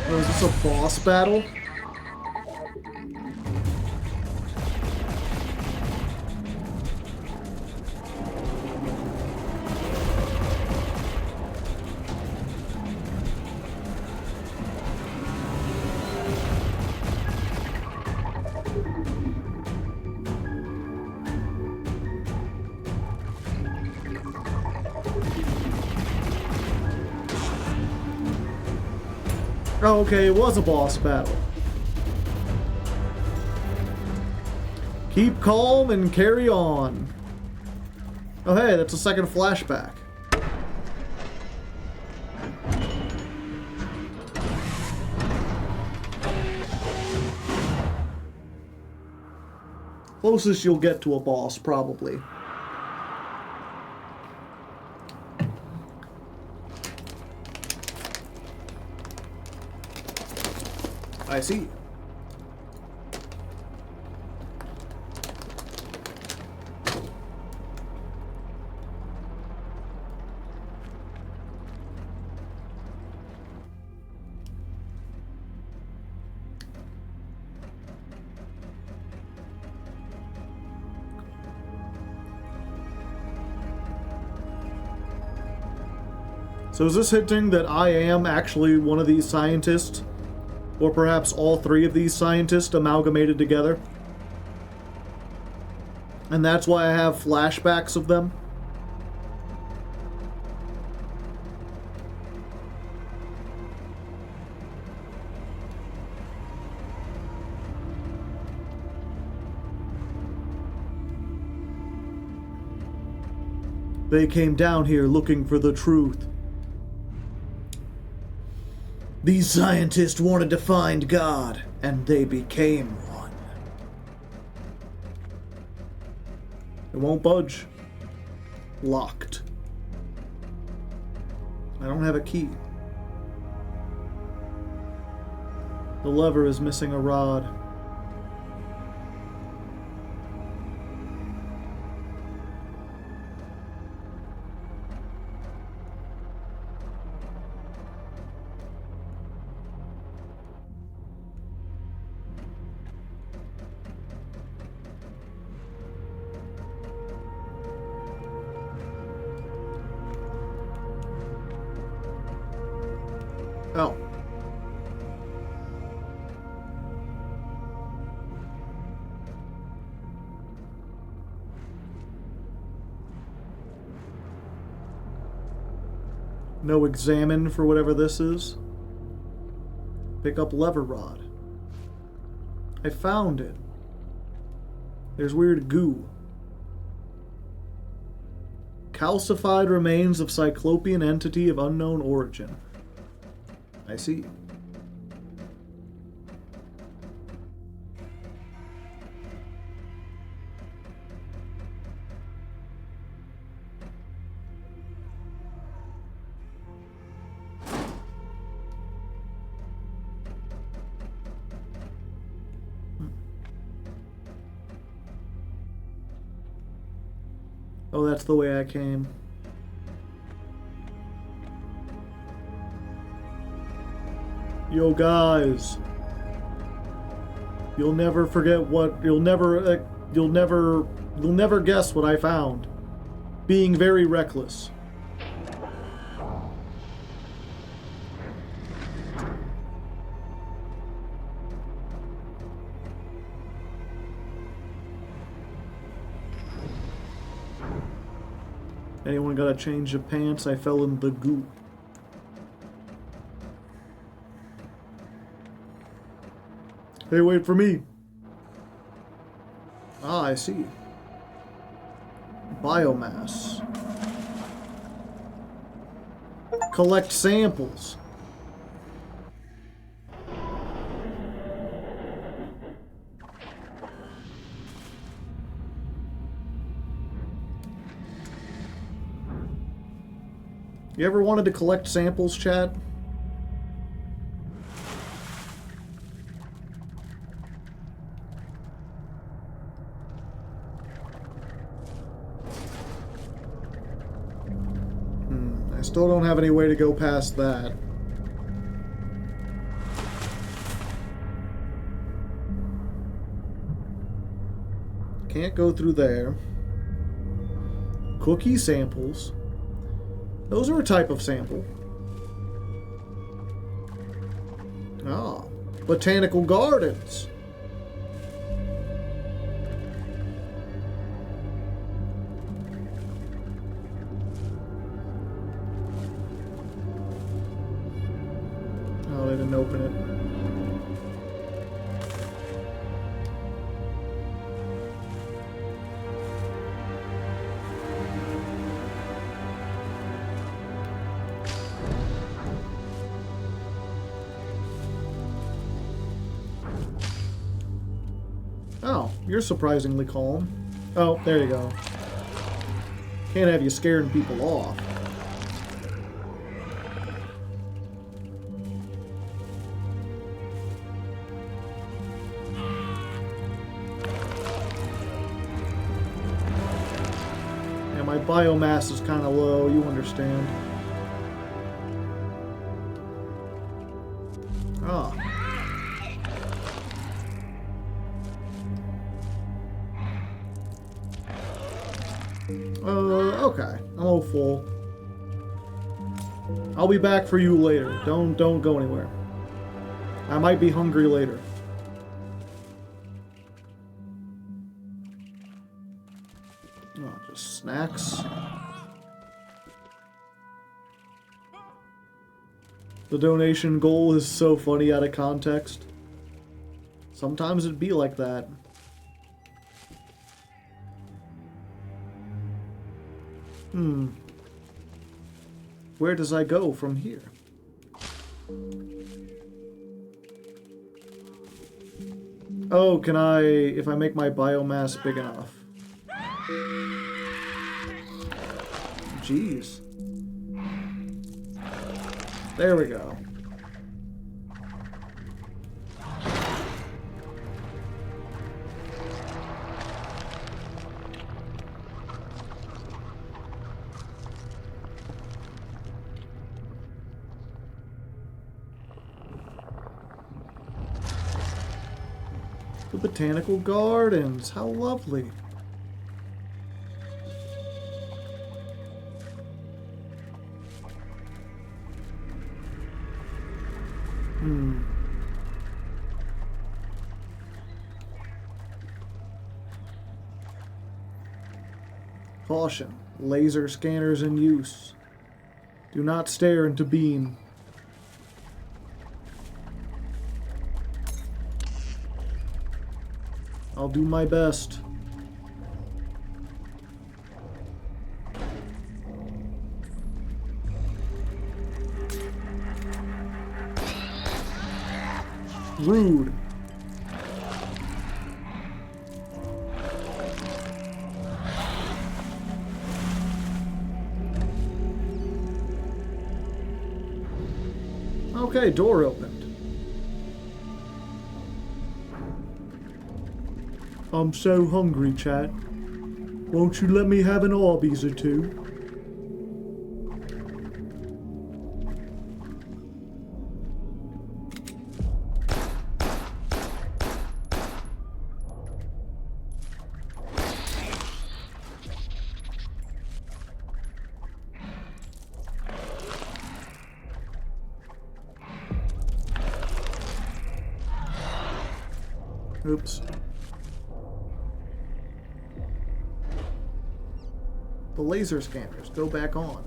Oh, is this a boss battle? Oh, okay, it was a boss battle. Keep calm and carry on. Oh hey, that's a second flashback. Closest you'll get to a boss, probably. I see. So is this hinting that I am actually one of these scientists? Or perhaps all three of these scientists amalgamated together? And that's why I have flashbacks of them? They came down here looking for the truth. These scientists wanted to find God, and they became one. It won't budge. Locked. I don't have a key. The lever is missing a rod. Oh. No examine for whatever this is. Pick up lever rod. I found it. There's weird goo. Calcified remains of Cyclopean entity of unknown origin. I see. Oh, that's the way I came. Yo guys, you'll never forget what, you'll never guess what I found. Being very reckless. Anyone got a change of pants? I fell in the goo. Hey, wait for me. Ah, I see. Biomass. Collect samples. You ever wanted to collect samples, Chad? I still don't have any way to go past that. can't go through there. Cookie samples. Those are a type of sample. Ah, botanical gardens. Oh, they didn't open it. Oh, you're surprisingly calm. Oh, there you go. Can't have you scaring people off. Yeah, my biomass is kind of low, you understand. Ah. Okay. I'm all full. I'll be back for you later. Don't go anywhere. I might be hungry later. Oh, just snacks. The donation goal is so funny out of context. Sometimes it'd be like that. Where does I go from here? Oh, can I, if I make my biomass big enough? Jeez. There we go. The botanical gardens, how lovely. Caution, laser scanners in use. Do not stare into beam. I'll do my best. Rude. Okay, door opened. I'm so hungry, chat. Won't you let me have an Arby's or two? Oops. The laser scanners go back on.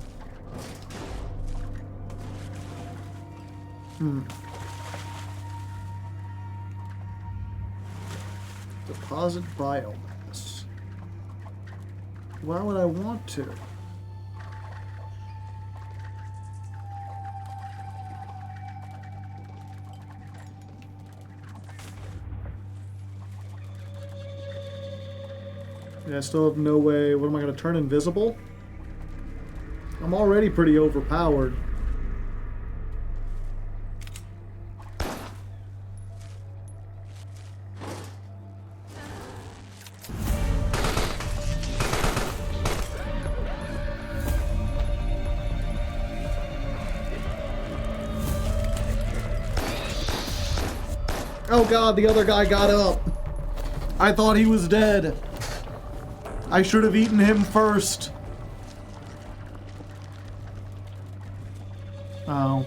Deposit biomass. Why would I want to? Yeah, I still have no way. What am I going to turn invisible? I'm already pretty overpowered. Oh god, the other guy got up. I thought he was dead. I should have eaten him first. Oh.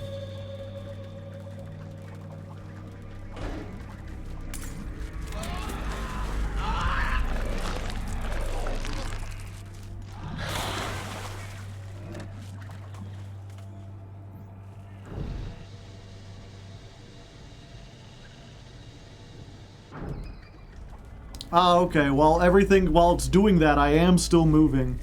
Ah, okay. Well, while it's doing that, I am still moving.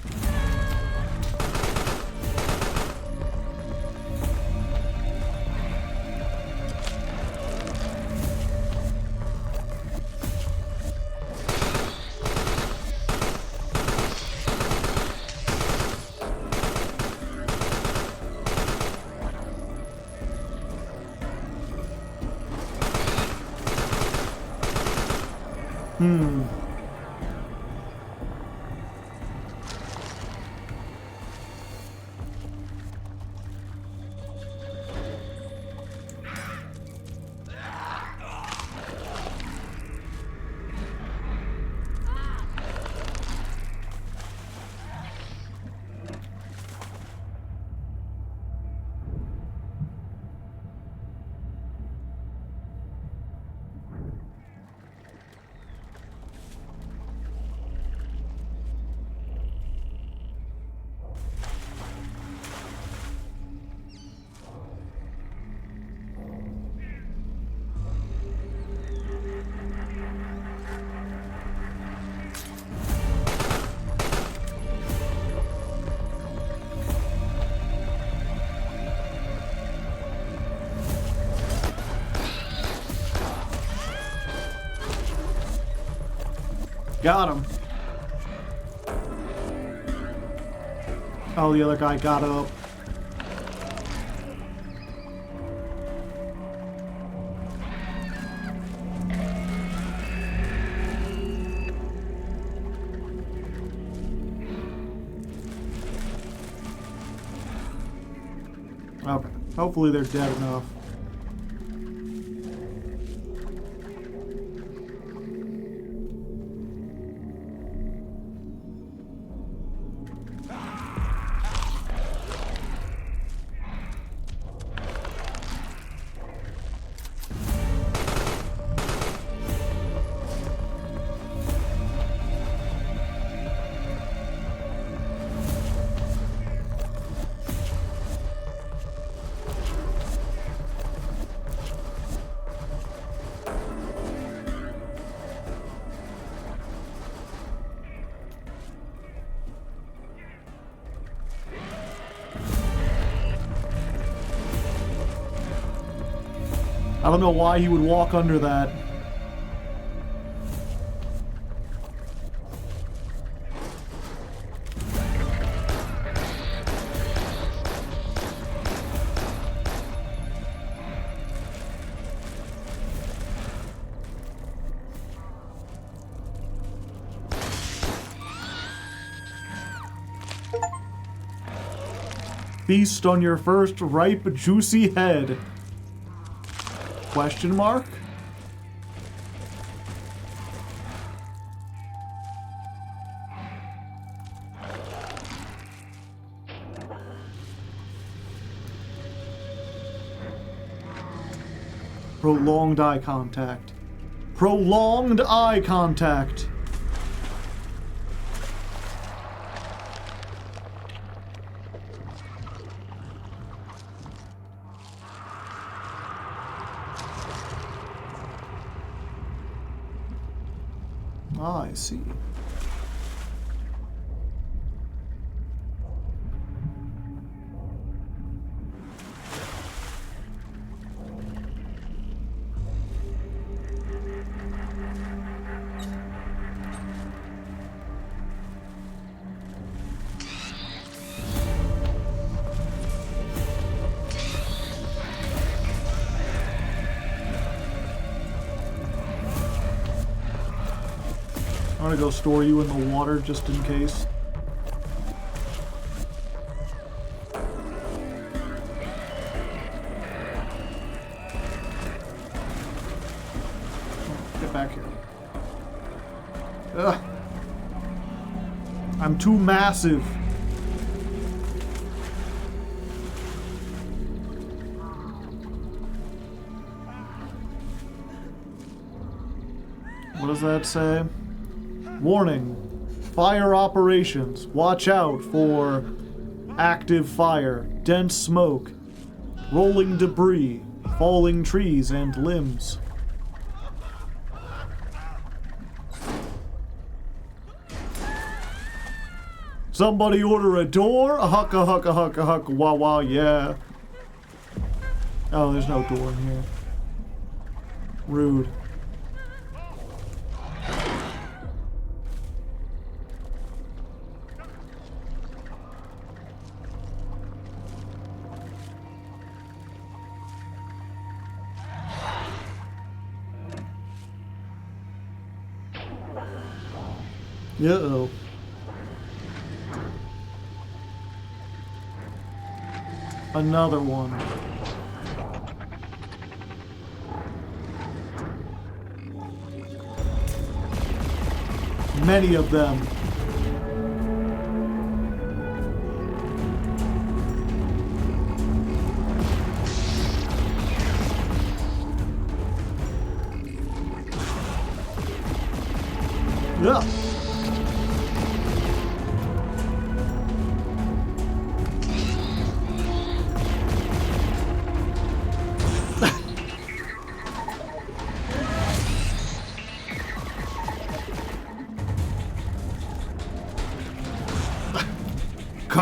Got him. Oh, the other guy got up. Okay. Hopefully they're dead enough. I don't know why he would walk under that. Feast on your first ripe, juicy head. Question mark? Prolonged eye contact. Prolonged eye contact. Ah, I see. I'm gonna go store you in the water just in case. Get back here. Ugh. I'm too massive. What does that say? Warning. Fire operations. Watch out for active fire, dense smoke, rolling debris, falling trees and limbs. Somebody order a door? A huck, a huck, a huck, a huck, wah wah, yeah. Oh, there's no door in here. Rude. Uh-oh. Another one. Many of them. Yeah.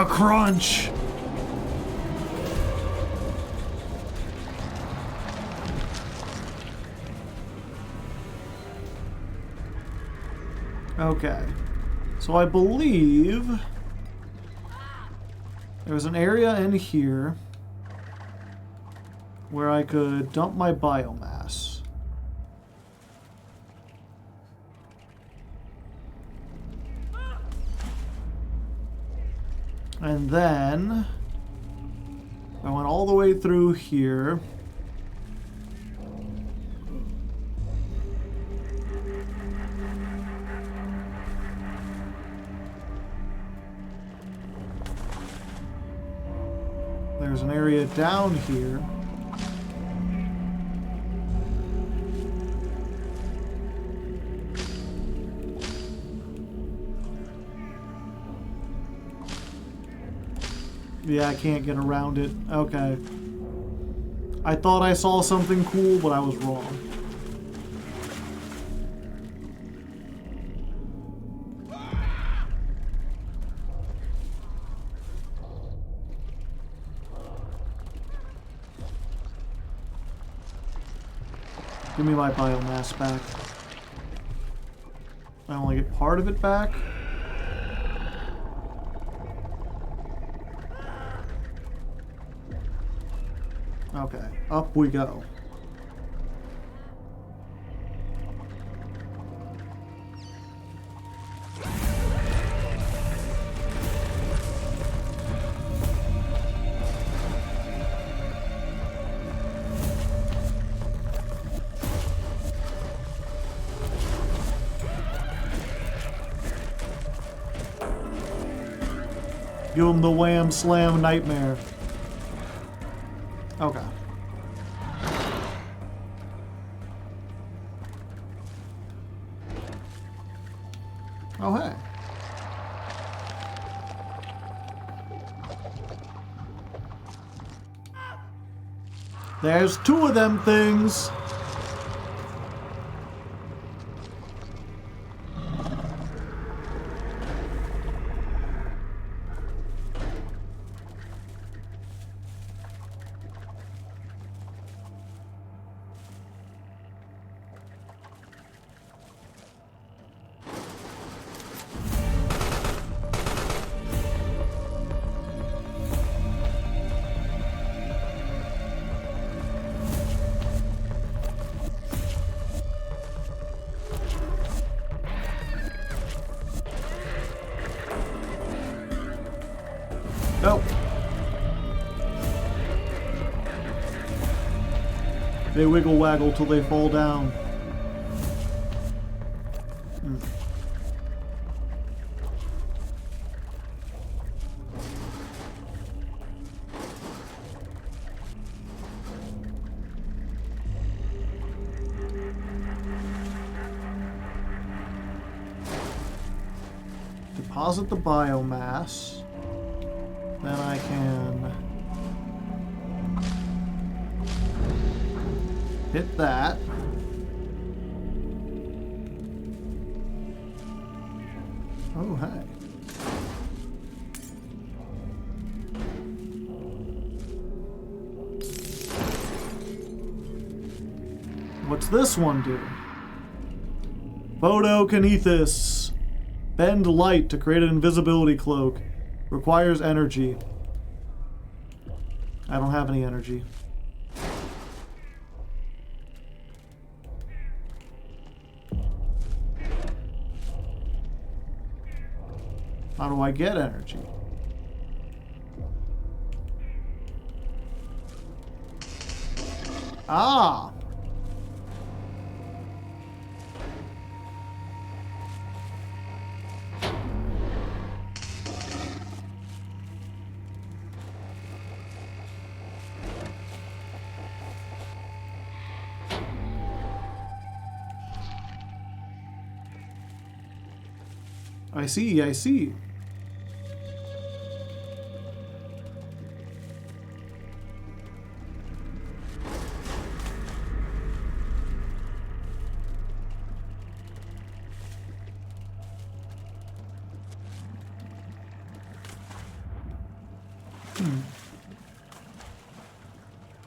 Crunch. Okay. So I believe there was an area in here where I could dump my biomass. And then I went all the way through here. There's an area down here. Yeah, I can't get around it. Okay. I thought I saw something cool, but I was wrong. Give me my biomass back. I only get part of it back. Okay, up we go. Give him the wham slam nightmare. Okay. Oh, hey. There's two of them things. Nope. They wiggle waggle till they fall down. deposit the biomass. Then I can hit that. Oh, hey. What's this one do? Photokinesis. Bend light to create an invisibility cloak. Requires energy. I don't have any energy. How do I get energy? Ah! I see, I see.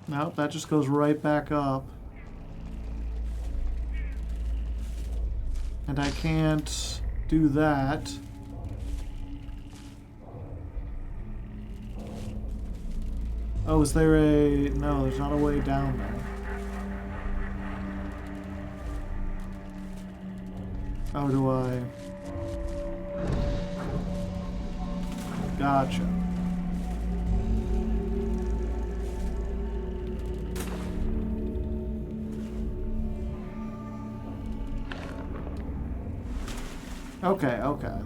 Nope, that just goes right back up. And I can't do that. Oh, is there a... No, there's not a way down there. How do I... Gotcha. Okay, okay.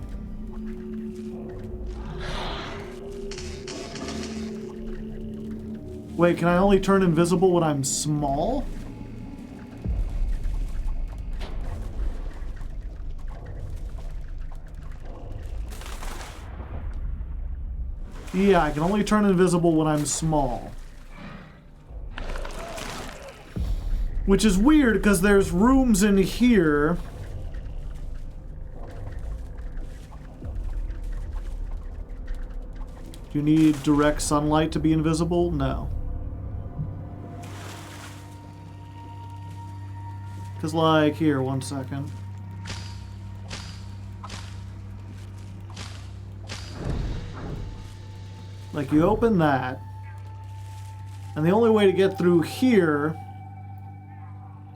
Wait, can I only turn invisible when I'm small? Yeah, I can only turn invisible when I'm small. Which is weird, because there's rooms in here... Do you need direct sunlight to be invisible? No. Because, like, here, 1 second. Like, you open that, and the only way to get through here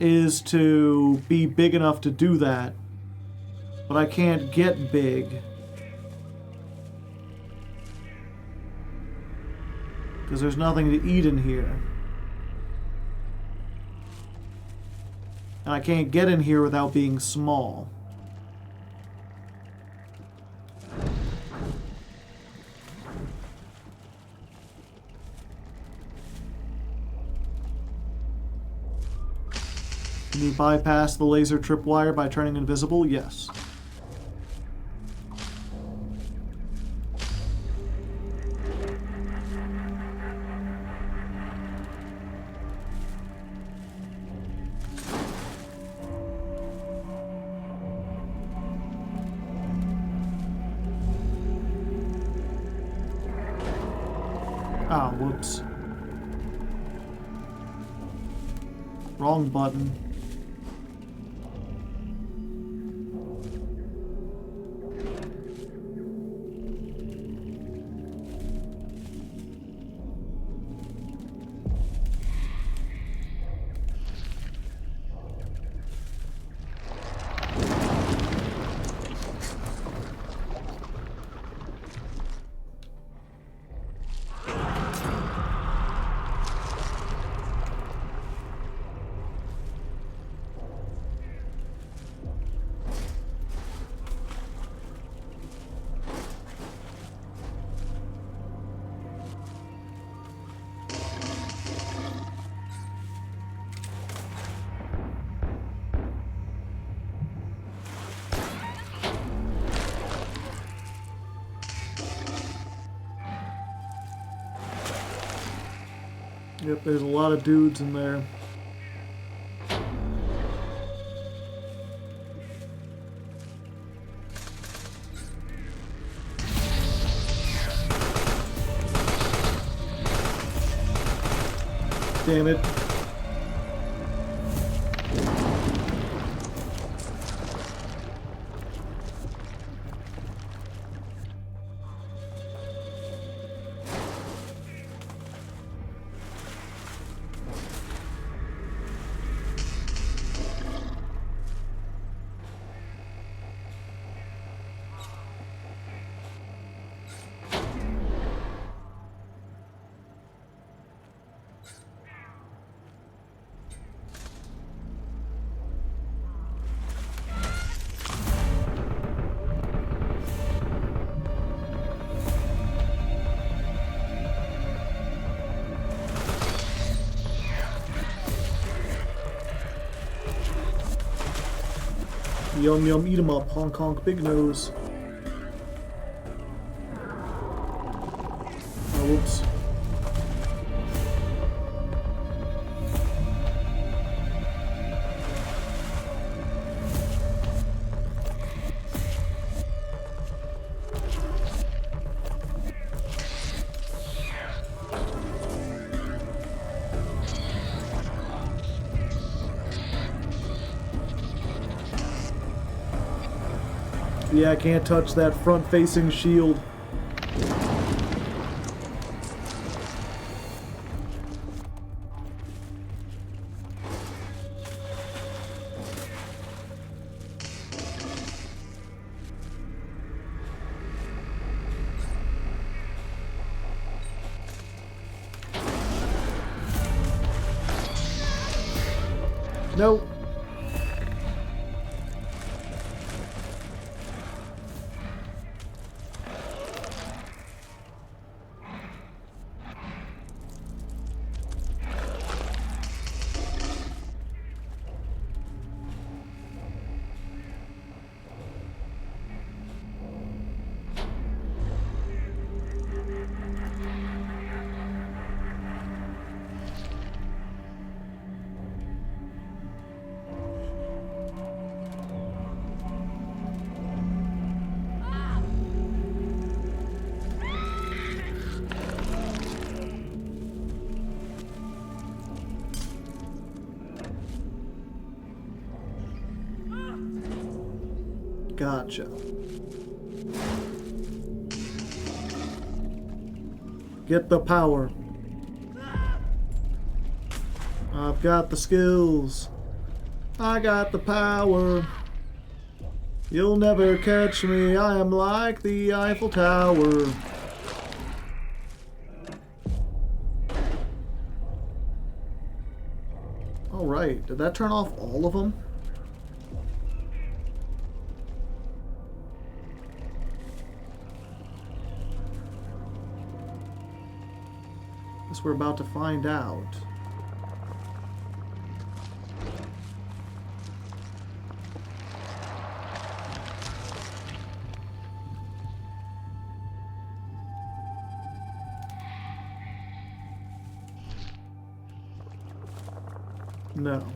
is to be big enough to do that. But I can't get big. Because there's nothing to eat in here. And I can't get in here without being small. Can you bypass the laser tripwire by turning invisible? Yes. Ah, whoops. Wrong button. Yep, there's a lot of dudes in there. Damn it. Yum yum, eat 'em up, honk honk, big nose. Oh, whoops. Yeah, I can't touch that front-facing shield. Nope. Gotcha. Get the power. I've got the skills. I got the power. You'll never catch me. I am like the Eiffel Tower. Alright, did that turn off all of them? Guess we're about to find out. No.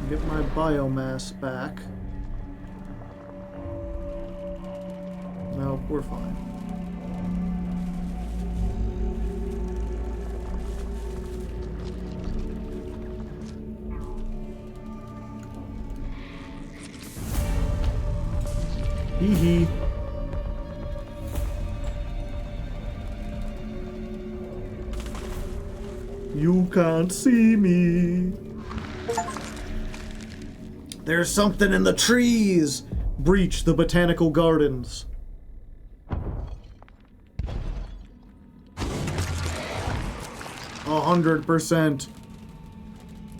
Get my biomass back. No, we're fine. Hee hee. You can't see me. There's something in the trees. breach the botanical gardens. A 100%.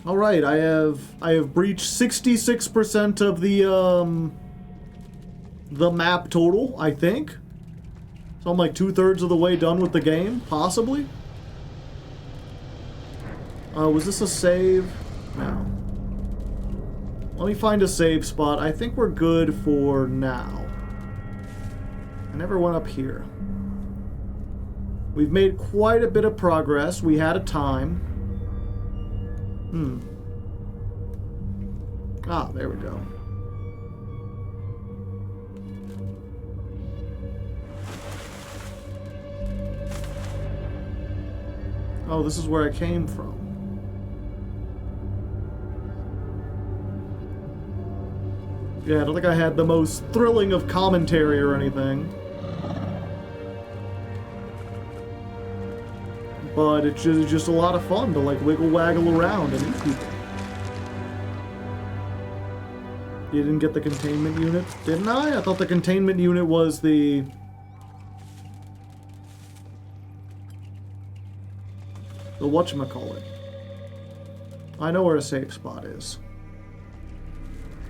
All right, I have breached 66% of the map total, I think. So I'm like 2/3 of the way done with the game, possibly. Was this a save? No. Let me find a save spot. I think we're good for now. I never went up here. We've made quite a bit of progress. We had a time. Ah, there we go. Oh, this is where I came from. Yeah, I don't think I had the most thrilling of commentary or anything. But it's just a lot of fun to, like, wiggle-waggle around and eat people. You didn't get the containment unit, didn't I? I thought the containment unit was the whatchamacallit. I know where a safe spot is.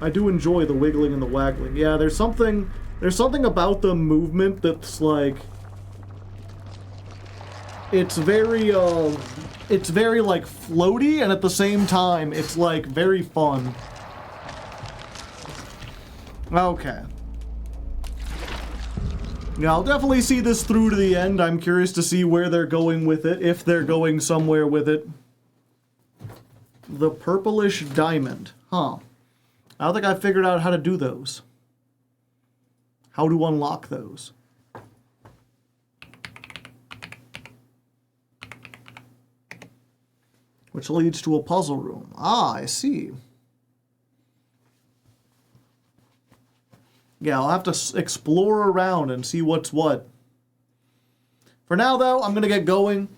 I do enjoy the wiggling and the waggling. Yeah, there's something about the movement that's like, it's very like floaty, and at the same time it's like very fun. Okay. Yeah, I'll definitely see this through to the end. I'm curious to see where they're going with it, if they're going somewhere with it. The purplish diamond. Huh. I don't think I figured out how to do those. How to unlock those. Which leads to a puzzle room. Ah, I see. Yeah, I'll have to explore around and see what's what. For now, though, I'm gonna get going.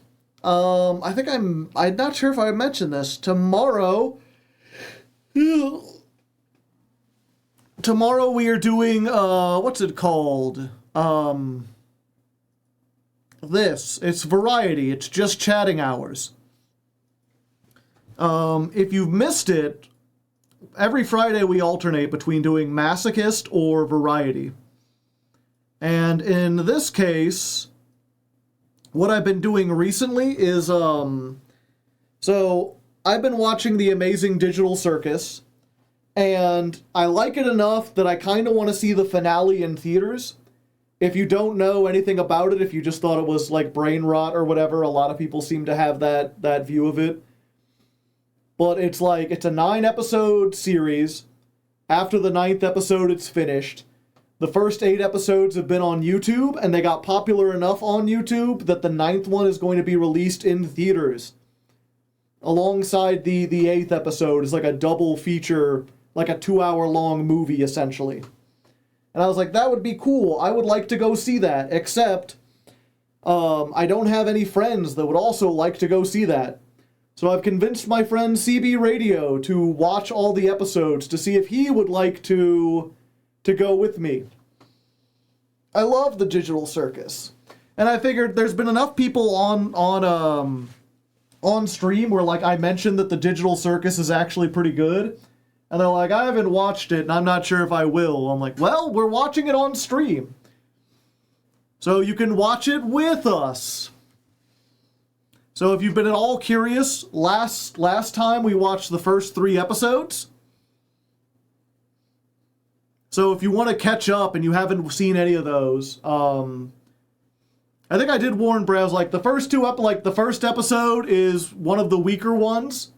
I think I'm not sure if I mentioned this. Tomorrow we are doing, what's it called? It's variety. It's just chatting hours. If you've missed it, every Friday we alternate between doing masochist or variety. And in this case, what I've been doing recently is, so I've been watching The Amazing Digital Circus, and I like it enough that I kind of want to see the finale in theaters. If you don't know anything about it, if you just thought it was like brain rot or whatever, a lot of people seem to have that view of it. But it's a 9-episode series. After the 9th episode, it's finished. The first 8 episodes have been on YouTube, and they got popular enough on YouTube that the 9th one is going to be released in theaters. Alongside the 8th episode is like a double feature, like a 2-hour-long movie, essentially. And I was like, that would be cool. I would like to go see that, except I don't have any friends that would also like to go see that. So I've convinced my friend CB Radio to watch all the episodes to see if he would like to go with me. I love the Digital Circus. And I figured there's been enough people on stream where, like, I mentioned that the Digital Circus is actually pretty good. And they're like, I haven't watched it and I'm not sure if I will. I'm like, well, we're watching it on stream. So you can watch it with us. So if you've been at all curious, last time we watched the first 3 episodes. So if you want to catch up and you haven't seen any of those, I think I did warn Browse, like the first the first episode is one of the weaker ones.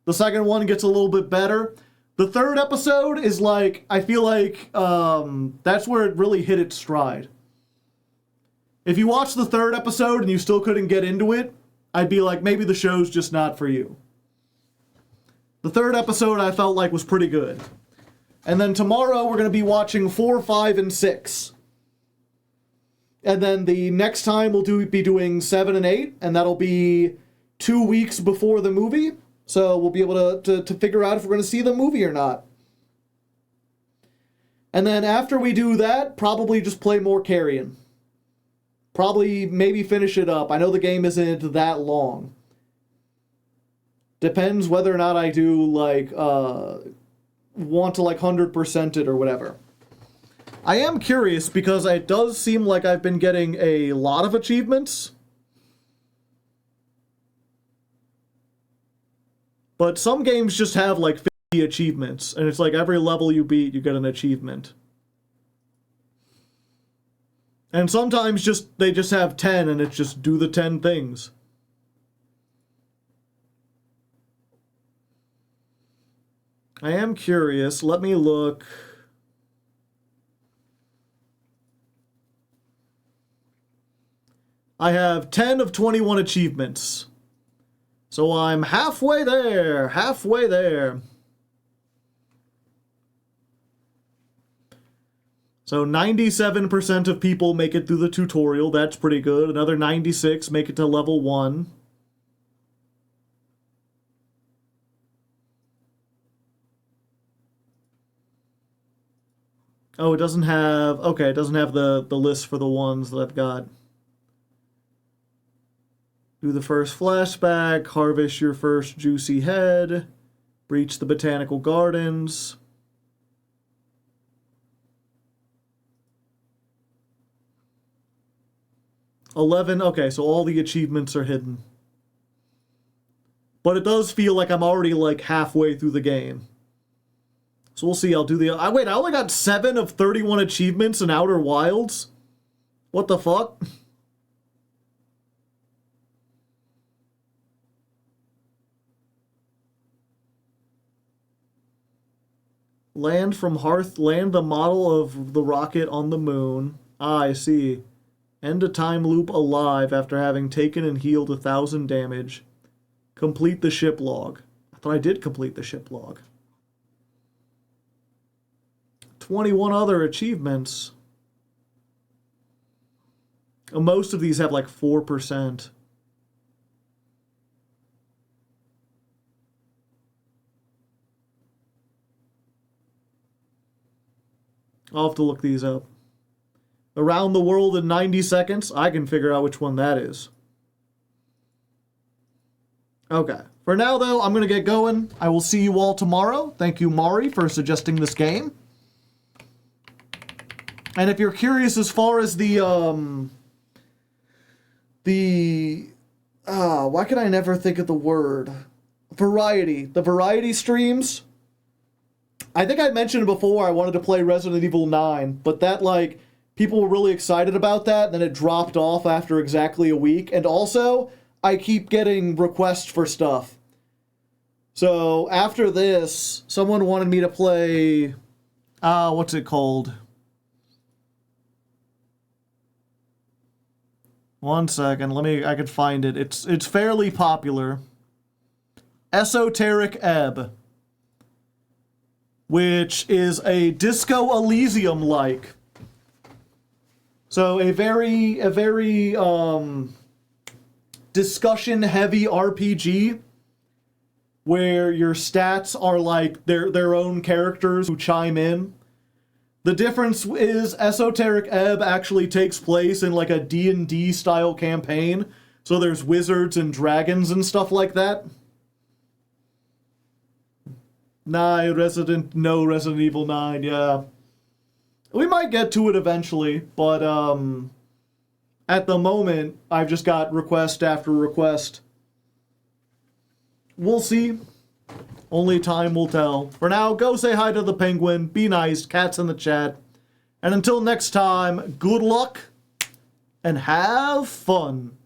The second one gets a little bit better. The third episode is like, I feel like that's where it really hit its stride. If you watch the third episode and you still couldn't get into it, I'd be like, maybe the show's just not for you. The third episode I felt like was pretty good. And then tomorrow we're going to be watching 4, 5, and 6. And then the next time we'll be doing 7 and 8, and that'll be 2 weeks before the movie. So we'll be able to figure out if we're going to see the movie or not. And then after we do that, probably just play more Carrion. Probably maybe finish it up. I know the game isn't that long. Depends whether or not I do, like, want to, like, 100% it or whatever. I am curious because it does seem like I've been getting a lot of achievements. But some games just have, like, 50 achievements, and it's like every level you beat, you get an achievement. And sometimes they just have 10, and it's just do the 10 things. I am curious. Let me look. I have 10 of 21 achievements. So I'm halfway there. Halfway there. So 97% of people make it through the tutorial. That's pretty good. Another 96 make it to level 1. Oh, it doesn't have... Okay, it doesn't have the list for the ones that I've got. Do the first flashback, harvest your first juicy head, breach the botanical gardens. Okay, so all the achievements are hidden. But it does feel like I'm already, like, halfway through the game. So we'll see, I'll do the... wait, I only got 7 of 31 achievements in Outer Wilds? What the fuck? Land the model of the rocket on the moon. Ah, I see. End a time loop alive after having taken and healed 1,000 damage. Complete the ship log. I thought I did complete the ship log. 21 other achievements. Most of these have like 4%. I'll have to look these up. Around the world in 90 seconds. I can figure out which one that is. Okay. For now, though, I'm going to get going. I will see you all tomorrow. Thank you, Mari, for suggesting this game. And if you're curious as far as why can I never think of the word? Variety. The variety streams. I think I mentioned before I wanted to play Resident Evil 9, but that, like, people were really excited about that, and then it dropped off after exactly a week. And also, I keep getting requests for stuff. So, after this, someone wanted me to play... what's it called? One second, I could find it. It's fairly popular. Esoteric Ebb. Which is a Disco Elysium-like. So a very discussion-heavy RPG where your stats are like their own characters who chime in. The difference is Esoteric Ebb actually takes place in like a D&D style campaign. So there's wizards and dragons and stuff like that. Resident Evil 9, yeah. We might get to it eventually, but at the moment, I've just got request after request. We'll see. Only time will tell. For now, go say hi to the penguin, be nice, cats in the chat. And until next time, good luck, and have fun.